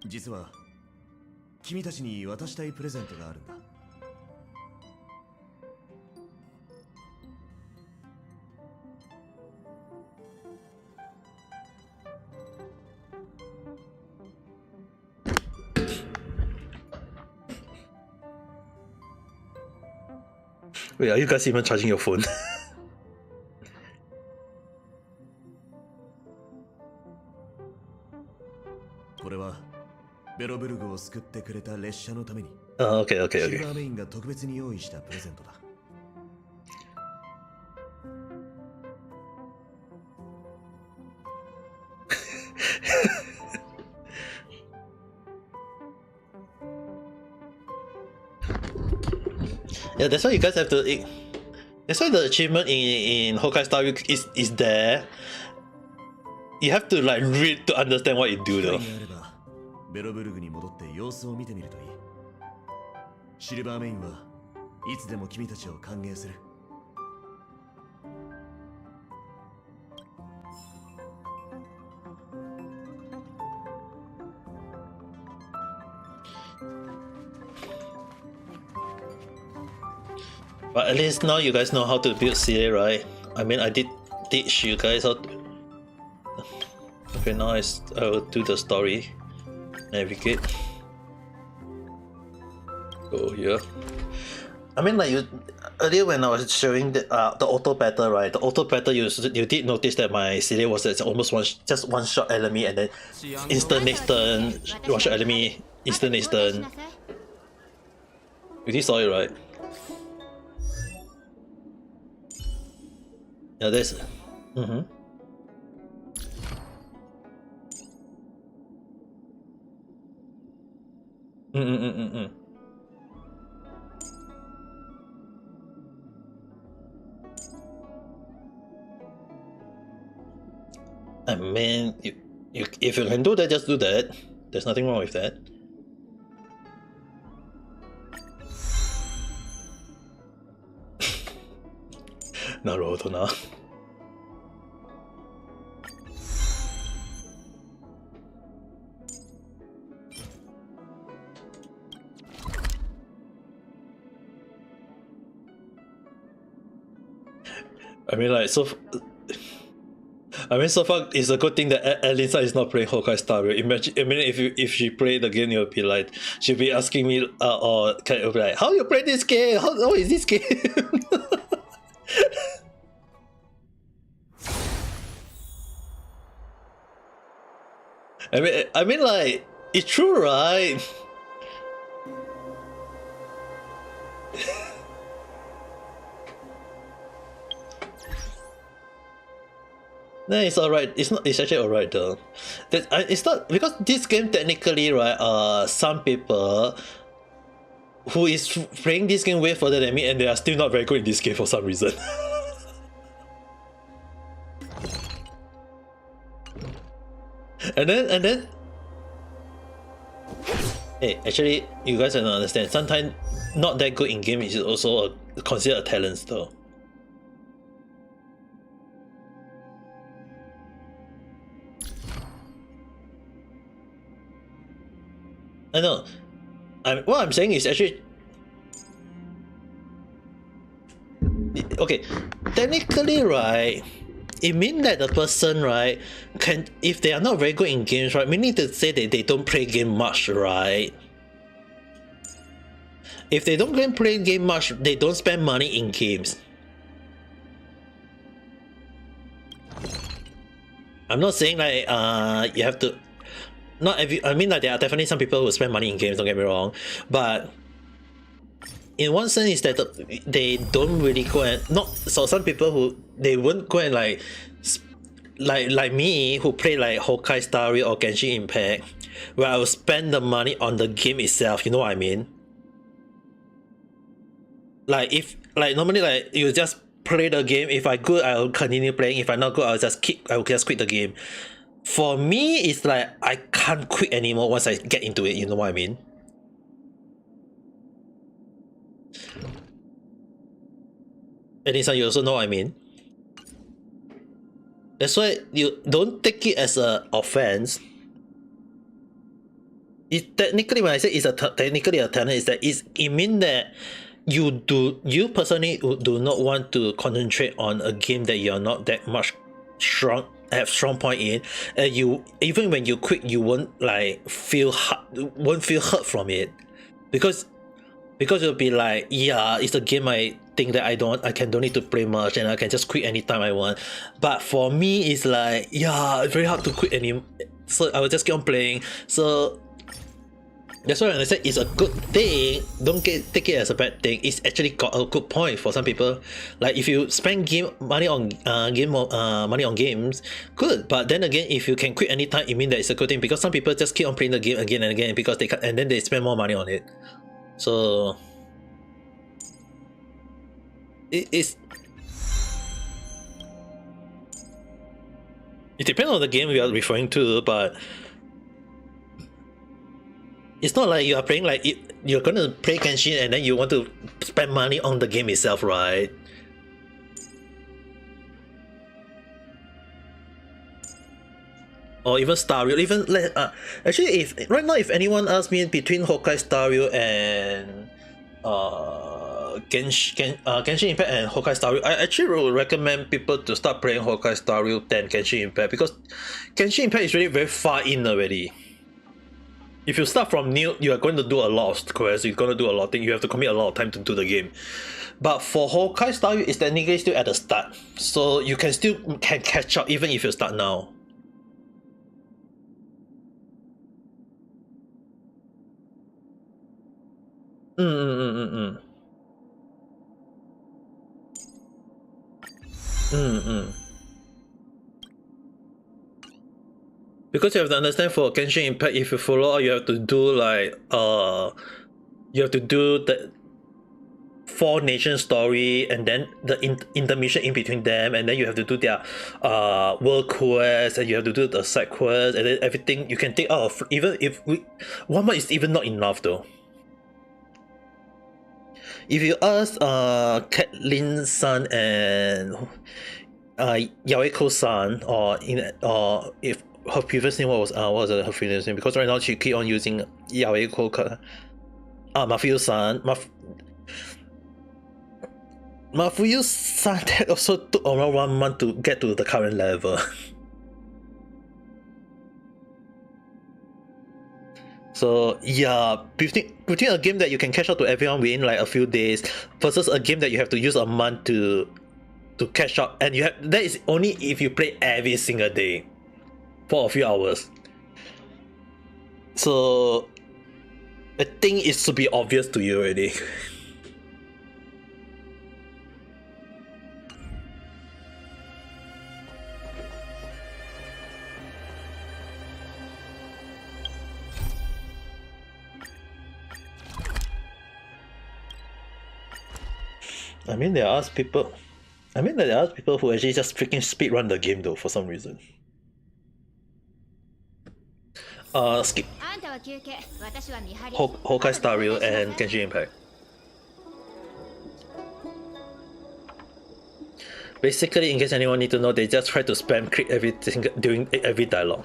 実は君たちに渡したいプレゼントがあるんだ。Wait, are you guys even charging your phone? これはベロブルグを救ってくれた列車のために Okay, okay, シル okay. バーメインが特別に用意したプレゼントだ。Yeah, that's why you guys have to. That's why the achievement in Honkai Star Rail is there. You have to like read to understand what you do 機 though. 会があればベロブルグに戻って様子を見てみるといい。シルバーメインはいつでも君たちを歓迎する。But at least now you guys know how to build CA, right? I mean, I did teach you guys how to... Okay, now I will do the story. Navigate. Go here. I mean, like you earlier when I was showing the auto battle, right? The auto battle, you did notice that my CA was almost just one shot enemy, and then instant next turn, one shot enemy, instant next turn. You did saw it, right? Yeah, there's. Mm-hmm. Mm-mm-mm-mm. I mean, if you can do that, just do that. There's nothing wrong with that. Naruto na. I mean, like, so far it's a good thing that Alisa is not playing Honkai Star Rail. Imagine, I mean, if she played the game, you'll be like, she'll be asking me, or kind of like, how you play this game? How is this game? I mean, like, it's true, right? No, it's alright. It's not. It's actually alright though. It's not because this game technically, right? Some people who is playing this game way further than me, and they are still not very good in this game for some reason. and then. Hey, actually, you guys don't understand. Sometimes not that good in game is also considered a talent though. I know. What I'm saying is actually okay. Technically, right, it means that the person, right, can, if they are not very good in games, right, meaning to say that they don't play game much, right? If they don't play game much, they don't spend money in games. I'm not saying like you have to. Not every. I mean, like there are definitely some people who spend money in games. Don't get me wrong, but in one sense is that they don't really go and not. So some people who they won't go and like me who play like Honkai Star Rail or Genshin Impact, where I will spend the money on the game itself. You know what I mean? Like if like normally like you just play the game. If I good, I'll continue playing. If I'm not good, I will just quit the game. For me, it's like I can't quit anymore once I get into it. You know what I mean? Anissa, you also know what I mean? That's why you don't take it as a offense. It technically, when I say it's technically a talent, is that it means that you personally do not want to concentrate on a game that you're not that much have strong point in, and you even when you quit, you won't like won't feel hurt from it, because you'll be like, yeah, it's a game I think that I don't need to play much and I can just quit anytime I want. But for me, it's like, yeah, it's very hard to quit so I will just keep on playing. So that's why when I say it's a good thing, don't take it as a bad thing. It's actually got a good point for some people. Like if you spend money on games, good. But then again, if you can quit anytime, it means that it's a good thing, because some people just keep on playing the game again and again because they can, and then they spend more money on it. So it depends on the game we are referring to, but it's not like you are playing like you're gonna play Genshin and then you want to spend money on the game itself, right? Or even Star Rail, even actually, if right now if anyone asks me between Honkai Star Rail and Genshin Impact and Honkai Star Rail, I actually would recommend people to start playing Honkai Star Rail than Genshin Impact, because Genshin Impact is really very far in already. If you start from new, you are going to do a lot of quests, you're going to do a lot of things, you have to commit a lot of time to do the game. But for Honkai Star Rail, it's technically still at the start, so you can still catch up even if you start now. Because you have to understand, for Genshin Impact, if you follow, you have to do like you have to do the 4 nation story and then the intermission in between them, and then you have to do their world quest, and you have to do the side quest, and then everything you can take out of, even if 1 month is even not enough though. If you ask Caitlyn-san and Yaeko-san, or if her previous name, what was her previous name? Because right now she keep on using Yaeko. Mafuyu-san. Mafuyu-san, that also took around 1 month to get to the current level. So yeah, between a game that you can catch up to everyone within like a few days versus a game that you have to use a month to catch up, and that is only if you play every single day for a few hours. So I think it should be obvious to you already. I mean, there are people. I mean, there are people who actually just freaking speedrun the game though for some reason. Skip Honkai Star Rail and Genshin Impact. Basically, in case anyone need to know, they just try to spam crit everything during every dialogue.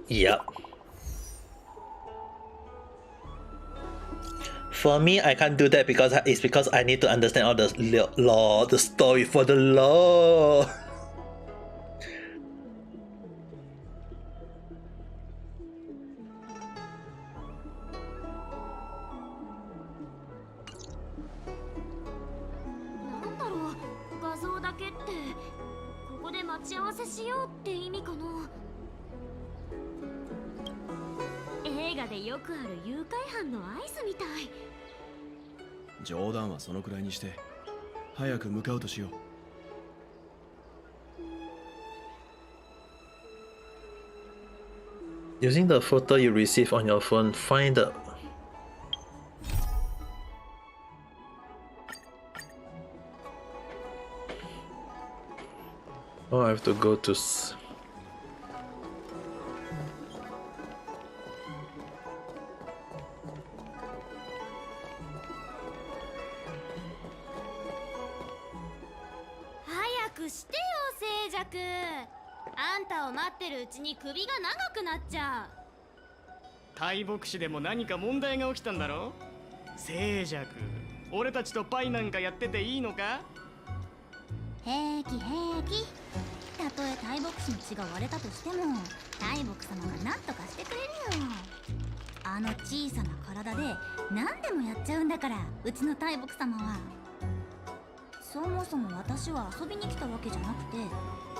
Yep. For me, I can't do that because I need to understand all the lore, the story for the lore. Using the photo you receive on your phone, find the... Oh, I have to go to...大牧師でも何か問題が起きたんだろ。静寂、俺たちとパイなんかやってていいのか。平気平気。たとえ大牧師の血が割れたとしても大牧様が何とかしてくれるよ。あの小さな体で何でもやっちゃうんだから、うちの大牧様は。そもそも私は遊びに来たわけじゃなくて、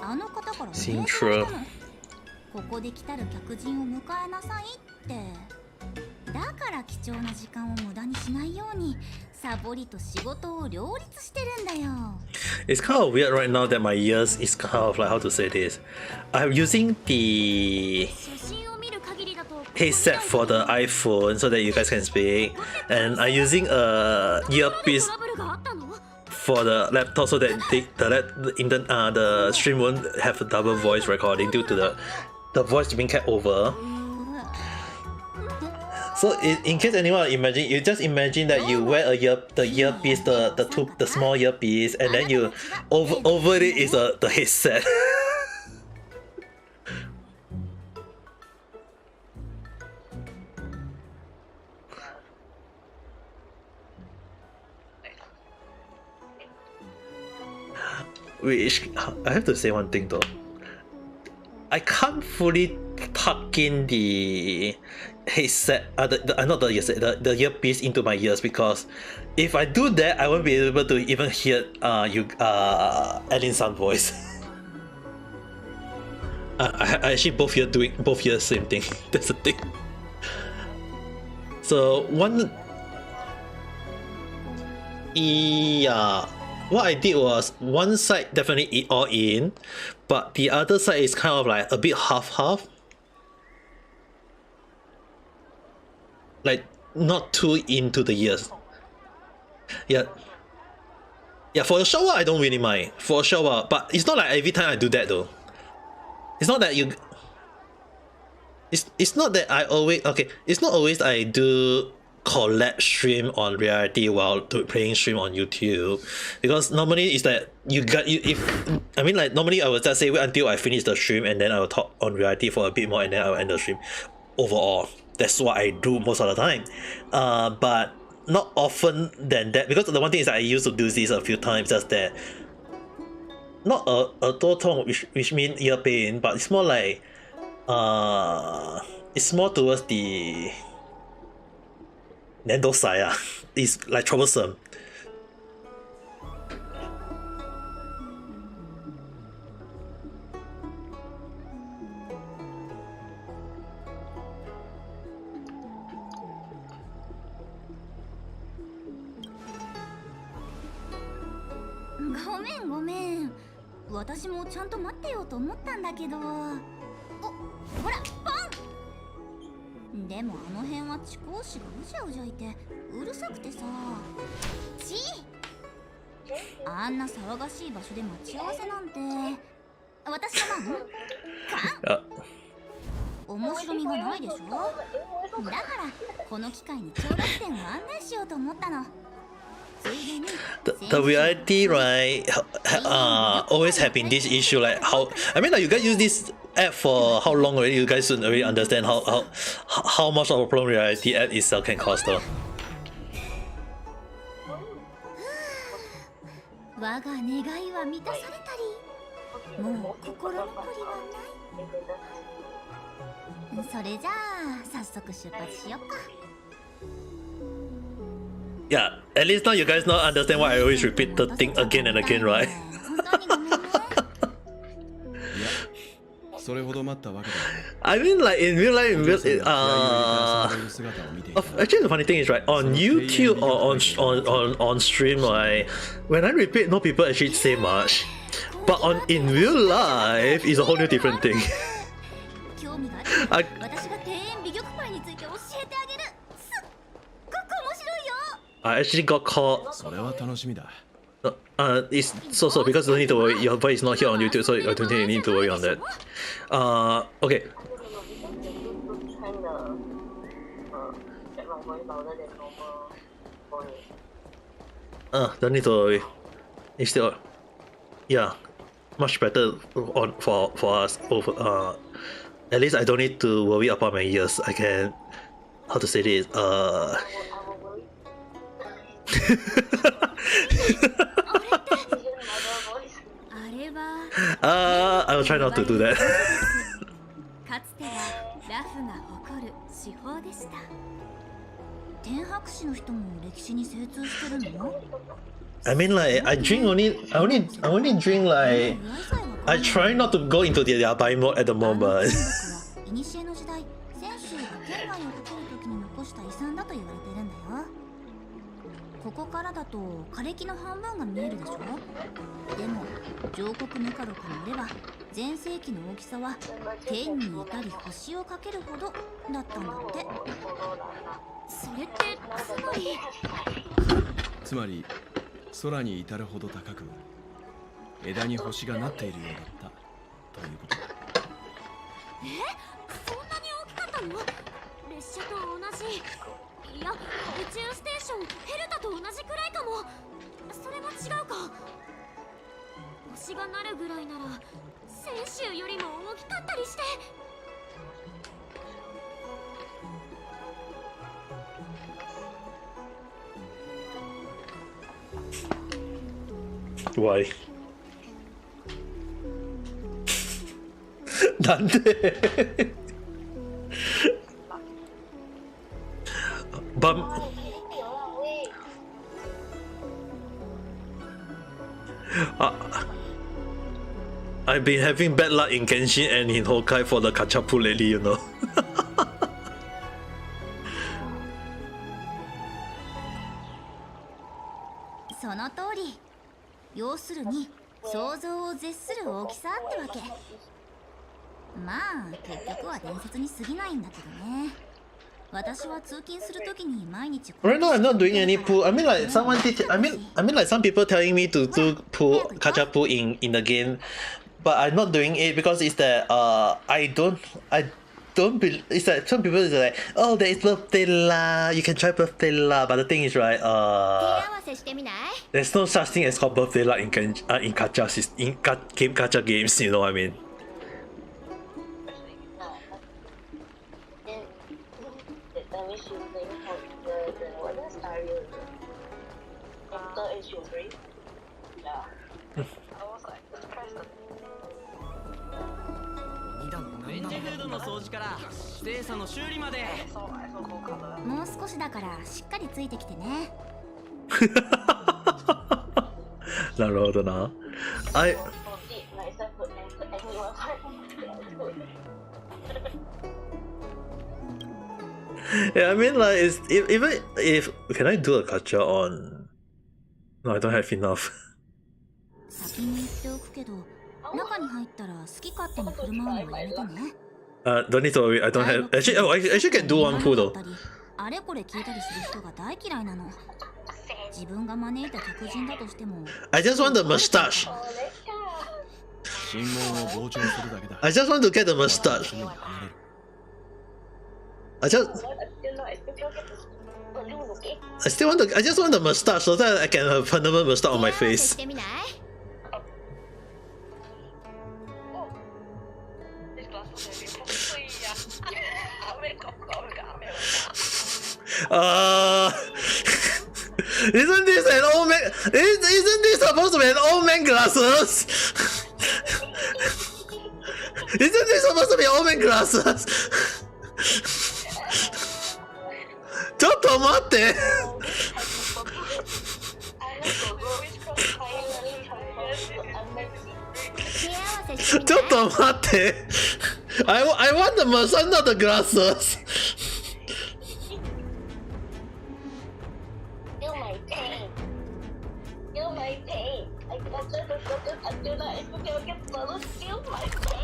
あの方から命令されたの。ここで来たる客人を迎えなさいって。だから貴重な時間を無駄にしないようにサボりと仕事を両立してるんだよ。 It's kind of weird right now that my ears is kind of like, how to say this, I'm using the headset for the iPhone so that you guys can speak, and I'm using a earpiece for the laptop so that the stream won't have a double voice recording due to the voice being kept over. So in case anyone imagine, you just imagine that you wear the earpiece, the small earpiece, and then you over it is the headset. Which I have to say one thing though. I can't fully tuck in the headset, not the headset, the earpiece into my ears, because if I do that, I won't be able to even hear Alin's sound voice. I actually both hear the same thing. That's the thing. So what I did was one side definitely all in, but the other side is kind of like a bit half-half. Like not too into the ears. Yeah, for a short while I don't really mind. For a short while, but it's not like every time I do that though. It's not that you... It's not that I always... Okay, it's not always I do collect stream on reality while playing stream on YouTube, because normally it's that normally I will just say wait until I finish the stream and then I will talk on reality for a bit more and then I will end the stream. Overall, that's what I do most of the time, but not often than that, because the one thing is that I used to do this a few times, just that not a total which means ear pain, but it's more like it's more towards the Nendo side. It's like troublesome. Goめん。私もちゃんと待ってようと思ったんだけど。お、ほら、ポン。でもあの辺は地講師がうじゃうじゃいてうるさくてさ。ちあんな騒がしい場所で待ち合わせなんて私の番か面白みがないでしょ。だからこの機会に協力店を案内しようと思ったの。The reality, right? Always have been this issue. Like how I mean, like you guys use this app for how long already? You guys should already understand how much of a problem reality app itself can cost, though. 我が願いは満たされたり、もう心残りはない。それじゃあ早速出発しよっか。Yeah, at least now you guys now understand why I always repeat the thing again and again, right? それほど待ったわけだ。 I mean, like in real life, actually the funny thing is, right, on YouTube or on stream, like when I repeat, no people actually say much, but in real life, it's a whole new different thing. I actually got caught. それは楽しみだ。 It's so because you don't need to worry. Your voice is not here on YouTube, so I don't think you need to worry on that. Okay. Don't need to worry. It's still, yeah, much better for us. At least I don't need to worry about my ears. I can, how to say this? I will try not to do that. かつてはラフが誇る至宝でした。天白士の人も歴史に精通してるの？ I mean, like I only drink like I try not to go into their buy mode at the moment. 古の時代、泉州が県外を建てる時に残した遺産だと言われてるんだよ。ここからだと枯れ木の半分が見えるでしょ。でも上国メカロから見れば全盛期の大きさは天に至り星をかけるほどだったんだって。それってつまり空に至るほど高く枝に星がなっているようだったということだ。そんなに大きかったの？列車と同じ。いや、宇宙ステーションヘルタと同じくらいかも。それも違うか。星がなるぐらいなら泉州よりも大きかったりして。Why? なんでI've been having bad luck in Genshin and in Honkai for the Kachapu lately, you know. その通り。要するに想像を絶する大きさってわけ。まあ結局は伝説に過ぎないんだけどね。私は通勤するときに毎日。 Right now I'm not doing any pool. I mean like someone teach. I mean like some people telling me to do pool, kachapu in the game, but I'm not doing it because it's that I don't believe. It's like some people is like, oh, there is birthday lah. You can try birthday lah. But the thing is, right, there's no such thing as called birthday lah in gacha games. You know what I mean?フードの掃除から精査の修理まで。もう少しだからしっかりついてきてね。なるほどな。Yeah, I mean like even if can I do a gacha on? No, I don't have enough. 先に言っておくけど、中に入ったら好き勝手に振る舞うのはやめてね。Don't need to worry. I don't have. Actually, oh, I actually can do one pull though. あれこれ聞いたりする人が大嫌いなの。自分が招いた客人だとしても。I just want the mustache. 信号を傍聴するだけだ。 I just want to get the mustache. I just want to. I just want the mustache so that I can have permanent mustache on my face. Isn't this an old man? Isn't this supposed to be an old man glasses? Isn't this supposed to be old man glasses? ちょっと待って。ちょっと待って。I want the massage, not the glasses. Feel my pain. Feel my pain. I got to feel my pain.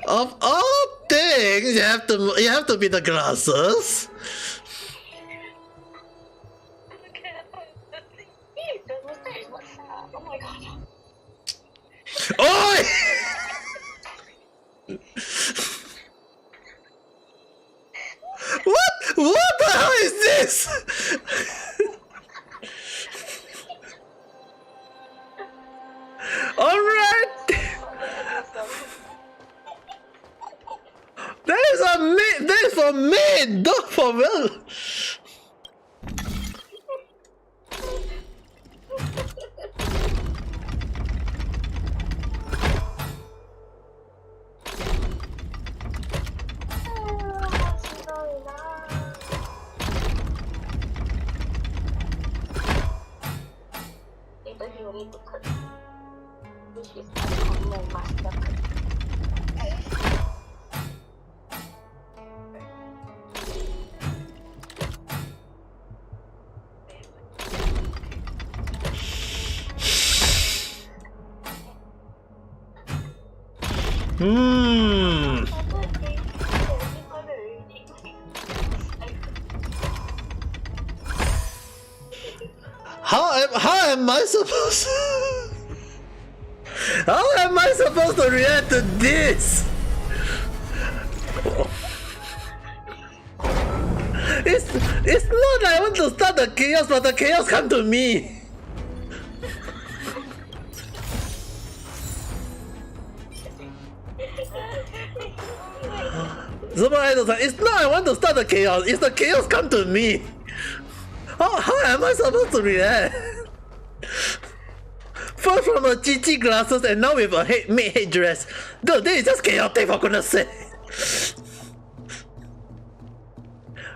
Of all things, you have to be the glasses. Oh my god. Oi! What the hell is this? Alright! That is for me, not for Will. How am I supposed How am I supposed to react to this? It's not I want to start the chaos, but the chaos come to me. It's not I want to start the chaos, it's the chaos come to me. How am I supposed to react? First from a GG glasses and now with a made headdress. Dude, this is just chaotic for goodness sake.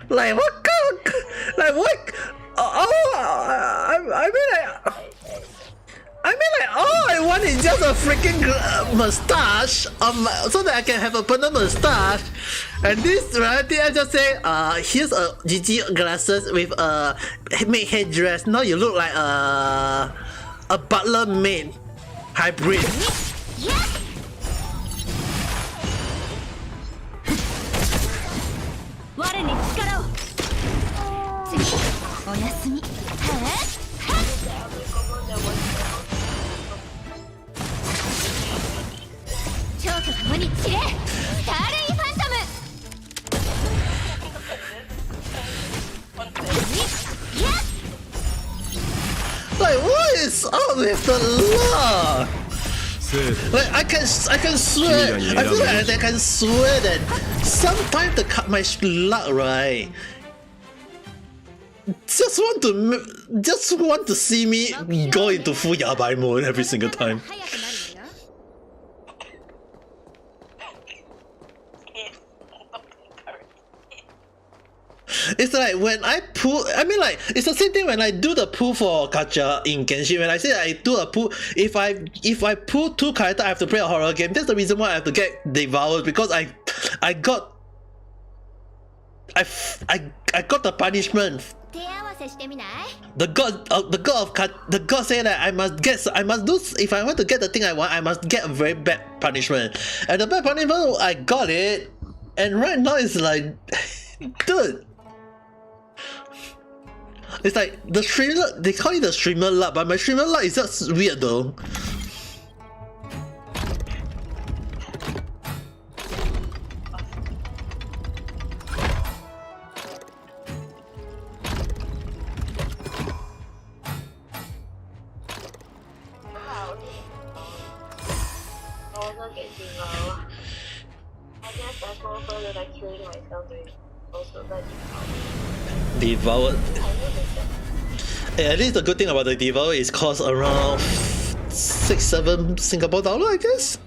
Like what? Like what? I mean like all I want is just a freaking mustache so that I can have a permanent mustache. And this reality I just say here's a GG glasses with a made headdress. Now you look like a butler maid hybrid. Like what is up with the law? Like I can swear. I feel like I can swear that sometimes my luck, right? Just want to see me go into full yabai mode every single time. It's like when I pull, I mean like, it's the same thing when I do the pull for gacha in Genshin. When I say I do a pull, if I pull 2 characters, I have to play a horror game. That's the reason why I have to get devoured, because I got the punishment. The god said that I must do, if I want to get the thing I want, I must get a very bad punishment. And the bad punishment, I got it. And right now it's like, dude. It's like the streamer, they call it the streamer luck, but my streamer luck is just weird though. Devoured. At least the good thing about the Devour is cost around 6-7 Singapore dollar, I guess.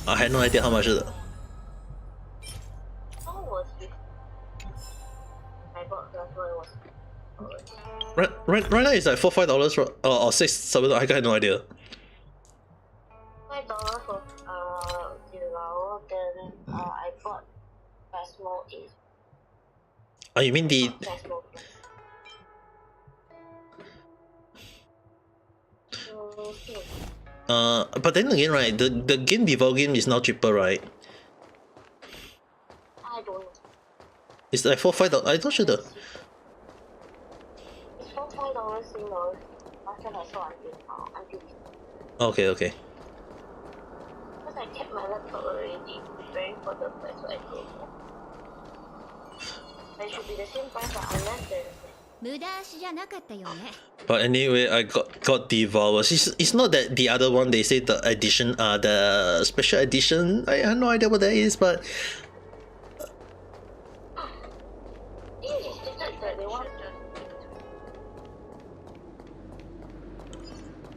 I had no idea how much is it. Right now it's like $4-5 or $6-7. I got no idea. $5 for Devour, then I bought Phasmo is. Oh, you mean the? But then again, right? The game Devour game is now cheaper, right? I don't know. It's like $4-5. I'm not sure though. It's $4-5 Singapore. Last time I saw until. Okay, okay. Because I kept my laptop already, preparing for the price so I go. It should be the same price, but unless there's. But anyway, I got Devour. It's not that the other one they say the edition, the special edition. I have no idea what that is, but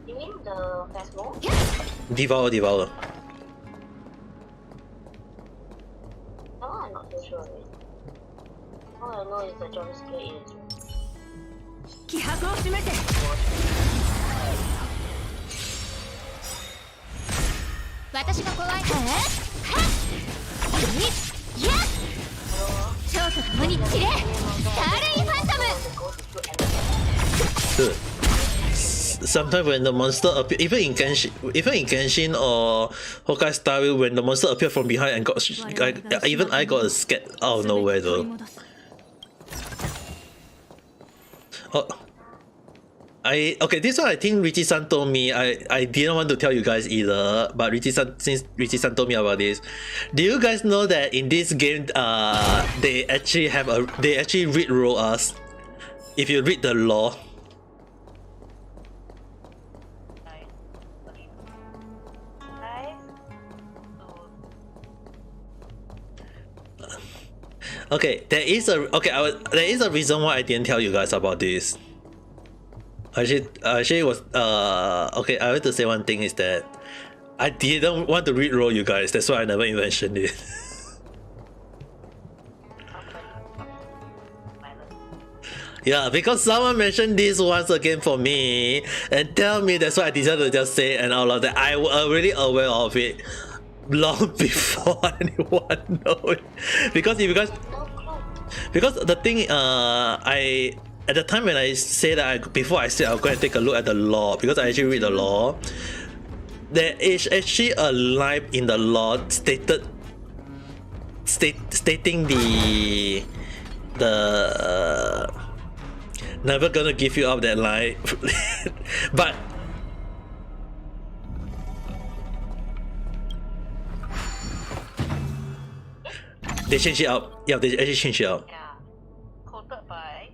You mean the Phasmo? Devour. No, I'm not so sure. All I know is the jump scare is. Dude, sometimes when the monster appear, even in Genshin or Honkai Star Rail, when the monster appeared from behind and even I got scared out of nowhere though. Oh, okay, this one I think Richie-san told me. I didn't want to tell you guys either, but since Richie-san told me about this, do you guys know that in this game, they actually read-roll us if you read the lore. Okay, there is a reason why I didn't tell you guys about this. Actually was okay. I want to say one thing is that I didn't want to re-roll you guys. That's why I never mentioned it. Yeah, because someone mentioned this once again for me and tell me, that's why I decided to just say and all of that. I was already aware of it long before anyone knows. Because the thing, I at the time when I said that before I said I'll go and take a look at the law, because I actually read the law, there is actually a line in the law stating the never gonna give you up that line. But they changed it up. Yeah, they actually changed it up. Yeah. Quoted by.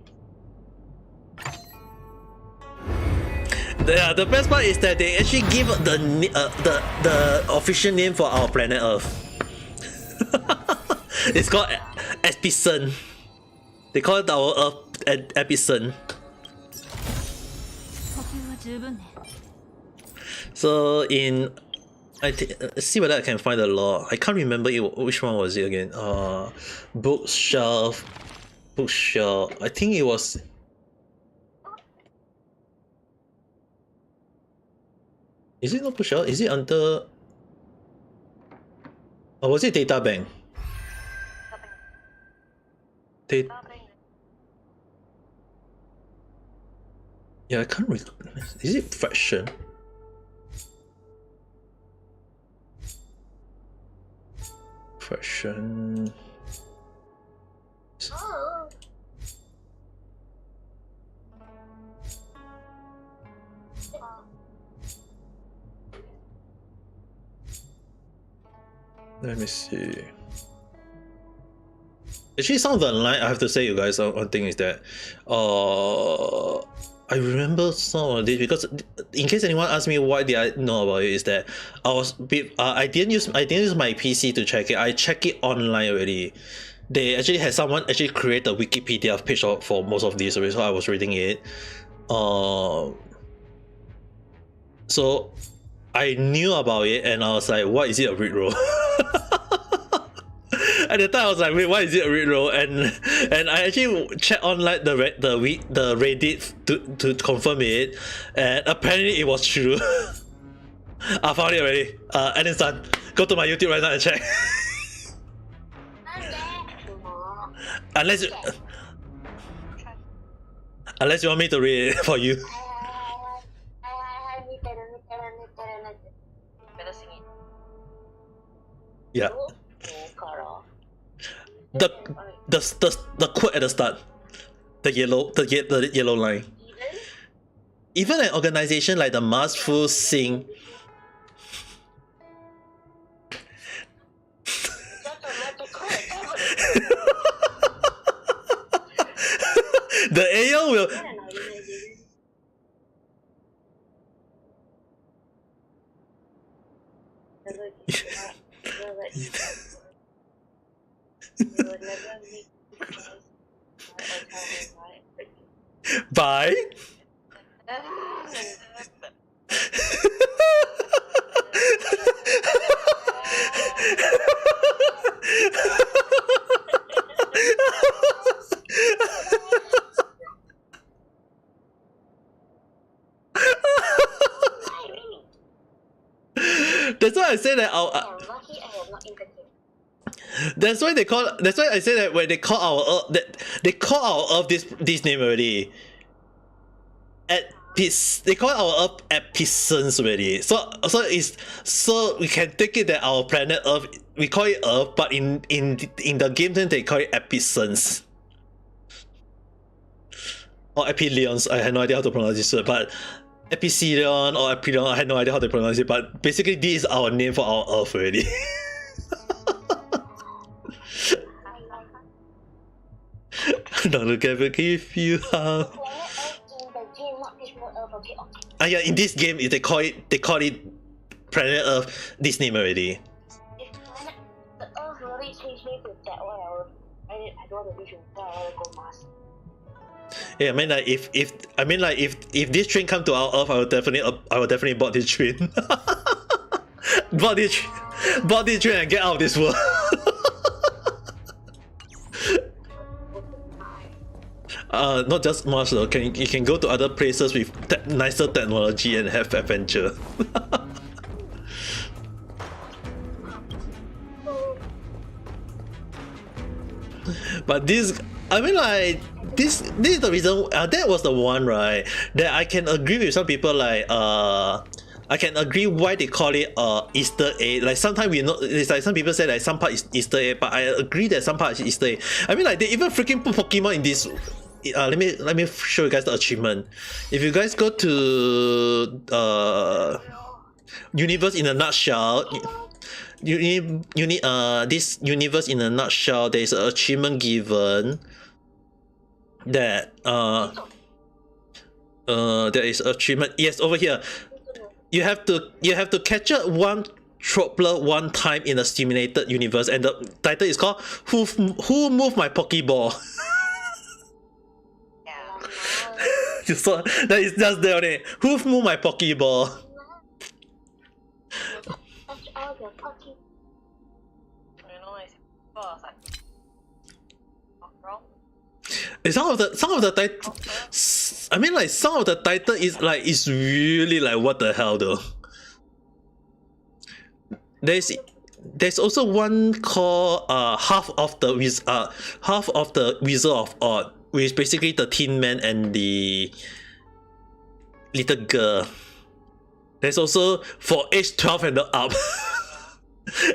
Yeah, the best part is that they actually give the official name for our planet Earth. It's called Epicen. They call it our Earth Epicen. So in See whether I can find the law. I can't remember which one was it again. Bookshelf. I think it was. Is it not bookshelf? Is it under? Or was it data bank? Yeah, I can't recognize. Is it fraction? Fraction. Oh. Let me see. Actually, some of the line I have to say, you guys, one thing is that, I remember some of this because in case anyone asks me why did I know about it, is that I didn't use my PC to check it. I checked it online already. They actually had someone actually create a Wikipedia page for most of these, so I was reading it. So I knew about it and I was like, what is it, a read roll? At the time I was like, wait, why is it a read roll? And I actually checked online the Reddit to confirm it, and apparently it was true. I found it already. Edison, go to my YouTube right now and check. Unless you want me to read it for you. Yeah. The quote at the start, the yellow line. Even an organization like the Mars Full Sing. The AO will. Bye. That's why I say that that's why I say that when they call our Earth, they call our Earth this name already. They call our Earth at Pisons already. So we can take it that our planet Earth, we call it Earth, but in the game then they call it Episons. Or Epilions, I had no idea how to pronounce this word, but Epicelion or Epilion, I had no idea how to pronounce it, but basically this is our name for our Earth already. Not to ever give you up. Yeah, in this game they call it Planet Earth this name already. If the Earth really changed me to that way, I don't want to be sure. I want to go Mars. Yeah, I mean like if this train come to our Earth, I will definitely board this train. board this train and get out of this world. Not just Mars though. You can go to other places with nicer technology and have adventure. But this, I mean like this is the reason. That was the one, right, that I can agree with some people, like I can agree why they call it Easter egg. Like sometimes we know it's like some people say like some part is Easter egg, but I agree that some part is Easter egg. I mean like they even freaking put Pokemon in this. Let me show you guys the achievement. If you guys go to Universe in a Nutshell, you need this Universe in a Nutshell. There is an achievement given that there is achievement. Yes, over here. You have to capture one Tropler one time in a simulated universe, and the title is called Who Moved My Pokeball? So that is just there only. Who moved my Pokeball? Some of the title, I mean, like some of the title is really like what the hell though. There's also one called half of the Wizard of Oz, which is basically the Tin Man and the little girl. There's also for age 12 and up.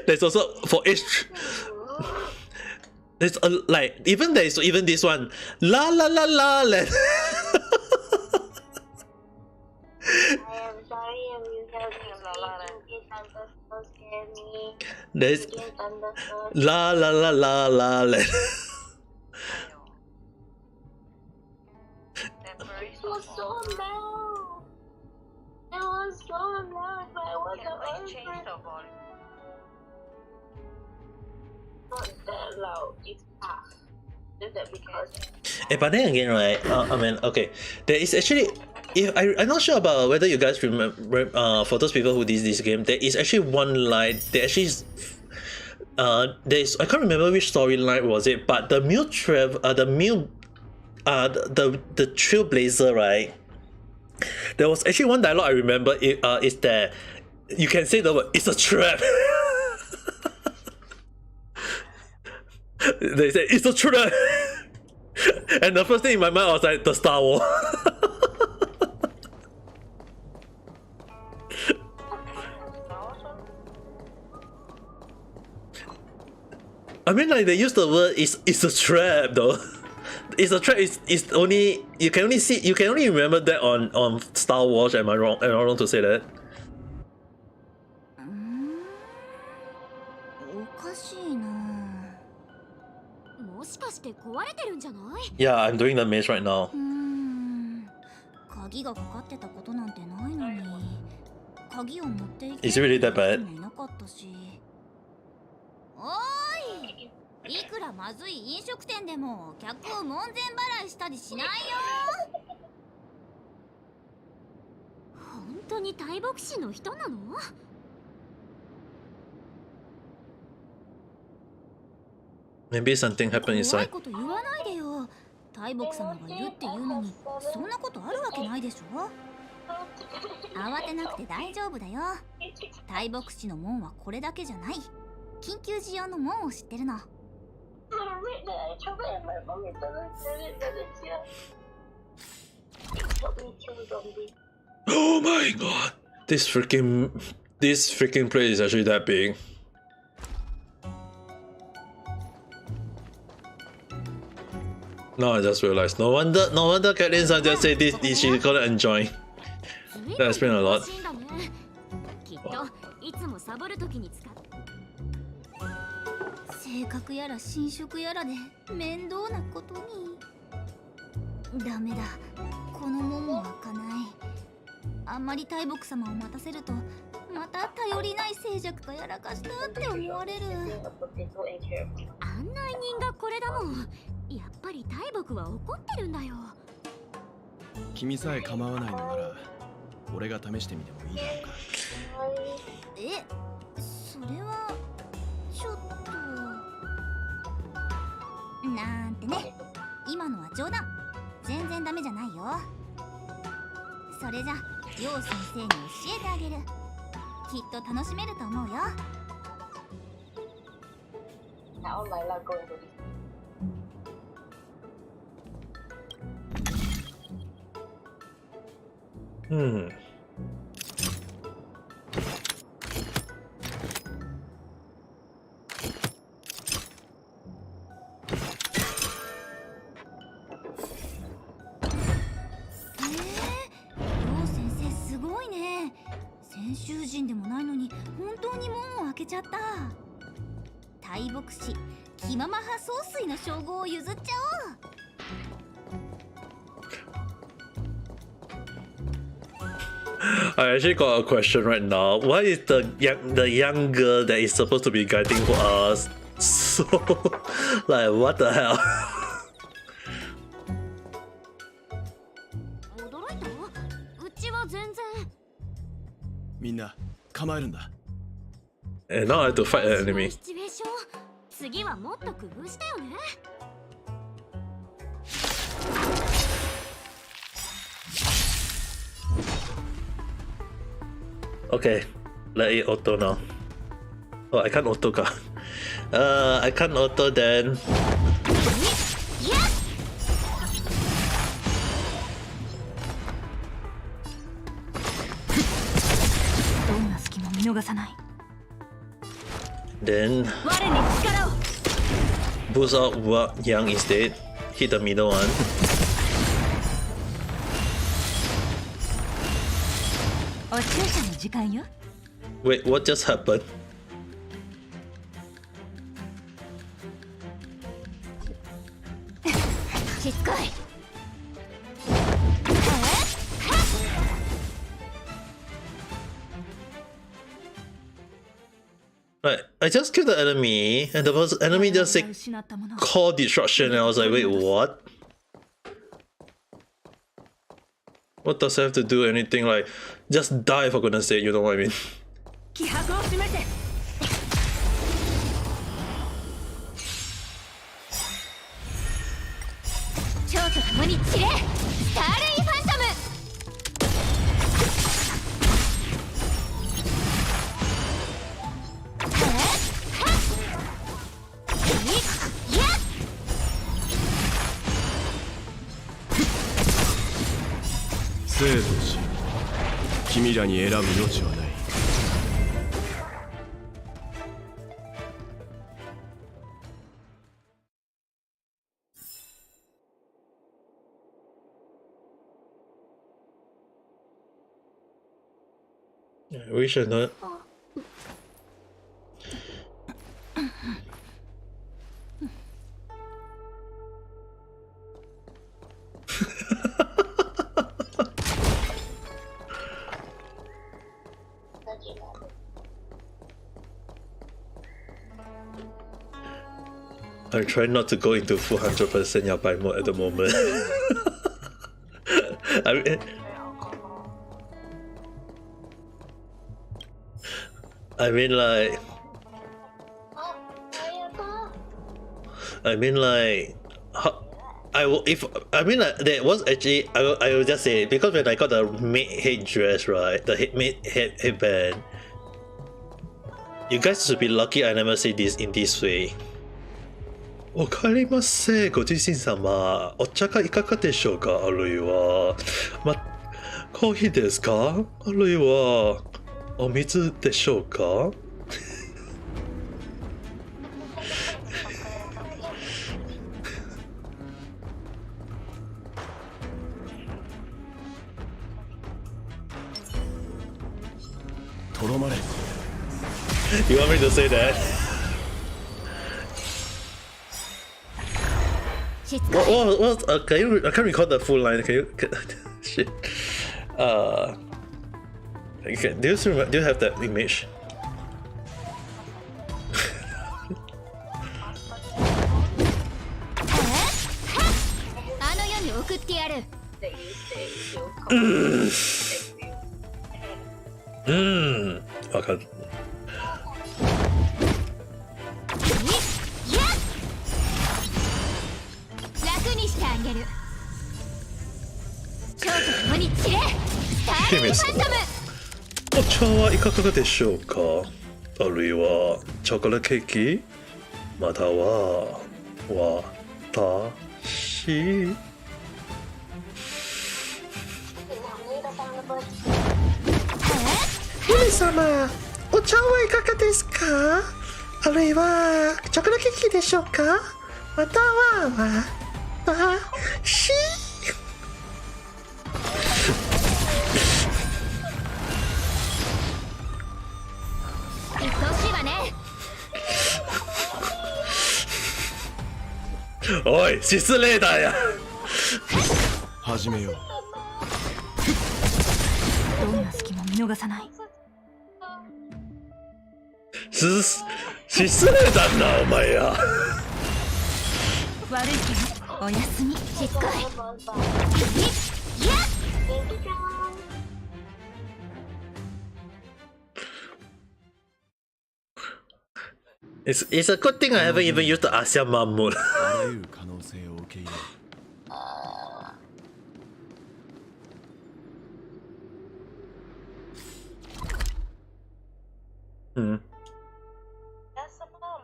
There's also for age. There's there's even this one. La la la la la. I am sorry, and you tell me it so scared me. There's la la la la la la. It was so loud. It was so loud, but I wasn't over. Not that loud. It's half. Is that because? But then again, right? I mean, okay. There is actually, I'm not sure about whether you guys remember. For those people who did this game, there is actually one line. There actually, there's I can't remember which storyline was it, but the Trailblazer, right? There was actually one dialogue I remember. Is that you can say the word "it's a trap." They said it's a trap, and the first thing in my mind was like the Star Wars. I mean, like they use the word "it's a trap" though. It's a trap. It's only you can only remember that on Star Wars. Am I wrong? Am I wrong to say that? Yeah, I'm doing the maze right now. 鍵がかかってたことなんてないのに、鍵を持っていく Is it really that bad? 人もいなかったし。おーい、いくらまずい飲食店でも客を門前払いしたりしないよ。本当に大牧師の人なの？Maybe something happened 怖い inside. こと言わないでよ。大牧様がいるっていうのにそんなことあるわけないでしょ。慌てなくて大丈夫だよ。大牧師の門はこれだけじゃない。緊急時用の門を知ってるの。Oh my god! This freaking place is actually that big. No, I just realized. No wonder Caitlyn-san just said this. She's gonna enjoy. That explains a lot. きっといつもサボるときに使う。性格やら侵食やらで面倒なことに。ダメだ。この門も開かない。あんまり大牧様を待たせると、また頼りない静寂がやらかしたって思われる。案内人がこれだもん。やっぱり大牧は怒ってるんだよ。君さえ構わないのなら俺が試してみてもいいだろうか。それはちょっとなんてね。今のは冗談。全然ダメじゃないよ。それじゃ陽先生に教えてあげる。きっと楽しめると思うよ。陽先生すごいね。先週人でもないのに本当に門を開けちゃった。大牧師気まま派総帥の称号を譲っちゃおう。I actually got a question right now. Why is the young girl that is supposed to be guiding for us so like what the hell? 驚いた？うちは全然。みんな構えるんだ。And now I have to fight an enemy. シチュエーション次はもっと工夫してよね。Okay, let it auto now. Oh, I can't auto ka. I can't auto then. どんな隙も見逃さない。 Then 我に力を。 boost out what Yang instead. Hit the middle one. お注射の時間よ。 Wait, what just happened? しつこい。 Right, I just killed the enemy, and the enemy just like 失ったもの。 call destruction, and I was like, wait, what? What does I have to do anything like just die for goodness sake, you know what I mean? 気迫を示せ。蝶と共に散れ。スターレイファントム。 生と死、君らに選ぶ余地はない。I wish I know. I'm trying not to go into full 100% yabai mode at the moment. I mean like I will if I mean like there was actually I will just say because when I got the maid head dress, right, the maid headband, you guys should be lucky I never see this in this way. おかえりませ、ご自身様。お茶がいかがでしょうか、あるいは、コーヒーですか、あるいは、お水でしょうか。とどまれ。You want me to say that? What, can you, I can't recall the full line. Can you? Shit. Okay, do you have that image? あの世に送ってやる。わかる。楽にしてあげる。蝶と共に散れ。スターレイファントム。お茶はいかがでしょうか、あるいはチョコレートケーキ、または私。姫様、お茶はいかがですか、あるいはチョコレートケーキでしょうか、または私。愛しいわね。おい、失礼だよ。始めよう。どんな隙も見逃さない。失礼だな、お前や。悪いけどおやすみ。しつこい。It's a good thing I haven't even used the Asia Mom mode. あらゆる可能性を受け入れる。Hmm. That's a mom.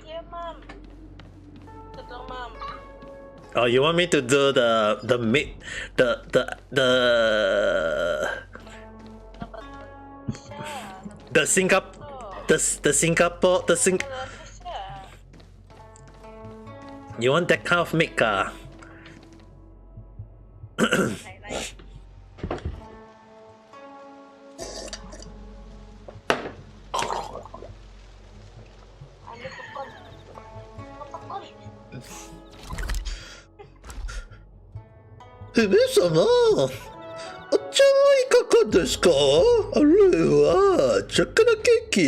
Dear mom. Little mom. Oh, you want me to do the mid the Singapore the Sing. You want that kind of make姫様、お茶はいかがですか？あれはチョコレートケーキ、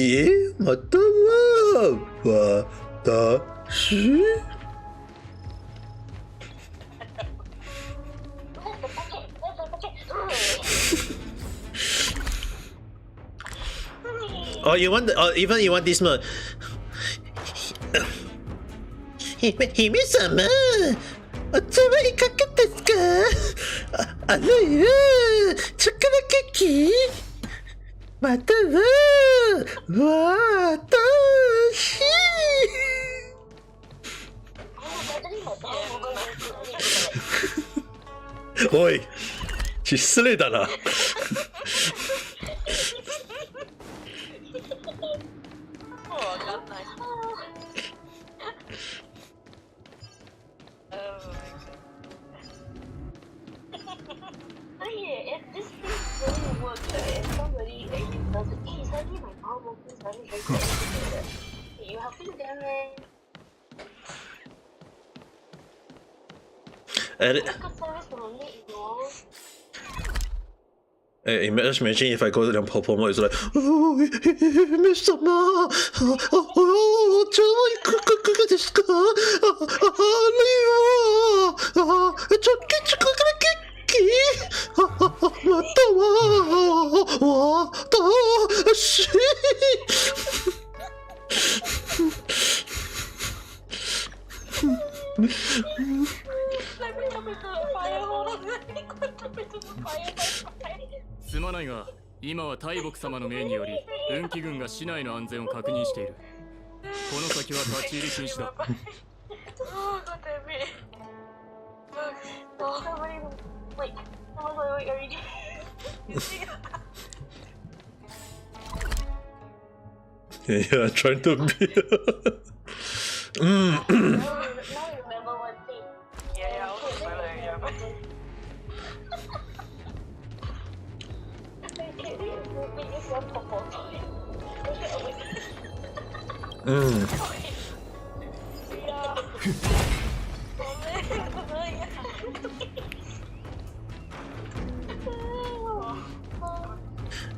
または私？ Oh, you want even you want this mode? 姫様、お茶はいかがですか？あれはチョコレートケーキ、または私。おい、失礼だな。If this thing really works, if somebody actually does it, hey, suddenly my mom opens suddenly very quick. You helping them, man? Good service from a maid, you know? Imagine if I go to the pop mode, it's like, oh, 姫様、お茶はいかがですか？あれはチョコレートケーキ、または私。すまないが、今は大木様の命により運気軍が市内の安全を確認している。この先は立ち入り禁止だ。Wait, are you Yeah, trying to be. Now you remember one thing. Yeah, I was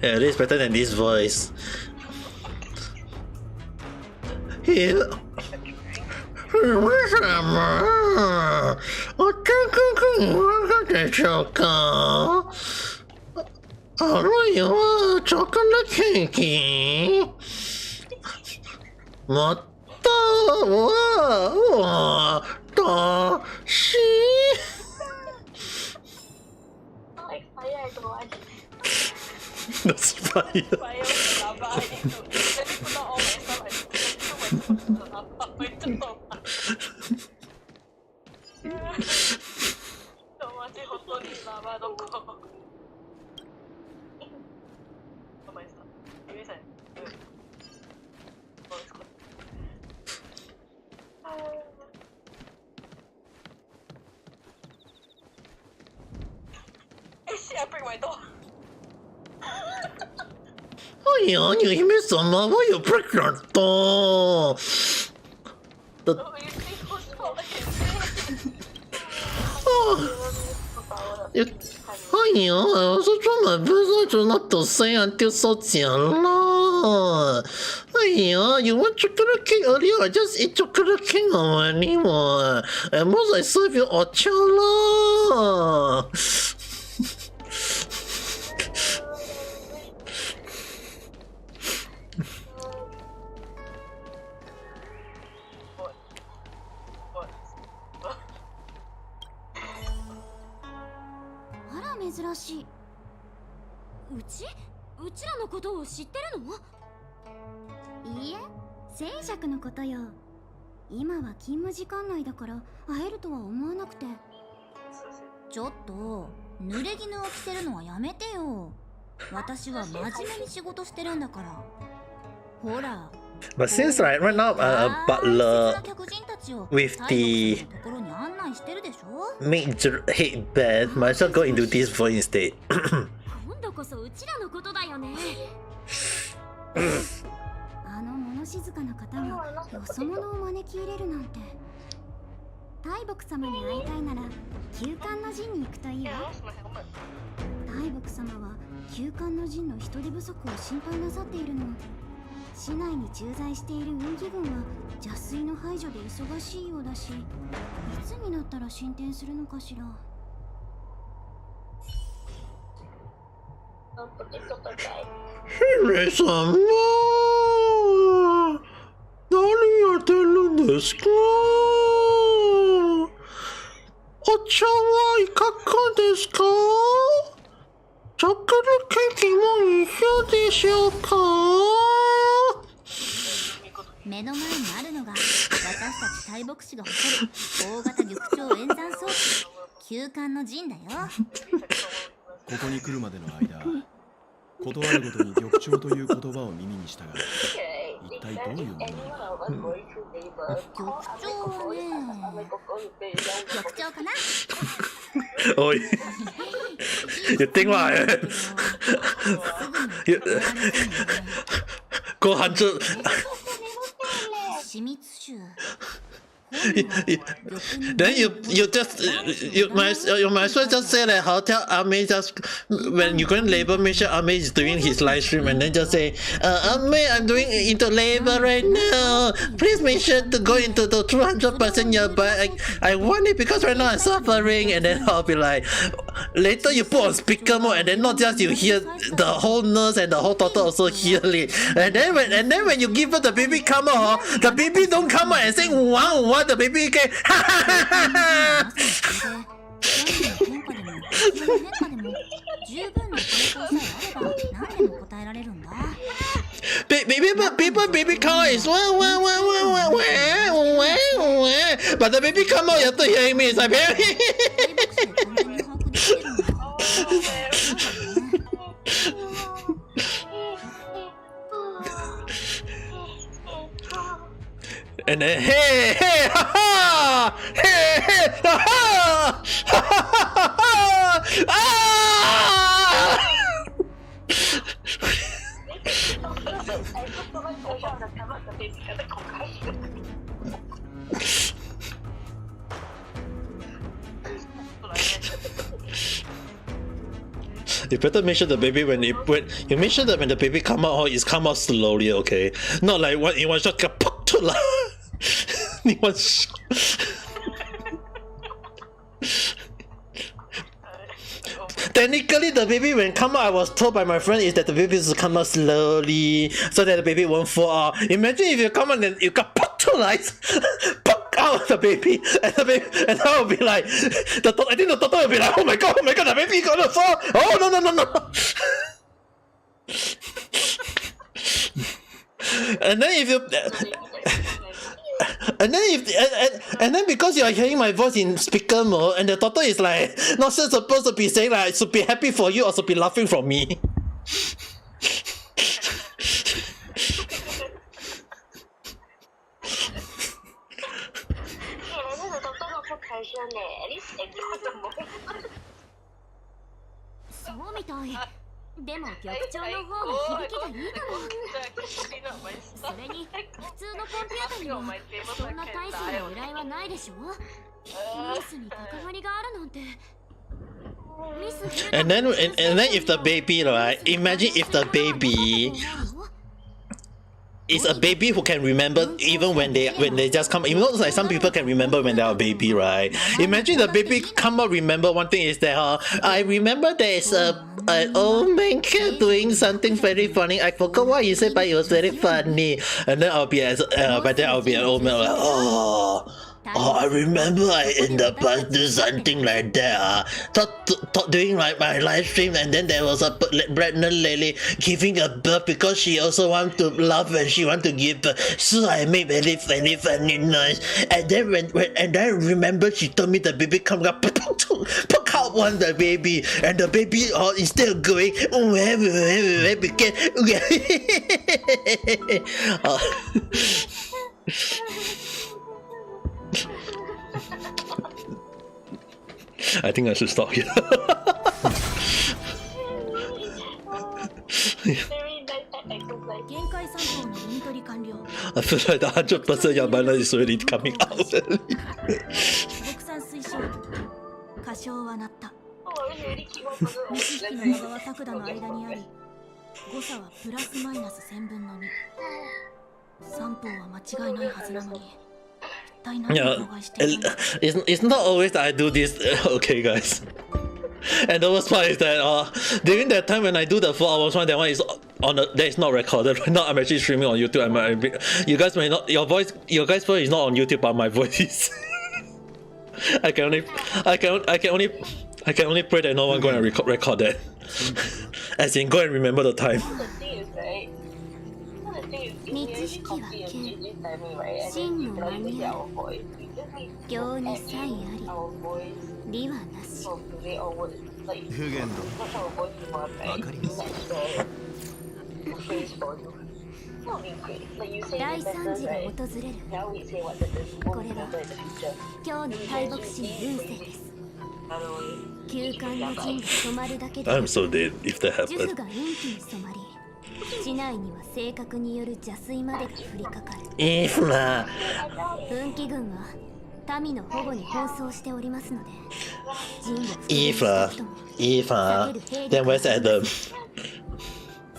Yeah, it is better than this voice. Yeah. お茶くんいかがでしょうか？あるいはチョコレートケーキ、または私。 like fire, I don't want. That's fire. Fire with lava, I need to. Let me put out all my stuff. I put my lava. Wait, don't know. マジ本当にラバーどこ？お前さ、ゆめさん、どうですか？I bring my door. いや、姫様、why you pregnant? The... Oh, you think who's fault I was trying my best to not to say until so long. You want chocolate cake earlier? I just eat chocolate cake anymore. At most I serve you Ochala. 珍しい。うちらのことを知ってるの？いいえ、静寂のことよ。今は勤務時間内だから会えるとは思わなくて。ちょっと濡れ衣を着せるのはやめてよ。私は真面目に仕事してるんだから。ほら。But since right now, Butler with the major hate bad, might as well go into this voice instead. 今度こそうちらのことだよね。あの物静かな方がよそ者を招き入れるなんて。大木様に会いたいなら旧館の陣に行くといいわ。大木様は旧館の陣の人手不足を心配なさっているの。市内に駐在している運気軍は邪水の排除で忙しいようだし、いつになったら進展するのかしら。姫様、何やってるんですか？お茶はいかがですか？チョコレートケーキも一緒でしょうか？目の前にあるのが私たち大牧師が誇る大型玉鳥演算装置、旧館の陣だよ。ここに来るまでの間、断るごとに玉鳥という言葉を耳にしたが、一体どういうものなのか。玉鳥はね、玉鳥かな。おい言ってんわ後半ちょ秘密集。Then you might as well just say like how tell Ame just when you go in labor, make sure Ame is doing his live stream and then just say Ame, I'm doing into labor right now, please make sure to go into the 200% yeah, but I want it because right now I'm suffering. And then I'll be like, later you put on speaker mode and then not just you hear the whole nurse and the whole doctor also hear it, and then when you give her the baby come out, the baby don't come out and say wow the baby can 十分な抵抗さえあれば何でも答えられるんだ。baby come out is but the baby come out after hearing me is like baby and then hey ha ha hey ha ha ah you better make sure the baby when you make sure that when the baby come out, it's come out slowly, okay? Not like in one shot get poked to la. In one shot. Technically, the baby when come out, I was told by my friend is that the baby is to come out slowly so that the baby won't fall out. Imagine if you come out and you got poked to light, poke out the baby, and I will be like, I think the doctor will be like, oh my god, the baby gonna fall. Oh no. And then if you and then because you are hearing my voice in speaker mode and the doctor is like not sure supposed to be saying like should be happy for you or should be laughing from me. So でも玉鳥の方が響きがいいかも。それに普通のコンピュータにもそんな大層な由来はないでしょ。ミスに関わりがあるなんて。And then if the baby, right? Imagine if the baby is a baby who can remember even when they just come. You know, like some people can remember when they are a baby, right? Imagine the baby come out remember one thing is that I remember there is an old man cat doing something very funny. I forgot what he said, but it was very funny. And then I'll be an old man like, oh Oh, I remember I in the past do something like that. Doing like my live stream, and then there was a pregnant lady giving a birth because she also want to love and she want to give birth. So I made very funny noise. And then and I remember she told me the baby come up, poke out one the baby, and the baby is still going. I think I should stop here. Very nice exercise. 限界散歩のイントリ完了。 I feel like the 100% Yamana is already coming out. 国産推奨。歌唱は鳴った。 Oh, I really keep on talking 無知識の幅はタクダの間にあり、誤差はプラスマイナス1000分の2。三方は間違いないはずなのに。 Yeah, it's not always that I do this. Okay, guys. And the worst part is that during that time when I do the 4 hours one, that one is on that is not recorded. Right now I'm actually streaming on YouTube. You guys may not, your guys' voice is not on YouTube, but my voice is. I can only pray that no one go and record that. As in, go and remember the time. The thing is, right? The thing is, if you really copy and change timing, right? And then you cannot even hear our voice. We just need to add our voice from today onwards. Like, not our voice more natural phrase for you. Not being great. Like you say the sentence, right? Now we say what sentence we won't remember in the future. 今日の大牧師の運勢です。 休館の陣が染まるだけで I'm so dead if that 呪 happened. 詛が運気に染まり、市内には性格による邪推までが降りかかる。 If na. 奮起軍は民の保護に奔走しておりますので、陣を復元 If した na. 人も If na. Then where's Adam?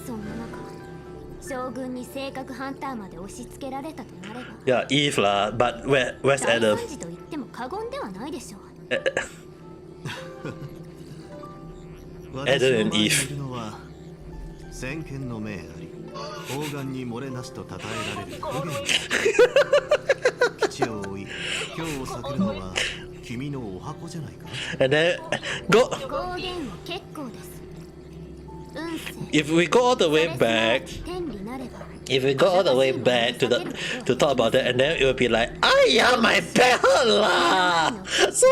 そんな中、将軍に性格ハンターまで押し付けられたとなれば、 Yeah, Eve lah. But where's 大 Adam? 惨事と言っても過言ではないでしょう。 Adam and Eve. 先見の明あり、砲丸に漏れなしと称えられる不言。基地を追い、今日を避けるのは君のお箱じゃないか。 And then go. 暴言は結構です。運勢。 If we go all the way back. 天理なれば。 If we go all the way back to talk about that, and then it will be like, yeah, my bad lah. So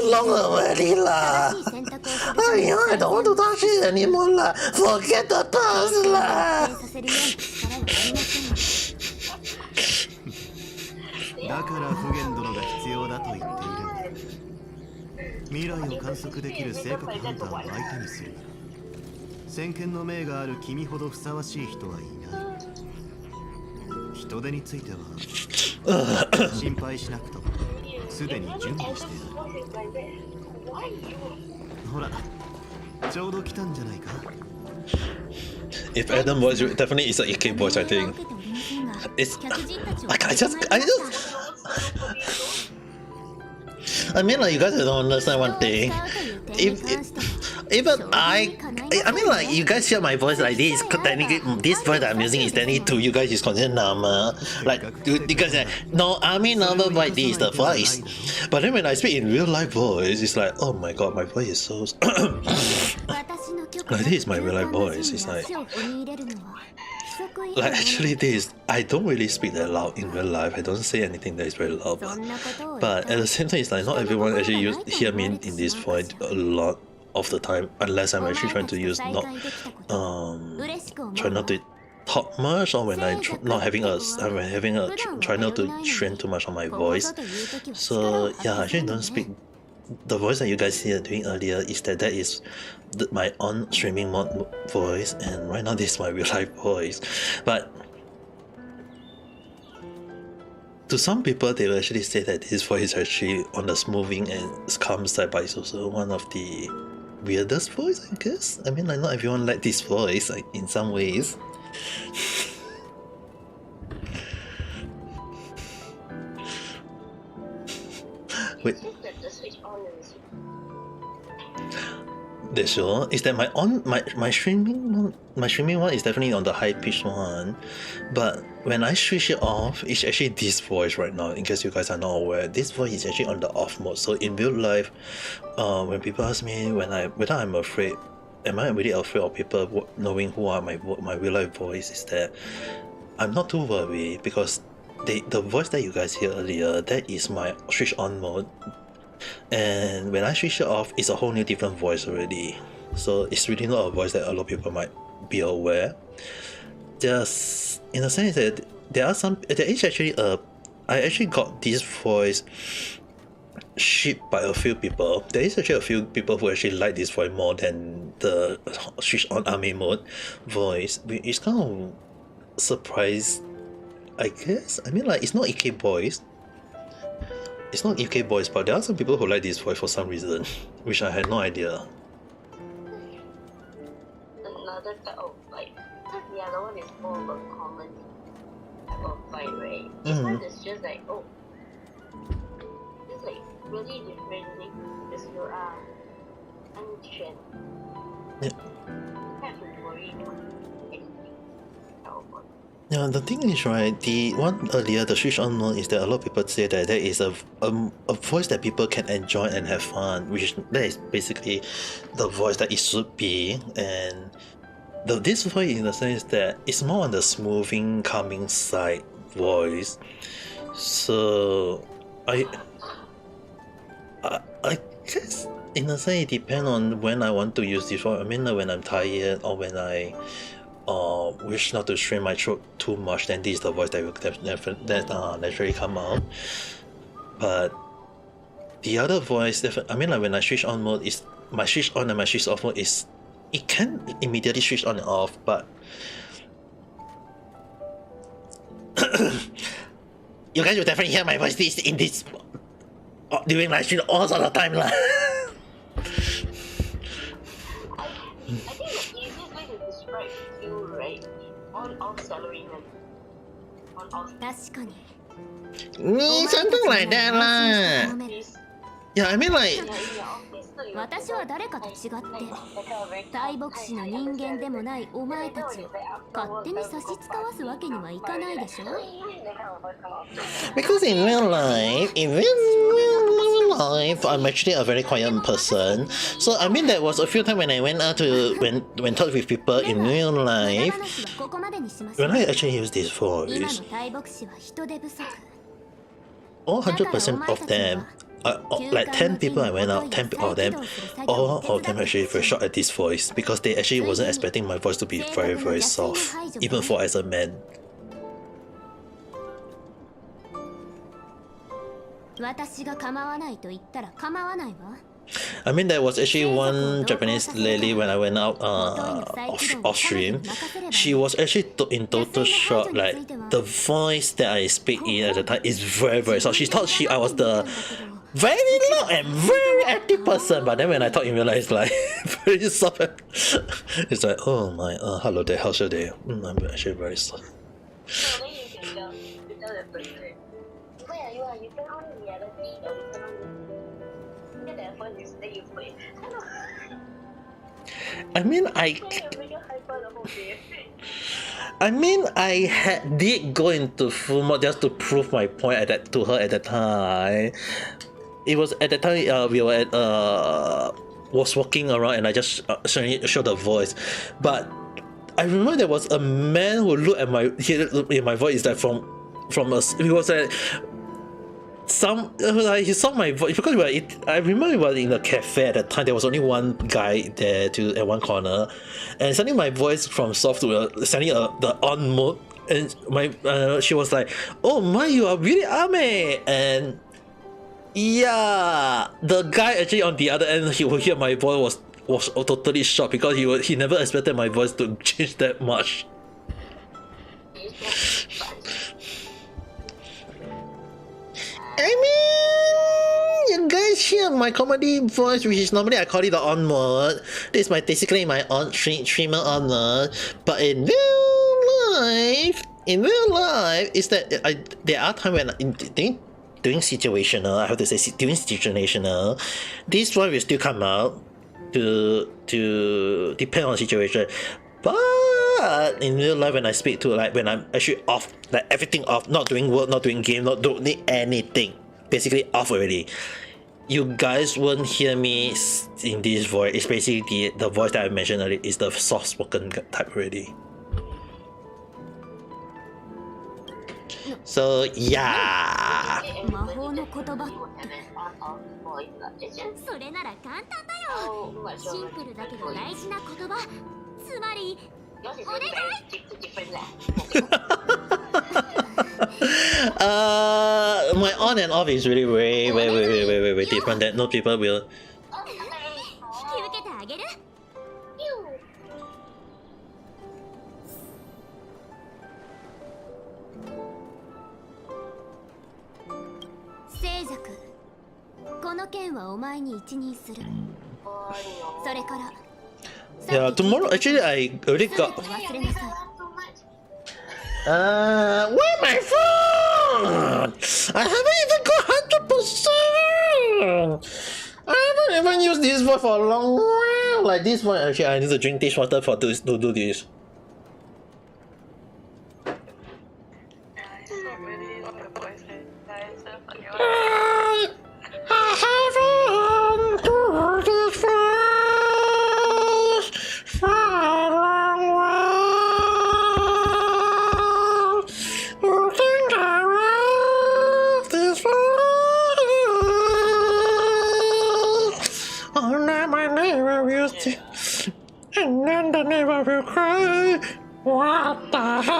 long already lah. Yeah, I don't want to touch it anymore lah. Forget the past lah. だから不言殿が必要だと言っているんだ。未来を観測できる性格ハンターを相手にするなら、先見の明がある君ほどふさわしい人はいない。人手については心配しなくともすでに準備してある。ほら、ちょうど来たんじゃないか。 If Adam voice definitely is a EK voice, I think. It's I mean, like, you guys don't understand one thing. Even I mean, like, you guys hear my voice like this. Technically, this voice that I'm using is technically to you guys is considered normal. Like, you guys say, no, I mean, normal voice, this is the voice. But then when I speak in real life voice, it's like, oh my god, my voice is so. Like, this is my real life voice. It's like actually this, I don't really speak that loud in real life. I don't say anything that is very loud. But at the same time, it's like not everyone actually hear me in this voice a lot of the time, unless I'm actually trying to use try not to talk much, or when I'm try not to strain too much on my voice. So yeah, I actually don't speak. The voice that you guys hear doing earlier is that is my on streaming mode voice, and right now this is my real life voice. But to some people, they will actually say that this voice is actually on the smoothing and calm side, but it's also one of the weirdest voice, I guess. I mean, like, not everyone like this voice, like, in some ways. Wait. The sure is that my streaming one is definitely on the high pitched one, but when I switch it off, it's actually this voice right now. In case you guys are not aware, this voice is actually on the off mode. So in real life, when people ask me whether I'm afraid, am I really afraid of people knowing who are my real life voice, is that I'm not too worried, because the voice that you guys hear earlier, that is my switch on mode, and when I switch it off, it's a whole new different voice already. So it's really not a voice that a lot of people might be aware. Just in a sense that there is actually I actually got this voice shipped by a few people. There is actually a few people who actually like this voice more than the switch on army mode voice. It's kind of surprised, I guess. I mean, like, it's not EK voice. It's not EK voice, but there are some people who like this voice for some reason, which I had no idea. Another type of fight. The other one is more of a common type of fight, right? This one is just like, oh, it's like really different because you are untrained. Yeah. You have to worry about anything. Yeah, the thing is, right, the one earlier, the switch on mode, is that a lot of people say that there is a voice that people can enjoy and have fun, which that is basically the voice that it should be. And this voice, in the sense that it's more on the smoothing, calming side voice. So I guess in a sense it depends on when I want to use this voice. I mean, like, when I'm tired or when I wish not to strain my throat too much, then this is the voice that will naturally come out. But the other voice, I mean, like, when I switch on mode, is my switch on and my switch off mode is, it can immediately switch on and off, but you guys will definitely hear my voice in this during live stream all the time lah. I think the easiest way to describe you, right? On-off salary man. On-off. 確かに Something like that lah. Yeah, I mean, like, Yeah, in your office, so you 私は誰かと違って大牧師の人間でもないお前たちを勝手に差し支わすわけにはいかないでしょ because in real life, I'm actually a very quiet person. So I mean, there was a few times when I went out to when talk with people in real life, 話はここまでにしましょ when う I actually use this 今 voice, の大牧師は人手不足 all 100% of them, like 10 people I went out, 10 of them, all of them actually were shocked at this voice, because they actually wasn't expecting my voice to be very, very soft, even for as a man. 私が構わないと言ったら構わないわ I mean, there was actually one Japanese lady when I went out off stream. She was actually in total shock. Like, the voice that I speak in at the time is very, very soft. She thought I was the very loud and very active person, but then when I talk in real life, it's like very soft. It's like, oh my, hello there, how's your day? I'm actually very soft. So then you can tell the person, where you are, you turn on reality or you turn on get that phone is that you play. I mean, I did go into full mode just to prove my point to her at that time. It was at that time we were at was walking around and I just showed the voice, but I remember there was a man who looked at my voice like from us. He was like he saw my voice because I remember we were in a cafe at the time. There was only one guy there at one corner, and suddenly my voice from soft to suddenly the on mode, and she was like, "Oh my, you are really ame," and yeah, the guy actually on the other end, he would hear my voice was totally shocked because he never expected my voice to change that much. I mean, you guys hear my comedy voice, which is normally I call it the on mode. This is basically my on streamer on mode. But in real life, is that there are times when doing situational, I have to say doing situational, this one will still come out to depend on the situation. But But in real life, when I speak to, like, when I'm actually off, like everything off, not doing work, not doing game, not doing anything, basically off already, you guys won't hear me in this voice. It's basically the voice that I mentioned earlier is the soft-spoken type already. So yeah. 魔法の言葉ってそれなら簡単だよ。シンプルだけど大事な言葉、つまりお願い。My on and off is really way different that no people will. 引き受けてあげる。聖爵、この件はお前に一任する。それから。Yeah, tomorrow actually I already got. Where my phone? I haven't even got 100%. I haven't even used this one for a long while. Like this one, actually, I need to drink dishwater to do this. And then the neighbor will cry. What the heck?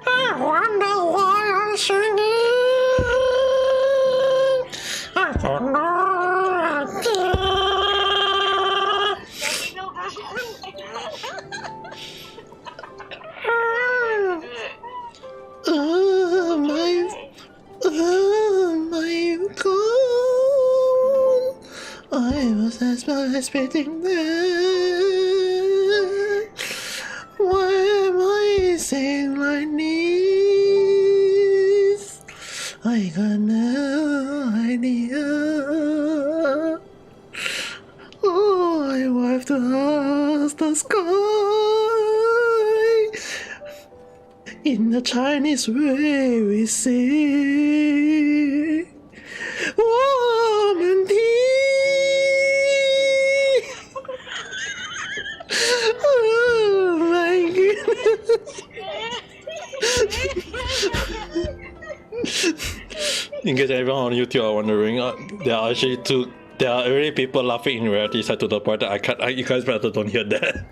I wonder why I'm singing. I don't know. My God. I was expecting that. Why am I saying like this? I got no idea. Oh, I have to ask the sky. In the Chinese way we say, warm and tea. Oh my goodness. In case everyone on YouTube are wondering, there are already people laughing in reality set to the point that I can't. You guys better don't hear that.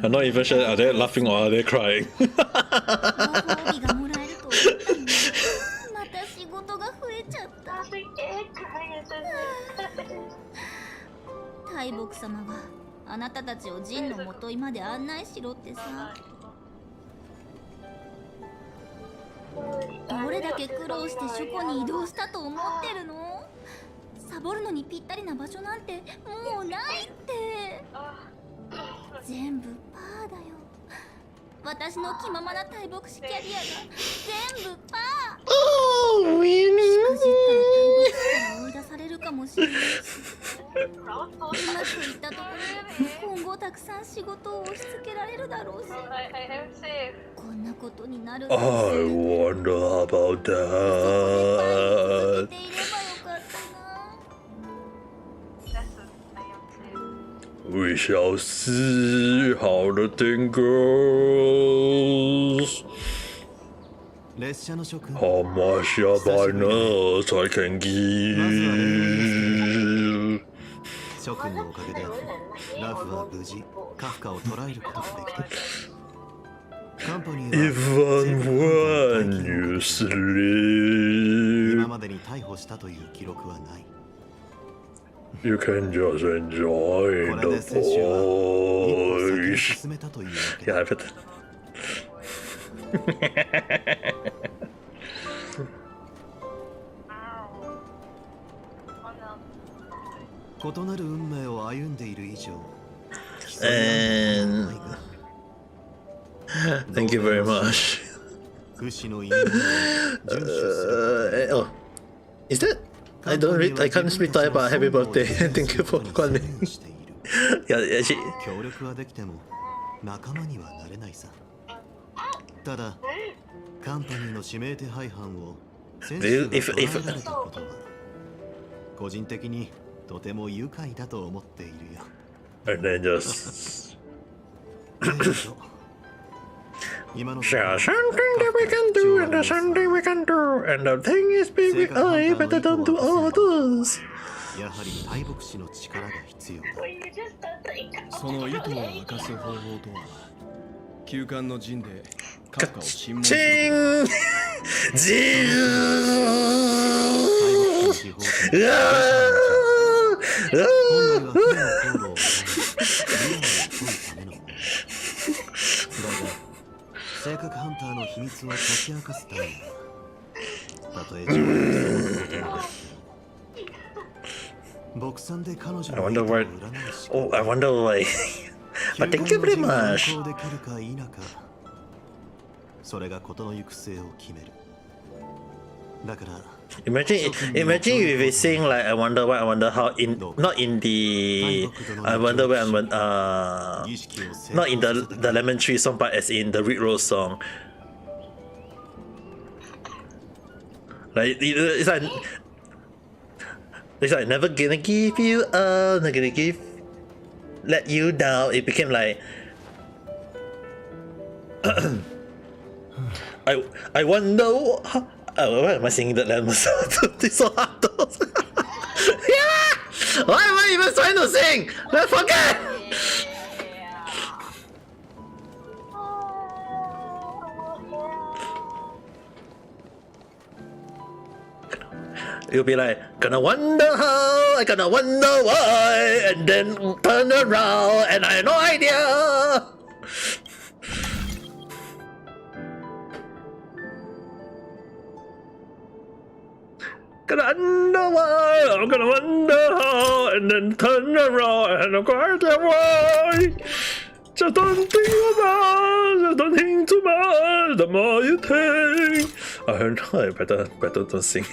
I'm not even sure, are they laughing or are they crying? 大木様があなたたちをジンの元井まで案内しろってさ。どれだけ苦労して書庫に移動したと思ってるの？サボるのにぴったりな場所なんてもうないって。全部パーだよ。私の気ままな大木師キャリアが全部パー。しくじったら大木師から追い出されるかもしれないし。うまくいったところで今後たくさん仕事を押し付けられるだろうし、こんなことになると I wonder about that. ていればよかったな。 We shall see how the thing goes. 列車の諸君、 How much of my nurse I can give. 諸君のおかげでラフは無事カフカを捕らえることができた。カンパニーは Even when you sleep, 今までに逮捕したという記録はない。 you can just enjoy これで the 選手は一歩先に voice. 進めたというわけ Yeah, だ。 I bet. 異なる運命を歩んでいる以上 And thank you very much. 不死の意味を遵守する Oh, is that? I can't speak Thai, but happy birthday. Thank you for calling. Yeah, she. 協力はできても仲間にはなれないさ。ただカンパニーの指名手配犯を選手が捕らえられたことは個人的にとても愉快だと思っているよ。 And then just. 今の There's something that we can do, and there's something we can do, and the thing is, baby, I better don't do all this. やはり大牧師の力が必要だ。その意図を明かす方法とは休館の陣で閣下を審問する Ching! 大牧師 Zing! の司法権 Ah! 本来は不利な行動をリアルを問うためのもの。だが性格ハンターの秘密を解き明かすためにたとえ自分の牧さんで彼女 I の wonder 意図を what. 占うしか Oh, I wonder why. But thank you very much. できるか否かそれが事の行く末を決める。だから Imagine if we sing like I wonder why, I wonder how in not in the I wonder why, not in the lemon tree song, but as in the Red Rose song. Like it's like never gonna give you up, never gonna let you down. It became like I wonder how, why am I singing that lemon song? It's so hard though. Yeah! Why am I even trying to sing? Let's forget! You'll be like, gonna wonder how, I gonna wonder why, and then turn around, and I have no idea. Gonna wonder why, I'm gonna wonder how, and then turn around, and I'm gonna wonder why. Just don't think about it, just don't think too much, the more you think. I better don't sing.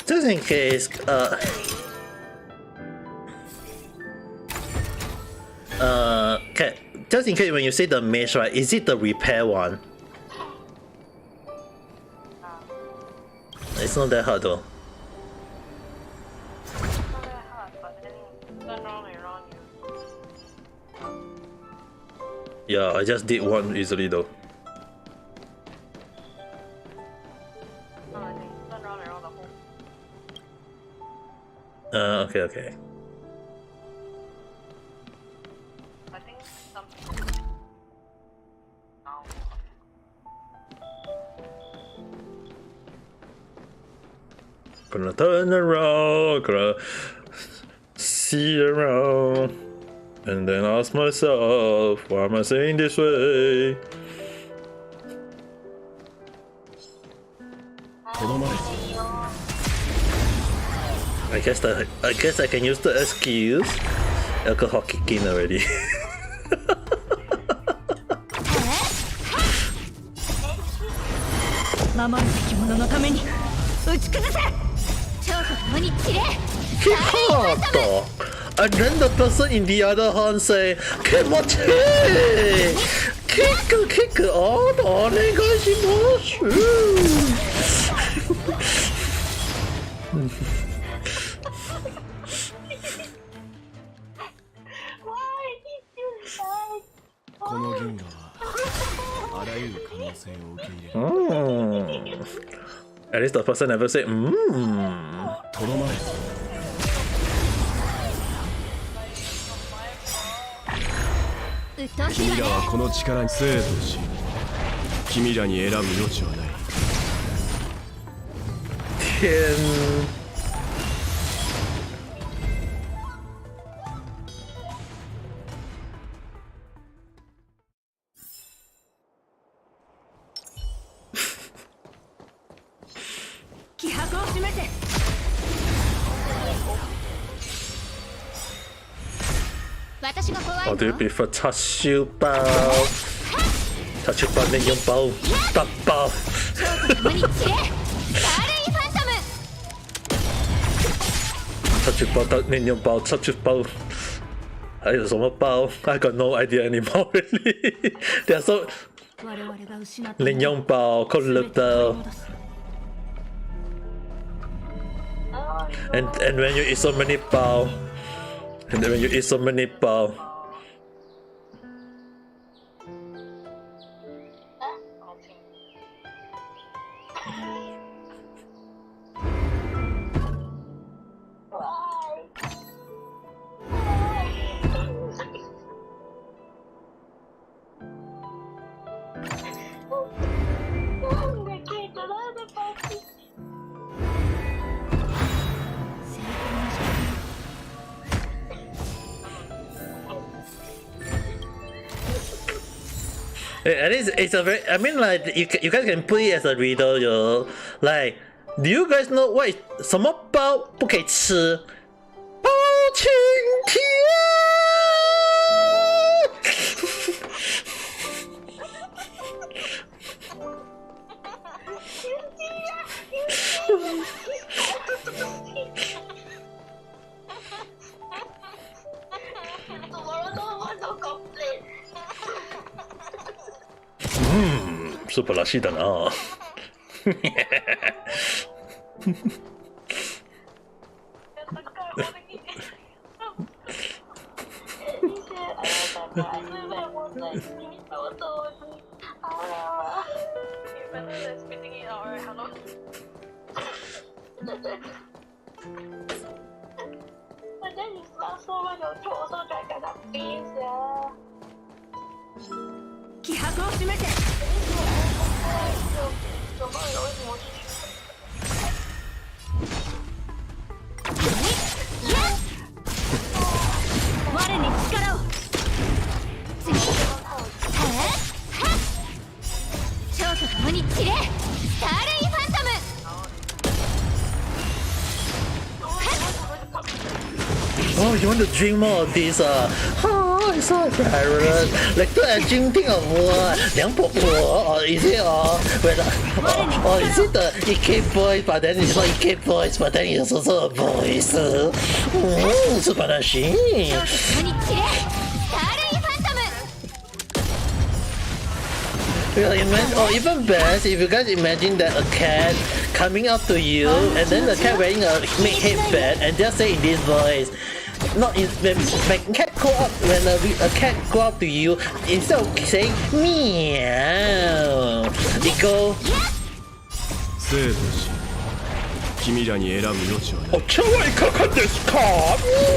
Just in case, okay, just in case when you say the mesh, right, is it the repair one? It's not that hard though. Yeah, I just did one easily though. Okay. I think something. Gonna turn around, gonna see around, and then ask myself, why am I saying this way? I guess I can use the excuse. Alcohol kicked in already. 守るべき者のために打ち崩せ超と共に散れ He hot. And then the person in the other hand say, Kimochi! Kick! Oh, onegaishimasu! Why did you say? この銀河はあらゆる可能性を受け入れる。At least the person never said, とどまれ。君らはこの力に生とし、君らに選ぶ余地はない。天。気迫を示せ。私が怖い Or do you の？ prefer チャーシュー包？チャーシュー包、ネギョン包、タッ包。共に散れ。スターレイファントム。チャーシュー包、ネギョン包，チャーシュー包。还有什么包 ？I got no idea anymore. Really, they are so. 我々が失ったネギョン包、コルト。And when you eat so many 包。And then when you eat so many 包 At least it's a very. I mean, like you guys can put it as a riddle, yo. Like, do you guys know what is 什么包不可以吃？包青天。素晴らしいだな。気迫を示せ。我に力を。超と共に散れ。スターレイファントム。Oh, you want to drink more of this? Oh, it's so apparent. Like, do I think of what? 梁婆婆, or is it or is it the EK voice? But then it's not EK voice, but then it's also a voice. 素晴らしい。超と共に散れ。スターレイファントム。Or even best, if you guys imagine that a cat coming up to you, and then the cat wearing a make headband, and just say in this voice, not in, when cat go up, when a cat go up to you, instead of saying meow, it go. 生とし、君らに選ぶ余地はない。お茶はいかがですか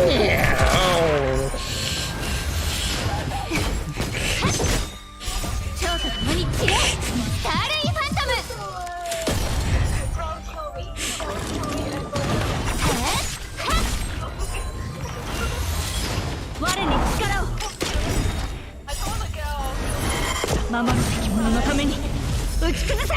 ？meow. 超と共に散れ。スターレイファントム。我に力を。守るべき者のために打ち崩せ。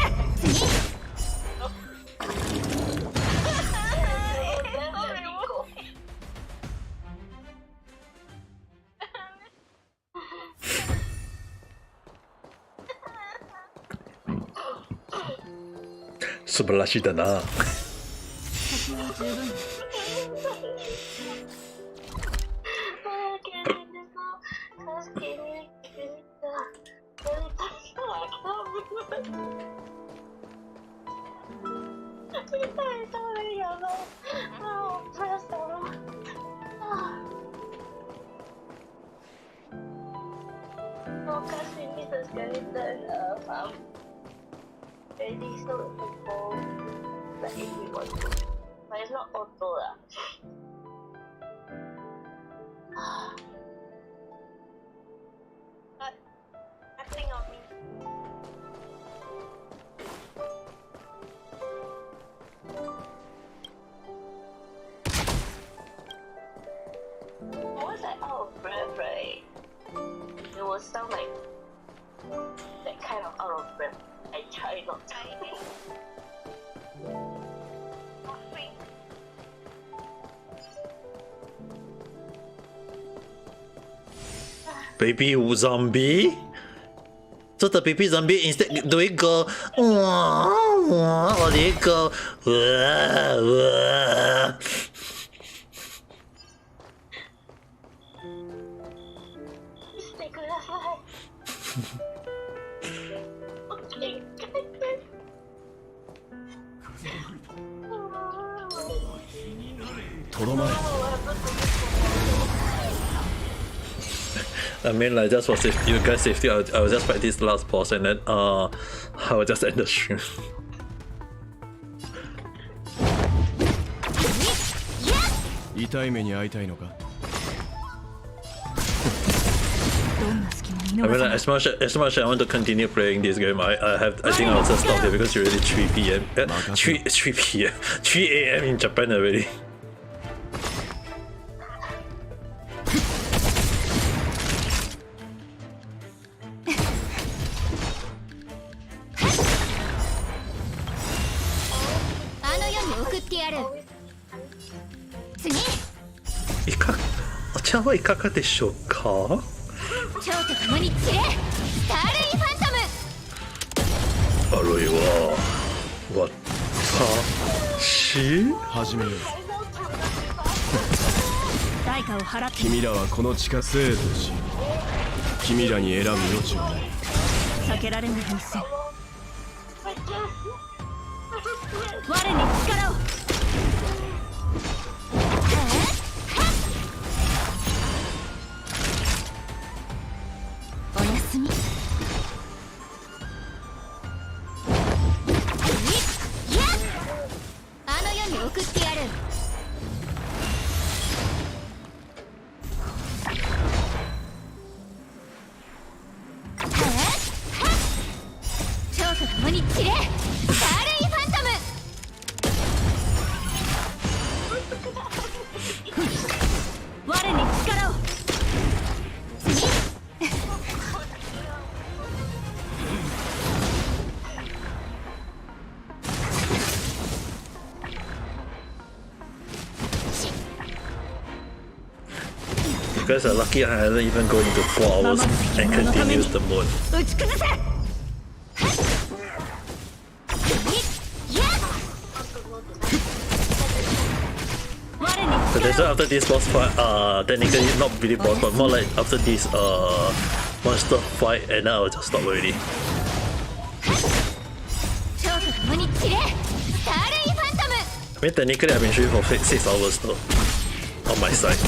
素晴らしいだな。先は十分。But it's not auto lah. But acting on me. I was like out of breath, right? It was sound like that kind of out of breath. I try not to. Baby zombie? So the baby zombie instead do it go wah, wah, or do it go wah, wah? I mean, like, just for you guys' safety, I will just fight this last boss and then I will just end the stream. I mean, like, as much as I want to continue playing this game, I think I'll just stop here because it's already 3 p.m. 3 p.m. 3 a.m. in Japan already.お茶はいかがでしょうか？蝶と共に散れ、スターレイファントム。あるいは私？始めよう。代価を払って。君らはこの地下生とし、君らに選ぶ余地はない。避けられない一戦。我に力を。おやすみ。あの世に送ってやる。蝶と共に散れ、スターレイファントム。我に力を。You guys are lucky I haven't even go into 4 hours and continues the mode. 打ち崩せ。So that's why after this boss fight, technically not really boss, but more like after this monster fight, and now I'll just stop already. I mean, technically I've been streaming for 6 hours though, on my side.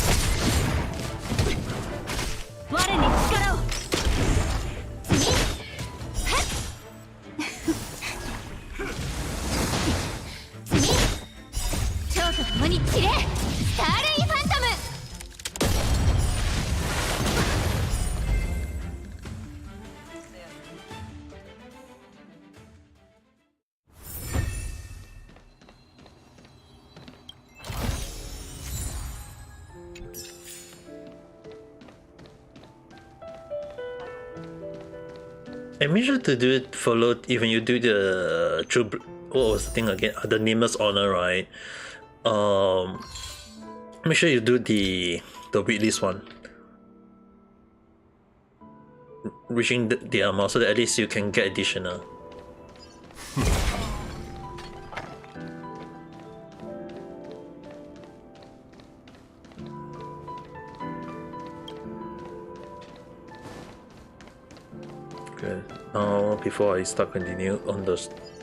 And make sure to do it, follow, even you do the true, what was the thing again? The Nimbus Honor, right? Make sure you do the waitlist one. Reaching the amount so that at least you can get additional. Okay, now before I start continue on the,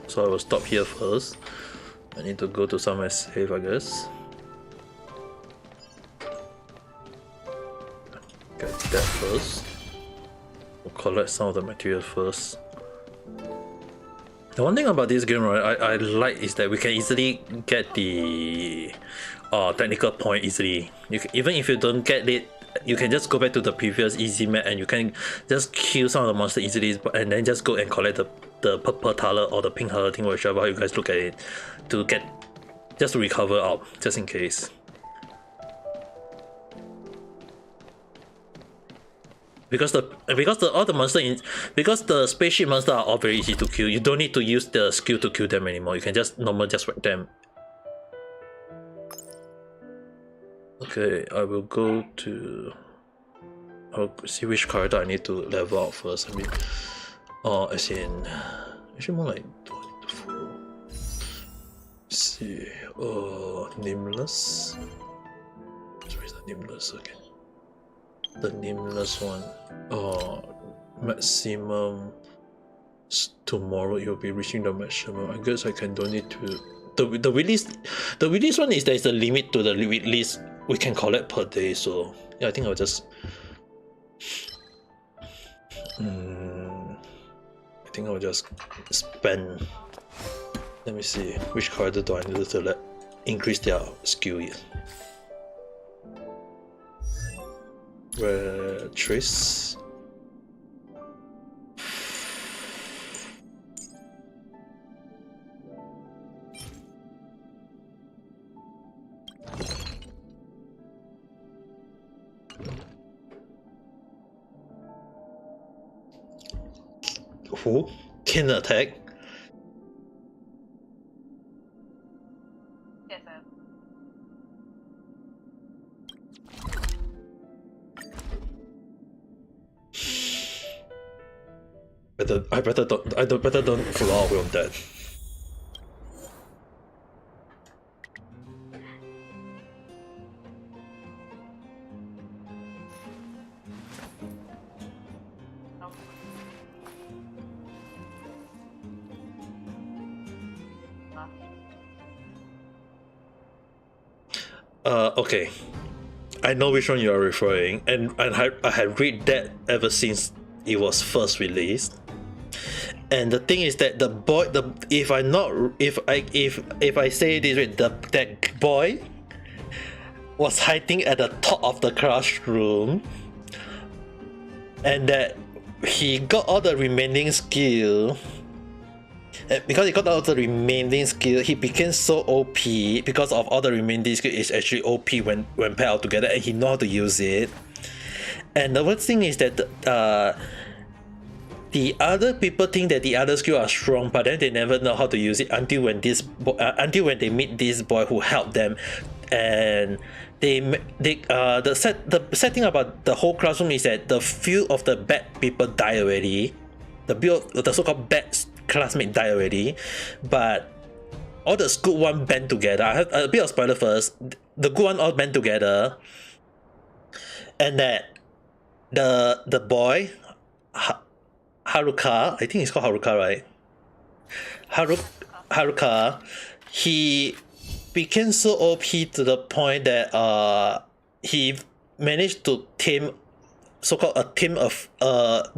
so I will stop here first. I need to go to somewhere safe, I guess. Get that first. We'll collect some of the material first. The one thing about this game, right, I like is that we can easily get the technical point easily. Even if you don't get it, you can just go back to the previous easy map and you can just kill some of the monsters easily, and then just go and collect the purple color or the pink color thing, whichever you guys look at it, to get just to recover out, just in case. Because the spaceship monsters are all very easy to kill. You don't need to use the skill to kill them anymore. You can just whack them. Okay, I will go to. I'll see which character I need to level out first. I mean, as in, actually more like. Let's see, nameless. Where's the nameless again? The nameless one. Maximum. Tomorrow you'll be reaching the maximum. I guess I can donate to the release. The release one is there's a limit to the release we can collect per day. So yeah, I think I'll just. I think I'll just spend. Let me see which character do I need to increase their skill yet. Trace. Who? Can attack? Yes, sir. I better don't follow up with that. Okay. I know which one you are referring, and I had read that ever since it was first released. And the thing is that if I say this right, that boy was hiding at the top of the classroom, and that he got all the remaining skill. Because he got all the remaining skill, he became so OP because of all the remaining skill is actually OP when paired out together, and he know how to use it. And the worst thing is that the other people think that the other skill are strong, but then they never know how to use it until when they meet this boy who helped them, and the setting about the whole classroom is that the few of the bad people die already, the so-called bad classmate die already, but all the good one band together. I have a bit of spoiler first. The good one all band together, and that the boy Haruka, I think it's called Haruka, right? Haruka, he became so OP to the point that he managed to tame so-called a team of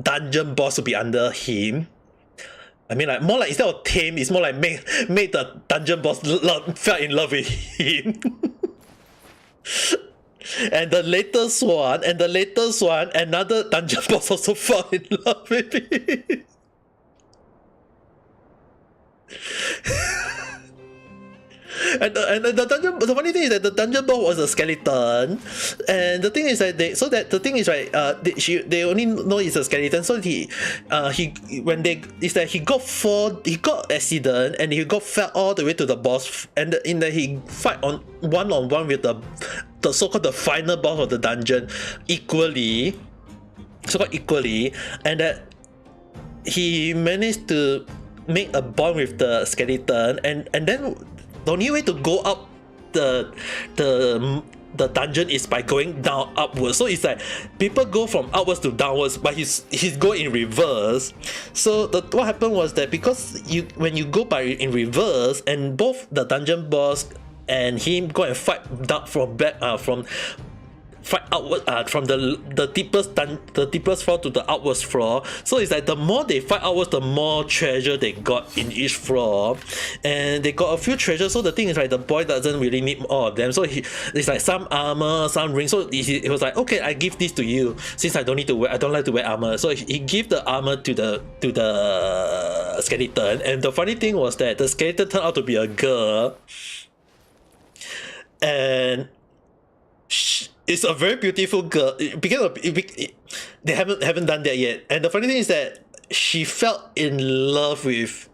dungeon boss to be under him. I mean, like more like instead of tame, it's more like made the dungeon boss fell in love with him. And the latest one, another dungeon boss also fell in love with him. And the funny thing is that the dungeon boss was a skeleton, and the thing is that they only know it's a skeleton. So he got accident and he got fell all the way to the boss, and he fight on one-on-one with the so-called the final boss of the dungeon equally, and that he managed to make a bond with the skeleton, and then the only way to go up the the dungeon is by going down upwards. So it's like people go from upwards to downwards, but he's going in reverse. So what happened was that because when you go in reverse, and both the dungeon boss and him go and fight down from outward from the deepest floor to the outwards floor. So it's like the more they fight outwards, the more treasure they got in each floor, and they got a few treasures. So the thing is, like, the boy doesn't really need all of them. So it's like some armor, some rings. So he was like, okay, I give this to you since I don't like to wear armor. So he gave the armor to the skeleton. And the funny thing was that the skeleton turned out to be a girl, and it's a very beautiful girl. They haven't done that yet. And the funny thing is that she fell in love with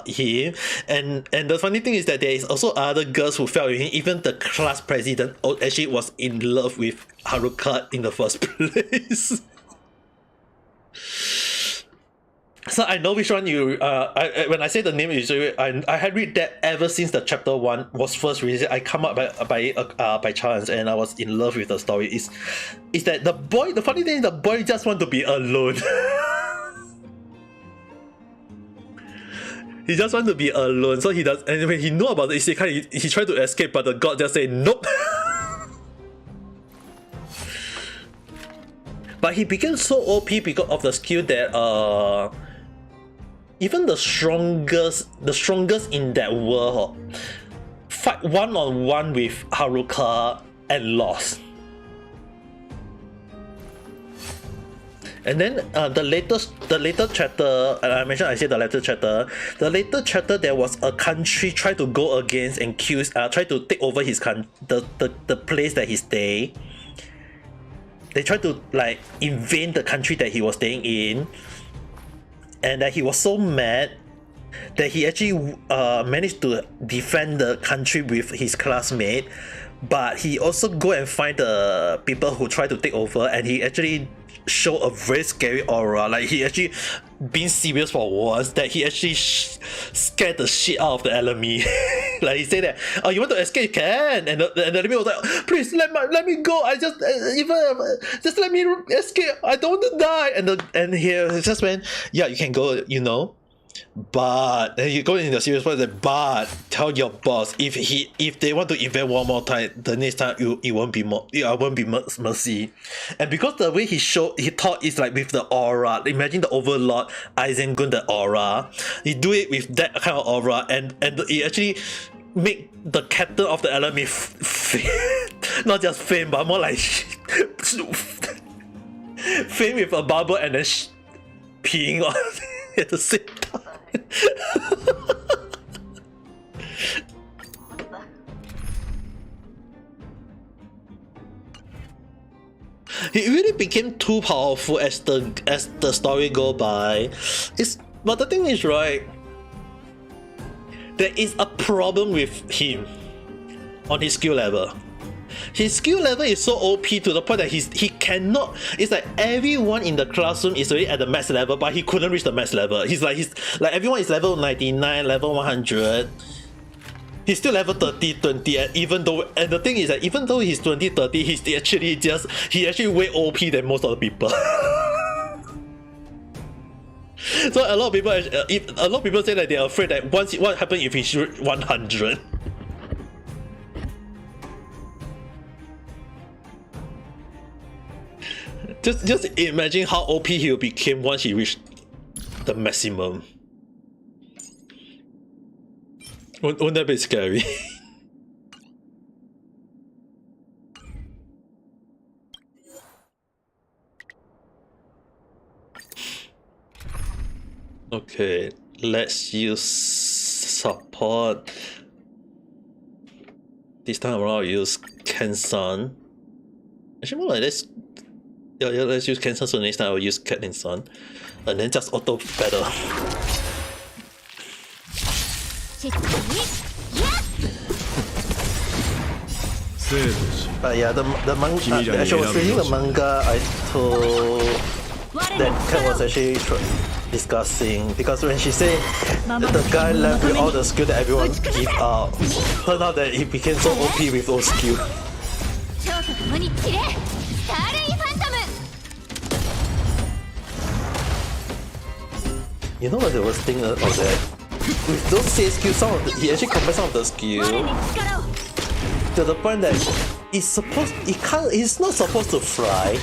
him, and the funny thing is that there is also other girls who fell with him. Even the class president actually was in love with Haruka in the first place. So I know which one you. When I say the name, I had read that ever since the chapter 1 was first released. I come up by chance, and I was in love with the story. Is that the boy? The funny thing is, the boy just want to be alone. He just want to be alone. So he does, and when he know about the isekai, he tried to escape, but the god just say nope. But he became so OP because of the skill that even the strongest in that world fight one-on-one with Haruka and lost. And then the later chapter, and I mentioned the later chapter, there was a country try to go against and try to take over his the place that he stay. They tried to like invade the country that he was staying in, and that he was so mad that he actually managed to defend the country with his classmate. But he also go and find the people who try to take over, and he actually show a very scary aura. Like, he actually being serious for once, that he actually scared the shit out of the enemy. Like, he said that, oh, you want to escape, you can. And the enemy was like, please let me go. I just just let me escape. I don't want to die. And he just went, yeah, you can go, you know. But then you go in the serious part, but tell your boss if they want to invade one more time, the next time it won't be mercy. And because the way he thought is like with the aura. Imagine the Overlord Aizengun, the aura. He do it with that kind of aura, and he actually make the captain of the enemy not just faint, but more like faint with a bubble and then peeing on at the same time. He really became too powerful as the story go by. But the thing is, right, there is a problem with him on his skill level. His skill level is so OP to the point that he cannot. It's like everyone in the classroom is already at the max level, but he couldn't reach the max level. He's like everyone is level 99, level 100. He's still level 30, 20, and the thing is that even though he's 20, 30, he actually way OP than most of the people. So a lot of people say that they're afraid that what happens if he shoot 100. Just imagine how OP he became once he reached the maximum. Wouldn't that be scary? Okay, let's use support. This time around I'll use Ken-san. Actually, more like this. Yeah, let's use Ken-san, so next time I'll use Ken-san. And then just auto battle. Yeah, the manga. Actually, I was reading the manga. I told that Ken was actually discussing, because when she said the guy left with all the skill that everyone give out, turned out that he became so OP with those skills. 共に散れスターレイファントム You know what the worst thing of that? With those save skills, he actually combines some of the skill 我に力を to the point that he's not supposed to fly.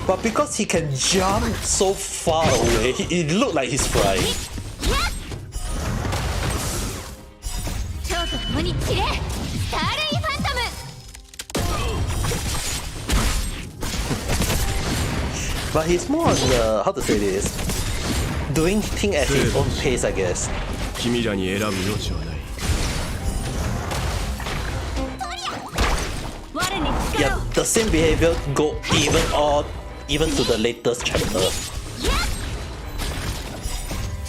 But because he can jump so far away, it looked like he's flying. 蝶と共に散れスターレイファントム But he's more on the, how to say this, doing things at his own pace, I guess. 君らに選ぶ余地はない。我に Yeah, 力を the same behavior go even to the latest chapter.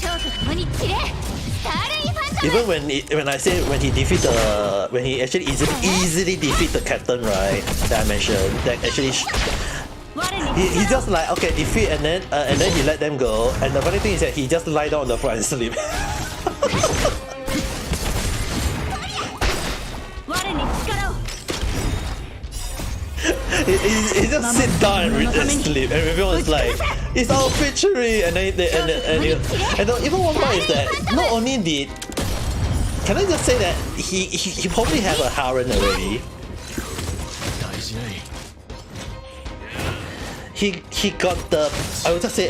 蝶と共に散れスターレイファントム Even when I say when he actually easily defeat the captain, right? That I mentioned, that actually 我に he just like okay defeat and then he let them go. And the funny thing is that he just lie down on the floor and sleep. 我に力を he just sit down and sleep, and everyone's like, "It's our victory!" And even one part is that not only did, can I just say that he probably have a harem already. 大事ない。 He got the, I would just say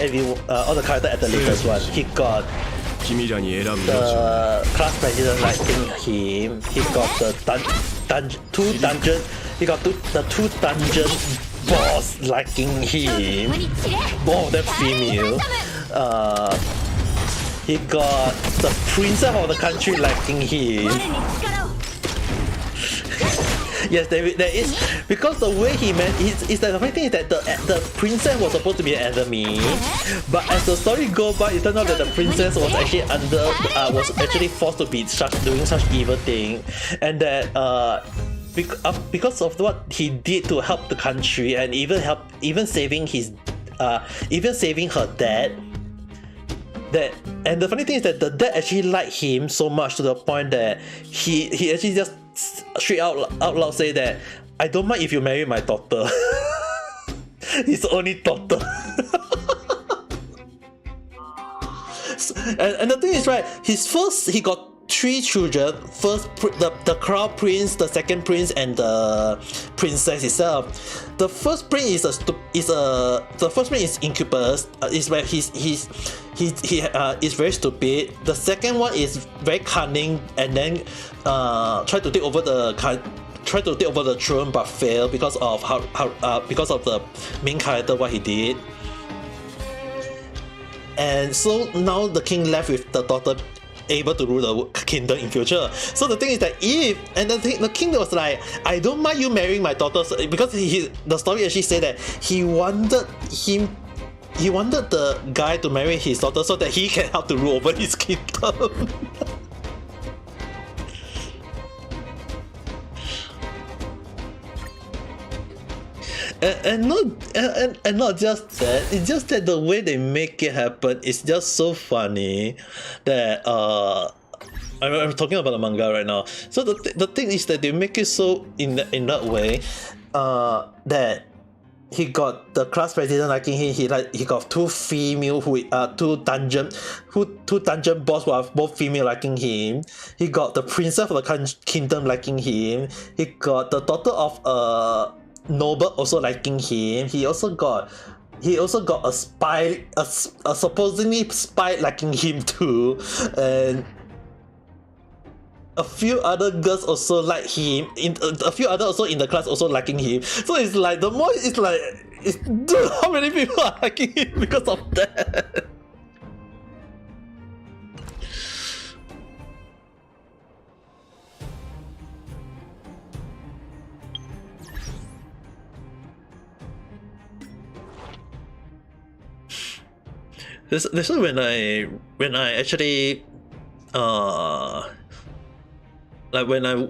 all the character at the latest one. He got 君らに選ぶ余地は the class president liking him. He got the two dungeon. He got the two dungeon boss liking 共 him. に散れ Both of them female. He got the princess of the country liking 我 him. に力を Yes, there is, because the way he meant is that the funny thing is that the princess was supposed to be an enemy, but as the story goes by, it turned out that the princess was actually forced to be doing such evil thing, and that because of what he did to help the country and even saving her dad. And the funny thing is that the dad actually liked him so much to the point that he actually just straight out loud say that I don't mind if you marry my daughter. His only daughter. and the thing is, right, he got 3 children. First, the crown prince, the second prince, and the princess itself. The first prince the first prince is incubus. Is where he is very stupid. The second one is very cunning and then try to take over the throne but fail because of because of the main character what he did. And so now the king left with the daughter able to rule the kingdom in future. So the thing is that the king was like, I don't mind you marrying my daughter, because the story actually said that he wanted the guy to marry his daughter so that he can help to rule over his kingdom. And not just that, it's just that the way they make it happen is just so funny that I'm talking about the manga right now. So the thing is that they make it so in that way that he got the class president liking him. He got 2 female two dungeon boss who are both female liking him. He got the princess of the kingdom liking him. He got the daughter of noble also liking him. He also got a spy, a supposedly spy liking him too, and a few other girls also like him. A few other also in the class also liking him. So it's like the more it's like, dude, how many people are liking him because of that? This is when I actually like when I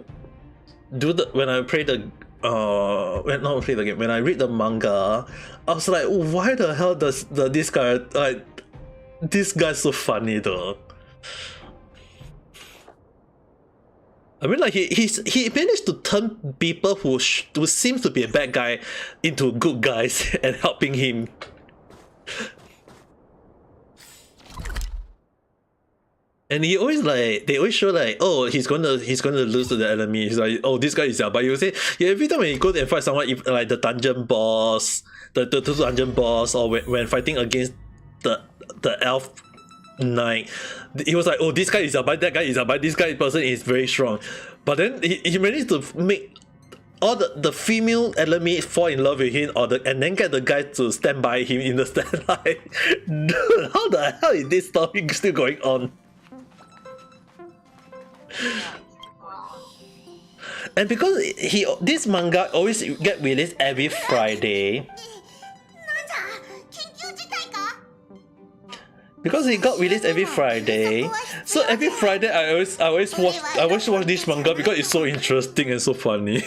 play the not play the game, when I read the manga, I was like, why the hell does this guy, like, this guy's so funny though. I mean, like he managed to turn people who seems to be a bad guy into good guys and helping him. And he always like they always show like, oh, he's gonna lose to the enemy. He's like, oh, this guy is but you say, yeah, every time when you go and fight someone, if, like the dungeon boss, the dungeon boss, or when fighting against the elf knight, he was like, oh, this guy is but that guy is but this guy person is very strong. But then he managed to make all the female enemy fall in love with him, and then get the guy to stand by him in the stand. Like, dude, how the hell is this story still going on? And because this manga always get released every Friday. Because it got released every Friday, so every Friday I always watch this manga because it's so interesting and so funny.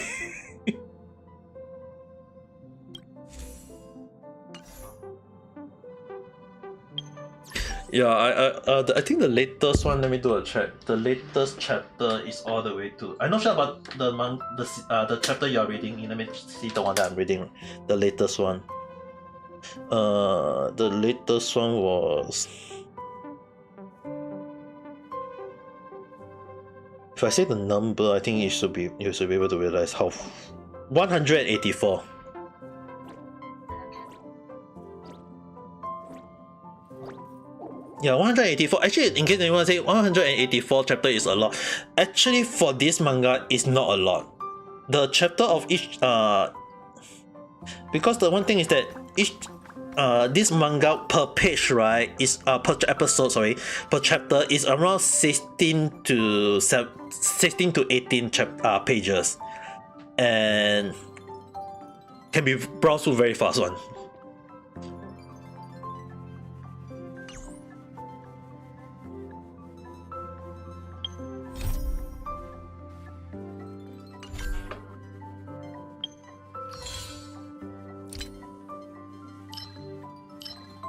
Yeah, I think the latest one. Let me do a check. The latest chapter is all the way to. I'm not sure about the chapter you are reading. Let me see the one that I'm reading. The latest one. The latest one was. If I say the number, I think you should be able to realize how. 184. Yeah, 184. Actually, in case anyone say 184 chapter is a lot. Actually, for this manga, it's not a lot. The chapter of each because the one thing is that each this manga per page, right, is per episode, sorry, per chapter is around 16 to 18 pages, and can be browsed through very fast one.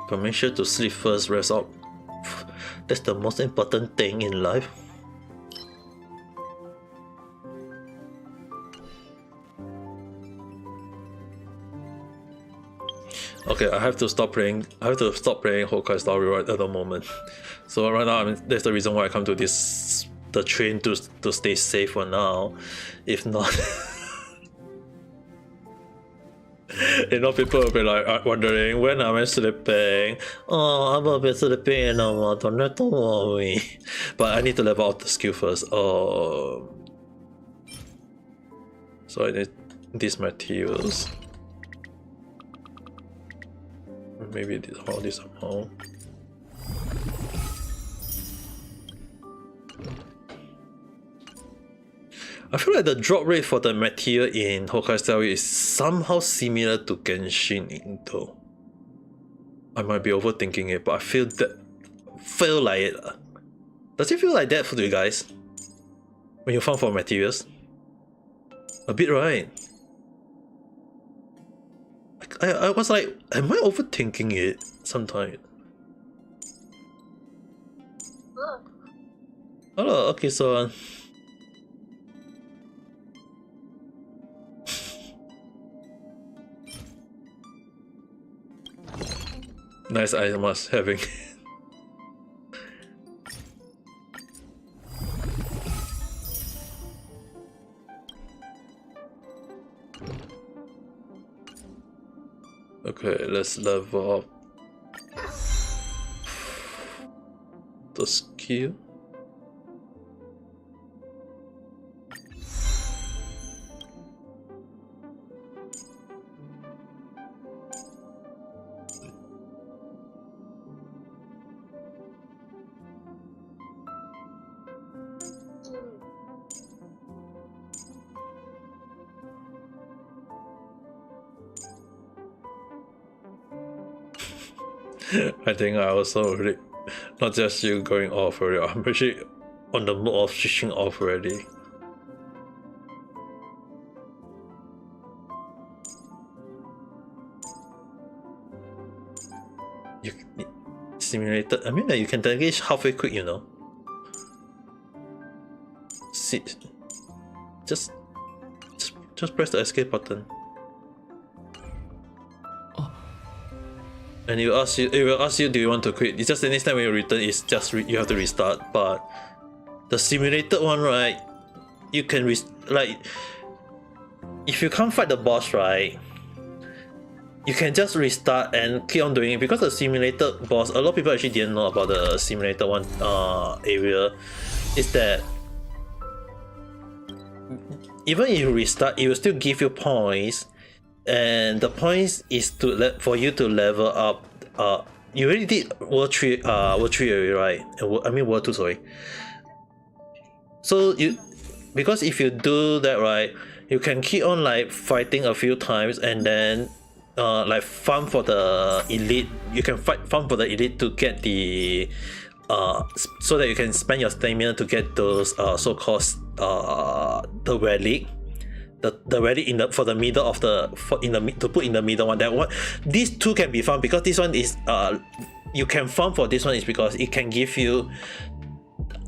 But make sure to sleep first, rest up. That's the most important thing in life. Okay, I have to stop playing Honkai Star Rail right at the moment. So right now, that's the reason why I come to the train to stay safe for now. If not, you know, people will be like wondering, when am I sleeping? Oh, I'm a bit sleeping now, don't worry. But I need to level out the skill first. Oh, so I need these materials. Maybe all this amount. I feel like the drop rate for the material in Honkai Star Rail is somehow similar to Genshin though. I might be overthinking it, but I feel like it. Does it feel like that for you guys? When you farm for materials? A bit, right? I was like, am I overthinking it sometimes? Oh, okay, so nice item was having. Okay, let's level up the skill. I think I also already, not just you going off already, I'm actually on the mode of switching off already. You simulated, I mean, like, you can engage halfway quick, you know. just press the escape button. And it will ask you, do you want to quit? It's just the next time when you return, it's just you have to restart. But the simulated one, right? You can like, if you can't fight the boss, right? You can just restart and keep on doing it, because the simulated boss, a lot of people actually didn't know about the simulated one area, is that even if you restart, it will still give you points, and the points is for you to level up. You already did World 3 already, right? I mean World 2, sorry. So because if you do that, right, you can keep on like fighting a few times, and then like farm for the elite. You can farm for the elite to get the so that you can spend your stamina to get those so-called the relic. The relic for the middle of to put in the middle one. That one, these two can be farmed, because this one is you can farm for this one is because it can give you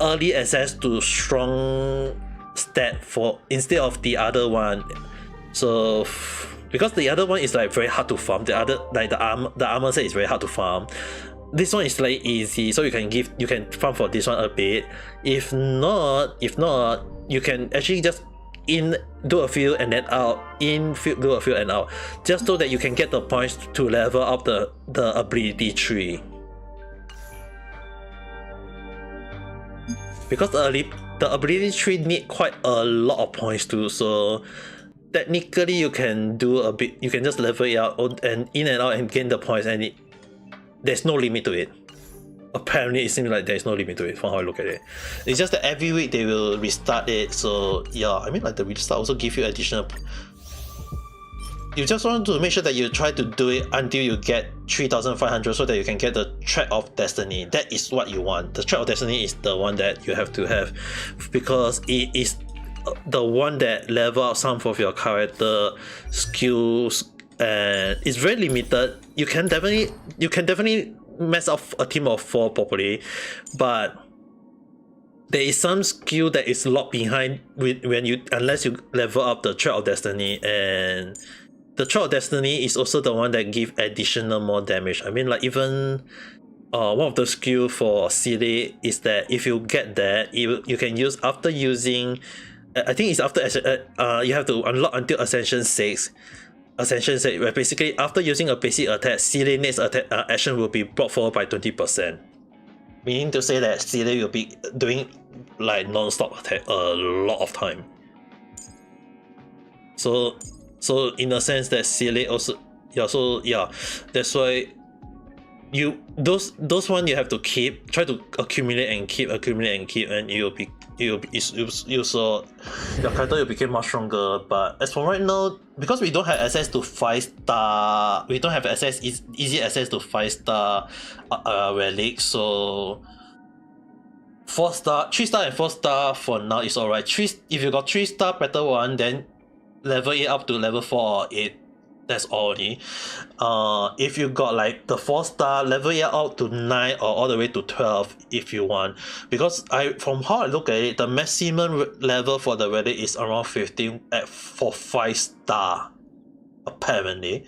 early access to strong stat for instead of the other one. So because the other one is like very hard to farm, the other like the armor set is very hard to farm. This one is like easy, so you can farm for this one a bit. If not, you can actually just do a few and then out, do a few and out, just so that you can get the points to level up the ability tree. Because the ability tree need quite a lot of points too, so technically you can do a bit, you can just level it out and in and out and gain the points, and there's no limit to it. Apparently it seems like there's no limit to it from how I look at it. It's just that every week they will restart it, so yeah, I mean like the restart also give you additional. You just want to make sure that you try to do it until you get 3,500 so that you can get the Thread of Destiny. That is what you want. The Thread of Destiny is the one that you have to have, because it is the one that level up some of your character skills, and it's very limited. You can definitely mess up a team of 4 properly, but there is some skill that is locked behind unless you level up the Thread of Destiny, and the Thread of Destiny is also the one that give additional more damage. I mean, like even one of the skill for Silly is that if you get that, you can use after using, I think it's after you have to unlock until Ascension 6, where basically after using a basic attack, Silly next attack action will be brought forward by 20%. Meaning to say that Silly will be doing like non-stop attack a lot of time. So in a sense that Silly also, that's why those one you have to try to accumulate and keep, and you saw your character will become much stronger. But as for right now, because we don't have access to 5-star, we don't have easy access to 5-star relics, so 4-star, 3-star and 4-star for now is alright. If you got 3-star better one, then level it up to level 4 or 8. That's already. If you got like the 4-star, level it out to 9 or all the way to 12 if you want. Because from how I look at it, the maximum level for the relic is around 15 for 5-star, apparently.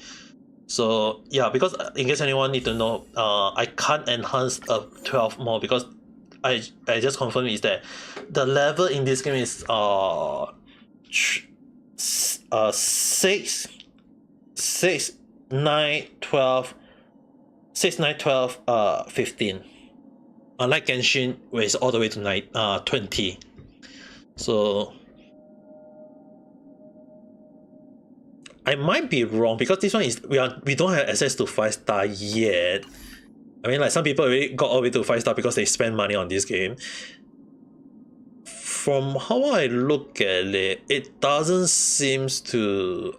So yeah, because in case anyone need to know, I can't enhance a 12 more because I just confirmed is that the level in this game is 6, 9, 12, 6, 9, 12, 15. Unlike Genshin, where it's all the way to 20. So I might be wrong because this one is we don't have access to 5-star yet. I mean, like some people already got all the way to 5-star because they spend money on this game. From how I look at it, it doesn't seem to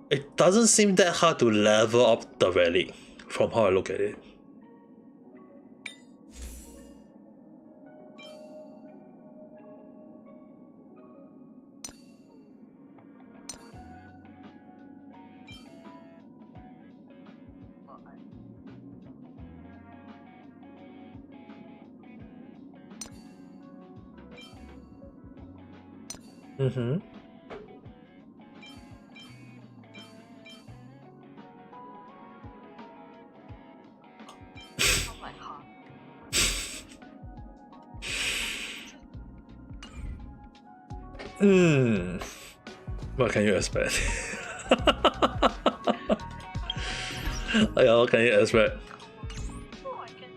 it doesn't seem that hard to level up the relic from how I look at it. Mm-hmm. Oh my god. What can you expect? Yeah, what can you expect? Oh, I can.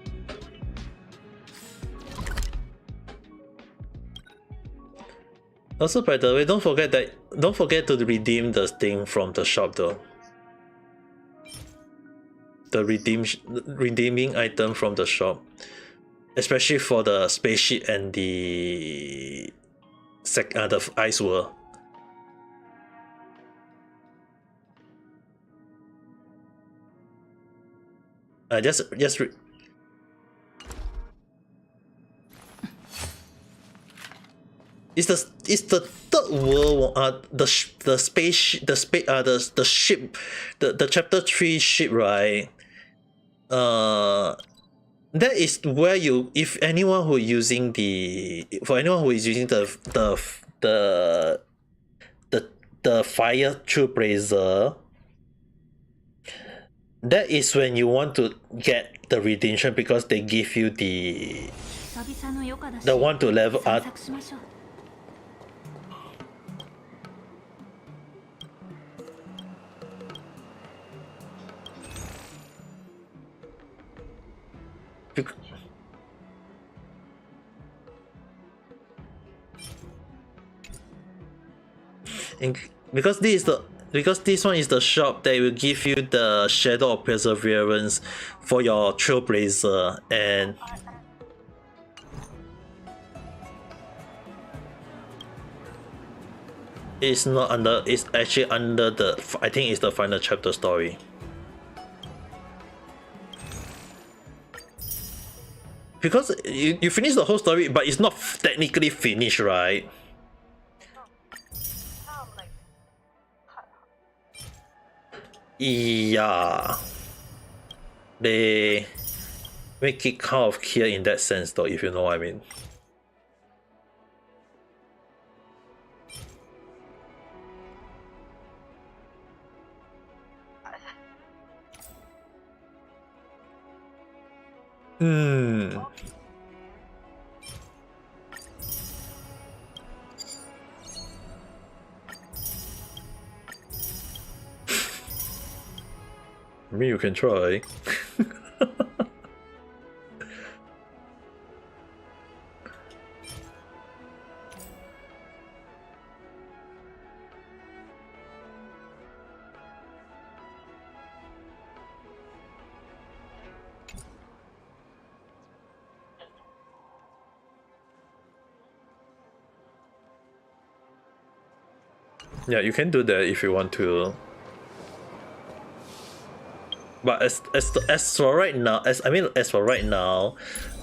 Also, by the way, don't forget to redeem the thing from the shop though. The redeeming item from the shop, especially for the spaceship and the ice world. Just it's the third world, the ship, the chapter 3 ship, right? That is where you, if anyone who is using the fire trailblazer, that is when you want to get the redemption, because they give you the one to level up. Because this one is the shop that will give you the Shadow of Perseverance for your Trailblazer, and it's not under. It's actually under the. I think it's the final chapter story. Because you finish the whole story, but it's not technically finished, right? Yeah, they make it kind of clear in that sense, though, if you know what I mean. I mean, you can try. Yeah, you can do that if you want to. But as for right now, as for right now,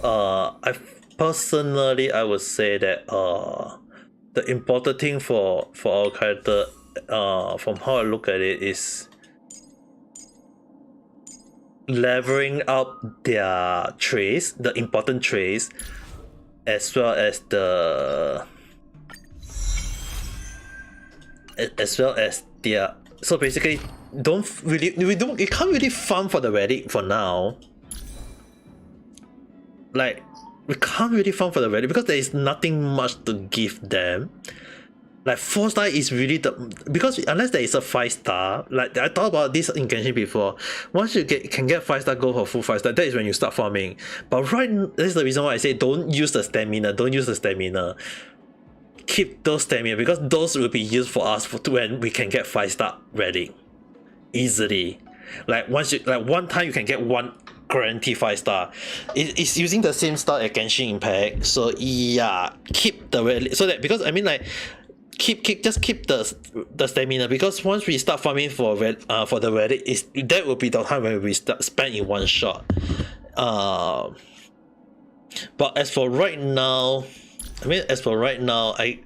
I personally would say that the important thing for our character, from how I look at it, is leveling up their traits, the important traits, as well as their. So basically, we can't really farm for the relic for now. Like, we can't really farm for the relic because there is nothing much to give them. Like 4-star is really because unless there is a 5-star, like I thought about this in Genshin before. Once you can get 5-star, go for full 5-star. That is when you start farming. But that's the reason why I say don't use the stamina. Keep those stamina, because those will be used for us when we can get 5-star ready easily. Like one time you can get one guarantee 5-star. It's using the same star as Genshin Impact. So yeah, keep the relic, so that, because I mean, like, keep the stamina, because once we start farming for the relic, that will be the time when we start spend in one shot. But as for right now, I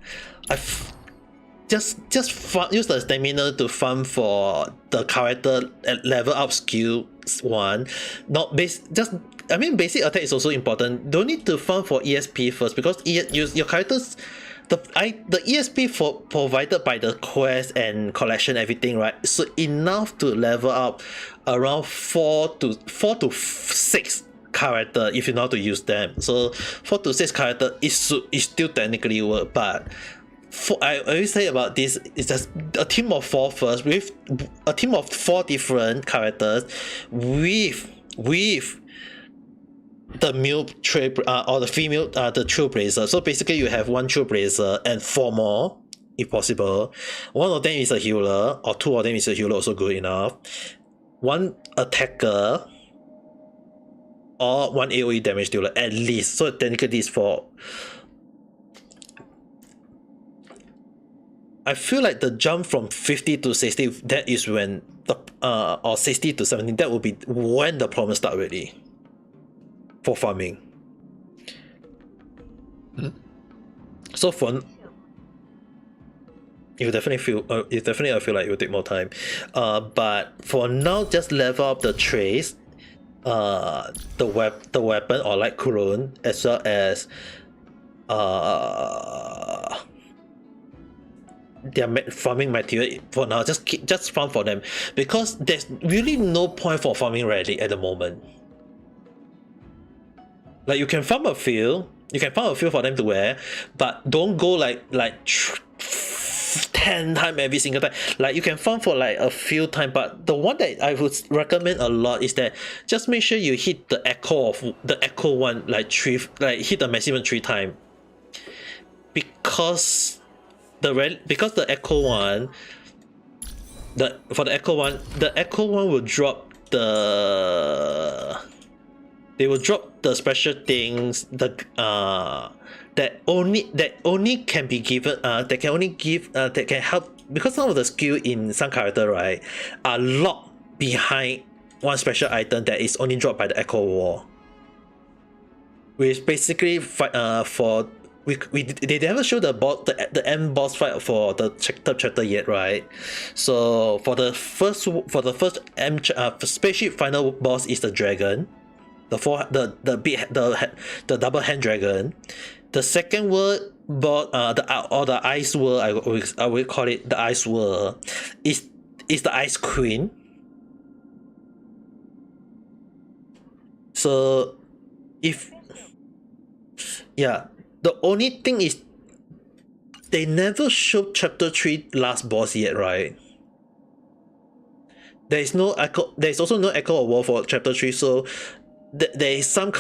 just use the stamina to farm for the character level up skill 1. Not basic attack is also important. Don't need to farm for ESP first, because your characters the ESP for provided by the quest and collection everything, right? So enough to level up around 4 to 6 character if you know how to use them. So 4 to 6 character is still technically work, but I always say about this is just a team of 4 first, with a team of 4 different characters with the male or the female the trailblazer. So basically you have 1 trailblazer and 4 more if possible. 1 of them is a healer, or 2 of them is a healer, also good enough. 1 attacker or 1 AoE damage dealer at least. So technically this for, I feel like the jump from 50 to 60, that is when the or 60 to 70, that will be when the problems start really for farming. So for you definitely feel I feel like it will take more time. But for now, just level up the trace, the weapon or like clone, as well as their farming material for now. Just farm for them, because there's really no point for farming rarely at the moment. Like you can farm a few for them to wear, but don't go like 10 times every single time. Like you can farm for like a few times, but the one that I would recommend a lot is that just make sure you hit the echo one like hit the maximum 3 times, because the echo one, the echo one will drop they will drop the special things that only can be given that can help, because some of the skill in some character, right, are locked behind one special item that is only dropped by the echo wall, which basically for they never show the end boss fight for the third chapter yet, right? So for the first spaceship final boss is the dragon, the double hand dragon. The second world boss, the ice world, I will call it the ice world, is the ice queen. So the only thing is they never showed chapter 3 last boss yet, right? There's also no echo of war for chapter 3, so there is some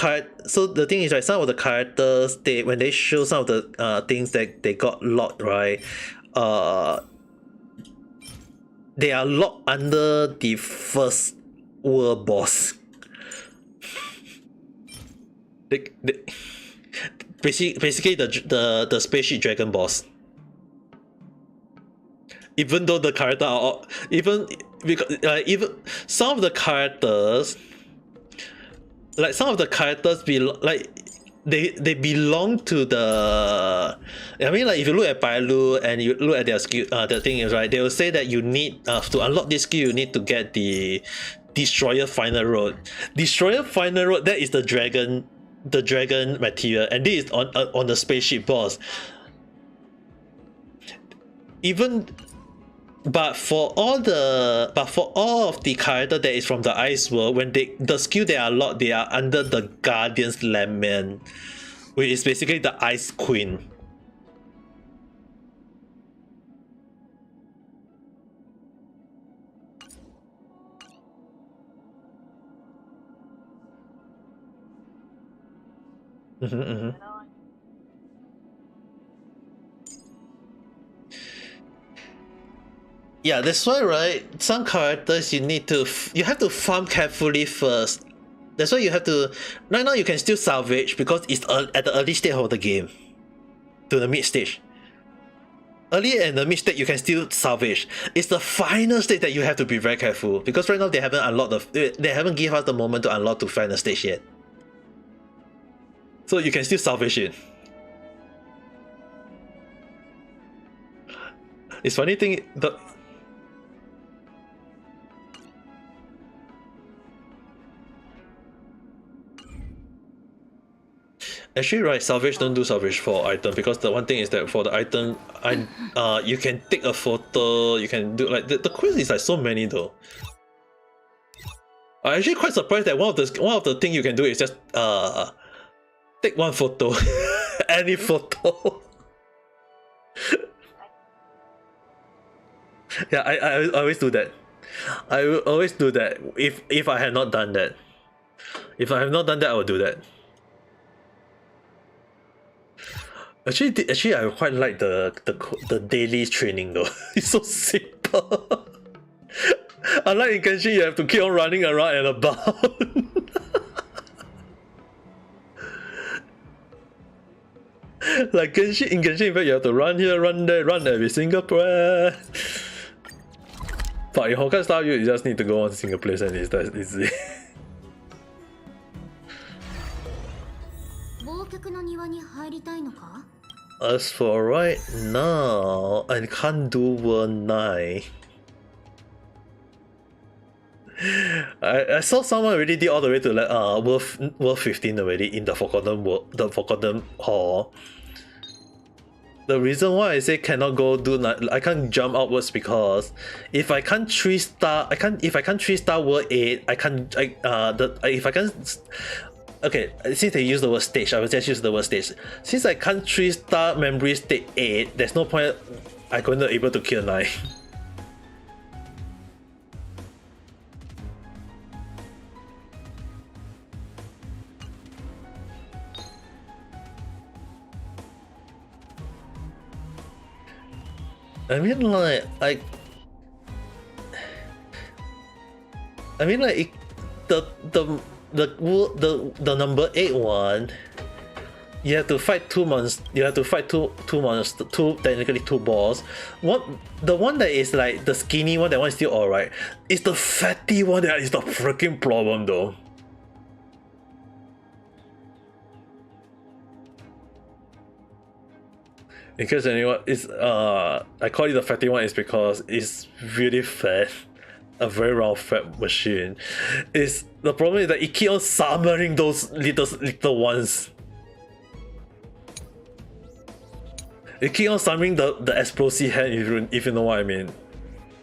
so the thing is, right, some of the characters, when they show some of the things that they got locked, right, they are locked under the first world boss. Basically the spaceship dragon boss. Even though the character are even some of the characters, like some of the characters they belong to the, I mean, like if you look at Bailu and you look at their skill, the thing is, right, they will say that you need to unlock this skill, you need to get the Destroyer Final Road. Destroyer Final Road, that is the dragon material, and this is on the spaceship boss. But for all of the character that is from the ice world, when the skill they are locked, they are under the Guardian's Landman, which is basically the Ice Queen. Yeah, that's why, right? Some characters you have to farm carefully first. That's why you have to. Right now you can still salvage because it's at the early stage of the game, to the mid stage. Early and the mid stage you can still salvage. It's the final stage that you have to be very careful, because right now they haven't unlocked they haven't given us the moment to unlock the final stage yet. So you can still salvage it. It's funny thing Actually, right, salvage don't do salvage for item because the one thing is that for the item, you can take a photo. You can do like the quest is like so many though. I'm actually quite surprised that one of the thing you can do is just take one photo, any photo. Yeah, I always do that. I will always do that if I had not done that. If I have not done that, I will do that. Actually, I quite like the daily training though. It's so simple. Unlike in Genshin, you have to keep on running around and about. Like Genshin, in Genshin, in fact, you have to run here, run there, run every single place. But in Honkai Star Rail, you just need to go one single place and it's that easy. As for right now, I can't do World 9. I saw someone already did all the way to like World 15 already in the Forgotten Hall. The reason why I say cannot go do I can't jump outwards because if I can't 3-star World 8, okay, since they use the word stage, I will just use the word stage. Since I can't 3-star memory state 8, there's no point I'm going to be able to kill 9. I mean like the number 8 one, you have to fight two monsters. You have to fight two monsters, technically two boss. The one that is like the skinny one, that one is still alright. It's the fatty one that is the freaking problem though. In case anyone is I call it the fatty one is because it's really fat. A very round fat machine. The problem is that it keeps on summoning those little ones. It keeps on summoning the explosive hand, if you know what I mean.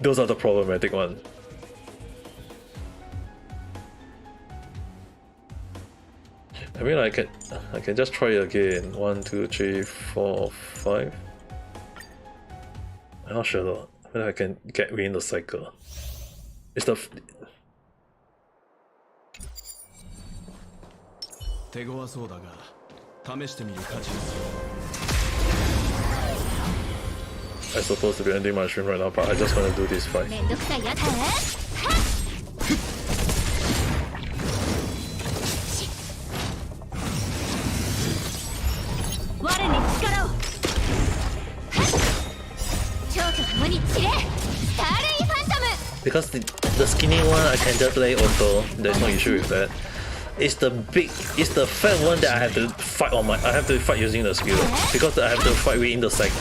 Those are the problematic ones. I mean, I can just try it again. 1, 2, 3, 4, 5. I'm not sure though whether I can get within the cycle. It's the I'm supposed to be ending my stream right now, but I just want to do this fight. Because the skinny one I can just lay auto, there's no issue with that. It's the fat one that I have to fight I have to fight using the skill. Because I have to fight within the circle.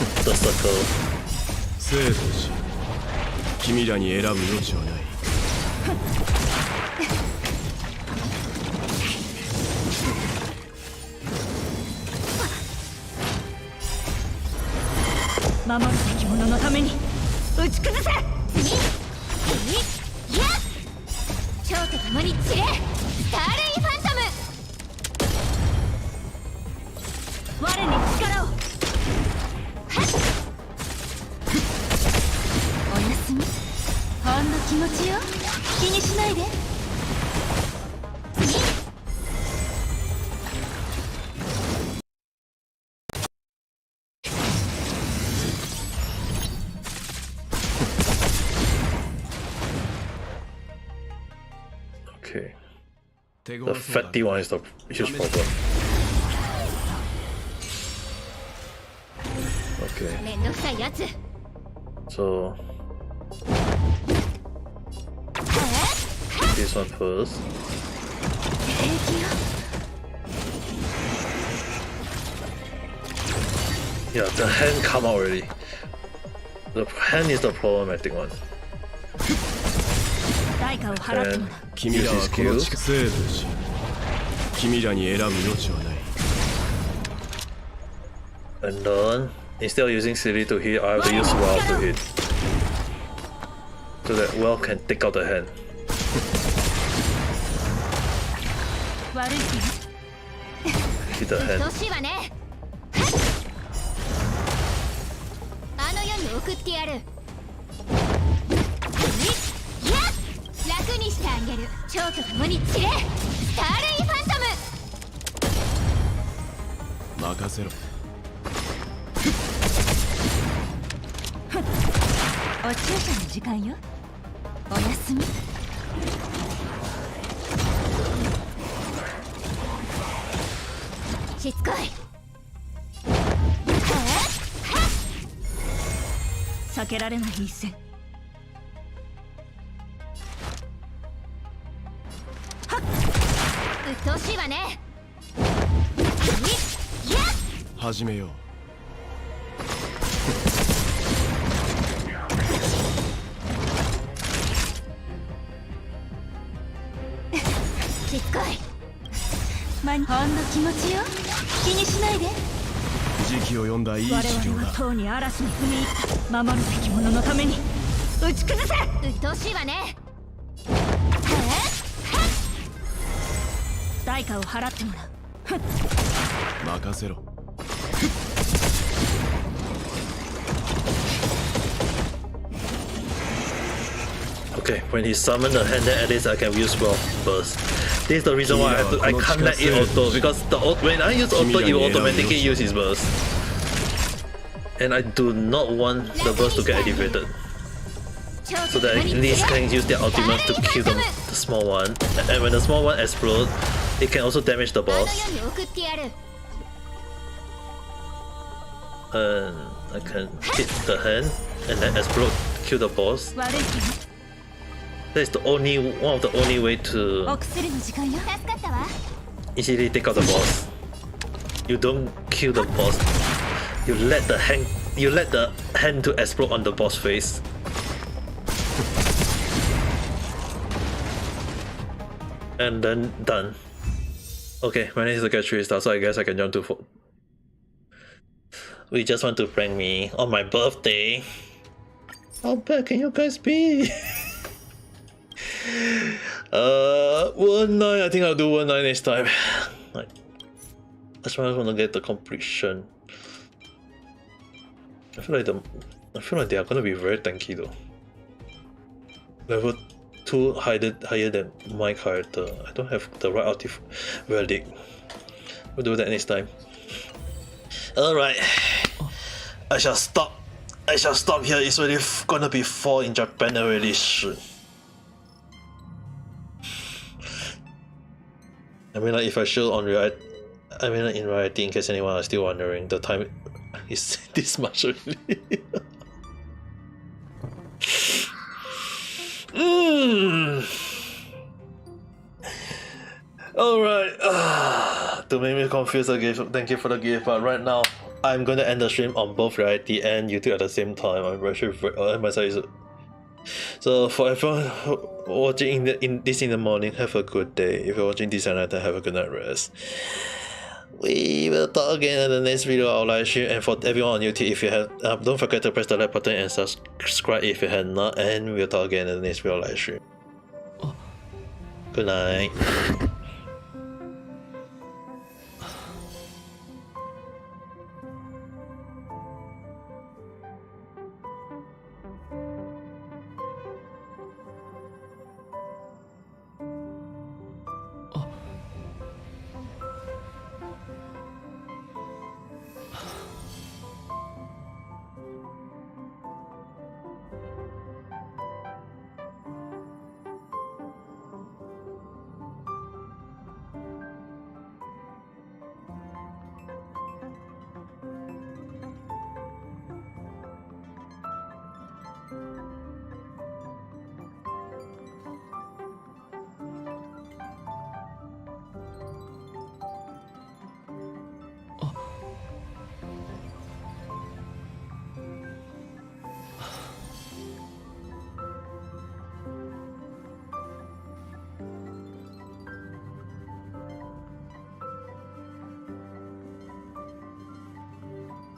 Okay. The fatty one is the huge problem. Okay. So this one first. Yeah, the hand come out already. The hand is the problematic one. And use his skills. And then, instead of using Silly to hit, I have to use Well to hit. So that Well can take out the hand. 悪い Hit the hand. しいわねあの世に送ってやる楽にしてあげる蝶と共に散れスターレイファントム任せろ。お注射の時間よおやすみしつこい避けられない一戦うっとうしいわね始めよう。しつこいほんの気持ちよ気にしないで時期を読んだいい治療だ。とうに嵐に踏み入った守るべき者のために打ち崩せうっとうしいわね代価を払ってもらう任せろ。Okay, when he summoned the hand, then at least I can use Well burst. This is the reason why I can't let it auto, because when I use auto, it will automatically use his burst. And I do not want the burst to get activated. So that at least can use their ultimate to kill the small one. And when the small one explodes, it can also damage the boss. And I can hit the hand and then explode, kill the boss. That's the only one of the only way to easily take out the boss. You don't kill the boss. You let the hand to explode on the boss face. And then done. Okay, my name is get 3 stars, so I guess I can jump to 4. We just want to prank me on my birthday. How bad can you guys be? 1-9, I think I'll do 1-9 next time. I just want to get the completion. I feel like they are gonna be very tanky though. Level 2 higher than my character. I don't have the right relic. We'll do that next time. Alright. I shall stop here. It's already gonna be fall in Japan already. Shit. I mean, like, if I show on reality, I mean, like, in reality, in case anyone is still wondering, the time is this much already. Alright. To make me confused again, thank you for the gift, but right now, I'm gonna end the stream on both reality and YouTube at the same time. I'm actually so for everyone watching in the morning, have a good day. If you're watching this at night, have a good night rest. We will talk again in the next video of live stream, and for everyone on YouTube, if you have don't forget to press the like button and subscribe if you have not, and we'll talk again in the next video of live stream. Good night.